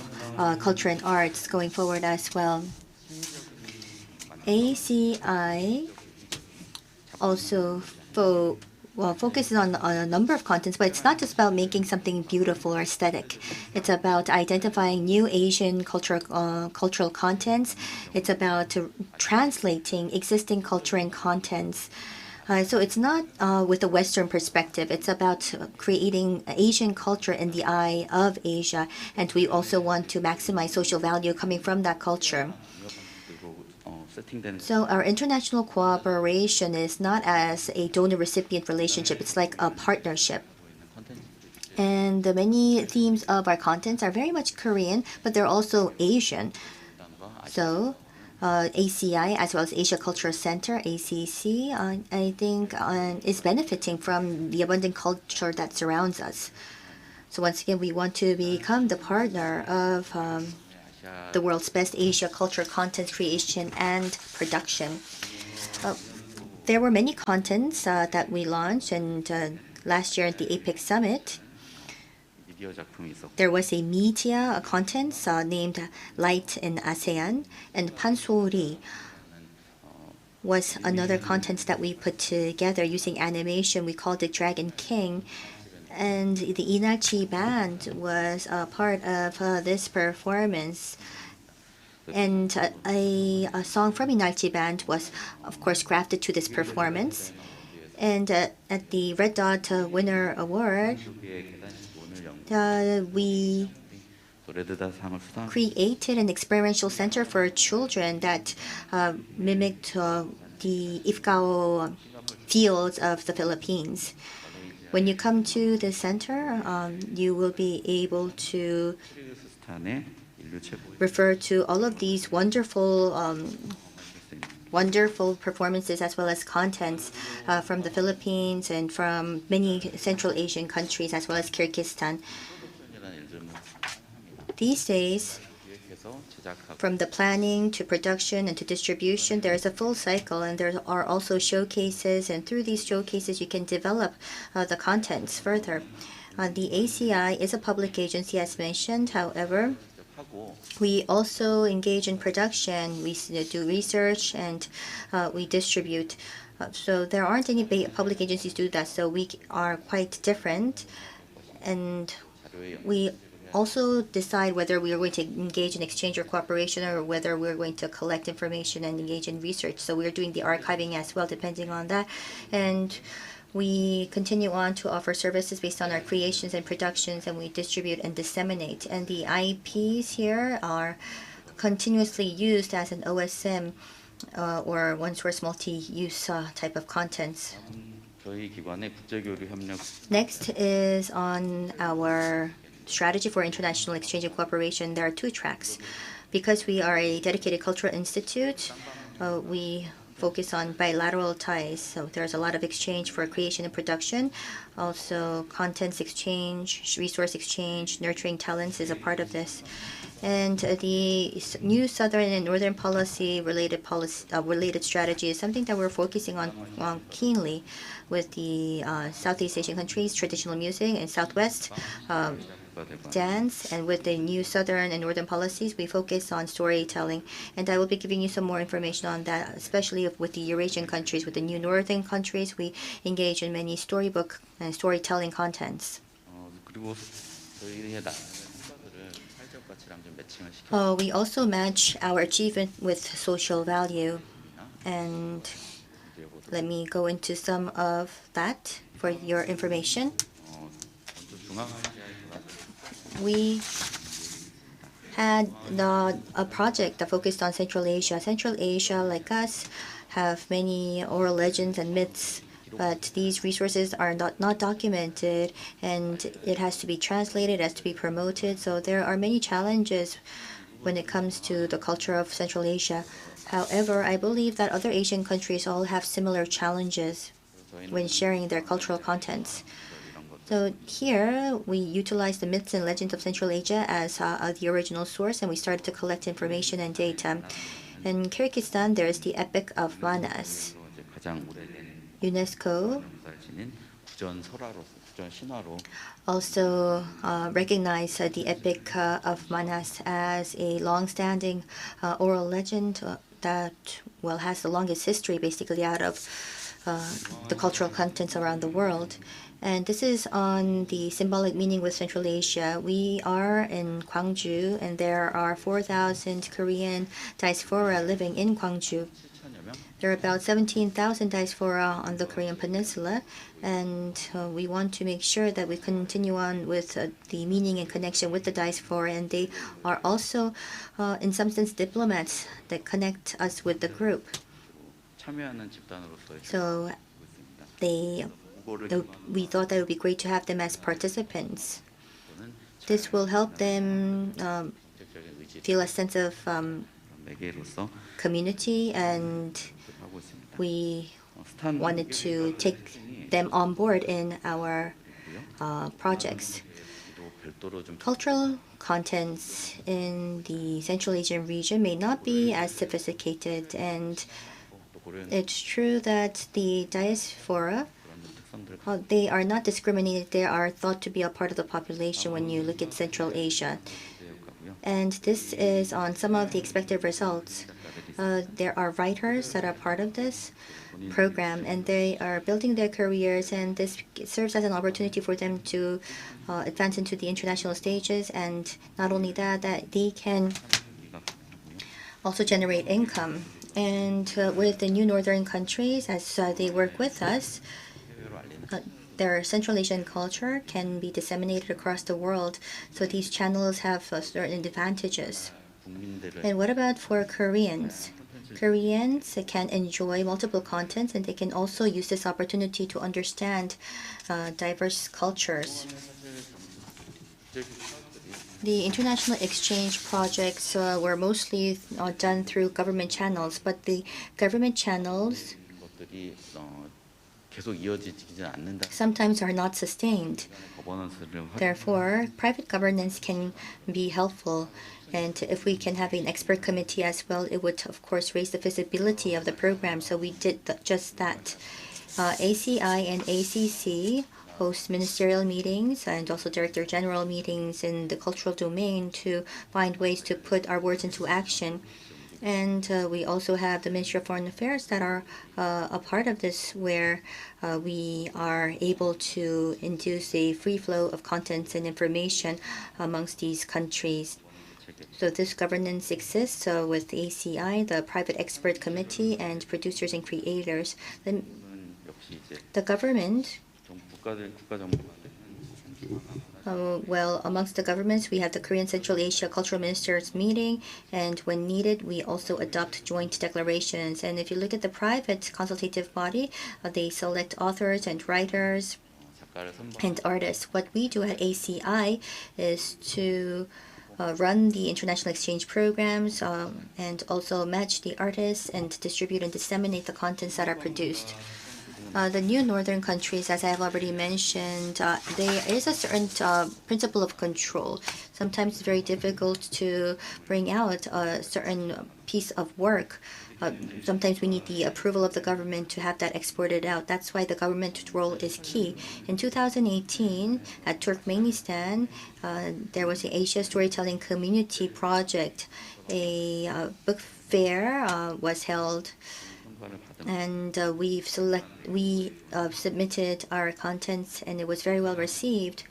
culture and arts going forward as well. ACI also focuses on a number of contents, but it's not just about making something beautiful or aesthetic. It's about identifying new Asian cultural contents. It's about translating existing culture and contents. So it's not with a Western perspective. It's about creating Asian culture in the eye of Asia, and we also want to maximize social value coming from that culture. So our international cooperation is not as a donor-recipient relationship. It's like a partnership. And the many themes of our contents are very much Korean, but they're also Asian. So ACI, as well as Asia Cultural Center, ACC, I think is benefiting from the abundant culture that surrounds us. So once again, we want to become the partner of the world's best Asia culture content creation and production. There were many contents that we launched, and last year at the APEC Summit, there was a media content named Light in ASEAN, and Pansori was another content that we put together using animation. We called it Dragon King, and the Inachi band was a part of this performance. And a song from Inachi band was, of course, crafted to this performance. And at the Red Dot Winner Award, we created an experiential center for children that mimicked the Ifugao fields of the Philippines. When you come to the center, you will be able to refer to all of these wonderful performances as well as contents from the Philippines and from many Central Asian countries as well as Kyrgyzstan. These days, from the planning to production and to distribution, there is a full cycle, and there are also showcases, and through these showcases you can develop the contents further. The ACI is a public agency as mentioned. However, we also engage in production, we do research, and we distribute. So there aren't any public agencies do that, so we are quite different. And we also decide whether we are going to engage in exchange or cooperation or whether we're going to collect information and engage in research. So we're doing the archiving as well, depending on that. And we continue on to offer services based on our creations and productions, and we distribute and disseminate. And the IPs here are continuously used as an OSM or one-source multi-use type of contents. Next is on our strategy for international exchange and cooperation. There are two tracks. Because we are a dedicated cultural institute, we focus on bilateral ties. So there's a lot of exchange for creation and production. Also, contents exchange, resource exchange, nurturing talents is a part of this. And the new Southern and Northern policy related strategy is something that we're focusing on keenly with the Southeast Asian countries, traditional music, and Southwest dance. And with the new Southern and Northern policies, we focus on storytelling. And I will be giving you some more information on that, especially with the Eurasian countries. With the new Northern countries, we engage in many storybook and storytelling contents. We also match our achievement with social value. And let me go into some of that for your information. We had a project that focused on Central Asia. Central Asia, like us, have many oral legends and myths, but these resources are not documented, and it has to be translated, it has to be promoted. So there are many challenges when it comes to the culture of Central Asia. However, I believe that other Asian countries all have similar challenges when sharing their cultural contents. So here, we utilize the myths and legends of Central Asia as the original source, and we started to collect information and data. In Kyrgyzstan, there is the Epic of Manas. UNESCO also recognized the Epic of Manas as a long-standing oral legend that has the longest history, basically, out of the cultural contents around the world. And this is on the symbolic meaning with Central Asia. We are in Gwangju, and there are 4,000 Korean diaspora living in Gwangju. There are about 17,000 diaspora on the Korean peninsula, and we want to make sure that we continue on with the meaning and connection with the diaspora, and they are also, in some sense, diplomats that connect us with the group. So we thought that it would be great to have them as participants. This will help them feel a sense of community, and we wanted to take them on board in our projects. Cultural contents in the Central Asian region may not be as sophisticated, and It's true that the diaspora, they are not discriminated. They are thought to be a part of the population when you look at Central Asia. And this is on some of the expected results. There are writers that are part of this program, and they are building their careers, and this serves as an opportunity for them to advance into the international stages. And not only that, that they can also generate income. And with the new northern countries, as they work with us, their Central Asian culture can be disseminated across the world. So these channels have certain advantages. And what about for Koreans? Koreans can enjoy multiple contents, and they can also use this opportunity to understand diverse cultures. The international exchange projects were mostly done through government channels, but the government channels sometimes are not sustained. Therefore, private governance can be helpful. And if we can have an expert committee as well, it would, of course, raise the visibility of the program. So we did just that. ACI and ACC host ministerial meetings and also director general meetings in the cultural domain to find ways to put our words into action. And we also have the Ministry of Foreign Affairs that are a part of this, where we are able to induce a free flow of contents and information amongst these countries. So this governance exists with ACI, the Private Expert Committee, and producers and creators. The government, well, amongst the governments, we have the Korean Central Asia Cultural Ministers meeting, and when needed, we also adopt joint declarations. And if you look at the private consultative body, they select authors and writers and artists. What we do at ACI is to run the international exchange programs and also match the artists and distribute and disseminate the contents that are produced. The new northern countries, as I have already mentioned, there is a certain principle of control. Sometimes it's very difficult to bring out a certain piece of work. Sometimes we need the approval of the government to have that exported out. That's why the government role is key. In 2018, at Turkmenistan, there was the Asia Storytelling Community Project. A book fair was held, and we submitted our contents, and it was very well received.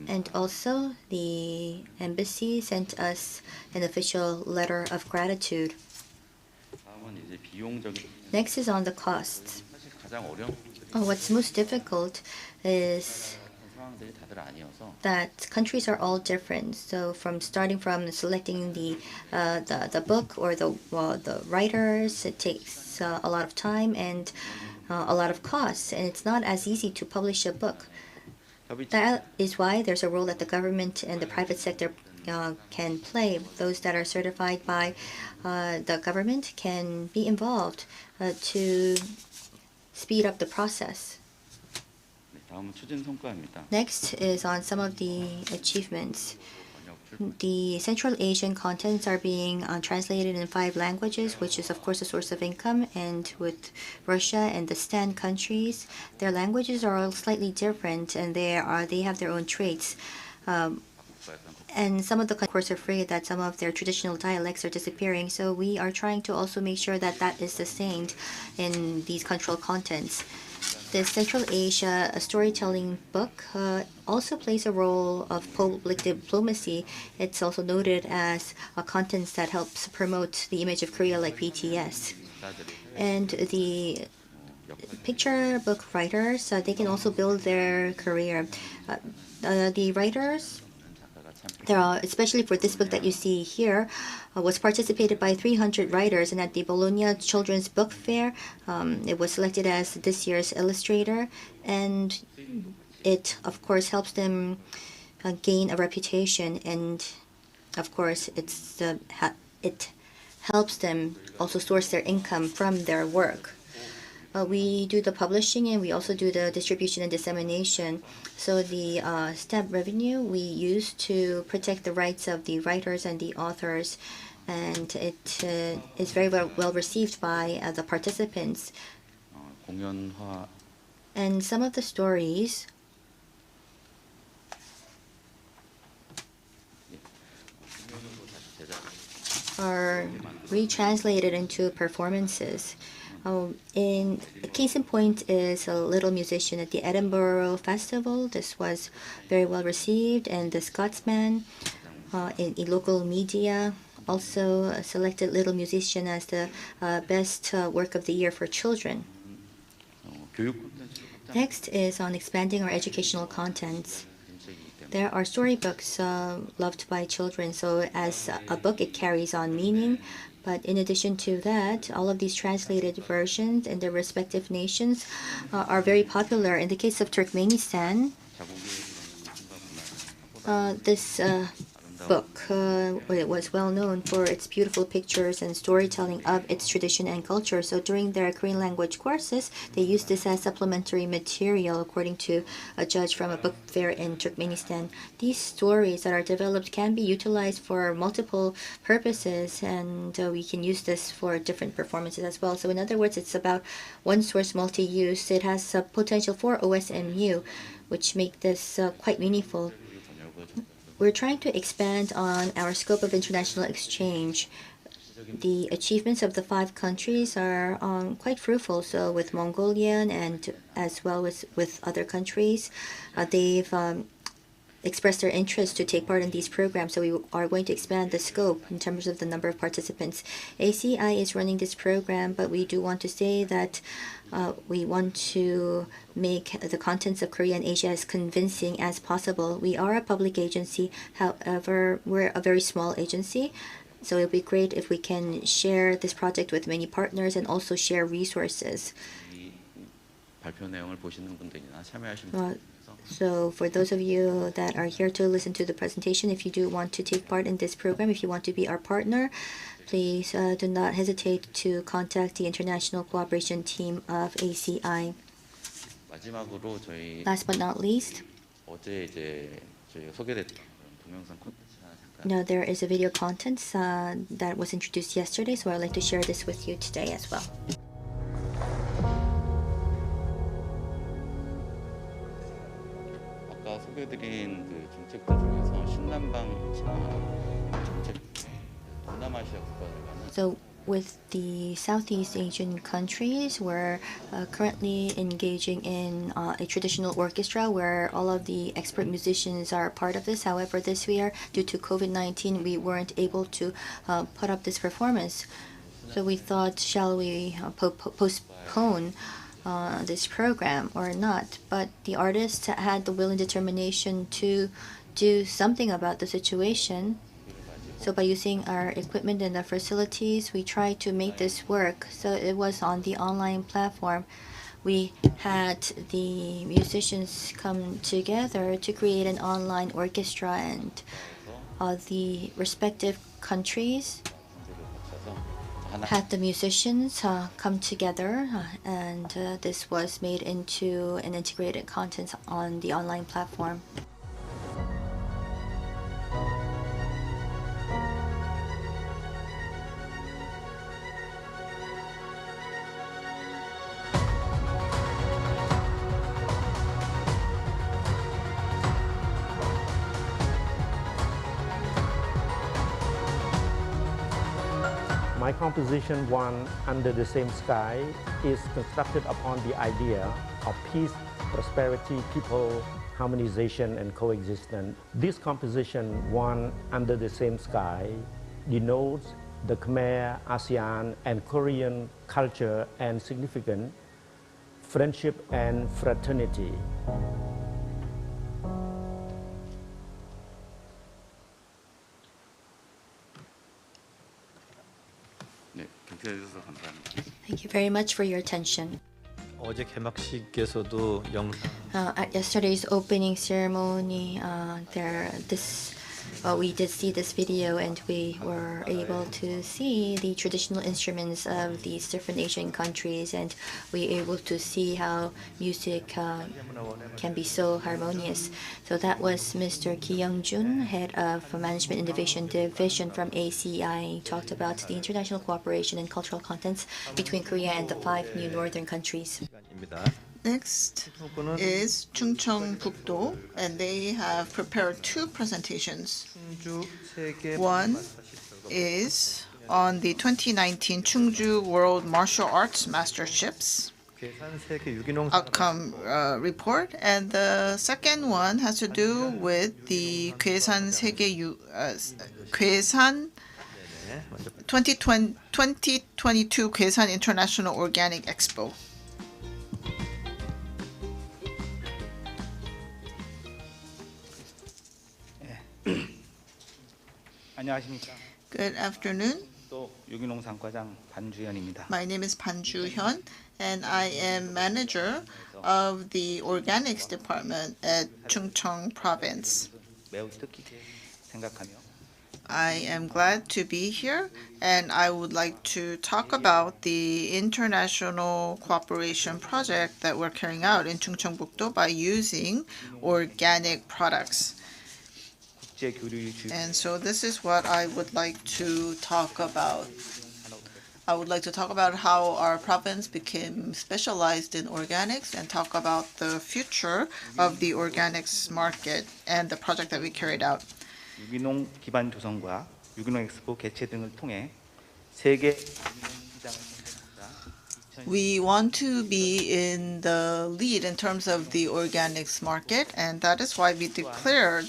And also, the embassy sent us an official letter of gratitude. Next is on the costs. What's most difficult is that countries are all different. So starting from selecting the book or the writers, it takes a lot of time and a lot of costs, and it's not as easy to publish a book. That is why there's a role that the government and the private sector can play. Those that are certified by the government can be involved to speed up the process. Next is on some of the achievements. The Central Asian contents are being translated in 5 languages, which is of course a source of income. And with Russia and the STAN countries, their languages are all slightly different, and they have their own traits. And some of the countries, of course, are afraid that some of their traditional dialects are disappearing. So we are trying to also make sure that that is sustained in these cultural contents. The Central Asia storytelling book also plays a role of public diplomacy. It's also noted as a content that helps promote the image of Korea, like BTS. And the picture book writers, they can also build their career. The writers, especially for this book that you see here, was participated by 300 writers, and at the Bologna Children's Book Fair, it was selected as this year's illustrator, and it, of course, helps them gain a reputation, and, of course, it helps them also source their income from their work. We do the publishing, and we also do the distribution and dissemination. So the stamp revenue we use to protect the rights of the writers and the authors. and it is very well received by the participants. 공연화 And some of the stories are retranslated into performances. In case in point is a little musician at the Edinburgh Festival. This was very well received, and the Scotsman in local media also selected Little Musician as the best work of the year for children. Next is on expanding our educational contents. There are storybooks loved by children, so as a book it carries on meaning. But in addition to that, all of these translated versions in their respective nations are very popular. In the case of Turkmenistan, this book it was well known for its beautiful pictures and storytelling of its tradition and culture. So during their Korean language courses, they used this as supplementary material, according to a judge from a book fair in Turkmenistan. These stories that are developed can be utilized for multiple purposes, and we can use this for different performances as well. So in other words, it's about one source multi-use. It has potential for OSMU, which make this quite meaningful. We're trying to expand on our scope of international exchange. The achievements of the 5 countries are quite fruitful. So with Mongolian and as well as with other countries, they've expressed their interest to take part in these programs. So we are going to expand the scope in terms of the number of participants. ACI is running this program, but we do want to say that we want to make the contents of Korea and Asia as convincing as possible. We are a public agency, however, we're a very small agency. So it would be great if we can share this project with many partners and also share resources. So for those of you that are here to listen to the presentation, if you do want to take part in this program, if you want to be our partner, please do not hesitate to contact the International Cooperation Team of ACI. Last but not least, now there is a video content that was introduced yesterday, so I'd like to share this with you today as well. 아까 소개해드린 그 정책들 중에서 신남방 정책 동남아시아 국가들 가는 So with the Southeast Asian countries, we're currently engaging in a traditional orchestra where all of the expert musicians are part of this. However, this year, due to COVID-19, we weren't able to put up this performance. So we thought, shall we postpone this program or not? But the artists had the will and determination to do something about the situation. So by using our equipment and the facilities, we tried to make this work. So it was on the online platform. We had the musicians come together to create an online orchestra, and the respective countries had the musicians come together, and this was made into an integrated content on the online platform. My composition, One Under the Same Sky, is constructed upon the idea of peace, prosperity, people, harmonization, and coexistence. This composition, One Under the Same Sky, denotes the Khmer, ASEAN, and Korean culture and significance, friendship and fraternity. Thank you very much for your attention. 어제 개막식에서도 영상 At yesterday's opening ceremony, this Well, we did see this video and we were able to see the traditional instruments of these different Asian countries, and we were able to see how music can be so harmonious. So that was Mr. Gayageum, Head of Management Innovation Division from ACI, talked about the international cooperation and cultural contents between Korea and the 5 new northern countries. Next is Chungcheongbuk-do, and they have prepared 2 presentations. One is on the 2019 Chungju World Martial Arts Masterships outcome report, and the second one has to do with the Gaesan 2022 Gaesan International Organic Expo. 안녕하십니까. Good afternoon. 또 유기농상과장 반주현입니다. My name is Pan-ju-hyun, and I am manager of the organics department at Chungcheong Province. 매우 뜻깊게 생각하며 I am glad to be here, and I would like to talk about the international cooperation project that we're carrying out in Chungcheongbuk-do by using organic products. And so this is what I would like to talk about. I would like to talk about how our province became specialized in organics and talk about the future of the organics market and the project that we carried out. 유기농 기반 조성과 유기농 엑스포 개최 등을 통해 세계 시장을 We want to be in the lead in terms of the organics market, and that is why we declared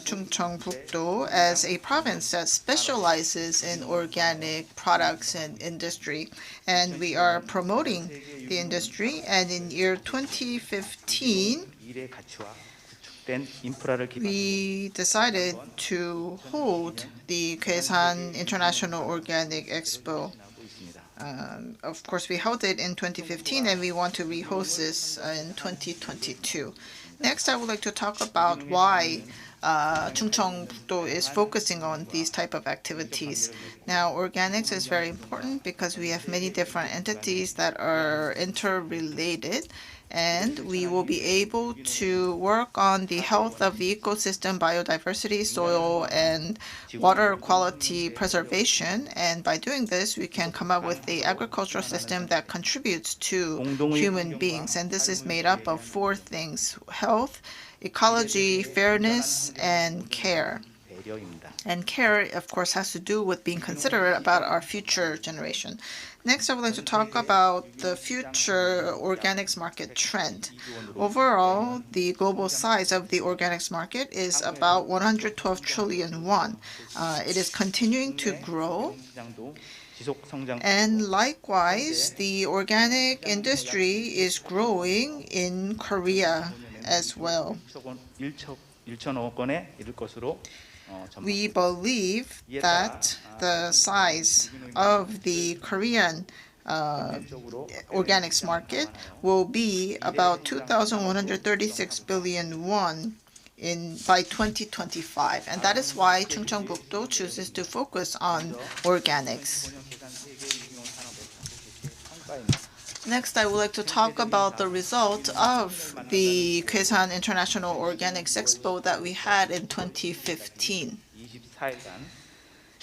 Chungcheongbuk-do as a province that specializes in organic products and industry. And we are promoting the industry, and in year 2015, we decided to hold the Gaesan International Organic Expo. Of course, we held it in 2015, and we want to rehost this in 2022. Next, I would like to talk about why Chungcheongbuk-do is focusing on these type of activities. Now, organics is very important because we have many different entities that are interrelated, and we will be able to work on the health of the ecosystem, biodiversity, soil, and water quality preservation. And by doing this, we can come up with the agricultural system that contributes to human beings. And this is made up of 4 things: health, ecology, fairness, and care. And care, of course, has to do with being considerate about our future generation. Next, I would like to talk about the future organics market trend. Overall, the global size of the organics market is about 112 trillion won. It is continuing to grow. And likewise, the organic industry is growing in Korea as well. We believe that the size of the Korean organics market will be about 2,136 billion won by 2025. And that is why Chungcheongbuk-do chooses to focus on organics. Next, I would like to talk about the result of the Gaesan International Organics Expo that we had in 2015.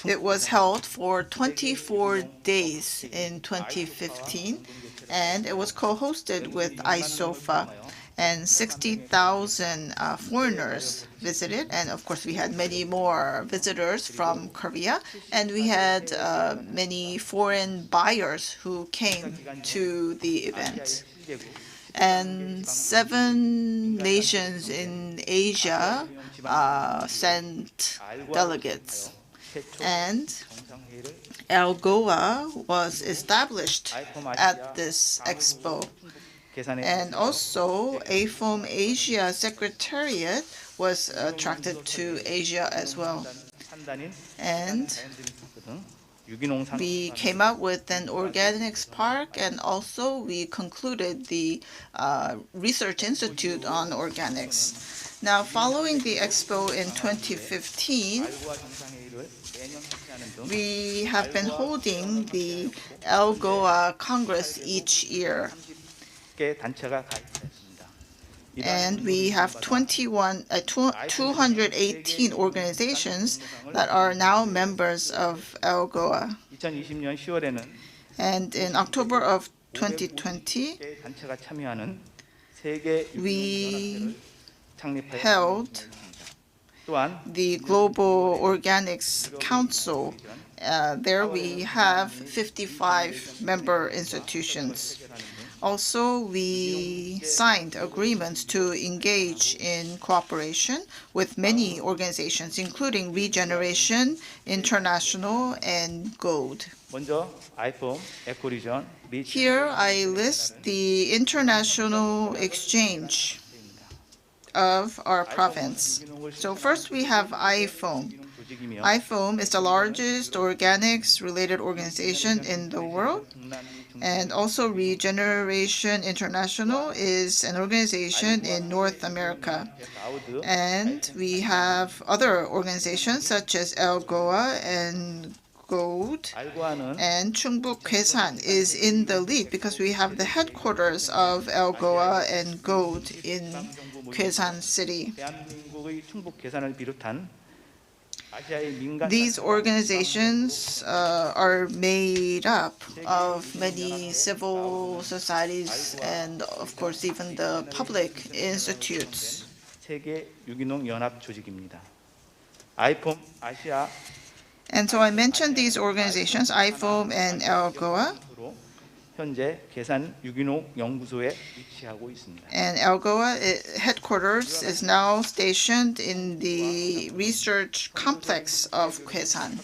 It was held for 24 days in 2015, and it was co-hosted with ISOFA, and 60,000 foreigners visited. And of course, we had many more visitors from Korea, and we had many foreign buyers who came to the event. And 7 nations in Asia sent delegates. And ALGOA was established at this expo. And also, AFOAM Asia Secretariat was attracted to Asia as well. And we came up with an organics park, and also we concluded the Research Institute on Organics. Now, following the expo in 2015, we have been holding the ALGOA Congress each year. And we have 218 organizations that are now members of ALGOA. And in October of 2020, we held the Global Organics Council. There we have 55 member institutions. Also, we signed agreements to engage in cooperation with many organizations, including Regeneration International and GOLD. Here I list the international exchange of our province. So first we have IFOAM. IFOAM is the largest organics-related organization in the world. And also Regeneration International is an organization in North America. And we have other organizations such as ALGOA and GOLD, and Chungbuk Kwesan is in the lead because we have the headquarters of ALGOA and GOLD in Kwesan City. These organizations are made up of many civil societies and, of course, even the public institutes. And so I mentioned these organizations, IFOAM and ALGOA. And ALGOA headquarters is now stationed in the research complex of Kwesan.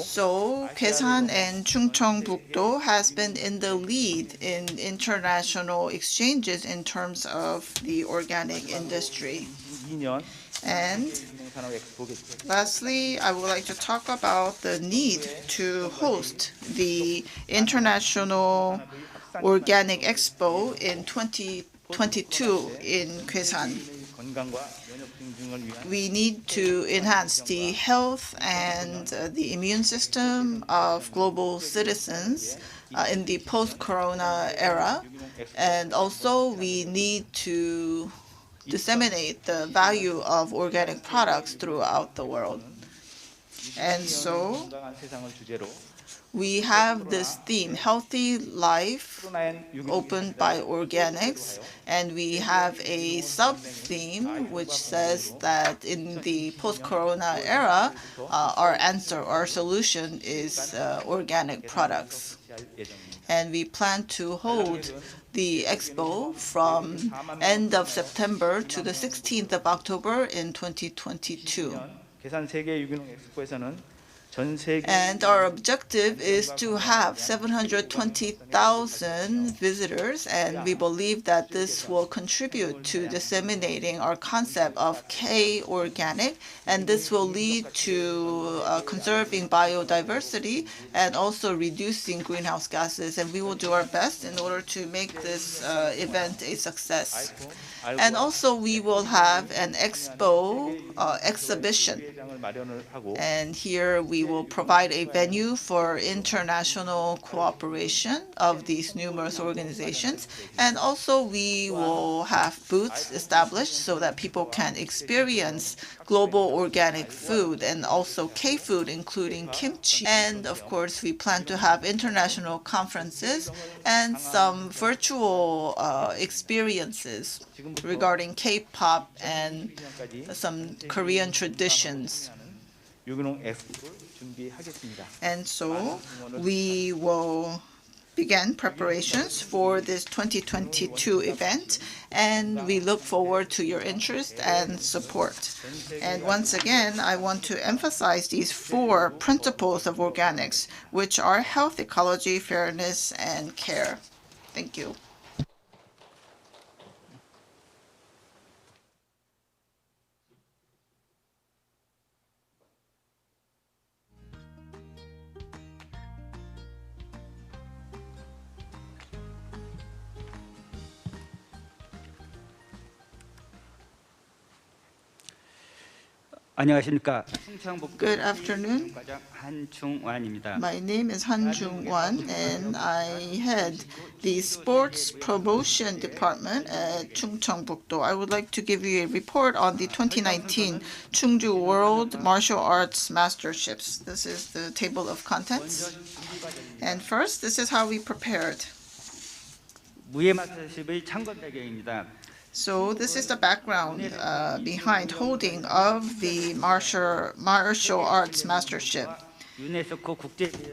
So Kwesan and Chungcheongbuk-do has been in the lead in international exchanges in terms of the organic industry. And lastly, I would like to talk about the need to host the International Organic Expo in 2022 in Kwesan. We need to enhance the health and the immune system of global citizens in the post-corona era. And also we need to disseminate the value of organic products throughout the world. And so we have this theme, Healthy Life, opened by organics, and we have a sub-theme which says that in the post-corona era, our solution is organic products. And we plan to hold the expo from end of September to the 16th of October in 2022. And our objective is to have 720,000 visitors, and we believe that this will contribute to disseminating our concept of K-organic, and this will lead to conserving biodiversity and also reducing greenhouse gases, and we will do our best in order to make this event a success. And also we will have an expo exhibition, and here we will provide a venue for international cooperation of these numerous organizations, and also we will have booths established so that people can experience global organic food and also K-food, including kimchi. And of course we plan to have international conferences and some virtual experiences regarding K-pop and some Korean traditions. And so we will begin preparations for this 2022 event, and we look forward to your interest and support. And once again, I want to emphasize these 4 principles of organics, which are health, ecology, fairness, and care. Thank you. 안녕하십니까. Good afternoon. 과장 한충완입니다. My name is Han Jung-wan, and I head the Sports Promotion Department at Chungcheongbuk-do. I would like to give you a report on the 2019 Chungju World Martial Arts Masterships. This is the table of contents. And first, this is how we prepared. 무예 마스터십의 창건 배경입니다. So this is the background behind holding of the martial arts mastership.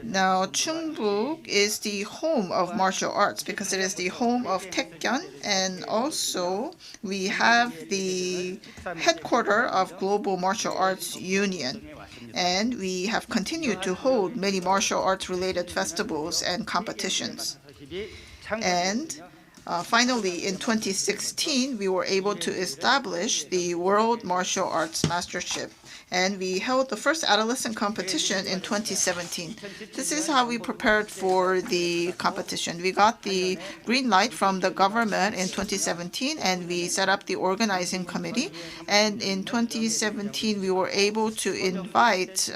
Now, Chungbuk is the home of martial arts because it is the home of Taekyeon, and also we have the headquarters of Global Martial Arts Union. And we have continued to hold many martial arts related festivals and competitions. And finally, in 2016, we were able to establish the World Martial Arts Mastership, and we held the first adolescent competition in 2017. This is how we prepared for the competition. We got the green light from the government in 2017, and we set up the organizing committee. And in 2017, we were able to invite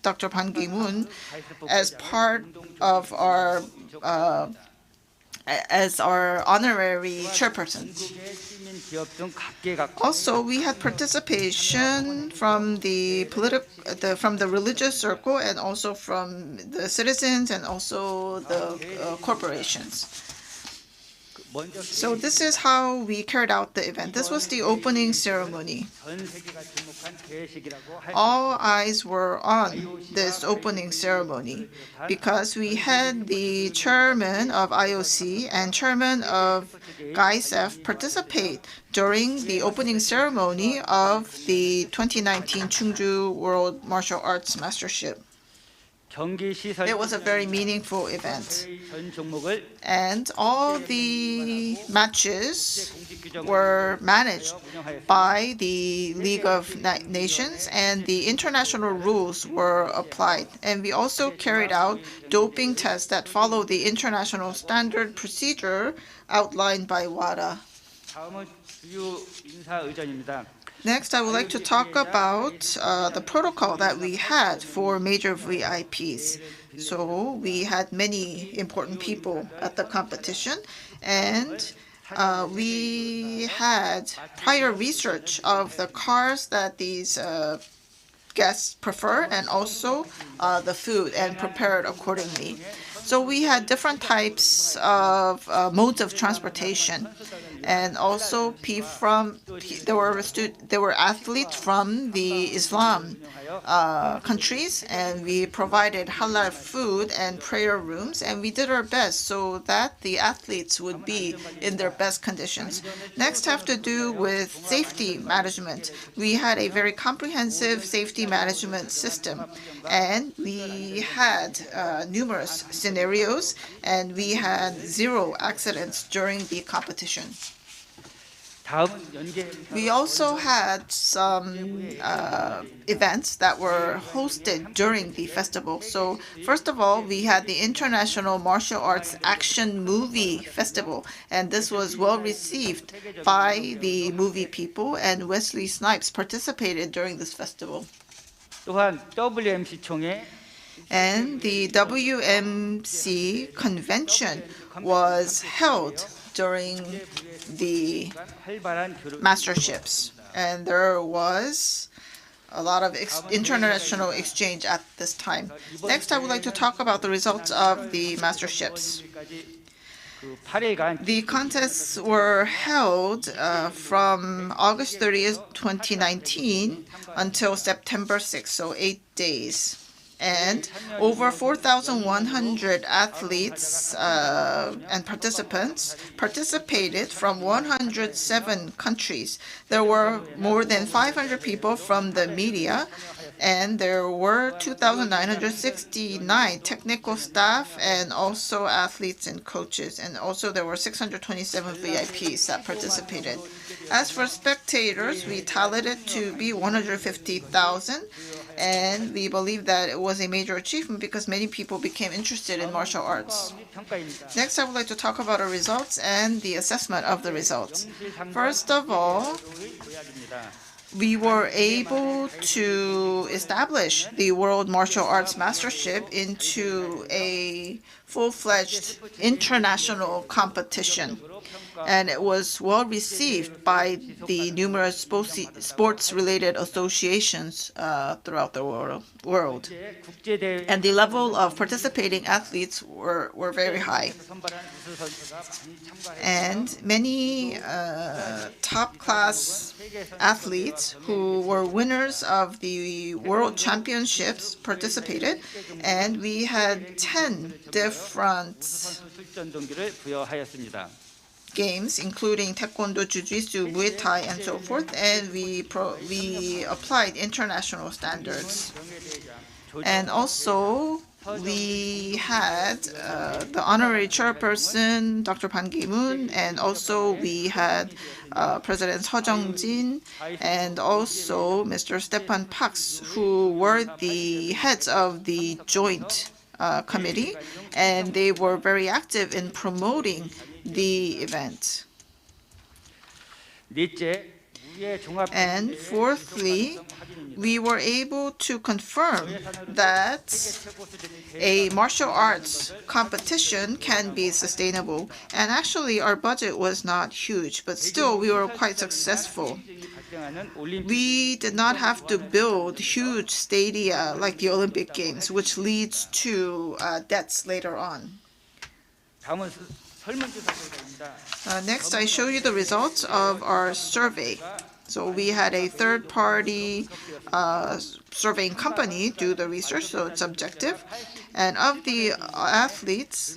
Dr. Ban Ki-moon as part of our as our honorary chairperson. Also, we had participation from the religious circle, and also from the citizens, and also the corporations. So this is how we carried out the event. This was the opening ceremony. All eyes were on this opening ceremony because we had the chairman of IOC and chairman of Gayageum participate during the opening ceremony of the 2019 Chungju World Martial Arts Mastership. It was a very meaningful event. And all the matches were managed by the League of Nations, and the international rules were applied. And we also carried out doping tests that follow the international standard procedure outlined by WADA. Next, I would like to talk about the protocol that we had for major VIPs. So we had many important people at the competition, and we had prior research of the cars that these guests prefer, and also the food, and prepared accordingly. So we had different types of modes of transportation, and also there were athletes from the Islam countries, and we provided halal food and prayer rooms, and we did our best so that the athletes would be in their best conditions. Next have to do with safety management. We had a very comprehensive safety management system, and we had numerous scenarios, and we had 0 accidents during the competition. We also had some events that were hosted during the festival. So first of all, we had the International Martial Arts Action Movie Festival, and this was well received by the movie people, and Wesley Snipes participated during this festival. And the WMC convention was held during the masterships, and there was a lot of international exchange at this time. Next, I would like to talk about the results of the masterships. The contests were held from August 30th, 2019 until September 6th, so 8 days. And over 4,100 athletes and participants participated from 107 countries. There were more than 500 people from the media, and there were 2,969 technical staff, and also athletes and coaches, and also there were 627 VIPs that participated. As for spectators, we tallied it to be 150,000, and we believe that it was a major achievement because many people became interested in martial arts. Next, I would like to talk about our results and the assessment of the results. First of all, we were able to establish the World Martial Arts Mastership into a full-fledged international competition. And it was well received by the numerous sports-related associations throughout the world. And the level of participating athletes were very high. And many top-class athletes who were winners of the World Championships participated, and we had 10 different games, including Taekwondo, Jiu-Jitsu, Muay Thai, and so forth, and we applied international standards. And also, we had the honorary chairperson, Dr. Ban Ki-moon, and also we had President Seo Jung-jin, and also Mr. Stepan Parks, who were the heads of the joint committee, and they were very active in promoting the event. And fourthly, we were able to confirm that a martial arts competition can be sustainable. And actually, our budget was not huge, but still we were quite successful. We did not have to build huge stadia like the Olympic Games, which leads to debts later on. Next, I show you the results of our survey. So we had a third-party surveying company do the research, so it's objective. And of the athletes,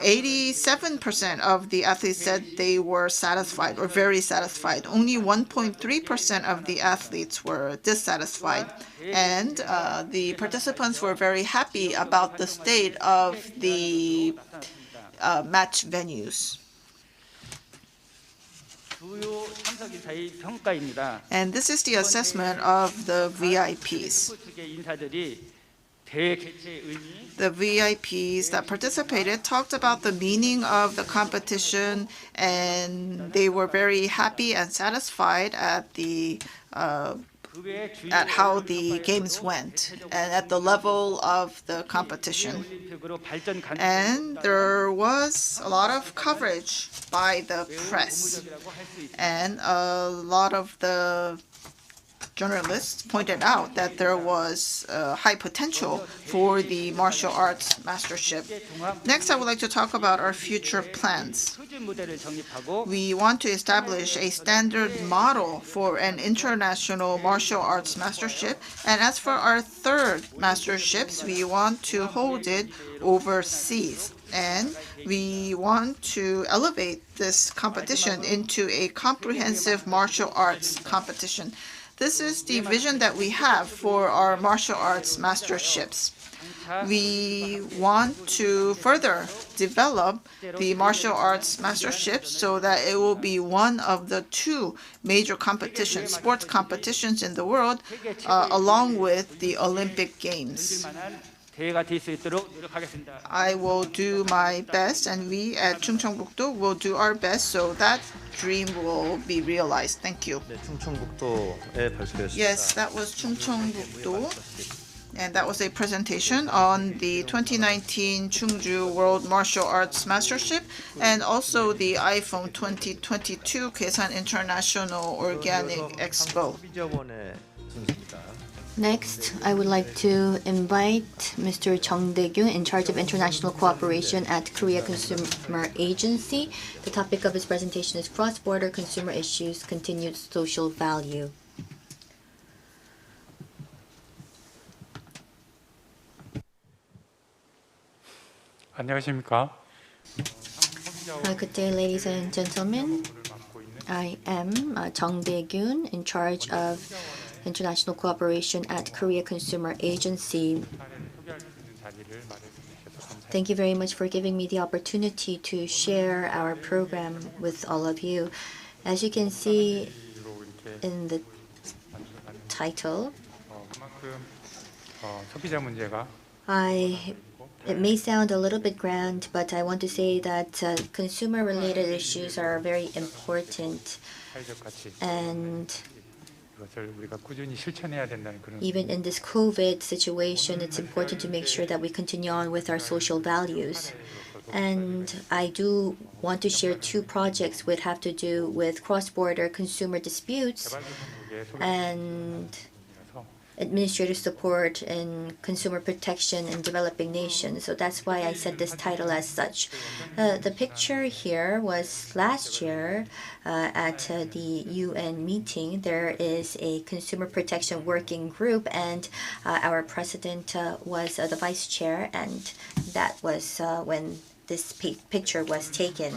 87% of the athletes said they were satisfied or very satisfied. Only 1.3% of the athletes were dissatisfied. And the participants were very happy about the state of the match venues. And this is the assessment of the VIPs. The VIPs that participated talked about the meaning of the competition, and they were very happy and satisfied at how the games went and at the level of the competition. And there was a lot of coverage by the press, and a lot of the journalists pointed out that there was high potential for the martial arts mastership. Next, I would like to talk about our future plans. We want to establish a standard model for an international martial arts mastership, and as for our third masterships, we want to hold it overseas. And we want to elevate this competition into a comprehensive martial arts competition. This is the vision that we have for our martial arts masterships. We want to further develop the martial arts mastership so that it will be one of the two major competitions, sports competitions in the world, along with the Olympic Games. I will do my best, and we at Chungcheongbuk-do will do our best so that dream will be realized. Thank you. Yes, that was Chungcheongbuk-do, and that was a presentation on the 2019 Chungju World Martial Arts Mastership and also the iPhone 2022 Kaesan International Organic Expo. Next, I would like to invite Mr. Chung Dae-gyun, in charge of international cooperation at Korea Consumer Agency. The topic of his presentation is Cross-Border Consumer Issues, Continued Social Value. 안녕하십니까? Good day, ladies and gentlemen. I am Chung Dae-gyun, in charge of international cooperation at Korea Consumer Agency. Thank you very much for giving me the opportunity to share our program with all of you. As you can see in the title, it may sound a little bit grand, but I want to say that consumer-related issues are very important, and Even in this COVID situation, it's important to make sure that we continue on with our social values. And I do want to share two projects which have to do with cross-border consumer disputes and administrative support in consumer protection in developing nations. So that's why I set this title as such. The picture here was last year at the UN meeting. There is a consumer protection working group, and our president was the vice chair, and that was when this picture was taken.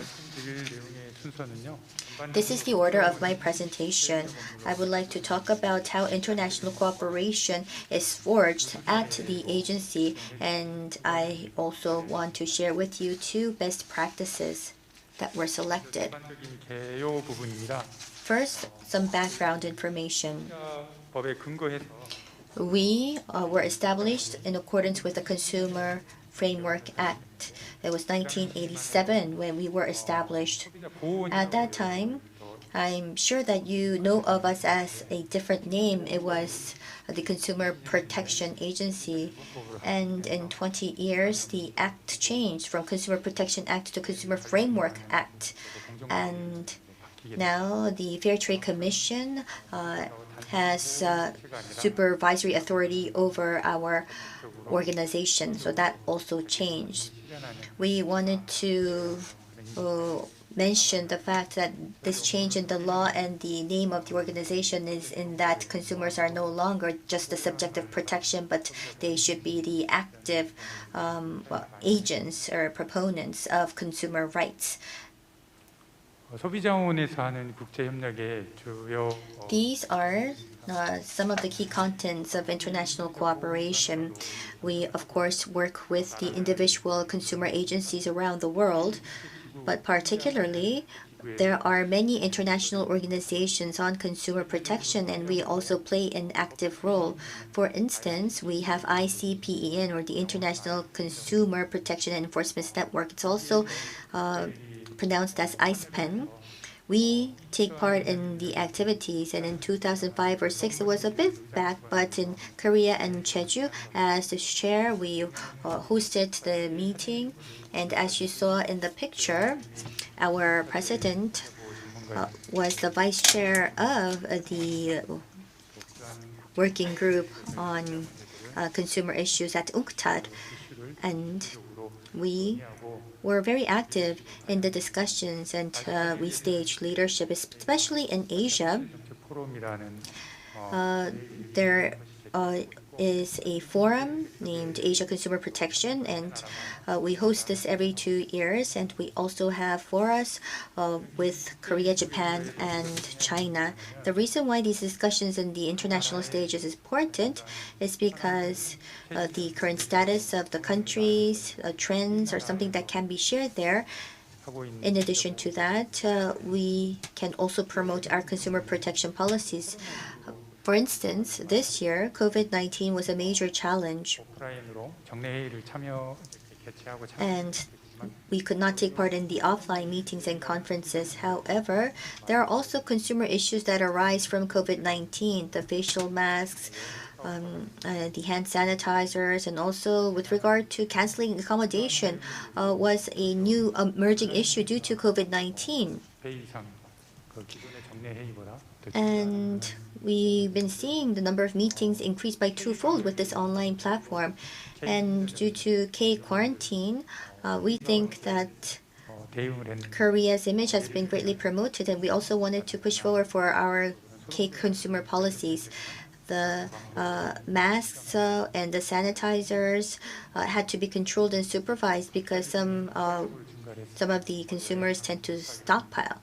This is the order of my presentation. I would like to talk about how international cooperation is forged at the agency, and I also want to share with you two best practices that were selected. First, some background information. We were established in accordance with the Consumer Framework Act. It was 1987 when we were established. At that time, I'm sure that you know of us as a different name. It was the Consumer Protection Agency. And in 20 years, the act changed from Consumer Protection Act to Consumer Framework Act. And now the Fair Trade Commission has supervisory authority over our organization, so that also changed. We wanted to mention the fact that this change in the law and the name of the organization is in that consumers are no longer just the subject of protection, but they should be the active agents or proponents of consumer rights. These are some of the key contents of international cooperation. We, of course, work with the individual consumer agencies around the world, but particularly, there are many international organizations on consumer protection, and we also play an active role. For instance, we have ICPEN, or the International Consumer Protection and Enforcement Network. It's also pronounced as ICPEN. We take part in the activities, and in 2005 or 6, it was a bit back, but in Korea and Jeju, as the chair, we hosted the meeting. And as you saw in the picture, our president was the vice chair of the working group on consumer issues at UNCTAD. And we were very active in the discussions, and we staged leadership, especially in Asia. There is a forum named Asia Consumer Protection, and we host this every 2 years, and we also have forums with Korea, Japan, and China. The reason why these discussions in the international stage is important is because the current status of the countries, trends, are something that can be shared there. In addition to that, we can also promote our consumer protection policies. For instance, this year, COVID-19 was a major challenge, and we could not take part in the offline meetings and conferences. However, there are also consumer issues that arise from COVID-19, the facial masks, the hand sanitizers, and also with regard to canceling accommodation was a new emerging issue due to COVID-19. And we've been seeing the number of meetings increase by twofold with this online platform. And due to K-quarantine, we think that Korea's image has been greatly promoted, and we also wanted to push forward for our K-consumer policies. The masks and the sanitizers had to be controlled and supervised because some of the consumers tend to stockpile.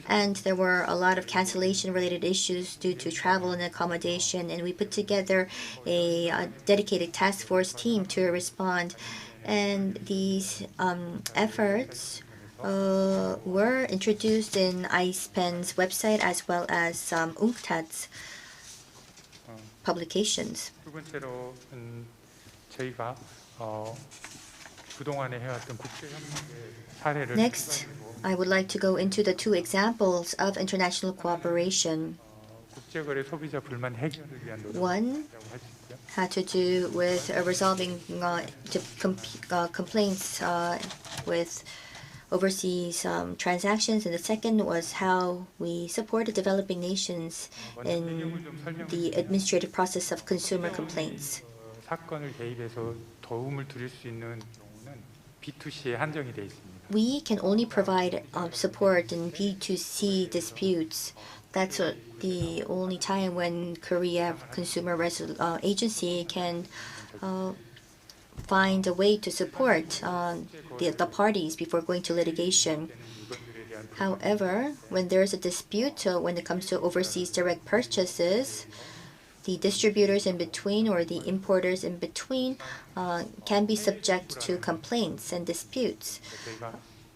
And there were a lot of cancellation-related issues due to travel and accommodation, and we put together a dedicated task force team to respond. And these efforts were introduced in ICPEN's website as well as UNCTAD's publications. Next, I would like to go into the two examples of international cooperation. One had to do with resolving complaints with overseas transactions, and the second was how we supported developing nations in the administrative process of consumer complaints. 사건을 대입해서 도움을 드릴 수 있는 경우는 B2C에 한정이 돼 있습니다. We can only provide support in B2C disputes. That's the only time when Korea Consumer Agency can find a way to support the parties before going to litigation. However, when there is a dispute when it comes to overseas direct purchases, the distributors in between or the importers in between can be subject to complaints and disputes.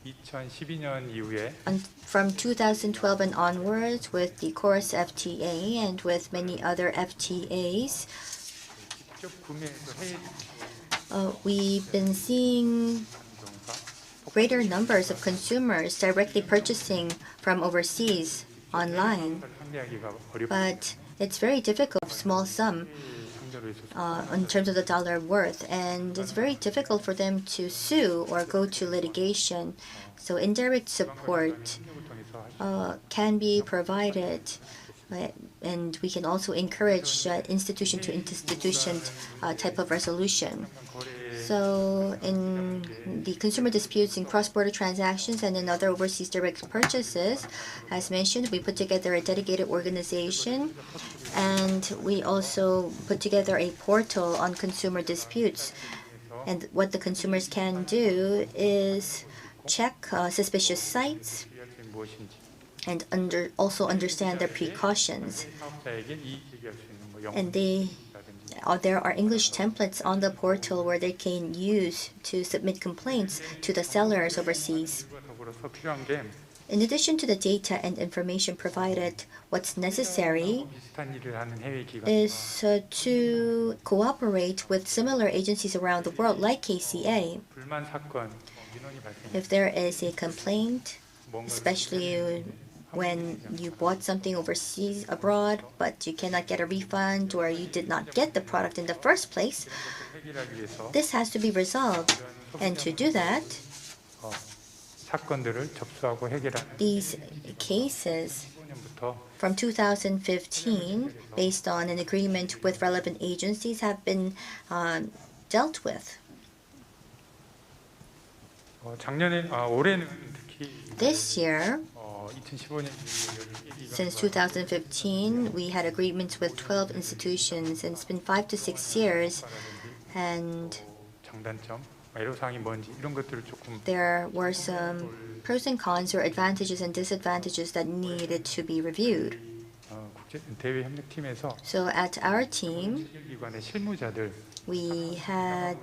2012년 이후에 From 2012 and onwards, with the Chorus FTA and with many other FTAs, we've been seeing greater numbers of consumers directly purchasing from overseas online. But it's very difficult, small sum, in terms of the dollar worth, and it's very difficult for them to sue or go to litigation. So indirect support can be provided, and we can also encourage institution to institution type of resolution. So in the consumer disputes in cross-border transactions and in other overseas direct purchases, as mentioned, we put together a dedicated organization, and we also put together a portal on consumer disputes. And what the consumers can do is check suspicious sites and also understand their precautions. And there are English templates on the portal where they can use to submit complaints to the sellers overseas. In addition to the data and information provided, what's necessary is to cooperate with similar agencies around the world, like KCA. If there is a complaint, especially when you bought something overseas, abroad, but you cannot get a refund or you did not get the product in the first place, this has to be resolved. And to do that, these cases from 2015, based on an agreement with relevant agencies, have been dealt with. This year, since 2015, we had agreements with 12 institutions, and it's been 5 to 6 years, and there were some pros and cons or advantages and disadvantages that needed to be reviewed. So at our team, we had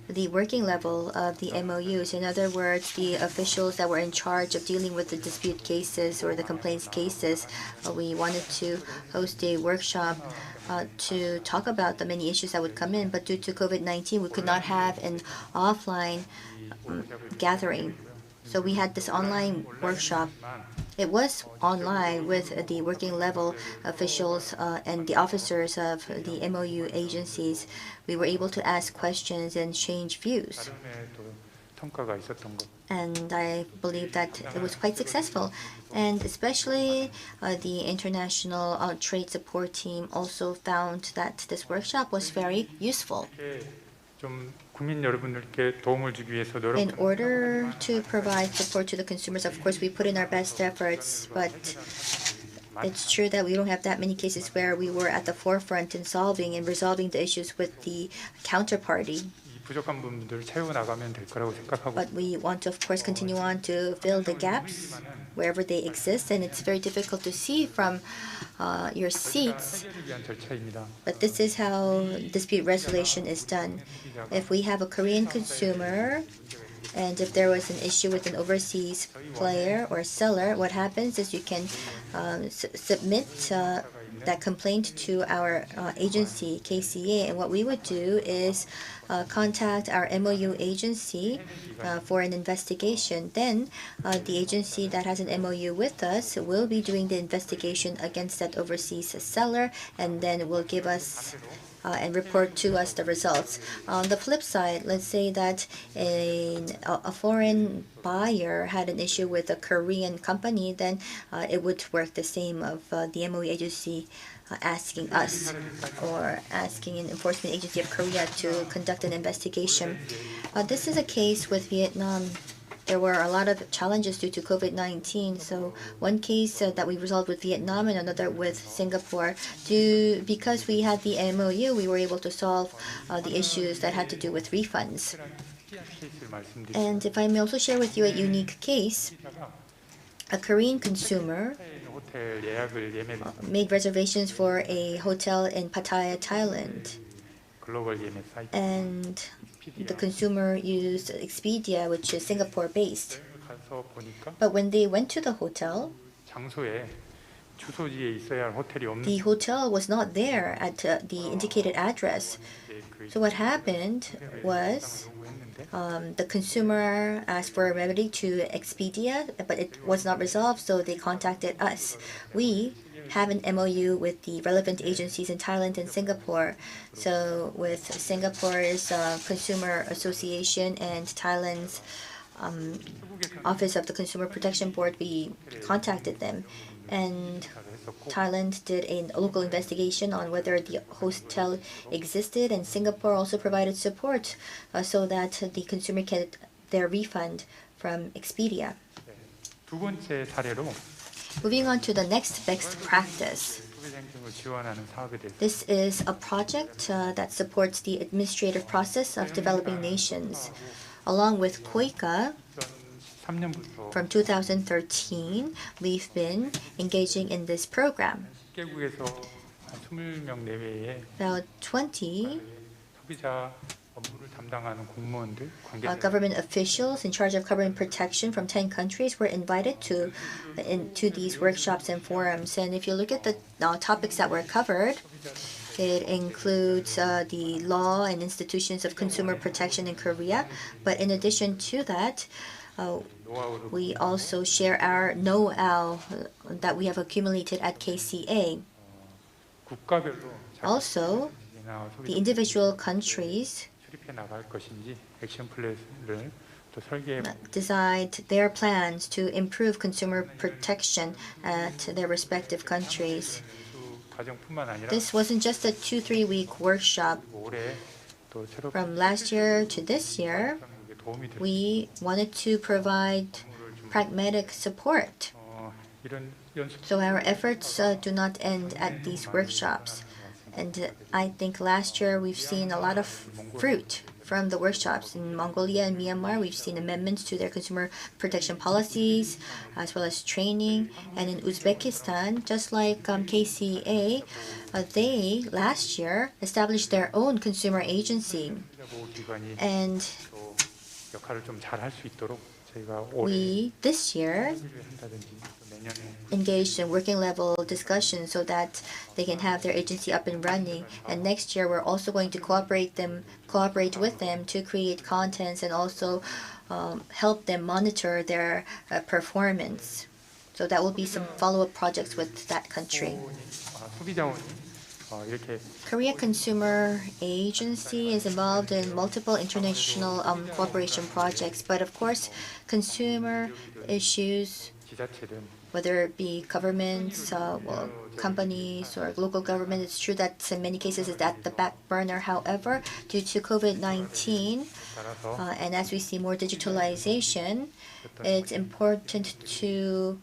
the working level of the MOUs. In other words, the officials that were in charge of dealing with the dispute cases or the complaints cases. We wanted to host a workshop to talk about the many issues that would come in, but due to COVID-19, we could not have an offline gathering. So we had this online workshop. It was online with the working level officials and the officers of the MOU agencies. We were able to ask questions and change views. And I believe that it was quite successful. And especially the International Trade Support Team also found that this workshop was very useful. In order to provide support to the consumers, of course, we put in our best efforts, but it's true that we don't have that many cases where we were at the forefront in solving and resolving the issues with the counterparty. But we want to, of course, continue on to fill the gaps wherever they exist, and it's very difficult to see from your seats. But this is how dispute resolution is done. If we have a Korean consumer, and if there was an issue with an overseas player or seller, what happens is you can submit that complained to our agency, KCA, and what we would do is contact our MOU agency for an investigation. Then the agency that has an MOU with us will be doing the investigation against that overseas seller, and then will give us and report to us the results. On the flip side, let's say that a foreign buyer had an issue with a Korean company, then it would work the same of the MOE agency asking us or asking an enforcement agency of Korea to conduct an investigation. This is a case with Vietnam. There were a lot of challenges due to COVID-19. So one case that we resolved with Vietnam and another with Singapore. Because we had the MOU, we were able to solve the issues that had to do with refunds. And if I may also share with you a unique case, a Korean consumer made reservations for a hotel in Pattaya, Thailand. And the consumer used Expedia, which is Singapore-based. But when they went to the hotel, the hotel was not there at the indicated address. So what happened was the consumer asked for a remedy to Expedia, but it was not resolved, so they contacted us. We have an MOU with the relevant agencies in Thailand and Singapore. So with Singapore's Consumer Association and Thailand's Office of the Consumer Protection Board, we contacted them. And Thailand did a local investigation on whether the hotel existed, and Singapore also provided support so that the consumer can get their refund from Expedia. Moving on to the next best practice. This is a project that supports the administrative process of developing nations. Along with KOICA, from 2013, we've been engaging in this program. About 20 government officials in charge of government protection from 10 countries were invited into these workshops and forums. And if you look at the topics that were covered, it includes the law and institutions of consumer protection in Korea. But in addition to that, we also share our know-how that we have accumulated at KCA. Also, the individual countries decide their plans to improve consumer protection at their respective countries. This wasn't just a 2-3 week workshop. From last year to this year, we wanted to provide pragmatic support. So our efforts do not end at these workshops. And I think last year we've seen a lot of fruit from the workshops. In Mongolia and Myanmar, we've seen amendments to their consumer protection policies, as well as training. And in Uzbekistan, just like KCA, they last year established their own consumer agency. And we, this year, engaged in working level discussions so that they can have their agency up and running. And next year, we're also going to cooperate with them to create contents and also help them monitor their performance. So that will be some follow-up projects with that country. Korea Consumer Agency is involved in multiple international cooperation projects, but of course, consumer issues, whether it be governments, companies, or local government, it's true that in many cases it's at the back burner. However, due to COVID-19, and as we see more digitalization, it's important to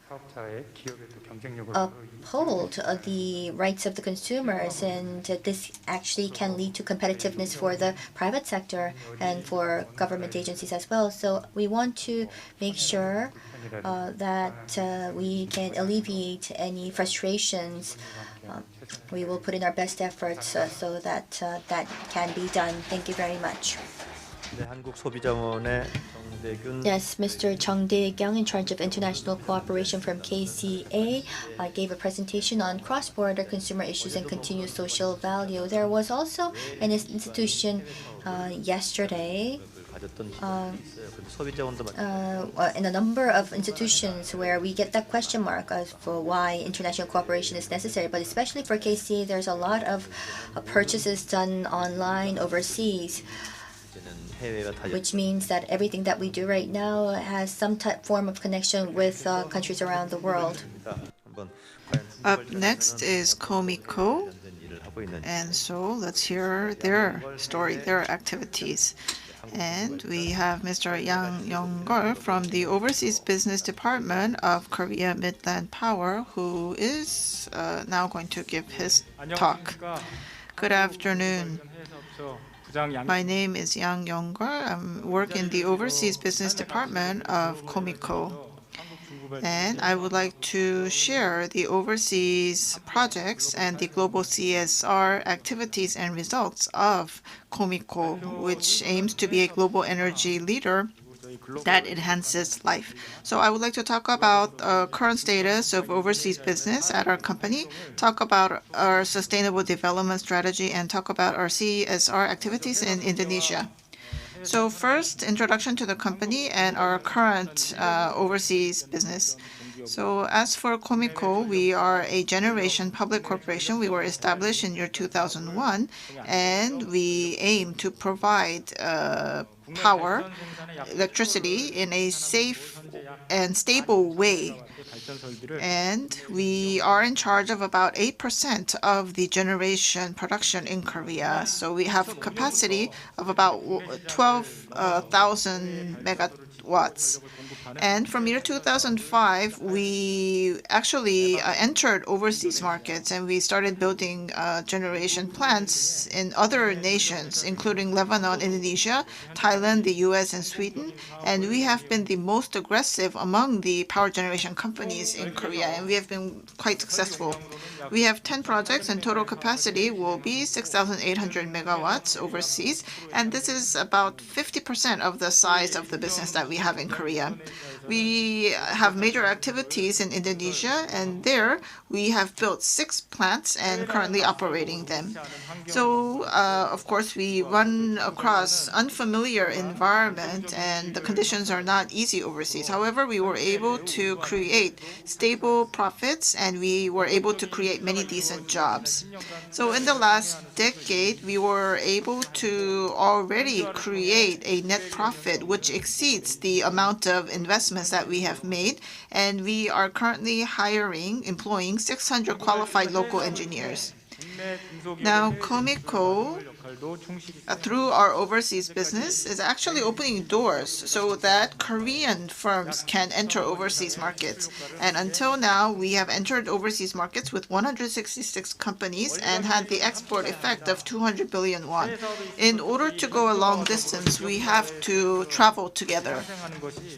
uphold the rights of the consumers, and this actually can lead to competitiveness for the private sector and for government agencies as well. So we want to make sure that we can alleviate any frustrations. We will put in our best efforts so that that can be done. Thank you very much. 네, 한국소비자원의 정대균. Yes, Mr. Chung Dae-kyung, in charge of international cooperation from KCA, gave a presentation on cross-border consumer issues and continuous social value. There was also an institution yesterday, in a number of institutions where we get that question mark of why international cooperation is necessary, but especially for KCA, there's a lot of purchases done online overseas, which means that everything that we do right now has some form of connection with countries around the world. Up next is Komiko, and so let's hear their story, their activities. And we have Mr. Yang Yong-gol from the Overseas Business Department of Korea Midland Power, who is now going to give his talk. Good afternoon. My name is Yang Yong-gol. I work in the Overseas Business Department of Komiko. And I would like to share the overseas projects and the global CSR activities and results of Komiko, which aims to be a global energy leader that enhances life. So I would like to talk about current status of overseas business at our company, talk about our sustainable development strategy, and talk about our CSR activities in Indonesia. So first, introduction to the company and our current overseas business. So as for Komiko, we are a generation public corporation. We were established in year 2001, and we aim to provide power, electricity in a safe and stable way. And we are in charge of about 8% of the generation production in Korea. So we have capacity of about 12,000 megawatts. And from year 2005, we actually entered overseas markets, and we started building generation plants in other nations, including Lebanon, Indonesia, Thailand, the US, and Sweden. And we have been the most aggressive among the power generation companies in Korea, and we have been quite successful. We have 10 projects, and total capacity will be 6,800 megawatts overseas, and this is about 50% of the size of the business that we have in Korea. We have major activities in Indonesia, and there we have built 6 plants and currently operating them. So, of course, we run across unfamiliar environment, and the conditions are not easy overseas. However, we were able to create stable profits, and we were able to create many decent jobs. So in the last decade, we were able to already create a net profit which exceeds the amount of investments that we have made, and we are currently employing 600 qualified local engineers. Now, Komiko, through our overseas business, is actually opening doors so that Korean firms can enter overseas markets. And until now, we have entered overseas markets with 166 companies and had the export effect of 200 billion won. In order to go a long distance, we have to travel together.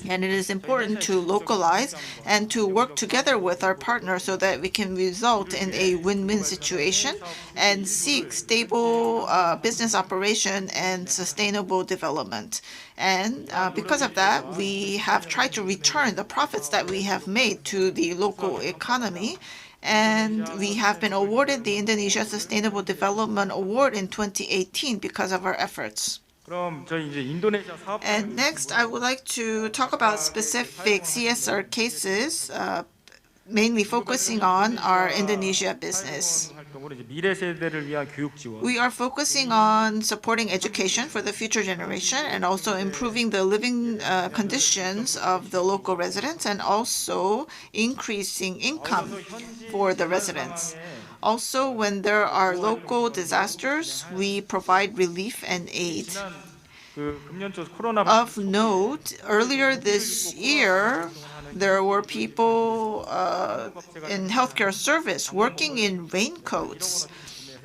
And it is important to localize and to work together with our partners so that we can result in a win-win situation and seek stable business operation and sustainable development. And because of that, we have tried to return the profits that we have made to the local economy. And we have been awarded the Indonesia Sustainable Development Award in 2018 because of our efforts. And next, I would like to talk about specific CSR cases, mainly focusing on our Indonesia business. We are focusing on supporting education for the future generation and also improving the living conditions of the local residents and also increasing income for the residents. Also, when there are local disasters, we provide relief and aid. Of note, earlier this year, there were people in healthcare service working in raincoats.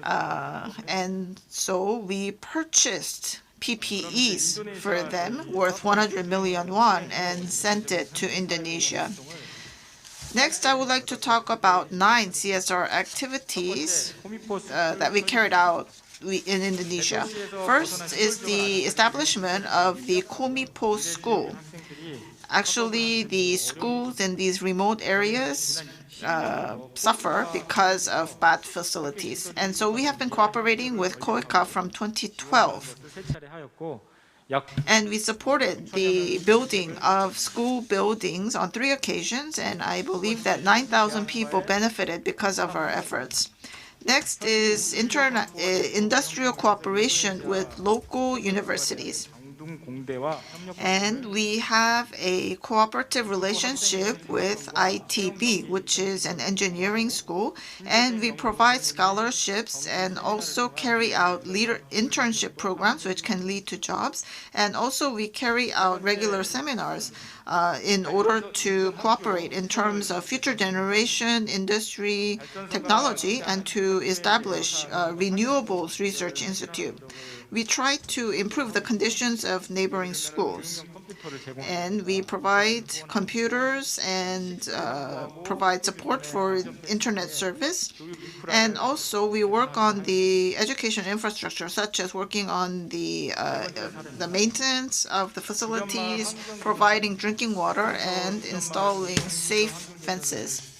And so we purchased PPEs for them worth 100 million won and sent it to Indonesia. Next, I would like to talk about 9 CSR activities that we carried out in Indonesia. First is the establishment of the Komipo School. Actually, the schools in these remote areas suffer because of bad facilities. And so we have been cooperating with KOICA from 2012. And we supported the building of school buildings on 3 occasions, and I believe that 9,000 people benefited because of our efforts. Next is industrial cooperation with local universities. And we have a cooperative relationship with ITB, which is an engineering school, and we provide scholarships and also carry out internship programs which can lead to jobs. And also we carry out regular seminars in order to cooperate in terms of future generation, industry, technology, and to establish Renewables Research Institute. We try to improve the conditions of neighboring schools. And we provide computers and provide support for internet service. And also we work on the education infrastructure, such as working on the maintenance of the facilities, providing drinking water, and installing safe fences.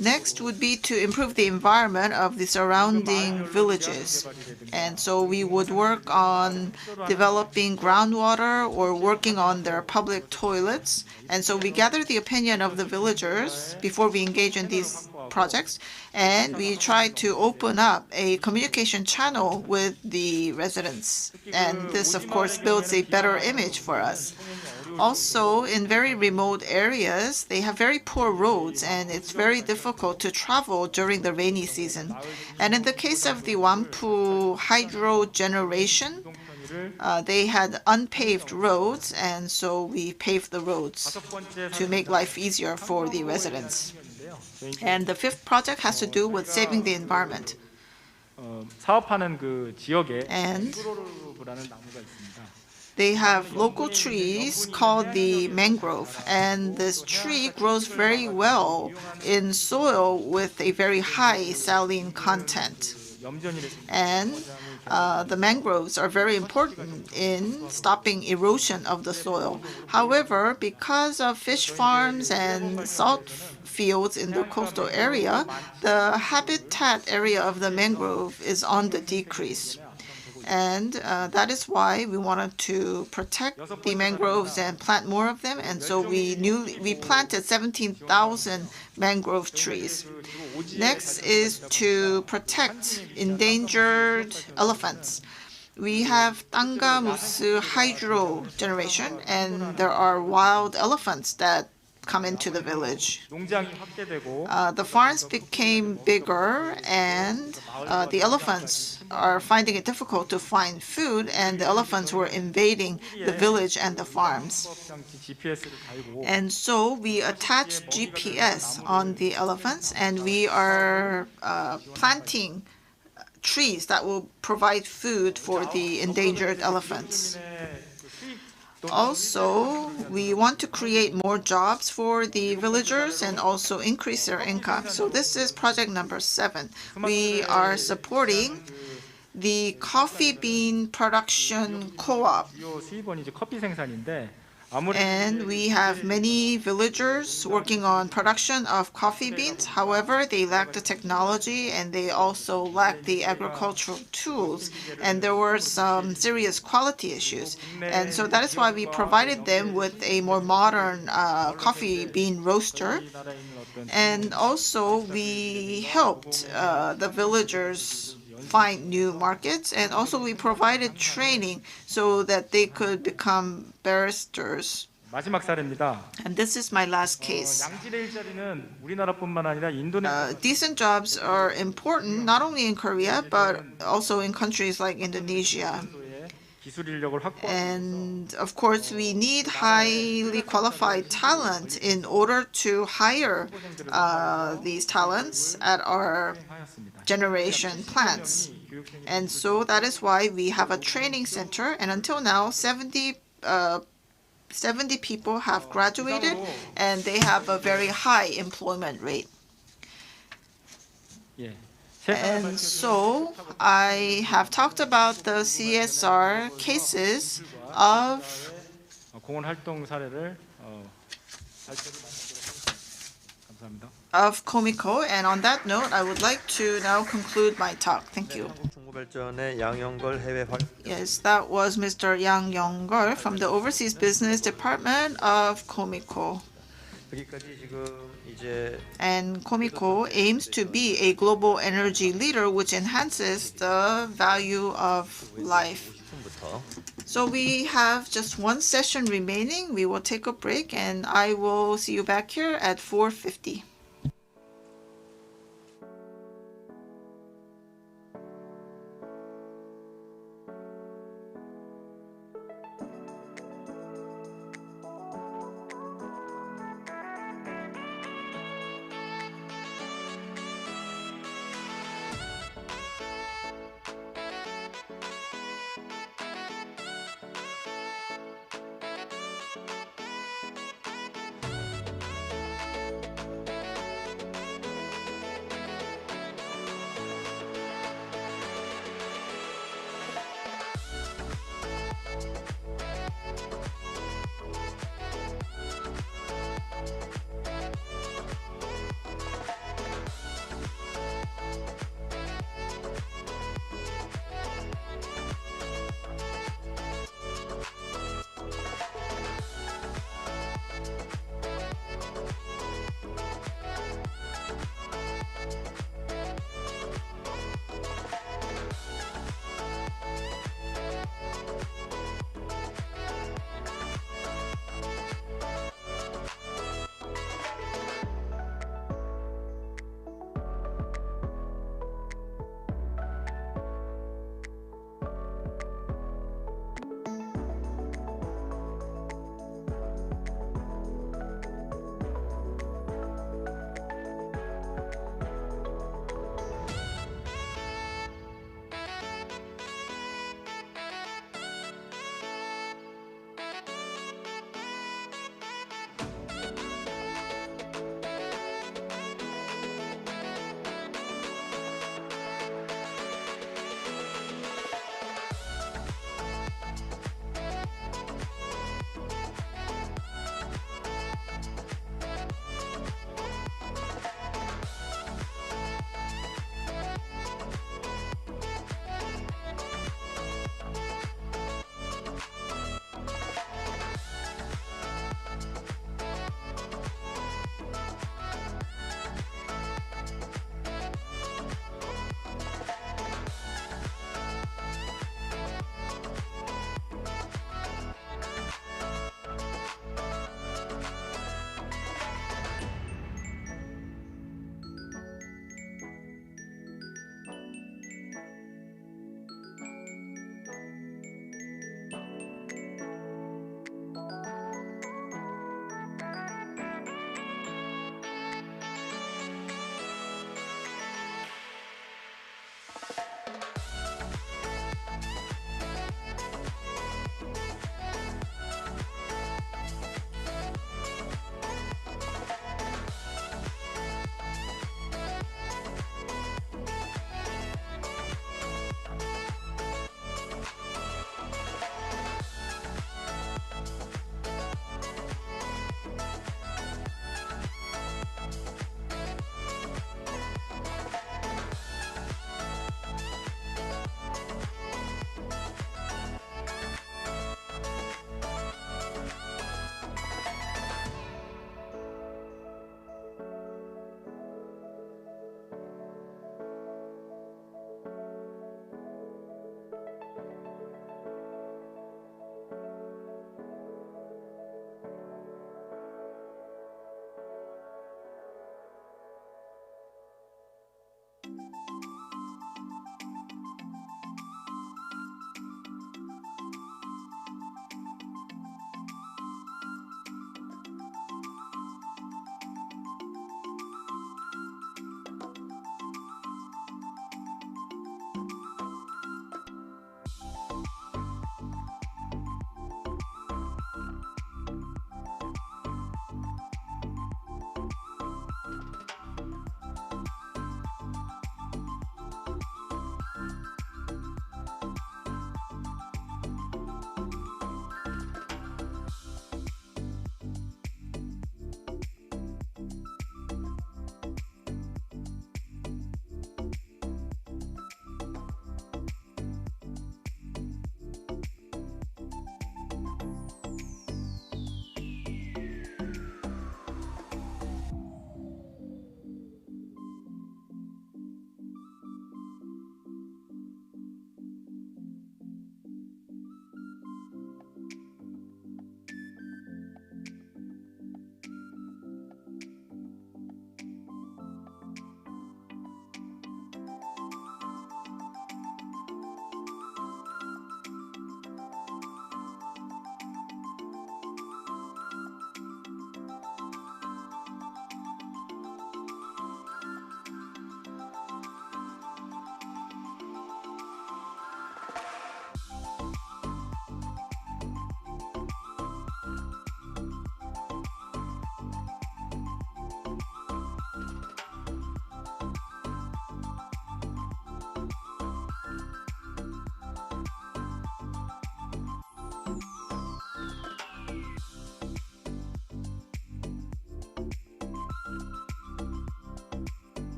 Next would be to improve the environment of the surrounding villages. And so we would work on developing groundwater or working on their public toilets. And so we gather the opinion of the villagers before we engage in these projects. And we try to open up a communication channel with the residents. And this, of course, builds a better image for us. Also, in very remote areas, they have very poor roads, and it's very difficult to travel during the rainy season. And in the case of the Wampu hydro generation, they had unpaved roads, and so we paved the roads to make life easier for the residents. And the 5th project has to do with saving the environment. And they have local trees called the mangrove, and this tree grows very well in soil with a very high saline content. And the mangroves are very important in stopping erosion of the soil. However, because of fish farms and salt fields in the coastal area, the habitat area of the mangrove is on the decrease. And that is why we wanted to protect the mangroves and plant more of them. And so we planted 17,000 mangrove trees. Next is to protect endangered elephants. We have Tangamusu hydro generation, and there are wild elephants that come into the village. The farms became bigger, and the elephants are finding it difficult to find food, and the elephants were invading the village and the farms. And so we attached GPS on the elephants, and we are planting trees that will provide food for the endangered elephants. Also, we want to create more jobs for the villagers and also increase their income. So this is project number 7. We are supporting the coffee bean production co-op. And we have many villagers working on production of coffee beans. However, they lack the technology and they also lack the agricultural tools. And there were some serious quality issues. And so that is why we provided them with a more modern coffee bean roaster. And also we helped the villagers find new markets, and also we provided training so that they could become barristers. And this is my last case. Decent jobs are important not only in Korea but also in countries like Indonesia. And of course, we need highly qualified talent in order to hire these talents at our generation plants. And so that is why we have a training center, and until now 70 people have graduated, and they have a very high employment rate. And so I have talked about the CSR cases of 공헌 활동 사례를 발표를 감사합니다. of Komiko, and on that note, I would like to now conclude my talk. Thank you. 국무발전의 양영걸 해외 활 Yes, that was Mr. Yang Yong-gol from the Overseas Business Department of Komiko. 여기까지 지금 이제 And Komiko aims to be a global energy leader which enhances the value of life. So we have just one session remaining. We will take a break and I will see you back here at 4:50.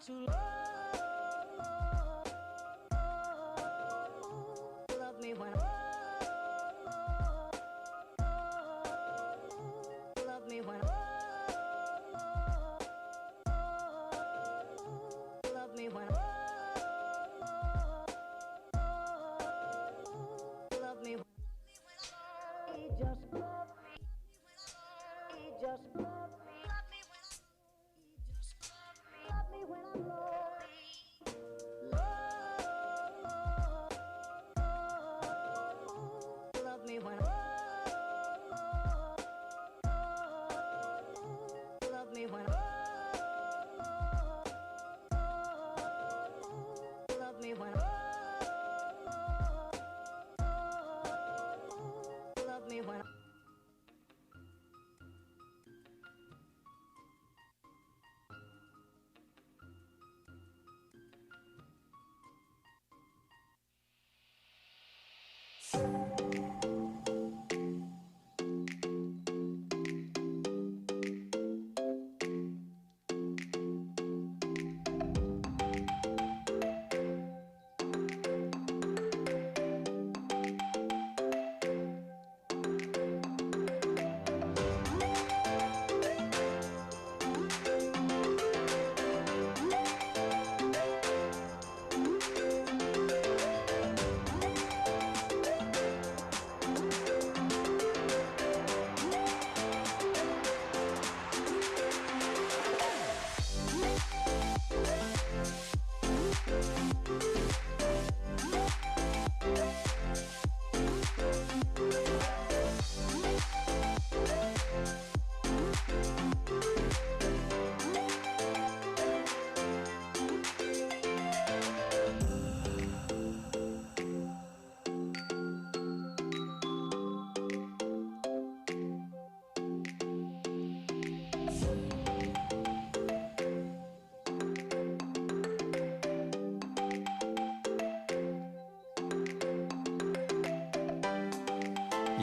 just to love me when love me when love me when love me when he just love me he just love me love me when I'm lonely love me when love me when love me when love me when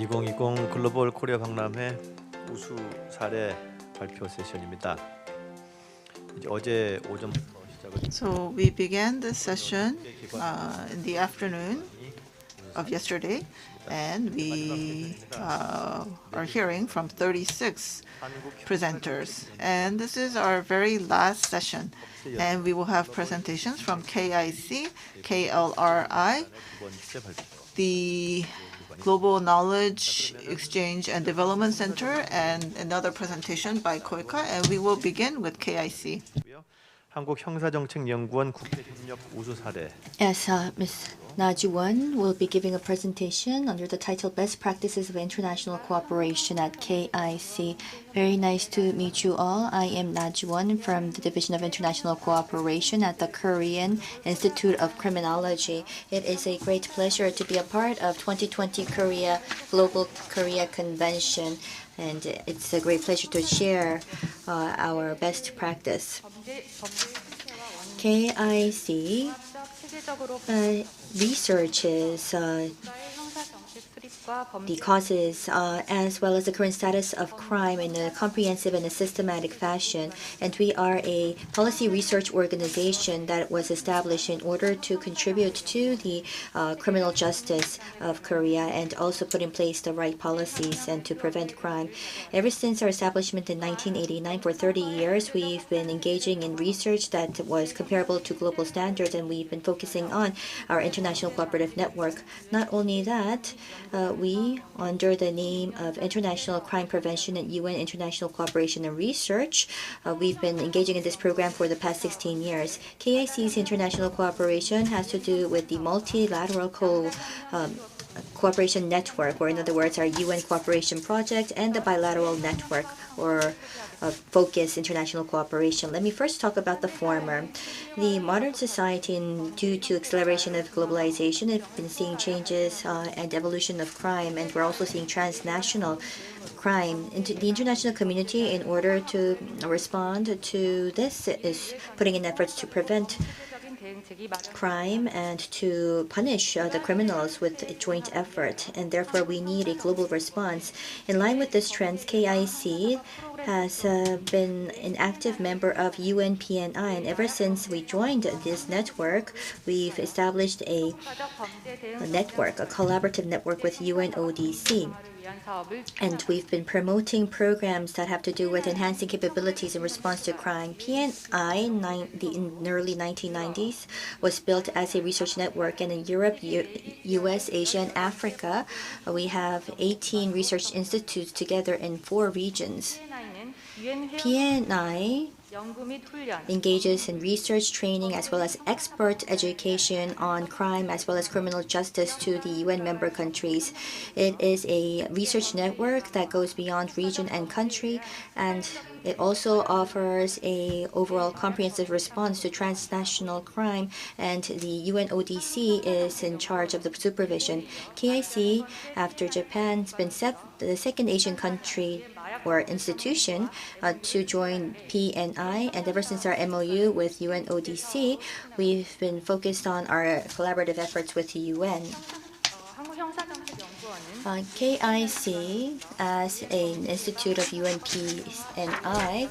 (2020) 글로벌 코리아 박람회 우수 사례 발표 세션입니다. 이제 어제 오전부터 시작을 So we began this session in the afternoon of yesterday, and we are hearing from 36 presenters. And this is our very last session. And we will have presentations from KIC, KLRI, the Global Knowledge Exchange and Development Center, and another presentation by KOICA. And we will begin with KIC. 한국형사정책연구원 국제협력 우수 사례. Yes, Ms. Na Ji-won will be giving a presentation under the title Best Practices of International Cooperation at KIC. Very nice to meet you all. I am Na Ji-won from the Division of International Cooperation at the Korean Institute of Criminology. It is a great pleasure to be a part of 2020 Korea Global Korea Convention, and it's a great pleasure to share our best practice. KIC researches the causes as well as the current status of crime in a comprehensive and a systematic fashion. And we are a policy research organization that was established in order to contribute to the criminal justice of Korea and also put in place the right policies and to prevent crime. Ever since our establishment in 1989, for 30 years, we've been engaging in research that was comparable to global standards, and we've been focusing on our international cooperative network. Not only that, we, under the name of International Crime Prevention and UN International Cooperation and Research, we've been engaging in this program for the past 16 years. KIC's international cooperation has to do with the multilateral cooperation network, or in other words, our UN cooperation project, and the bilateral network, or focus international cooperation. Let me first talk about the former. The modern society, due to acceleration of globalization, have been seeing changes and evolution of crime, and we're also seeing transnational crime. The international community, in order to respond to this, is putting in efforts to prevent crime and to punish the criminals with a joint effort, and therefore we need a global response. In line with this trend, KIC has been an active member of UNPNI, and ever since we joined this network, we've established a collaborative network with UNODC. And we've been promoting programs that have to do with enhancing capabilities in response to crime. PNI, in the early 1990s, was built as a research network, and in Europe, US, Asia, and Africa, we have 18 research institutes together in 4 regions. PNI engages in research training as well as expert education on crime as well as criminal justice to the UN member countries. It is a research network that goes beyond region and country, and it also offers a overall comprehensive response to transnational crime, and the UNODC is in charge of the supervision. KIC, after Japan, has been the second Asian country or institution to join PNI, and ever since our MOU with UNODC, we've been focused on our collaborative efforts with the UN. KIC, as an institute of UNPNI,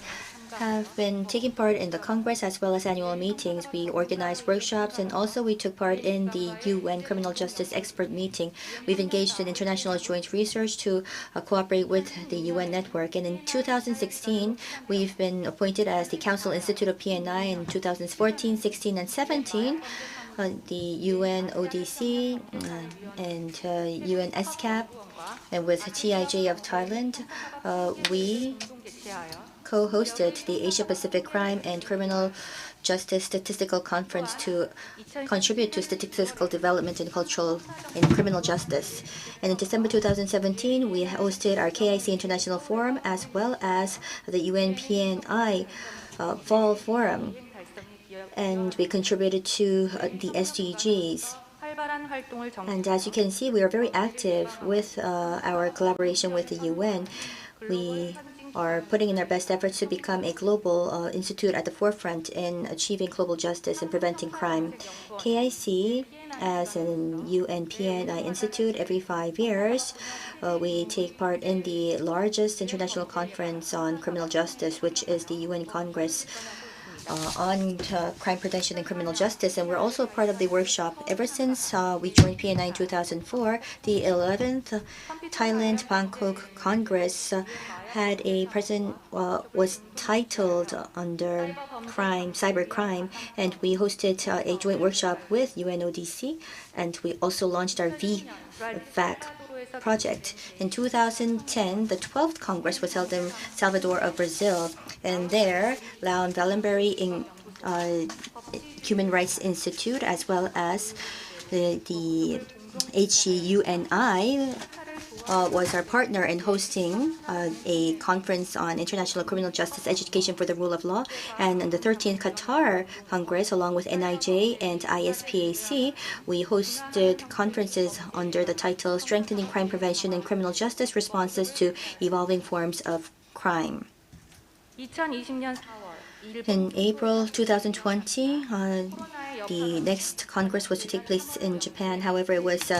have been taking part in the Congress as well as annual meetings. We organized workshops, and also we took part in the UN Criminal Justice Expert Meeting. We've engaged in international joint research to cooperate with the UN network. And in 2016, we've been appointed as the Council Institute of PNI in 2014, 16, and 17. The UNODC and UNSCAP, and with TIJ of Thailand, we co-hosted the Asia-Pacific Crime and Criminal Justice Statistical Conference to contribute to statistical development in criminal justice. And in December 2017, we hosted our KIC International Forum as well as the UNPNI Fall Forum, and we contributed to the SDGs. And as you can see, we are very active with our collaboration with the UN. We are putting in our best efforts to become a global institute at the forefront in achieving global justice and preventing crime. KIC, as an UNPNI institute, every 5 years, we take part in the largest international conference on criminal justice, which is the UN Congress on crime prevention and criminal justice, and we're also part of the workshop. Ever since we joined PNI in 2004, the 11th Thailand Bangkok Congress had a was titled under cybercrime, and we hosted a joint workshop with UNODC, and we also launched our VFAC project. In 2010, the 12th Congress was held in Salvador of Brazil, and there, Laon Wallenberry Human Rights Institute, as well as the HCUNI, was our partner in hosting a conference on international criminal justice education for the rule of law. And in the 13th Qatar Congress, along with NIJ and ISPAC, we hosted conferences under the title Strengthening Crime Prevention and Criminal Justice Responses to Evolving Forms of Crime. In April 2020, the next Congress was to take place in Japan. However, it was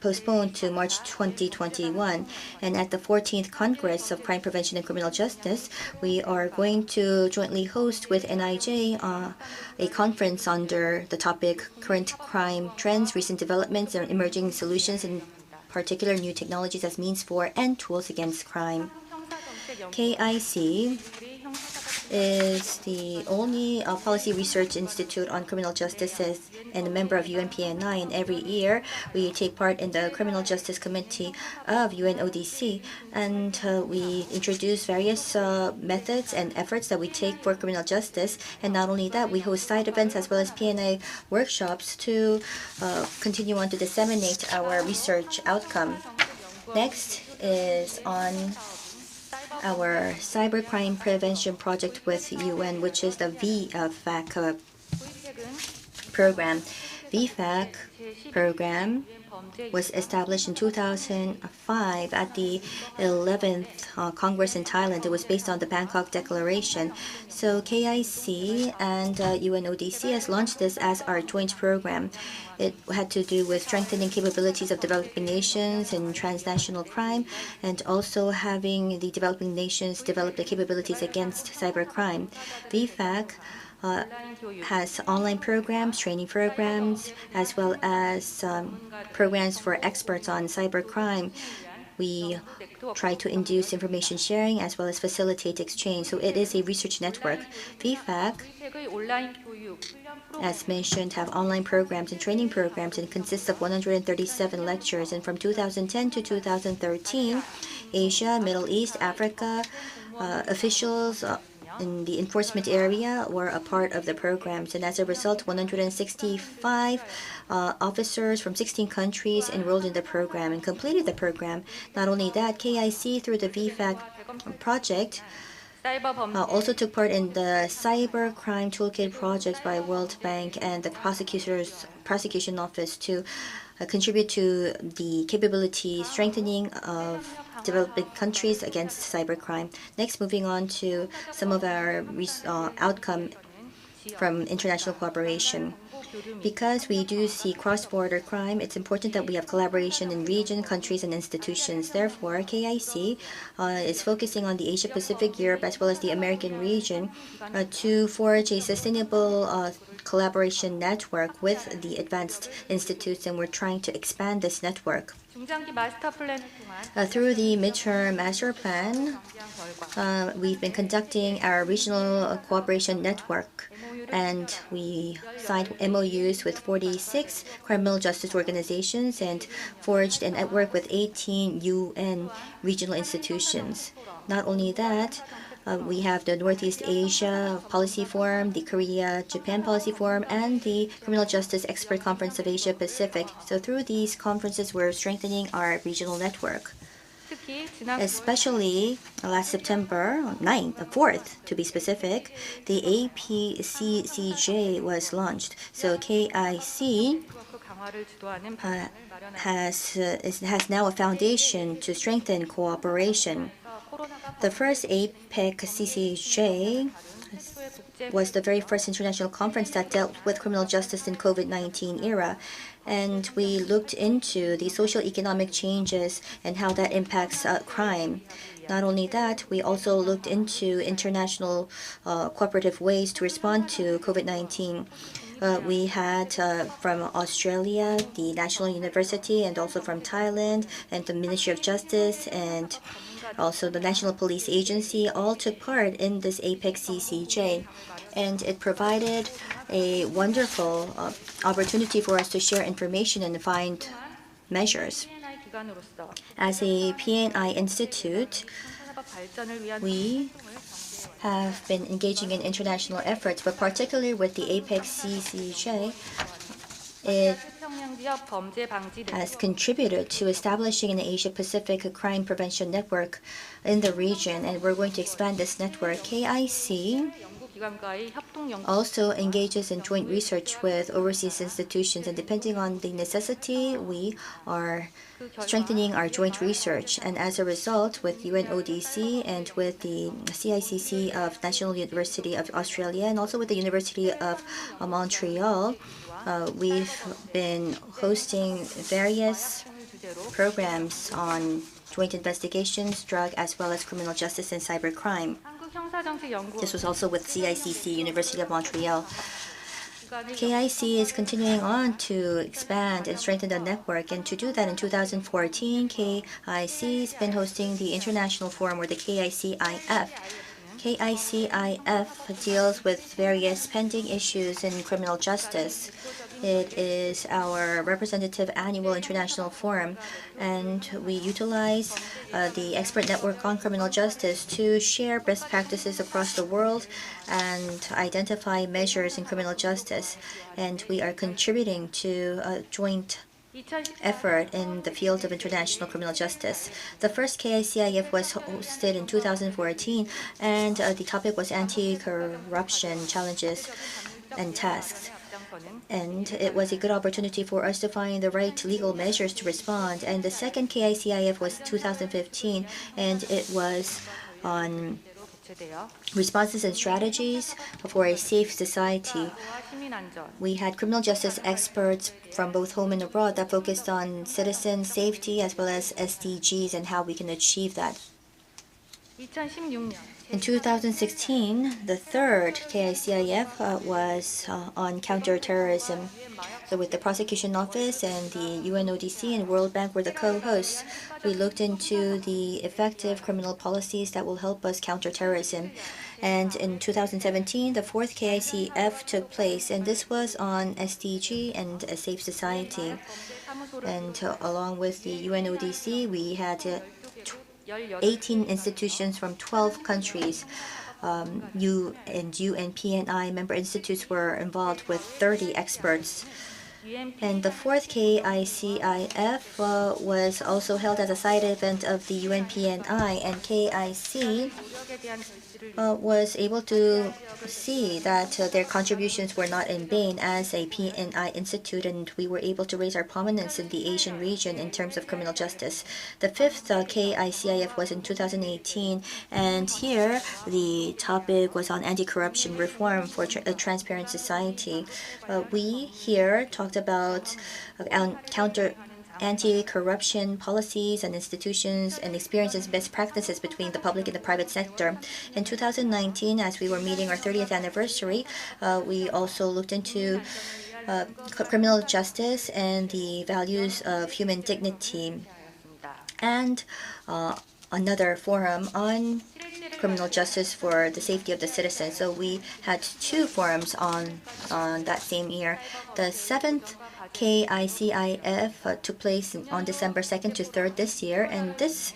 postponed to March 2021. And at the 14th Congress of Crime Prevention and Criminal Justice, we are going to jointly host with NIJ a conference under the topic Current Crime Trends, Recent Developments, and Emerging Solutions, in particular new technologies as means for and tools against crime. KIC is the only policy research institute on criminal justice and a member of UNPNI, and every year we take part in the Criminal Justice Committee of UNODC, and we introduce various methods and efforts that we take for criminal justice. And not only that, we host side events as well as PNI workshops to continue on to disseminate our research outcome. Next is on our cybercrime prevention project with UN, which is the VFAC program. VFAC program was established in 2005 at the 11th Congress in Thailand. It was based on the Bangkok Declaration. So KIC and UNODC has launched this as our joint program. It had to do with strengthening capabilities of developing nations in transnational crime and also having the developing nations develop the capabilities against cybercrime. VFAC has online programs, training programs, as well as programs for experts on cybercrime. We try to induce information sharing as well as facilitate exchange. So it is a research network. VFAC, as mentioned, have online programs and training programs and consists of 137 lectures. And from 2010 to 2013, Asia, Middle East, Africa, officials in the enforcement area were a part of the programs, and as a result, 165 officers from 16 countries enrolled in the program and completed the program. Not only that, KIC, through the VFAC project, also took part in the Cyber Crime Toolkit project by World Bank and the Prosecution Office to contribute to the capability strengthening of developing countries against cybercrime. Next, moving on to some of our outcome from international cooperation. Because we do see cross-border crime, it's important that we have collaboration in region, countries, and institutions. Therefore, KIC is focusing on the Asia-Pacific, Europe, as well as the American region to forge a sustainable collaboration network with the advanced institutes, and we're trying to expand this network. Through the midterm master plan, we've been conducting our regional cooperation network, and we signed MOUs with 46 criminal justice organizations and forged a network with 18 UN regional institutions. Not only that, we have the Northeast Asia Policy Forum, the Korea-Japan Policy Forum, and the Criminal Justice Expert Conference of Asia Pacific. So through these conferences, we're strengthening our regional network. Especially last September 4th, to be specific, the APCCJ was launched. So KIC has now a foundation to strengthen cooperation. The first APEC CCJ was the very first international conference that dealt with criminal justice in COVID-19 era. And we looked into the social economic changes and how that impacts crime. Not only that, we also looked into international cooperative ways to respond to COVID-19. We had from Australia, the National University, and also from Thailand, and the Ministry of Justice, and also the National Police Agency all took part in this APEC CCJ. And it provided a wonderful opportunity for us to share information and find measures. As a PNI institute, we have been engaging in international efforts, but particularly with the APEC CCJ, it has contributed to establishing an Asia-Pacific crime prevention network in the region, and we're going to expand this network. KIC also engages in joint research with overseas institutions, and depending on the necessity, we are strengthening our joint research. And as a result, with UNODC and with the CICC of National University of Australia and also with the University of Montreal, we've been hosting various programs on joint investigations, drug, as well as criminal justice and cybercrime. This was also with CICC, University of Montreal. KIC is continuing on to expand and strengthen the network, and to do that in 2014, KIC has been hosting the International Forum, or the KICIF. KICIF deals with various pending issues in criminal justice. It is our representative annual international forum, and we utilize the expert network on criminal justice to share best practices across the world and identify measures in criminal justice. And we are contributing to a joint effort in the field of international criminal justice. The first KICIF was hosted in 2014, and the topic was anti-corruption challenges and tasks. And it was a good opportunity for us to find the right legal measures to respond. And the second KICIF was 2015, and it was on responses and strategies for a safe society. We had criminal justice experts from both home and abroad that focused on citizen safety as well as SDGs and how we can achieve that. In 2016, the third KICIF was on counterterrorism. So with the Prosecution Office and the UNODC and World Bank were the co-hosts, we looked into the effective criminal policies that will help us counter terrorism. And in 2017, the fourth KICF took place, and this was on SDG and a safe society. And along with the UNODC, we had 18 institutions from 12 countries. UNPNI member institutes were involved with 30 experts. And the fourth KICIF was also held as a side event of the UNPNI, and KIC was able to see that their contributions were not in vain as a PNI institute, and we were able to raise our prominence in the Asian region in terms of criminal justice. The fifth KICIF was in 2018, and here the topic was on anti-corruption reform for a transparent society. We here talked about anti-corruption policies and institutions and experiences best practices between the public and the private sector. In 2019, as we were meeting our 30th anniversary, we also looked into criminal justice and the values of human dignity, and another forum on criminal justice for the safety of the citizens. So we had two forums on that same year. The seventh KICIF took place on December 2nd to 3rd this year, and this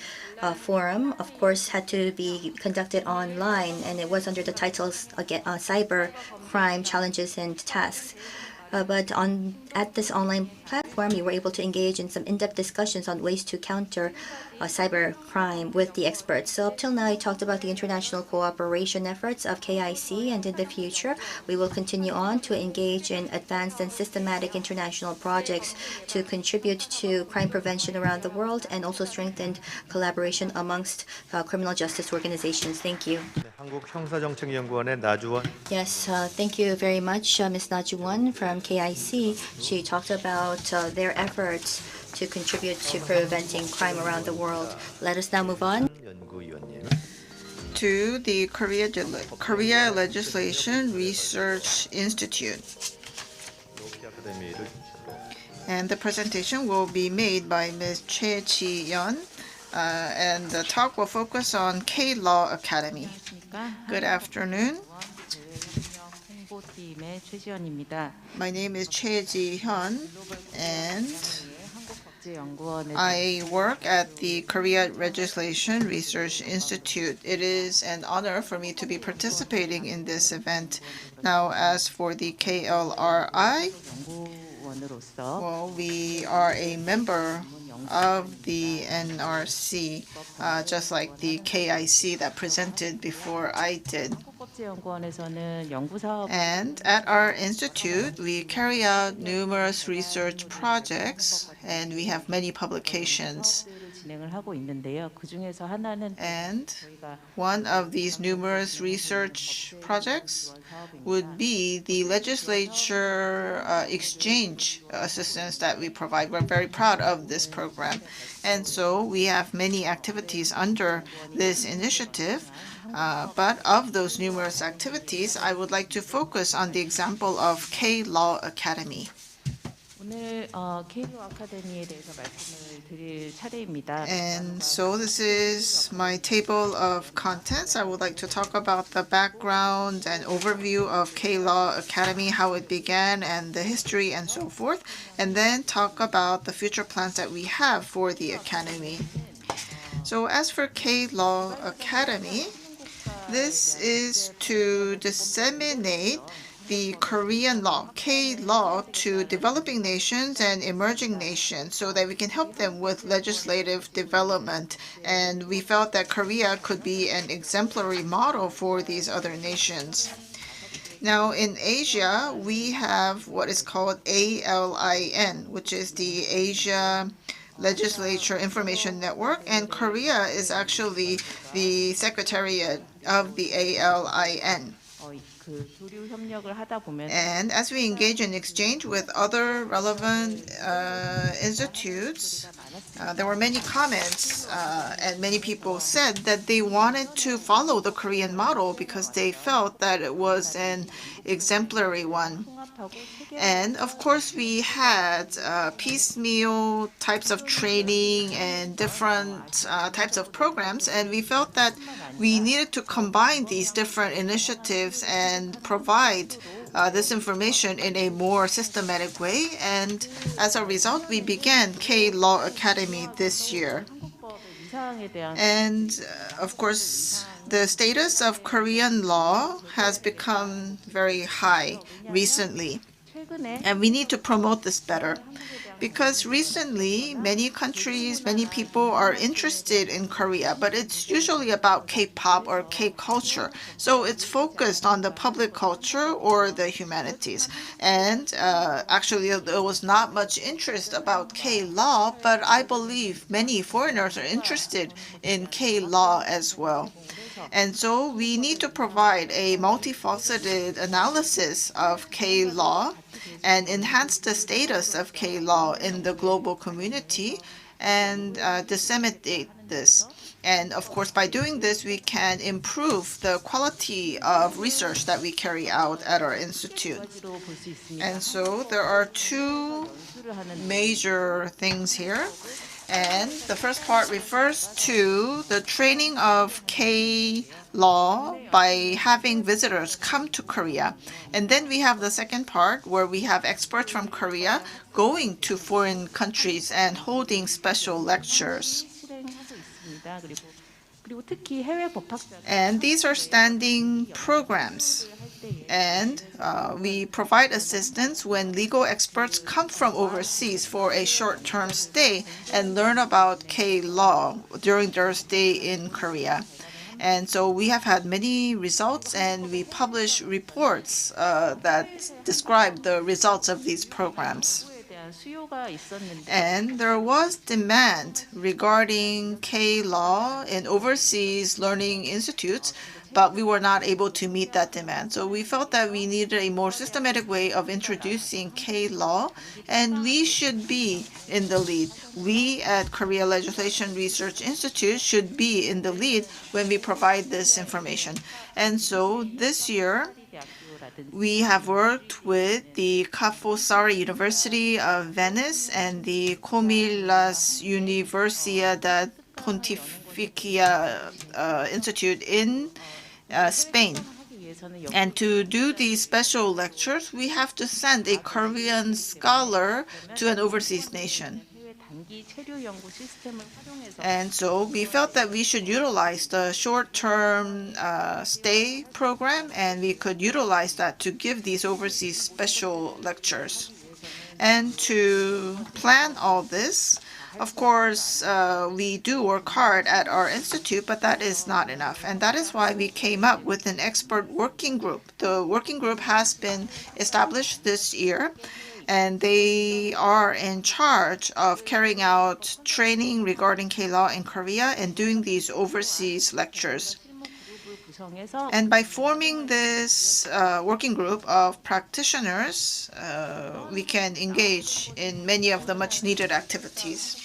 forum, of course, had to be conducted online, and it was under the titles again, cyber crime challenges and tasks. But at this online platform, we were able to engage in some in-depth discussions on ways to counter cyber crime with the experts. So up till now, I talked about the international cooperation efforts of KIC, and in the future, we will continue on to engage in advanced and systematic international projects to contribute to crime prevention around the world and also strengthen collaboration amongst criminal justice organizations. Thank you. 한국형사정책연구원의 나주원. Yes, thank you very much, Ms. Najuwon from KIC. She talked about their efforts to contribute to preventing crime around the world. Let us now move on to the Korea Legislation Research Institute. And the presentation will be made by Ms. Choi Ji-yeon, and the talk will focus on K-Law Academy. Good afternoon. My name is Choi Ji-yeon, and I work at the Korea Legislation Research Institute. It is an honor for me to be participating in this event. Now, as for the KLRI, well, we are a member of the NRC, just like the KIC that presented before I did. And at our institute, we carry out numerous research projects, and we have many publications. And one of these numerous research projects would be the legislature exchange assistance that we provide. We're very proud of this program. And so we have many activities under this initiative. But of those numerous activities, I would like to focus on the example of K-Law Academy. And so this is my table of contents. I would like to talk about the background and overview of K-Law Academy, how it began and the history and so forth, and then talk about the future plans that we have for the Academy. So as for K-Law Academy, this is to disseminate the Korean law, K-law, to developing nations and emerging nations so that we can help them with legislative development. And we felt that Korea could be an exemplary model for these other nations. Now, in Asia, we have what is called ALIN, which is the Asia Legislature Information Network, and Korea is actually the secretariat of the ALIN. And as we engage in exchange with other relevant institutes, there were many comments and many people said that they wanted to follow the Korean model because they felt that it was an exemplary one. And of course, we had piecemeal types of training and different types of programs, and we felt that we needed to combine these different initiatives and provide this information in a more systematic way. And as a result, we began K-Law Academy this year. And of course, the status of Korean law has become very high recently. And we need to promote this better. Because recently, many countries, many people are interested in Korea, but it's usually about K-pop or K-culture. So it's focused on the public culture or the humanities. And actually, there was not much interest about K-law, but I believe many foreigners are interested in K-law as well. And so we need to provide a multifaceted analysis of K-law and enhance the status of K-law in the global community and disseminate this. And of course, by doing this, we can improve the quality of research that we carry out at our institute. And so there are two major things here. And the first part refers to the training of K-law by having visitors come to Korea. And then we have the second part where we have experts from Korea going to foreign countries and holding special lectures. And these are standing programs. And we provide assistance when legal experts come from overseas for a short-term stay and learn about K-law during their stay in Korea. And so we have had many results, and we publish reports that describe the results of these programs. And there was demand regarding K-law in overseas learning institutes, but we were not able to meet that demand. So we felt that we needed a more systematic way of introducing K-law, and we should be in the lead. We at Korea Legislation Research Institute should be in the lead when we provide this information. And so this year, we have worked with the Ca' Foscari University of Venice and the Comillas Universidad Pontificia Institute in Spain. And to do these special lectures, we have to send a Korean scholar to an overseas nation. And so we felt that we should utilize the short-term stay program, and we could utilize that to give these overseas special lectures. And to plan all this, of course, we do work hard at our institute, but that is not enough. And that is why we came up with an expert working group. The working group has been established this year, and they are in charge of carrying out training regarding K-law in Korea and doing these overseas lectures. And by forming this working group of practitioners, we can engage in many of the much needed activities.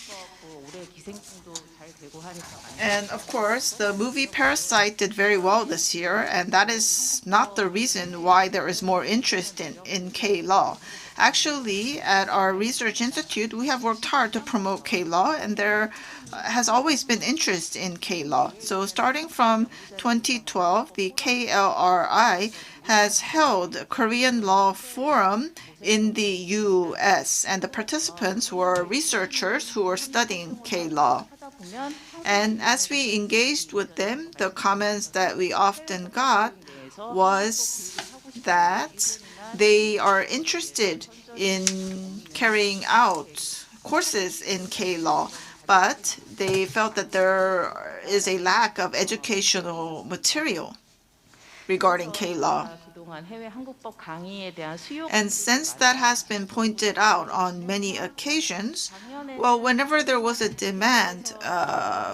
And of course, the movie Parasite did very well this year, and that is not the reason why there is more interest in K-law. Actually, at our research institute, we have worked hard to promote K-law, and there has always been interest in K-law. So starting from 2012, the KLRI has held a Korean Law Forum in the U.S., and the participants were researchers who were studying K-law. And as we engaged with them, the comments that we often got was that they are interested in carrying out courses in K-law, but they felt that there is a lack of educational material regarding K-law. And since that has been pointed out on many occasions, well, whenever there was a demand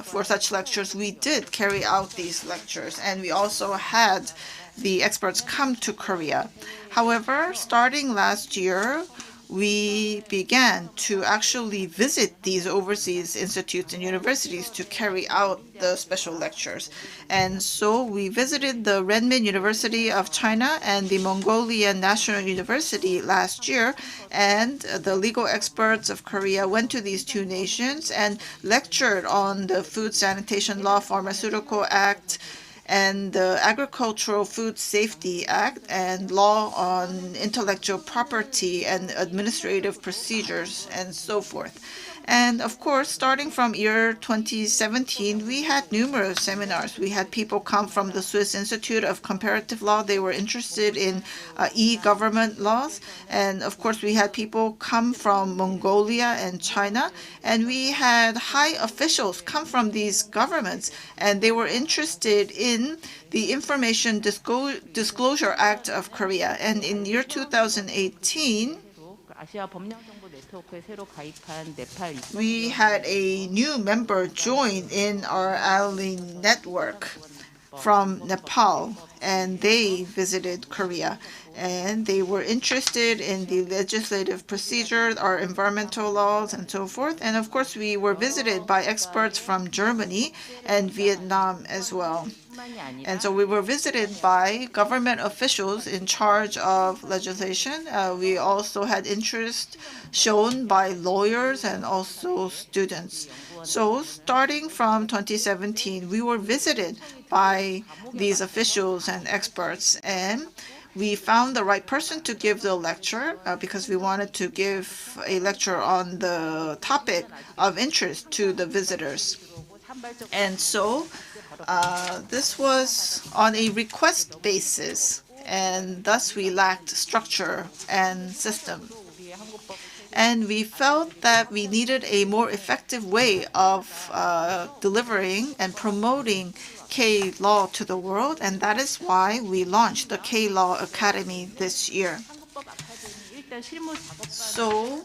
for such lectures, we did carry out these lectures, and we also had the experts come to Korea. However, starting last year, we began to actually visit these overseas institutes and universities to carry out the special lectures. And so we visited the Renmin University of China and the Mongolian National University last year, and the legal experts of Korea went to these two nations and lectured on the Food Sanitation Law, Pharmaceutical Act, and the Agricultural Food Safety Act, and law on intellectual property and administrative procedures, and so forth. And of course, starting from year 2017, we had numerous seminars. We had people come from the Swiss Institute of Comparative Law. They were interested in e-government laws. And of course, we had people come from Mongolia and China. And we had high officials come from these governments. And they were interested in the Information Disclosure Act of Korea. And in year 2018, we had a new member join in our ally network from Nepal, and they visited Korea. And they were interested in the legislative procedure, our environmental laws, and so forth. And of course, we were visited by experts from Germany and Vietnam as well. And so we were visited by government officials in charge of legislation. We also had interest shown by lawyers and also students. So starting from 2017, we were visited by these officials and experts, and we found the right person to give the lecture because we wanted to give a lecture on the topic of interest to the visitors. And so this was on a request basis, and thus we lacked structure and system. And we felt that we needed a more effective way of delivering and promoting K-Law to the world, and that is why we launched the K-Law Academy this year. So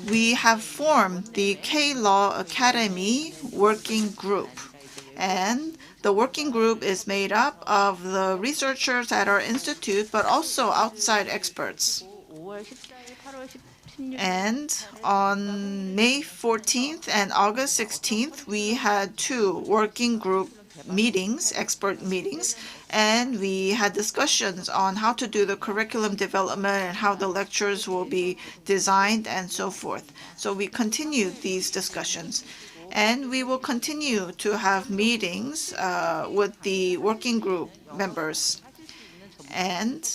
we have formed the K-Law Academy Working Group, and the working group is made up of the researchers at our institute, but also outside experts. And on May 14th and August 16th, we had two working group meetings, expert meetings, and we had discussions on how to do the curriculum development and how the lectures will be designed and so forth. So we continued these discussions. And we will continue to have meetings with the working group members. And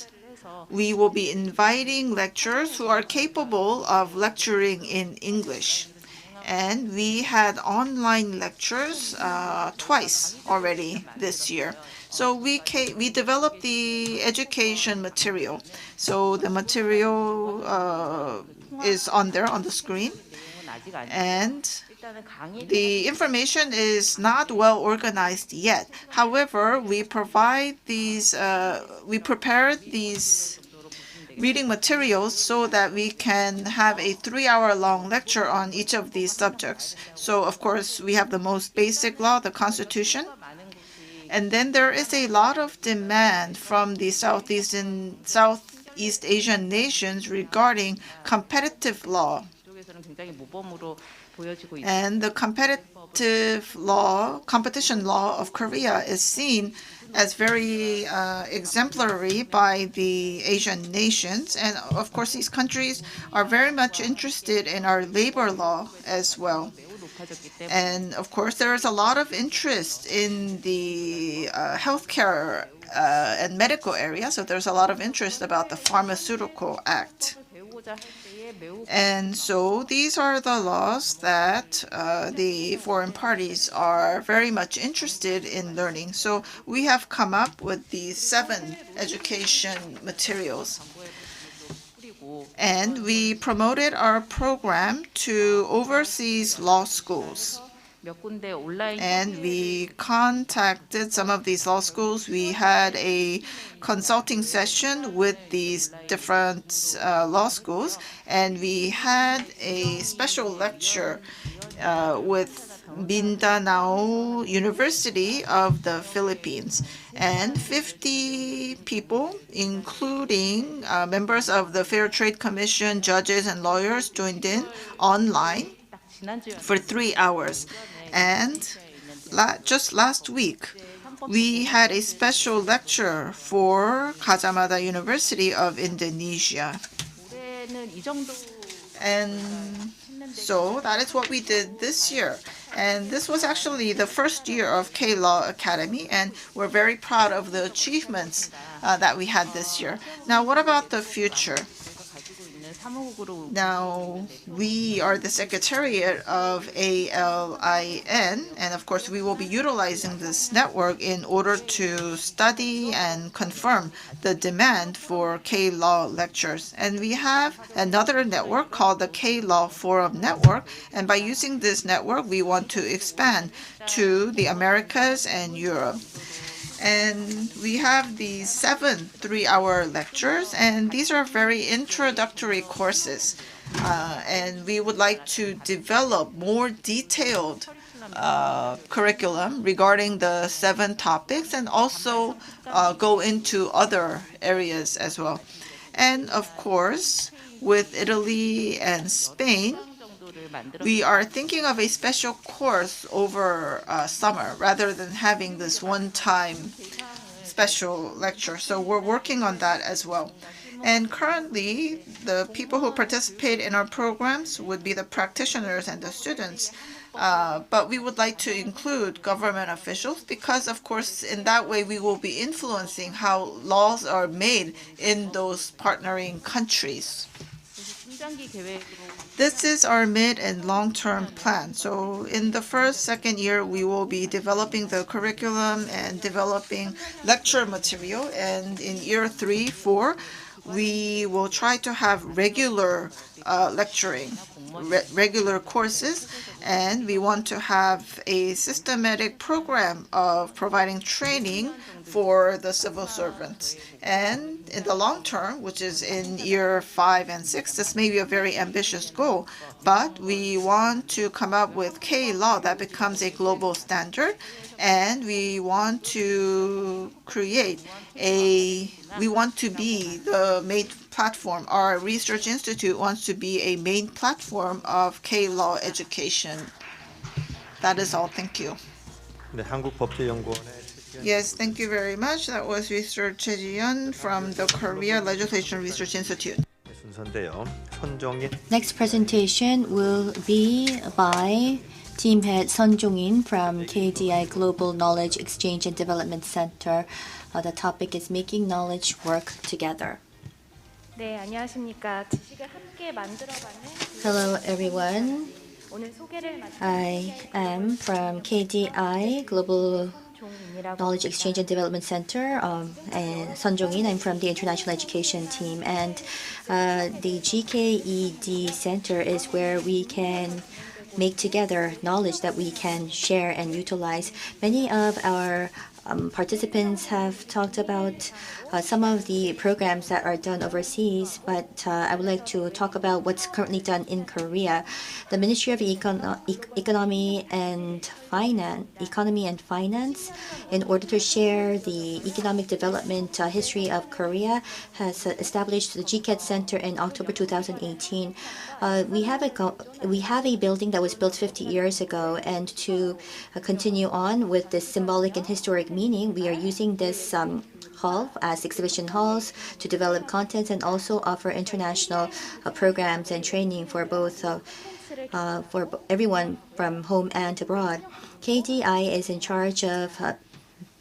we will be inviting lecturers who are capable of lecturing in English. And we had online lectures twice already this year. So we developed the education material. So the material is on there on the screen. And the information is not well organized yet. However, we prepared these reading materials so that we can have a 3-hour-long lecture on each of these subjects. So, of course, we have the most basic law, the Constitution. And then there is a lot of demand from the Southeast Asian nations regarding competitive law. And the competition law of Korea is seen as very exemplary by the Asian nations. And of course, these countries are very much interested in our labor law as well. And of course, there is a lot of interest in the healthcare and medical area. So there's a lot of interest about the Pharmaceutical Act. And so these are the laws that the foreign parties are very much interested in learning. So we have come up with these 7 education materials. And we promoted our program to overseas law schools. And we contacted some of these law schools. We had a consulting session with these different law schools, and we had a special lecture with Mindanao University of the Philippines. And 50 people, including members of the Fair Trade Commission, judges, and lawyers, joined in online for 3 hours. And just last week, we had a special lecture for Gajah University of Indonesia. And so that is what we did this year. And this was actually the first year of K-Law Academy, and we're very proud of the achievements that we had this year. Now, what about the future? Now, we are the secretariat of ALIN, and of course, we will be utilizing this network in order to study and confirm the demand for K-Law lectures. And we have another network called the K-Law Forum Network, and by using this network, we want to expand to the Americas and Europe. And we have these 7 3-hour lectures, and these are very introductory courses. And we would like to develop more detailed curriculum regarding the 7 topics, and also go into other areas as well. And of course, with Italy and Spain, we are thinking of a special course over summer rather than having this one-time special lecture. So we're working on that as well. And currently, the people who participate in our programs would be the practitioners and the students. But we would like to include government officials because, of course, in that way we will be influencing how laws are made in those partnering countries. This is our mid and long-term plan. So in the first, second year, we will be developing the curriculum and developing lecture material. And in year 3, 4, we will try to have regular lecturing, regular courses, and we want to have a systematic program of providing training for the civil servants. And in the long term, which is in year 5 and 6, this may be a very ambitious goal, but we want to come up with K-Law that becomes a global standard, and we want to we want to be the main platform. Our research institute wants to be a main platform of K-Law education. That is all. Thank you. 네, 한국법제연구원의 Yes, thank you very much. That was Mr. Choi Ji-yeon from the Korea Legislation Research Institute. 순서인데요. 손종인. Next presentation will be by Team Head Son Jong-in from KDI Global Knowledge Exchange and Development Center. The topic is Making Knowledge Work Together. 네, 안녕하십니까. 지식을 함께 만들어가는 Hello, everyone. 오늘 소개를 맡은 I am from KDI Global Knowledge Exchange and Development Center, and Son Jong-in. I'm from the International Education team, and the GKED Center is where we can make together knowledge that we can share and utilize. Many of our participants have talked about some of the programs that are done overseas, but I would like to talk about what's currently done in Korea. The Ministry of Economy and Finance, in order to share the economic development history of Korea, has established the GKED Center in October 2018. We have a building that was built 50 years ago, and to continue on with this symbolic and historic meaning, we are using this hall as exhibition halls to develop contents and also offer international programs and training for both for everyone from home and abroad. KDI is in charge of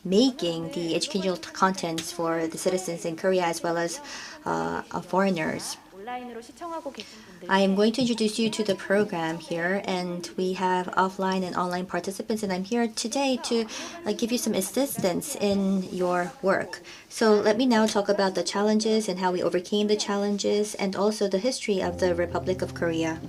making the educational contents for the citizens in Korea as well as foreigners. I am going to introduce you to the program here, and we have offline and online participants, and I'm here today to give you some assistance in your work. So let me now talk about the challenges and how we overcame the challenges, and also the history of the Republic of Korea.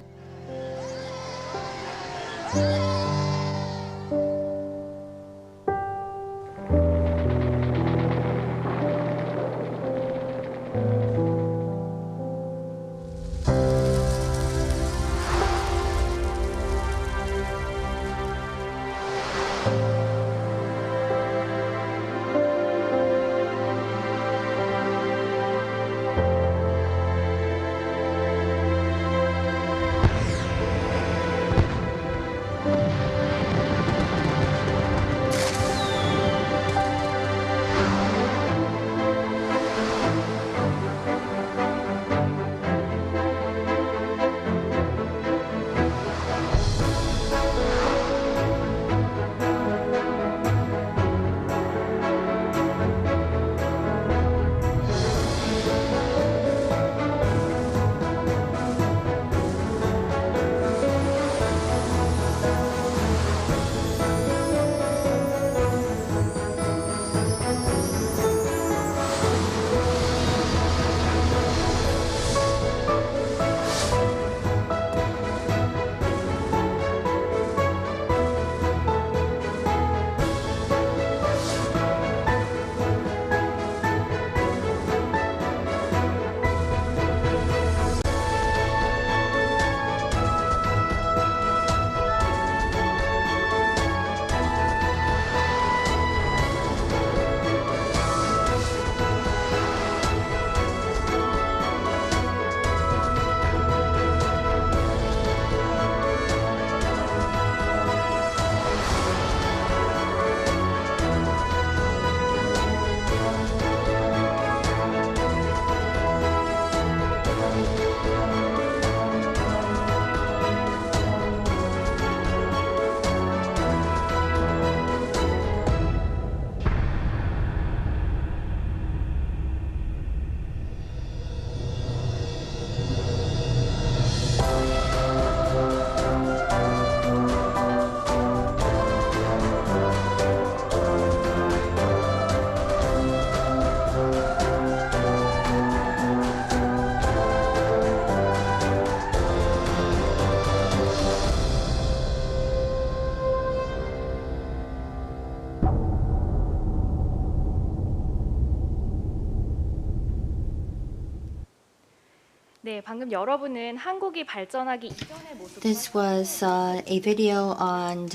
네, 방금 여러분은 한국이 발전하기 이전의 모습. This was a video on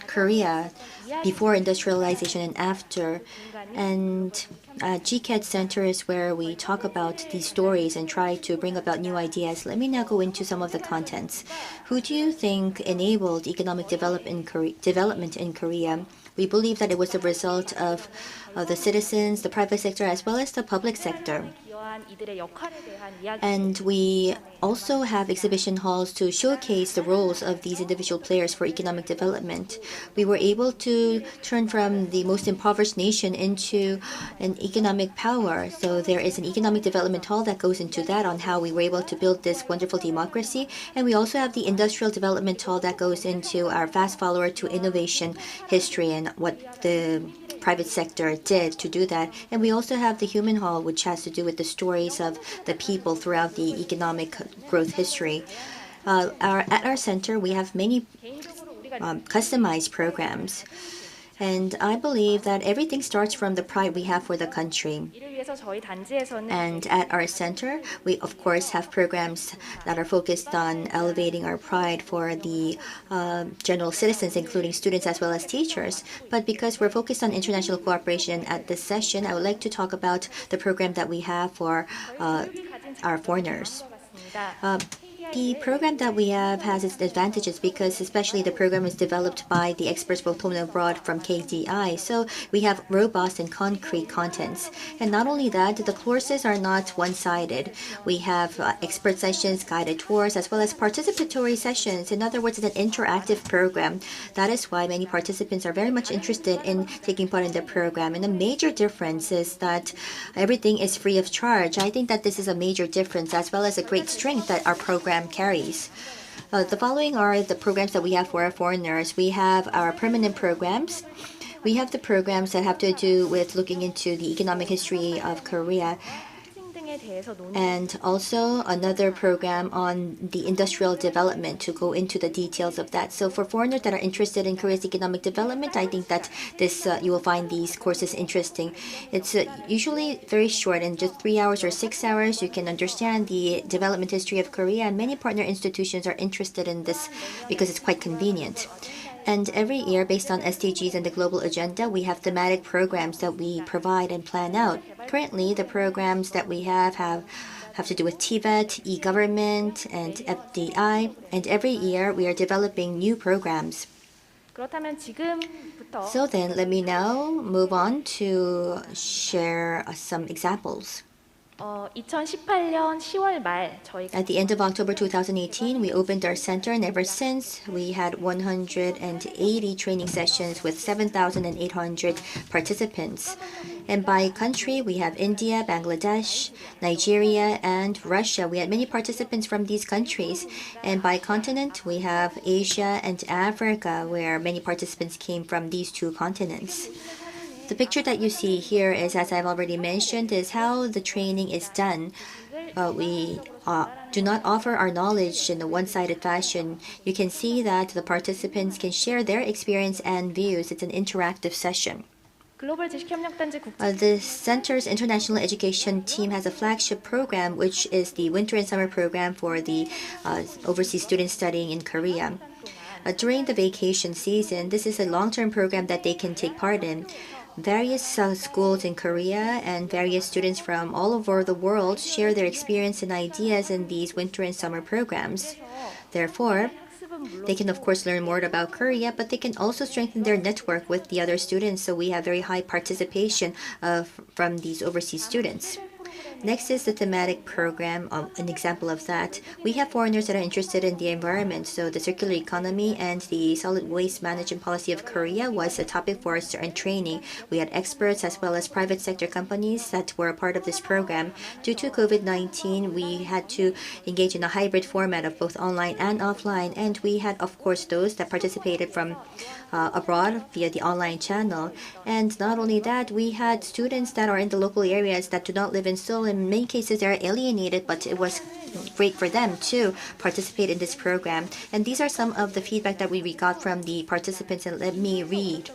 Korea before industrialization and after. And GCAD Center is where we talk about these stories and try to bring about new ideas. Let me now go into some of the contents. Who do you think enabled economic development in Korea? We believe that it was the result of the citizens, the private sector, as well as the public sector. And we also have exhibition halls to showcase the roles of these individual players for economic development. We were able to turn from the most impoverished nation into an economic power. So there is an economic development hall that goes into that on how we were able to build this wonderful democracy. And we also have the industrial development hall that goes into our fast follower to innovation history and what the private sector did to do that. And we also have the human hall, which has to do with the stories of the people throughout the economic growth history. At our center, we have many customized programs. And I believe that everything starts from the pride we have for the country. And at our center, we of course have programs that are focused on elevating our pride for the general citizens, including students as well as teachers. But because we're focused on international cooperation at this session, I would like to talk about the program that we have for our foreigners. The program that we have has its advantages because especially the program is developed by the experts both home and abroad from KDI. So we have robust and concrete contents. And not only that, the courses are not one-sided. We have expert sessions, guided tours, as well as participatory sessions. In other words, it's an interactive program. That is why many participants are very much interested in taking part in the program. And the major difference is that everything is free of charge. I think that this is a major difference as well as a great strength that our program carries. The following are the programs that we have for our foreigners. We have our permanent programs. We have the programs that have to do with looking into the economic history of Korea. And also another program on the industrial development to go into the details of that. So for foreigners that are interested in Korea's economic development, I think that this you will find these courses interesting. It's usually very short, in just 3 hours or 6 hours, you can understand the development history of Korea. And many partner institutions are interested in this because it's quite convenient. And every year, based on SDGs and the global agenda, we have thematic programs that we provide and plan out. Currently, the programs that we have to do with TVET, e-government, and FDI. And every year, we are developing new programs. So then, let me now move on to share some examples. 2018년 10월 말 저희가 At the end of October 2018, we opened our center, and ever since, we had 180 training sessions with 7,800 participants. And by country, we have India, Bangladesh, Nigeria, and Russia. We had many participants from these countries. And by continent, we have Asia and Africa, where many participants came from these two continents. The picture that you see here is, as I've already mentioned, is how the training is done. We do not offer our knowledge in a one-sided fashion. You can see that the participants can share their experience and views. It's an interactive session. The Center's International Education Team has a flagship program, which is the Winter and Summer Program for the overseas students studying in Korea. During the vacation season, this is a long-term program that they can take part in. Various schools in Korea and various students from all over the world share their experience and ideas in these winter and summer programs. Therefore, they can of course learn more about Korea, but they can also strengthen their network with the other students, so we have very high participation from these overseas students. Next is the thematic program, an example of that. We have foreigners that are interested in the environment, so the circular economy and the solid waste management policy of Korea was a topic for us during training. We had experts as well as private sector companies that were a part of this program. Due to COVID-19, we had to engage in a hybrid format of both online and offline, and we had, of course, those that participated from abroad via the online channel. And not only that, we had students that are in the local areas that do not live in Seoul. In many cases, they are alienated, but it was great for them to participate in this program. And these are some of the feedback that we got from the participants, and let me read.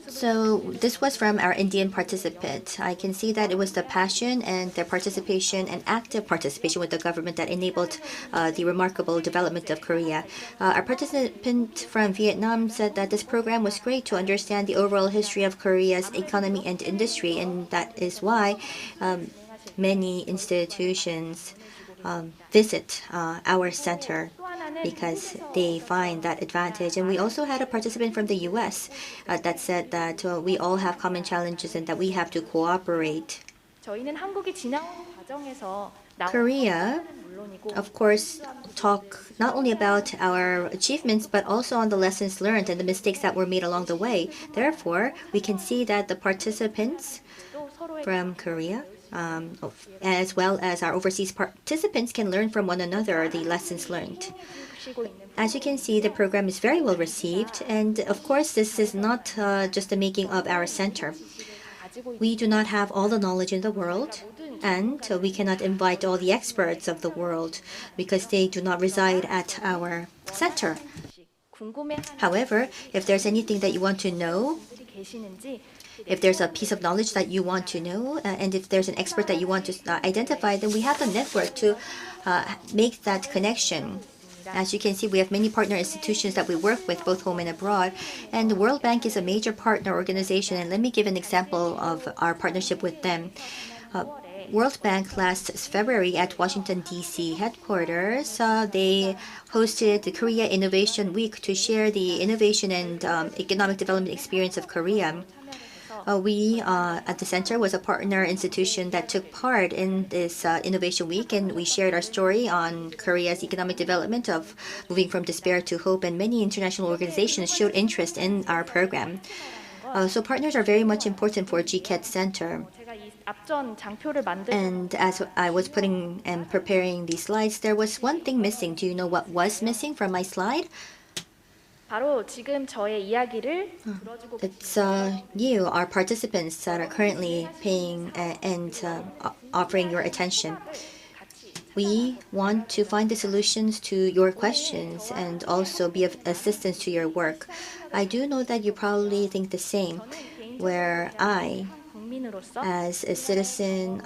So this was from our Indian participant. I can see that it was the passion and their participation and active participation with the government that enabled the remarkable development of Korea. Our participant from Vietnam said that this program was great to understand the overall history of Korea's economy and industry, and that is why many institutions visit our center because they find that advantage. And we also had a participant from the US that said that we all have common challenges and that we have to cooperate. Korea, of course, talk not only about our achievements but also on the lessons learned and the mistakes that were made along the way. Therefore, we can see that the participants from Korea as well as our overseas participants can learn from one another the lessons learned. As you can see, the program is very well received, and of course this is not just the making of our center. We do not have all the knowledge in the world, and we cannot invite all the experts of the world because they do not reside at our center. However, if there's anything that you want to know, if there's a piece of knowledge that you want to know, and if there's an expert that you want to identify, then we have the network to make that connection. As you can see, we have many partner institutions that we work with, both home and abroad. And the World Bank is a major partner organization. And let me give an example of our partnership with them. World Bank last February at Washington, D.C. headquarters, they hosted the Korea Innovation Week to share the innovation and economic development experience of Korea. We at the center was a partner institution that took part in this Innovation Week, and we shared our story on Korea's economic development of moving from despair to hope, and many international organizations showed interest in our program. So partners are very much important for GCAT Center. And as I was putting and preparing these slides, there was one thing missing. Do you know what was missing from my slide? It's you, our participants that are currently paying and offering your attention. We want to find the solutions to your questions and also be of assistance to your work. I do know that you probably think the same, where I, as a citizen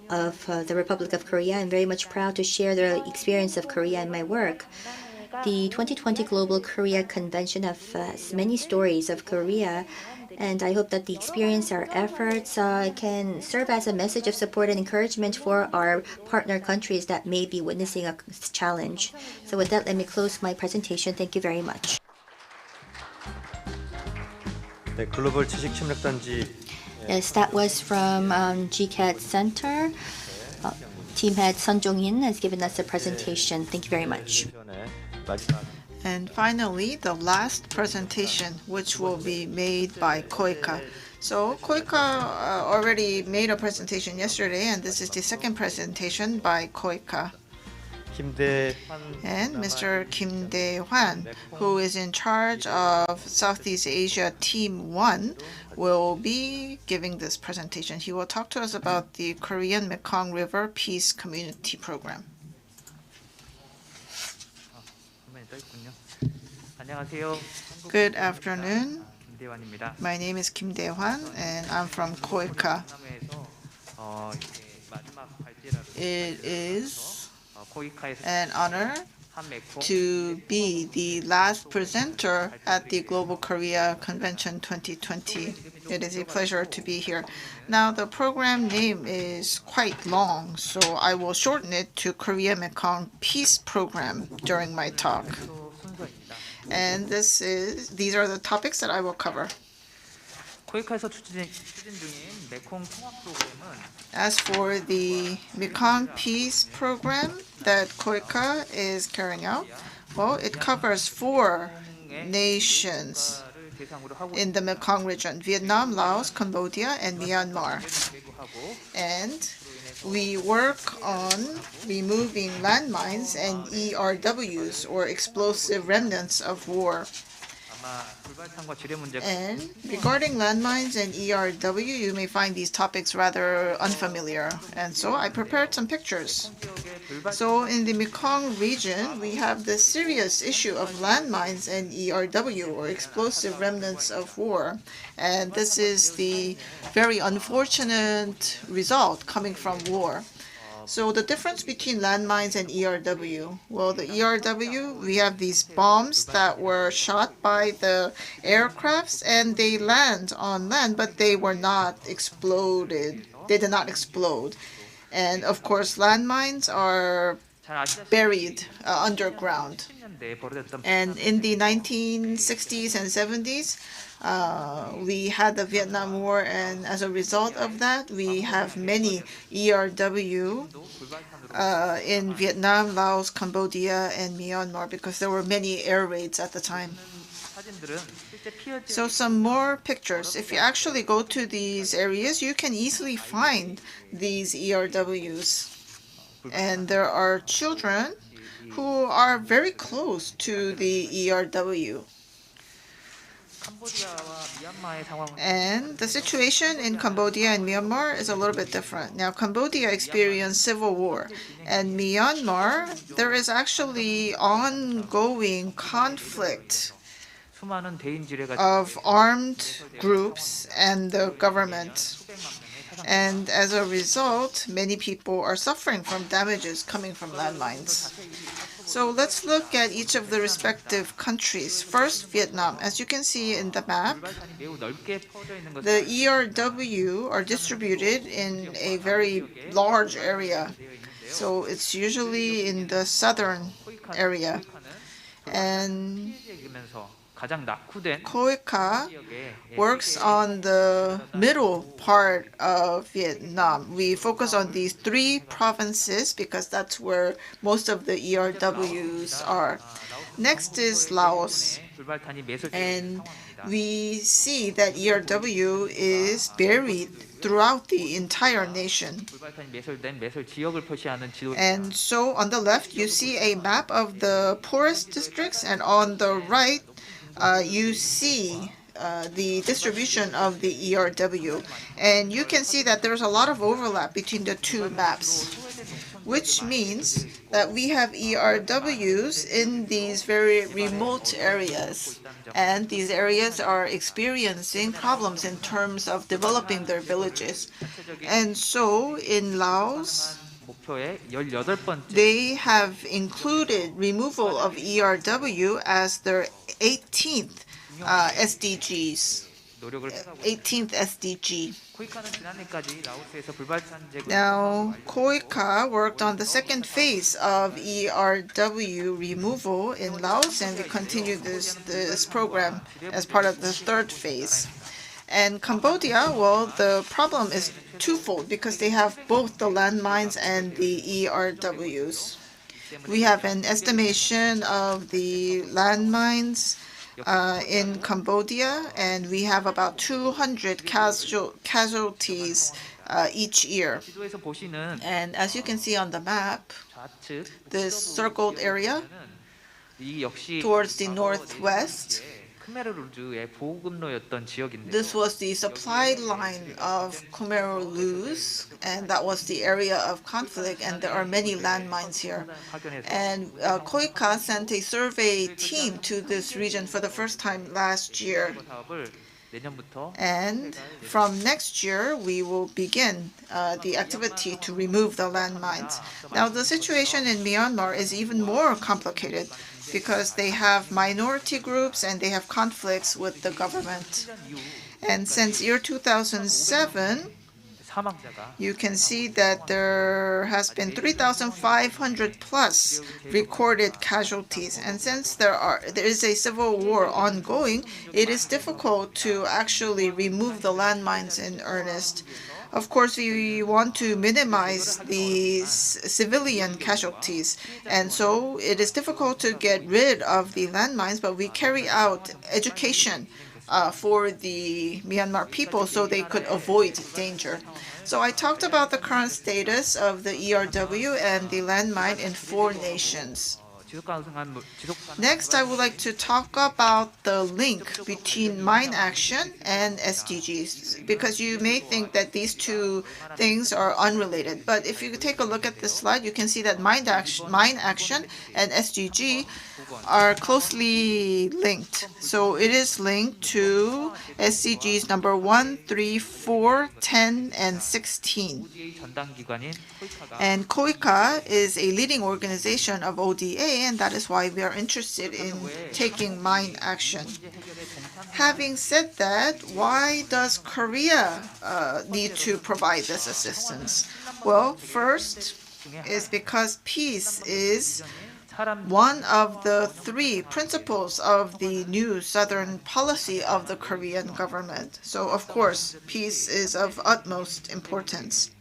of the Republic of Korea, am very much proud to share the experience of Korea in my work. The 2020 Global Korea Convention has many stories of Korea, and I hope that the experience, our efforts can serve as a message of support and encouragement for our partner countries that may be witnessing a challenge. So with that, let me close my presentation. Thank you very much. 네, 글로벌 지식 침략단지. Yes, that was from GCAT Center. Team head Sun Jong-in has given us a presentation. Thank you very much. And finally, the last presentation, which will be made by Koika. So Koika already made a presentation yesterday, and this is the second presentation by Koika. And Mr. Kim Dae-hwan, who is in charge of Southeast Asia Team 1, will be giving this presentation. He will talk to us about the Korean Mekong River Peace Community Program. Good afternoon. My name is Kim Dae-hwan, and I'm from Koika. It is an honor to be the last presenter at the Global Korea Convention 2020. It is a pleasure to be here. Now, the program name is quite long, so I will shorten it to Korea Mekong Peace Program during my talk. And these are the topics that I will cover. As for the Mekong Peace Program that Koika is carrying out, well, it covers 4 nations in the Mekong region: Vietnam, Laos, Cambodia, and Myanmar. And we work on removing landmines and ERWs, or explosive remnants of war. And regarding landmines and ERW, you may find these topics rather unfamiliar. And so I prepared some pictures. So in the Mekong region, we have the serious issue of landmines and ERW, or explosive remnants of war. And this is the very unfortunate result coming from war. So the difference between landmines and ERW, well, the ERW, we have these bombs that were shot by the aircrafts and they land on land, but they were not exploded. They did not explode. And of course, landmines are buried underground. And in the 1960s and 70s, we had the Vietnam War, and as a result of that, we have many ERW in Vietnam, Laos, Cambodia, and Myanmar because there were many air raids at the time. So some more pictures. If you actually go to these areas, you can easily find these ERWs. And there are children who are very close to the ERW. And the situation in Cambodia and Myanmar is a little bit different. Now, Cambodia experienced civil war, and Myanmar, there is actually ongoing conflict of armed groups and the government. And as a result, many people are suffering from damages coming from landmines. So let's look at each of the respective countries. First, Vietnam. As you can see in the map, the ERW are distributed in a very large area. So it's usually in the southern area. And COICA works on the middle part of Vietnam. We focus on these 3 provinces because that's where most of the ERWs are. Next is Laos. And we see that ERW is buried throughout the entire nation. And so on the left, you see a map of the poorest districts, and on the right, you see the distribution of the ERW. And you can see that there's a lot of overlap between the 2 maps, which means that we have ERWs in these very remote areas. And these areas are experiencing problems in terms of developing their villages. And so in Laos, they have included removal of ERW as their 18th SDGs. 18th SDG. Now, COICA worked on the second phase of ERW removal in Laos, and we continue this program as part of the third phase. And Cambodia, well, the problem is twofold because they have both the landmines and the ERWs. We have an estimation of the landmines in Cambodia, and we have about 200 casualties each year. And as you can see on the map, this circled area towards the northwest, this was the supply line of Khmer Rouge, and that was the area of conflict, and there are many landmines here. And COICA sent a survey team to this region for the first time last year. And from next year, we will begin the activity to remove the landmines. Now, the situation in Myanmar is even more complicated because they have minority groups and they have conflicts with the government. And since year 2007, you can see that there has been 3,500 plus recorded casualties. And since there is a civil war ongoing, it is difficult to actually remove the landmines in earnest. Of course, we want to minimize these civilian casualties, and so it is difficult to get rid of the landmines, but we carry out education for the Myanmar people so they could avoid danger. So I talked about the current status of the ERW and the landmine in 4 nations. Next, I would like to talk about the link between mine action and SDGs, because you may think that these two things are unrelated. But if you take a look at this slide, you can see that mine action and SDG are closely linked. So it is linked to SDGs number 1, 3, 4, 10, and 16. And COICA is a leading organization of ODA, and that is why we are interested in taking mine action. Having said that, why does Korea need to provide this assistance? Well, first is because peace is one of the 3 principles of the new southern policy of the Korean government. So, of course, peace is of utmost importance.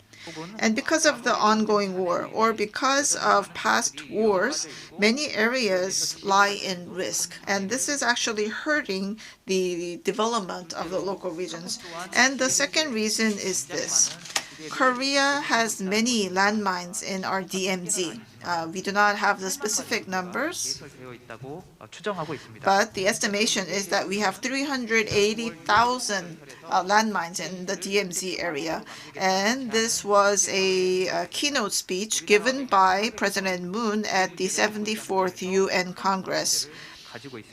And because of the ongoing war, or because of past wars, many areas lie in risk. And this is actually hurting the development of the local regions. And the second reason is this. Korea has many landmines in our DMZ. We do not have the specific numbers, but the estimation is that we have 380,000 landmines in the DMZ area. And this was a keynote speech given by President Moon at the 74th UN Congress.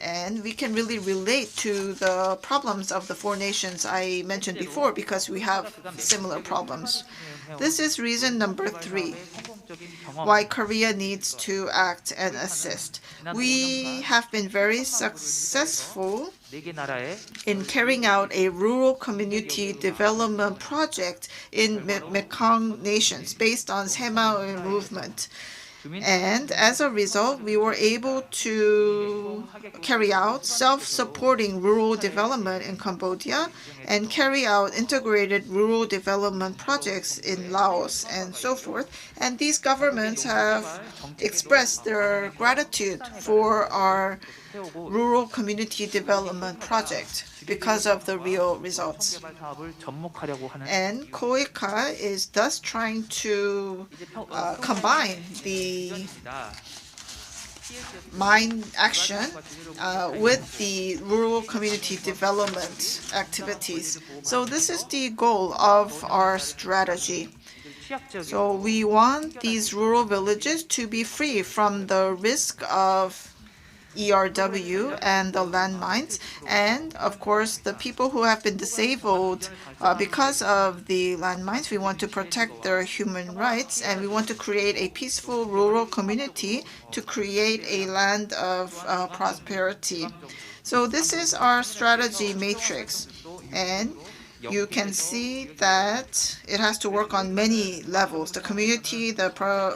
And we can really relate to the problems of the 4 nations I mentioned before, because we have similar problems. This is reason number 3, why Korea needs to act and assist. We have been very successful in carrying out a rural community development project in Mekong nations based on Semaul movement. And as a result, we were able to carry out self-supporting rural development in Cambodia and carry out integrated rural development projects in Laos and so forth. And these governments have expressed their gratitude for our rural community development project because of the real results. And COICA is thus trying to combine the mine action with the rural community development activities. So this is the goal of our strategy. So we want these rural villages to be free from the risk of ERW and the landmines, and of course the people who have been disabled because of the landmines. We want to protect their human rights, and we want to create a peaceful rural community to create a land of prosperity. So this is our strategy matrix, and you can see that it has to work on many levels: the community, the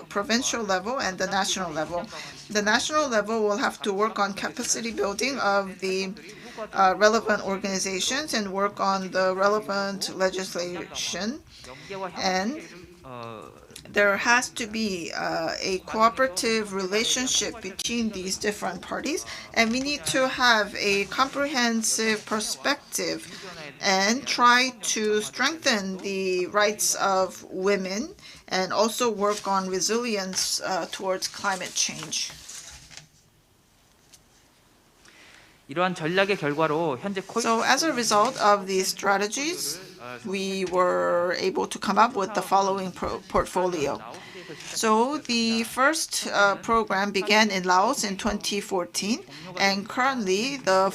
provincial level, and the national level. The national level will have to work on capacity building of the relevant organizations and work on the relevant legislation. And there has to be a cooperative relationship between these different parties, and we need to have a comprehensive perspective and try to strengthen the rights of women and also work on resilience towards climate change. So as a result of these strategies, we were able to come up with the following portfolio. So the first program began in Laos in 2014, and currently the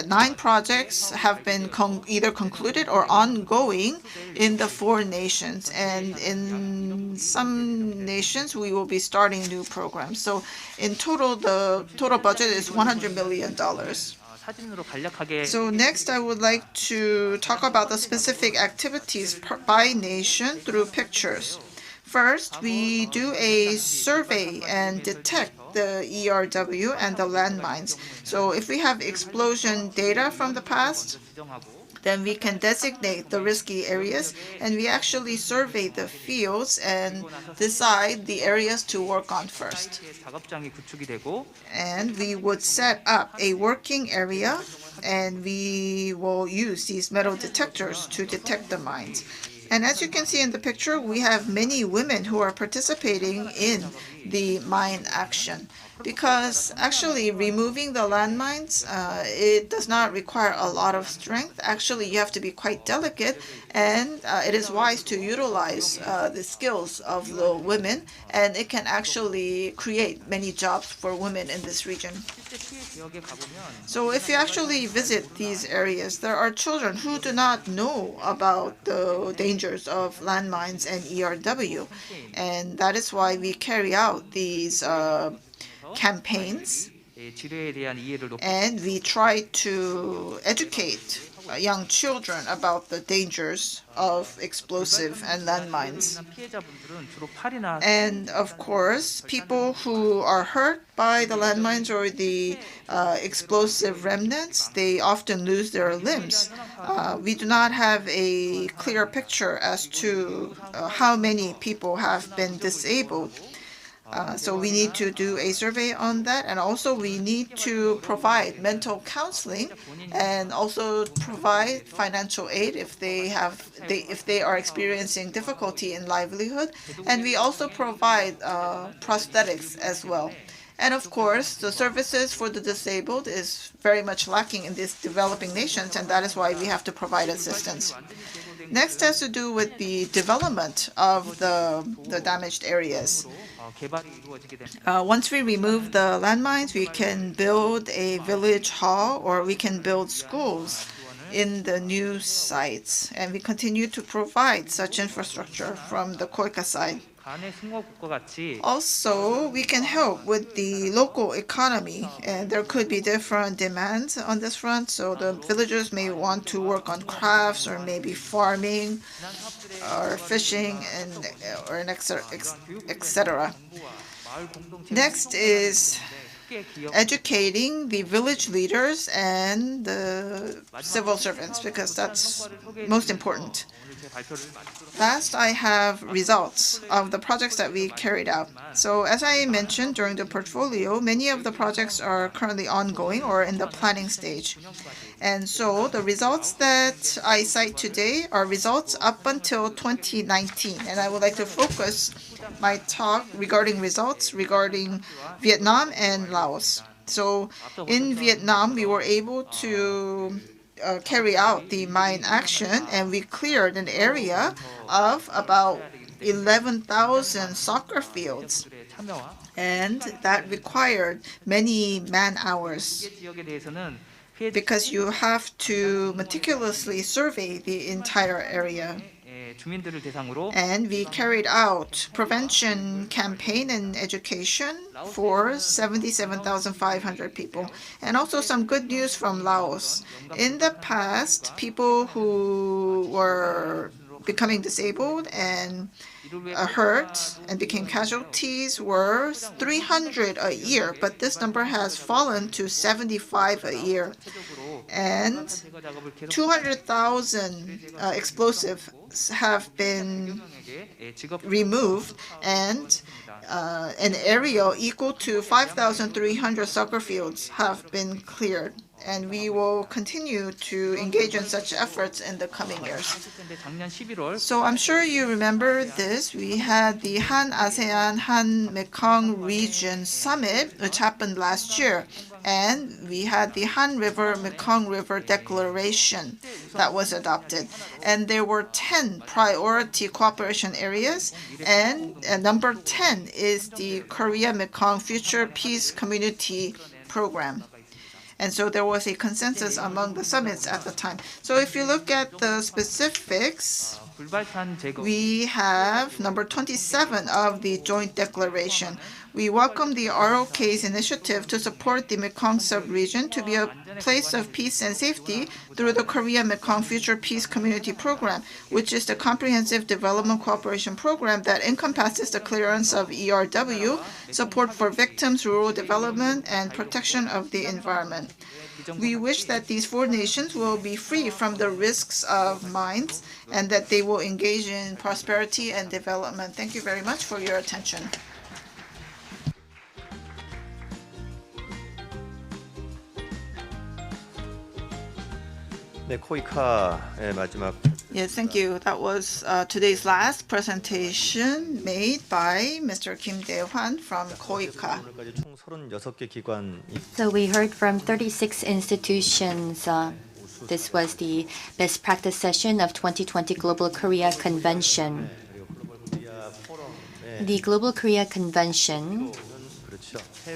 9 projects have been either concluded or ongoing in the 4 nations. And in some nations, we will be starting new programs. So in total, the total budget is $100 million. So next, I would like to talk about the specific activities by nation through pictures. First, we do a survey and detect the ERW and the landmines. So if we have explosion data from the past, then we can designate the risky areas, and we actually survey the fields and decide the areas to work on first. And we would set up a working area, and we will use these metal detectors to detect the mines. And as you can see in the picture, we have many women who are participating in the mine action. because actually removing the landmines, it does not require a lot of strength. Actually, you have to be quite delicate, and it is wise to utilize the skills of the women, and it can actually create many jobs for women in this region. So if you actually visit these areas, there are children who do not know about the dangers of landmines and ERW, and that is why we carry out these campaigns, and we try to educate young children about the dangers of explosive and landmines. And of course, people who are hurt by the landmines or the explosive remnants, they often lose their limbs. We do not have a clear picture as to how many people have been disabled. So we need to do a survey on that, and also we need to provide mental counseling and also provide financial aid if they are experiencing difficulty in livelihood, and we also provide prosthetics as well. And of course, the services for the disabled is very much lacking in these developing nations, and that is why we have to provide assistance. Next has to do with the development of the damaged areas. Once we remove the landmines, we can build a village hall or we can build schools in the new sites, and we continue to provide such infrastructure from the KOICA side. Also, we can help with the local economy, and there could be different demands on this front. So the villagers may want to work on crafts or maybe farming or fishing or etc. Next is educating the village leaders and the civil servants, because that's most important. Last, I have results of the projects that we carried out. So as I mentioned during the portfolio, many of the projects are currently ongoing or in the planning stage. And so the results that I cite today are results up until 2019. And I would like to focus my talk regarding results regarding Vietnam and Laos. So in Vietnam, we were able to carry out the mine action, and we cleared an area of about 11,000 soccer fields, and that required many man-hours because you have to meticulously survey the entire area. And we carried out prevention campaign and education for 77,500 people. And also some good news from Laos. In the past, people who were becoming disabled and hurt and became casualties were 300 a year, but this number has fallen to 75 a year. And 200,000 explosives have been removed, and an area equal to 5,300 soccer fields have been cleared. And we will continue to engage in such efforts in the coming years. So I'm sure you remember this. We had the Han-ASEAN Han-Mekong Region Summit, which happened last year. And we had the Han River-Mekong River Declaration that was adopted. And there were 10 priority cooperation areas. And number 10 is the Korea-Mekong Future Peace Community Program. And so there was a consensus among the summits at the time. So if you look at the specifics, we have number 27 of the joint declaration. We welcome the ROK's initiative to support the Mekong sub-region to be a place of peace and safety through the Korea-Mekong Future Peace Community Program, which is the comprehensive development cooperation program that encompasses the clearance of ERW, support for victims, rural development, and protection of the environment. We wish that these 4 nations will be free from the risks of mines and that they will engage in prosperity and development. Thank you very much for your attention. 네, 코이카의 마지막. Yes, thank you. That was today's last presentation made by Mr. Kim Dae-hwan from KOICA. 오늘까지 총 36개 기관이 So we heard from 36 institutions. This was the best practice session of 2020 Global Korea Convention. The Global Korea Convention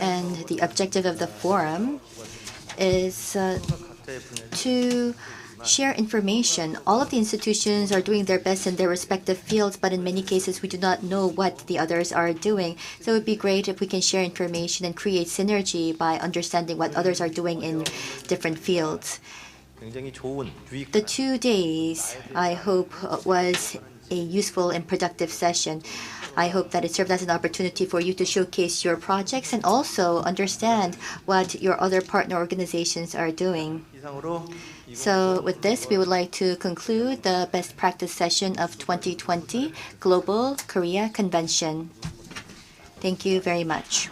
and the objective of the forum is to share information. All of the institutions are doing their best in their respective fields, but in many cases we do not know what the others are doing. So it would be great if we can share information and create synergy by understanding what others are doing in different fields. The 2 days, I hope, was a useful and productive session. I hope that it served as an opportunity for you to showcase your projects and also understand what your other partner organizations are doing. So with this, we would like to conclude the best practice session of 2020 Global Korea Convention. Thank you very much.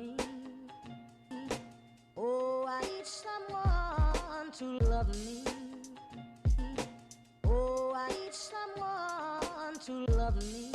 me. Oh, I need someone to love me. Oh, I need someone to love me.